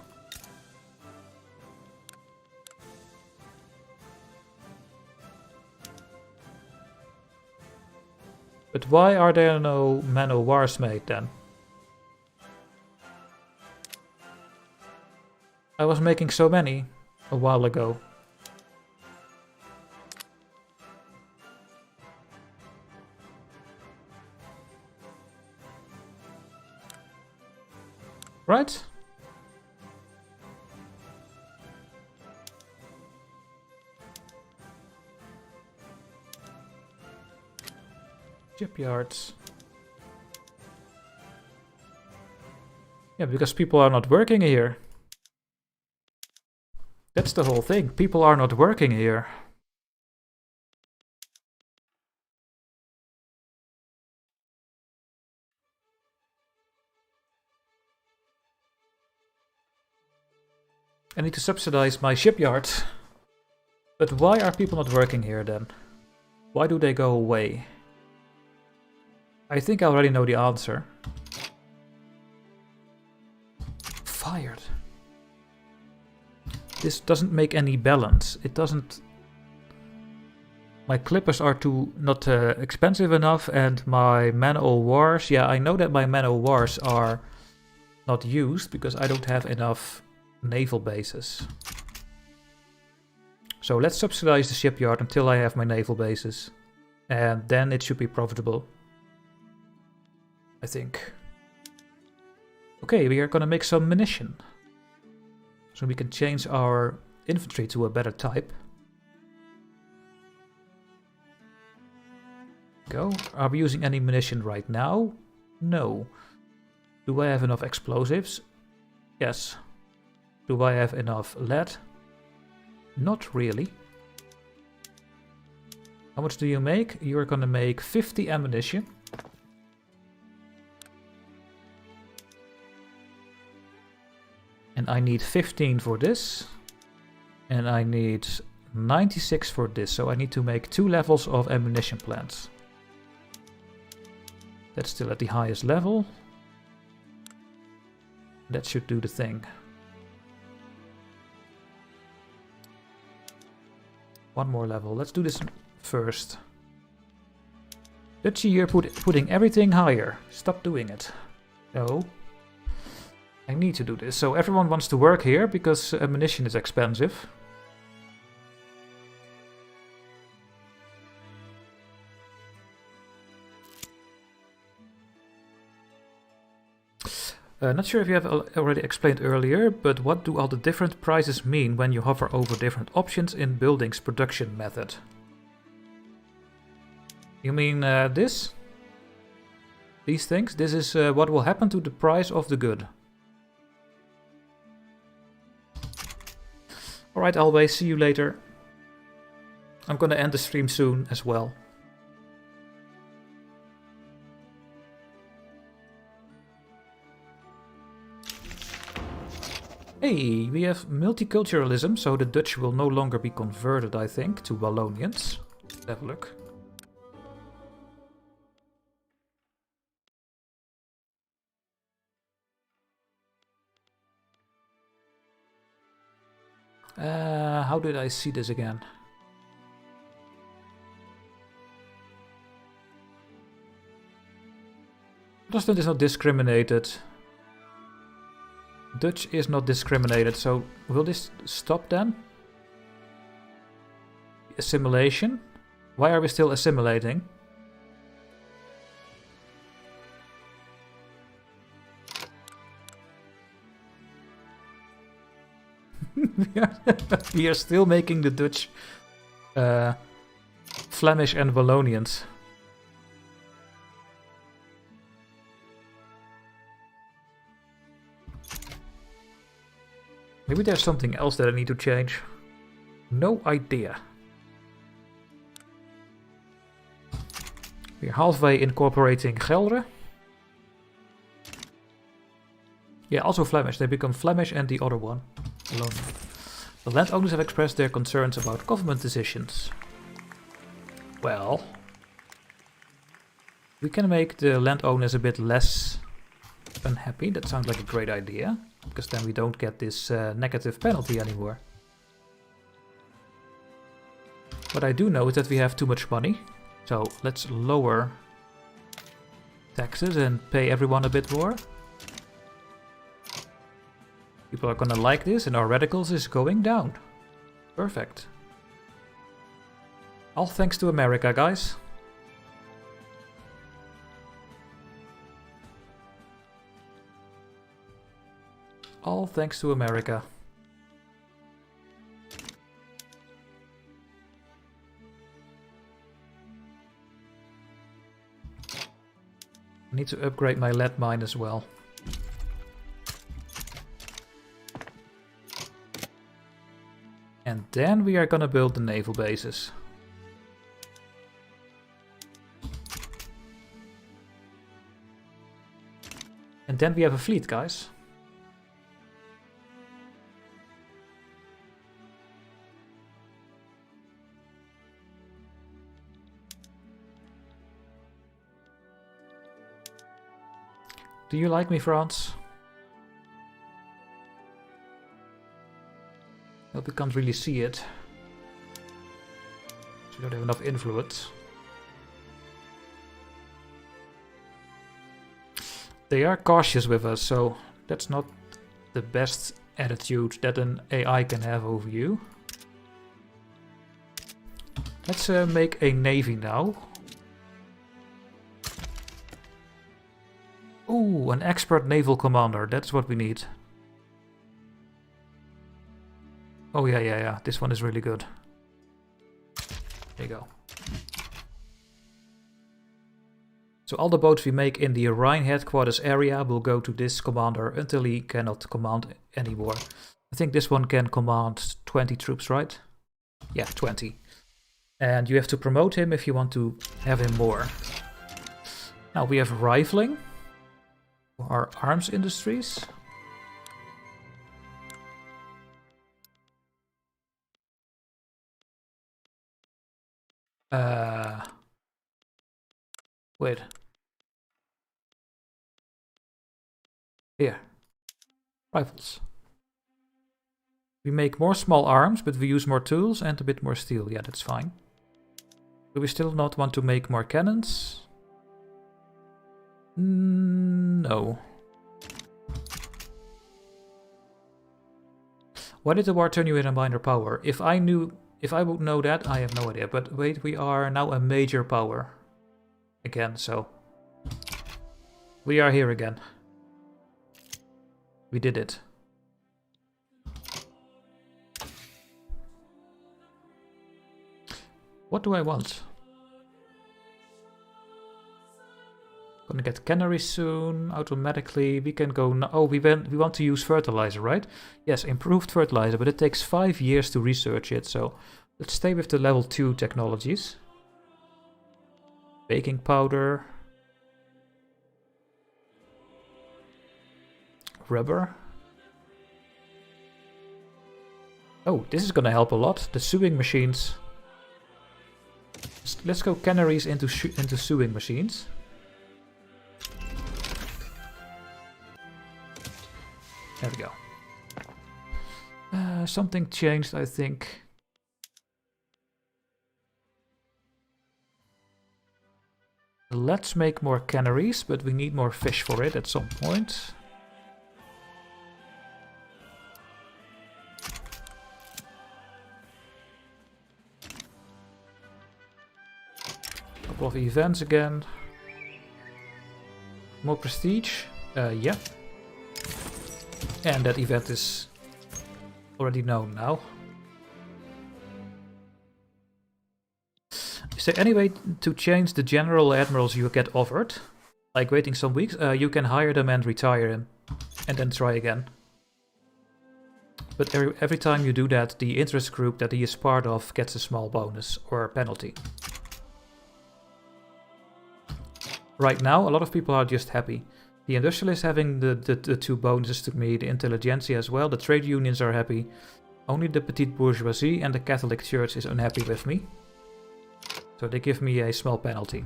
But why are there no man o' wars made then? I was making so many a while ago. Right? Shipyards. Yeah, because people are not working here. That's the whole thing. People are not working here. I need to subsidize my shipyard. But why are people not working here then? Why do they go away? I think I already know the answer. Fired. This doesn't make any balance. It doesn't... My clippers are too not expensive enough, and my man-o'-wars... Yeah, I know that my man-o'-wars are not used because I don't have enough naval bases. So let's subsidize the shipyard until I have my naval bases. And then it should be profitable. I think. Okay, we are gonna make some munition. So we can change our infantry to a better type. Go. Are we using any munition right now? No. Do I have enough explosives? Yes. Do I have enough lead? Not really. How much do you make? You're gonna make 50 ammunition. And I need 15 for this. And I need 96 for this. So I need to make 2 levels of ammunition plants. That's still at the highest level. That should do the thing. One more level. Let's do this first. Dutchie, you're putting everything higher. Stop doing it. No. I need to do this. So everyone wants to work here because ammunition is expensive. Not sure if you have already explained earlier, but what do all the different prices mean when you hover over different options in buildings production method? You mean this? These things? This is what will happen to the price of the good. Alright, always, see you later. I'm gonna end the stream soon as well. Hey, we have multiculturalism, so the Dutch will no longer be converted, I think, to Wallonians. Let's have a look. How did I see this again? Protestant is not discriminated. Dutch is not discriminated, so will this stop then? Assimilation? Why are we still assimilating? We are still making the Dutch Flemish and Wallonians. Maybe there's something else that I need to change. No idea. We're halfway incorporating Gelre. Yeah, also Flemish. They become Flemish and the other one. Alone. The landowners have expressed their concerns about government decisions. Well, we can make the landowners a bit less unhappy. That sounds like a great idea. Because then we don't get this negative penalty anymore. What I do know is that we have too much money. So let's lower taxes and pay everyone a bit more. People are gonna like this and our radicals is going down. Perfect. All thanks to America, guys. All thanks to America. I need to upgrade my lead mine as well. And then we are gonna build the naval bases. And then we have a fleet, guys. Do you like me, France? Hope you can't really see it. So you don't have enough influence. They are cautious with us, so that's not the best attitude that an AI can have over you. Let's make a navy now. Ooh, an expert naval commander. That's what we need. Oh yeah. This one is really good. There you go. So all the boats we make in the Rhine headquarters area will go to this commander until he cannot command anymore. I think this one can command 20 troops, right? Yeah, 20. And you have to promote him if you want to have him more. Now we have rifling. Our arms industries. Wait. Here. Rifles. We make more small arms, but we use more tools and a bit more steel. Yeah, that's fine. Do we still not want to make more cannons? No. Why did the war turn you in a minor power? If I would know that, I have no idea. But wait, we are now a major power. Again, so. We are here again. We did it. What do I want? Gonna get canaries soon, automatically. We can go... Oh, we want to use fertilizer, right? Yes, improved fertilizer, but it takes 5 years to research it, so let's stay with the level 2 technologies. Baking powder. Rubber. Oh, this is gonna help a lot. The sewing machines. Let's go canaries into sewing machines. There we go. Something changed, I think. Let's make more canaries, but we need more fish for it at some point. Couple of events again. More prestige? Yeah. And that event is already known now. Is there any way to change the general admirals you get offered? Like waiting some weeks? You can hire them and retire him. And then try again. But every time you do that, the interest group that he is part of gets a small bonus or penalty. Right now, a lot of people are just happy. The industrialists having the 2 bonuses to me, the intelligentsia as well, the trade unions are happy. Only the petite bourgeoisie and the Catholic Church is unhappy with me. So they give me a small penalty.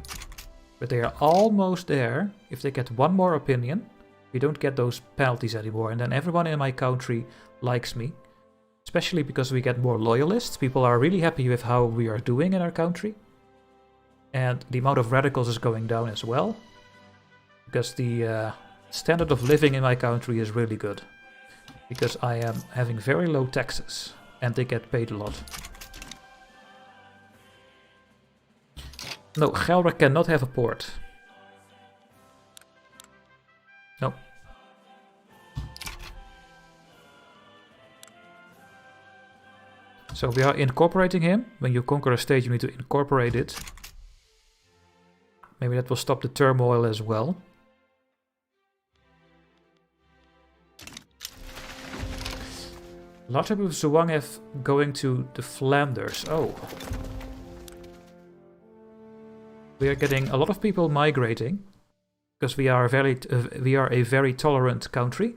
But they are almost there. If they get one more opinion, we don't get those penalties anymore. And then everyone in my country likes me. Especially because we get more loyalists. People are really happy with how we are doing in our country. And the amount of radicals is going down as well. Because the standard of living in my country is really good. Because I am having very low taxes. And they get paid a lot. No, Gelre cannot have a port. No. So we are incorporating him. When you conquer a state, you need to incorporate it. Maybe that will stop the turmoil as well. Large people of Zhuang going to the Flanders. Oh. We are getting a lot of people migrating. Because we are a very tolerant country.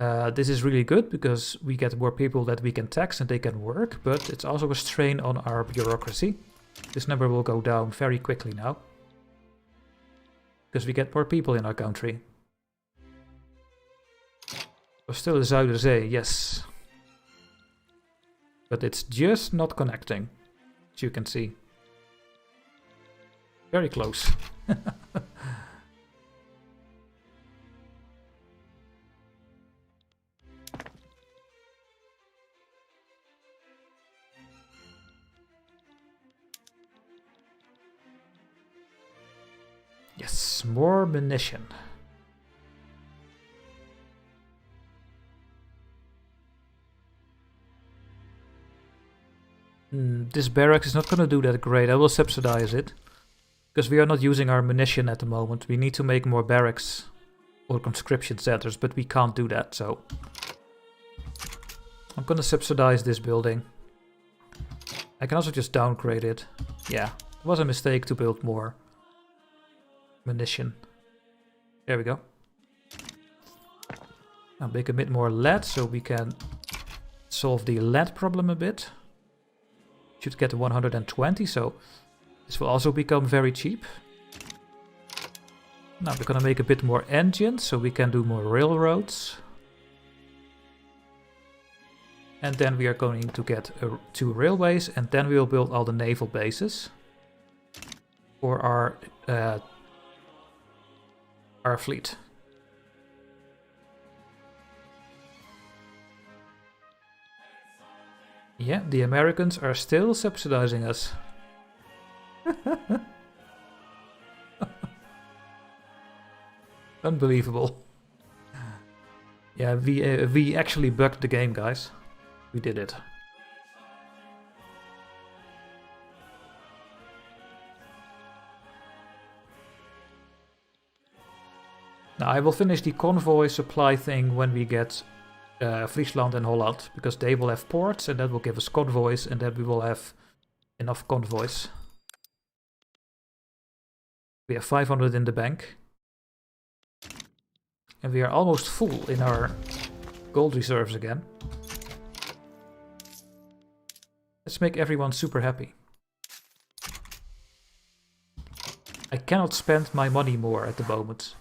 This is really good because we get more people that we can tax and they can work. But it's also a strain on our bureaucracy. This number will go down very quickly now. Because we get more people in our country. There's still a Zuiderzee, yes. But it's just not connecting, as you can see. Very close. Yes, more munition. This barracks is not going to do that great. I will subsidize it. Because we are not using our munition at the moment. We need to make more barracks or conscription centers, but we can't do that, so... I'm going to subsidize this building. I can also just downgrade it. Yeah, it was a mistake to build more munition. There we go. Now make a bit more lead so we can solve the lead problem a bit. Should get to 120, so this will also become very cheap. Now we're gonna make a bit more engines so we can do more railroads. And then we are going to get 2 railways, and then we will build all the naval bases for our fleet. Yeah, the Americans are still subsidizing us. Unbelievable. Yeah, we actually bugged the game, guys. We did it. Now I will finish the convoy supply thing when we get Friesland and Holland, because they will have ports and that will give us convoys, and then we will have enough convoys. We have 500 in the bank. And we are almost full in our gold reserves again. Let's make everyone super happy. I cannot spend my money more at the moment.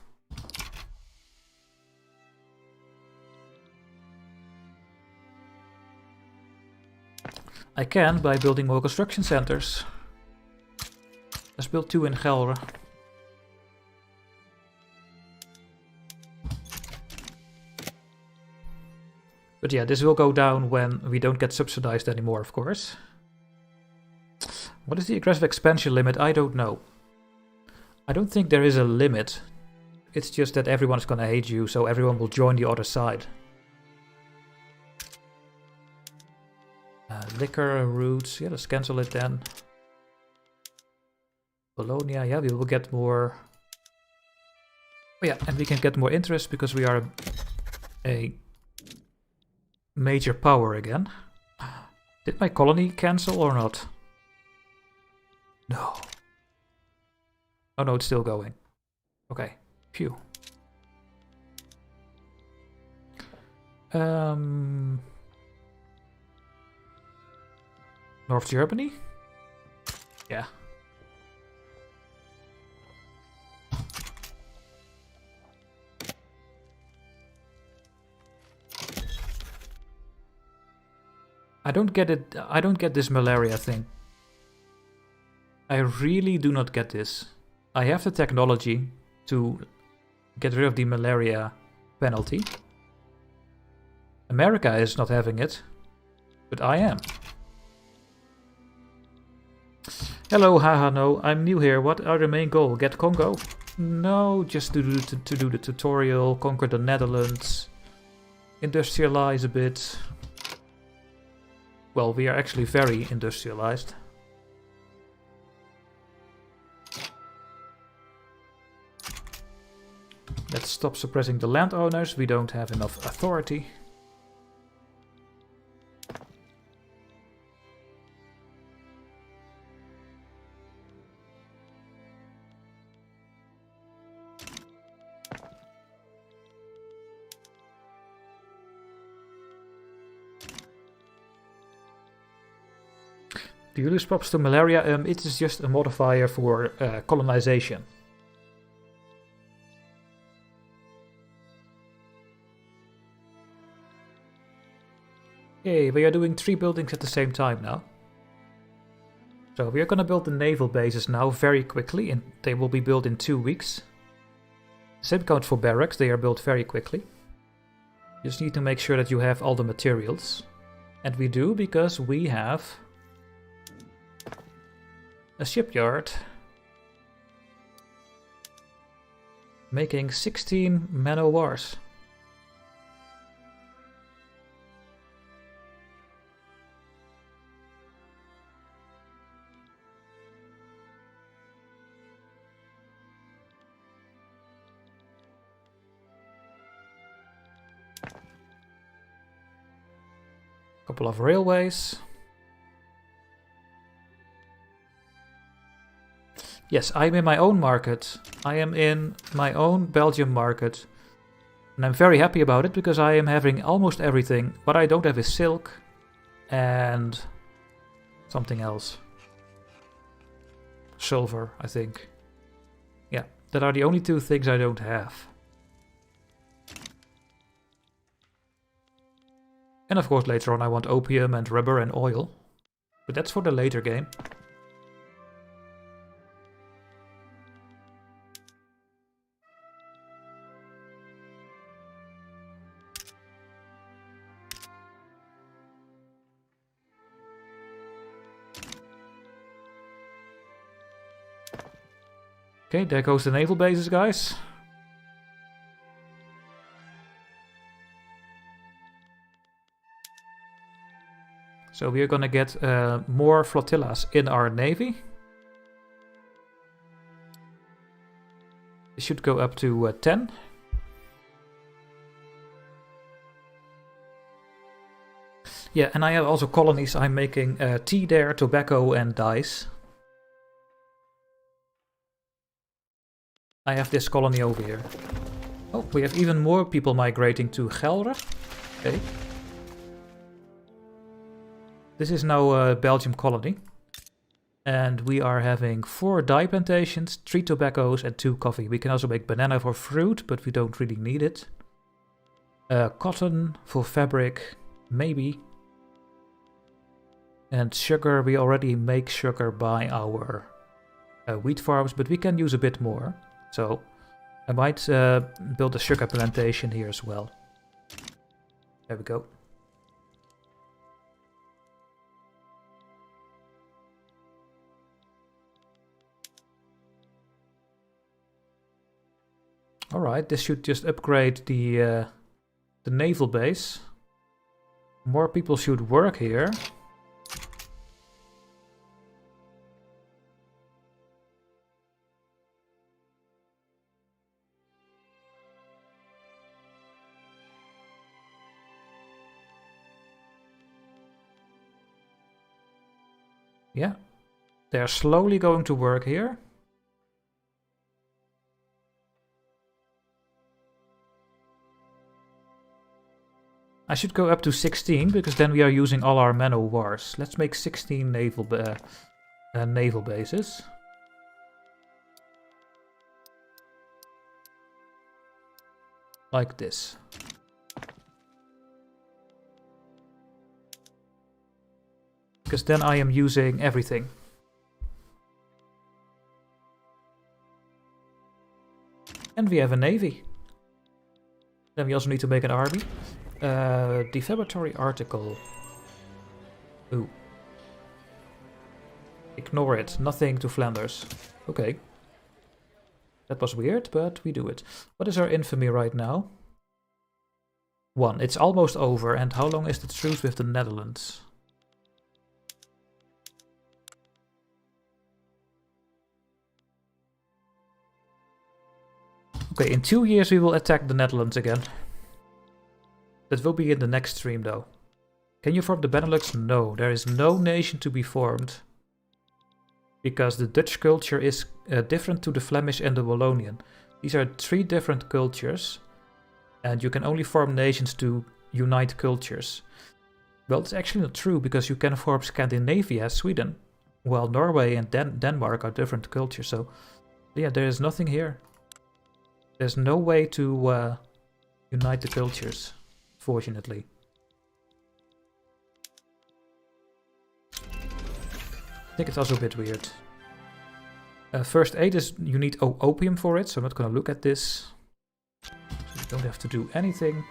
I can by building more construction centers. Let's build 2 in Gelre. But yeah, this will go down when we don't get subsidized anymore, of course. What is the aggressive expansion limit? I don't know. I don't think there is a limit. It's just that everyone's gonna hate you, so everyone will join the other side. Liquor routes, yeah, let's cancel it then. Bologna, yeah, we will get more. Oh yeah, and we can get more interest because we are a major power again. Did my colony cancel or not? No. Oh no, it's still going. Okay, phew. North Germany? Yeah. I don't get it. I don't get this malaria thing. I really do not get this. I have the technology to get rid of the malaria penalty. America is not having it, but I am. Hello, haha, no, I'm new here. What are the main goal? Get Congo? No, just to do the tutorial, conquer the Netherlands, industrialize a bit. Well, we are actually very industrialized. Let's stop suppressing the landowners. We don't have enough authority. Do you lose props to malaria? It is just a modifier for colonization. Okay, we are doing 3 buildings at the same time now. So we are going to build the naval bases now very quickly, and they will be built in 2 weeks. Same count for barracks, they are built very quickly. You just need to make sure that you have all the materials. And we do, because we have a shipyard making 16 man-o'-wars. Couple of railways. Yes, I'm in my own market. I am in my own Belgium market. And I'm very happy about it because I am having almost everything. What I don't have is silk and something else. Silver, I think. Yeah, that are the only 2 things I don't have. And of course later on I want opium and rubber and oil. But that's for the later game. Okay, there goes the naval bases, guys. So we are gonna get more flotillas in our navy. It should go up to 10. Yeah, and I have also colonies. I'm making tea there, tobacco and dyes. I have this colony over here. Oh, we have even more people migrating to Gelre. Okay. This is now a Belgium colony. And we are having 4 dye plantations, 3 tobaccos and 2 coffee. We can also make banana for fruit, but we don't really need it. Cotton for fabric, maybe. And sugar, we already make sugar by our wheat farms, but we can use a bit more. So I might build a sugar plantation here as well. There we go. Alright, this should just upgrade the naval base. More people should work here. Yeah, they're slowly going to work here. I should go up to 16 because then we are using all our man-o'-wars. Let's make 16 naval bases. Like this. Because then I am using everything. And we have a navy. Then we also need to make an army. Defamatory article. Ooh. Ignore it. Nothing to Flanders. Okay. That was weird, but we do it. What is our infamy right now? 1. It's almost over. And how long is the truce with the Netherlands? Okay, in 2 years we will attack the Netherlands again. That will be in the next stream though. Can you form the Benelux? No, there is no nation to be formed. Because the Dutch culture is different to the Flemish and the Wallonian. These are 3 different cultures. And you can only form nations to unite cultures. Well, it's actually not true because you can form Scandinavia, Sweden. While Norway and Denmark are different cultures. So yeah, there is nothing here. There's no way to unite the cultures, fortunately. think it's also a bit weird. First aid is, you need opium for it, so I'm not going to look at this. So you don't have to do anything.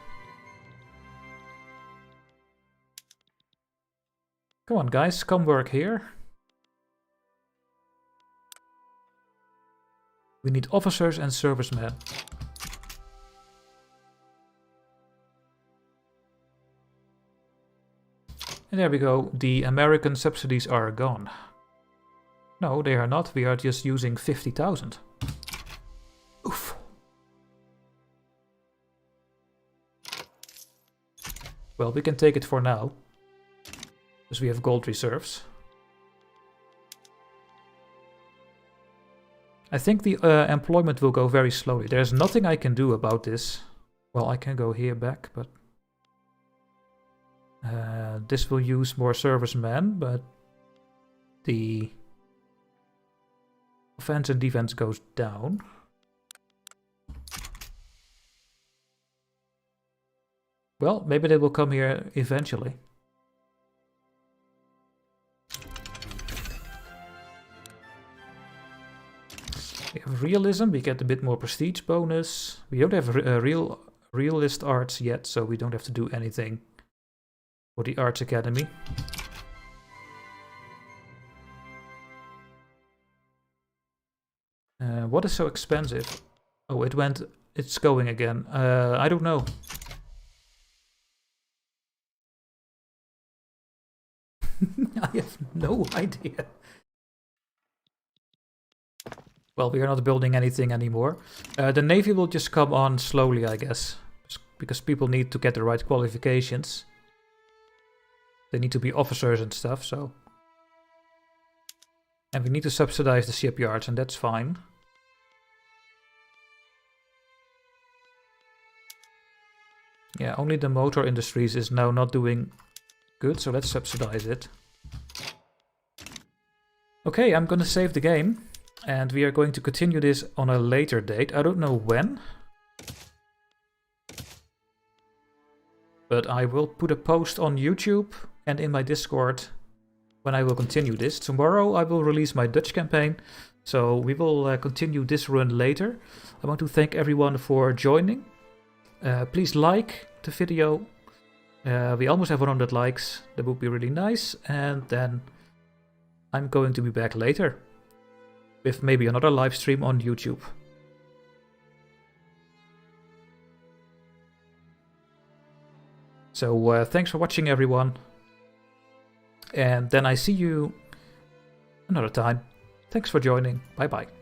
Come on guys, come work here. We need officers and servicemen. And there we go, the American subsidies are gone. No, they are not, we are just using 50,000. Oof. Well, we can take it for now. Because we have gold reserves. I think the employment will go very slowly. There's nothing I can do about this. Well, I can go here back, but... this will use more servicemen, but... the... offense and defense goes down. Well, maybe they will come here eventually. We have realism, we get a bit more prestige bonus. We don't have realist arts yet, so we don't have to do anything for the Arts Academy. What is so expensive? Oh, it's going again. I don't know. I have no idea. Well, we are not building anything anymore. The Navy will just come on slowly, I guess. Because people need to get the right qualifications. They need to be officers and stuff, so... And we need to subsidize the shipyards, and that's fine. Yeah, only the motor industries is now not doing good, so let's subsidize it. Okay, I'm gonna save the game. And we are going to continue this on a later date. I don't know when. But I will put a post on YouTube and in my Discord when I will continue this. Tomorrow I will release my Dutch campaign. So we will continue this run later. I want to thank everyone for joining. Please like the video. We almost have 100 likes. That would be really nice. And then I'm going to be back later with maybe another live stream on YouTube. So thanks for watching, everyone. And then I see you another time. Thanks for joining. Bye bye.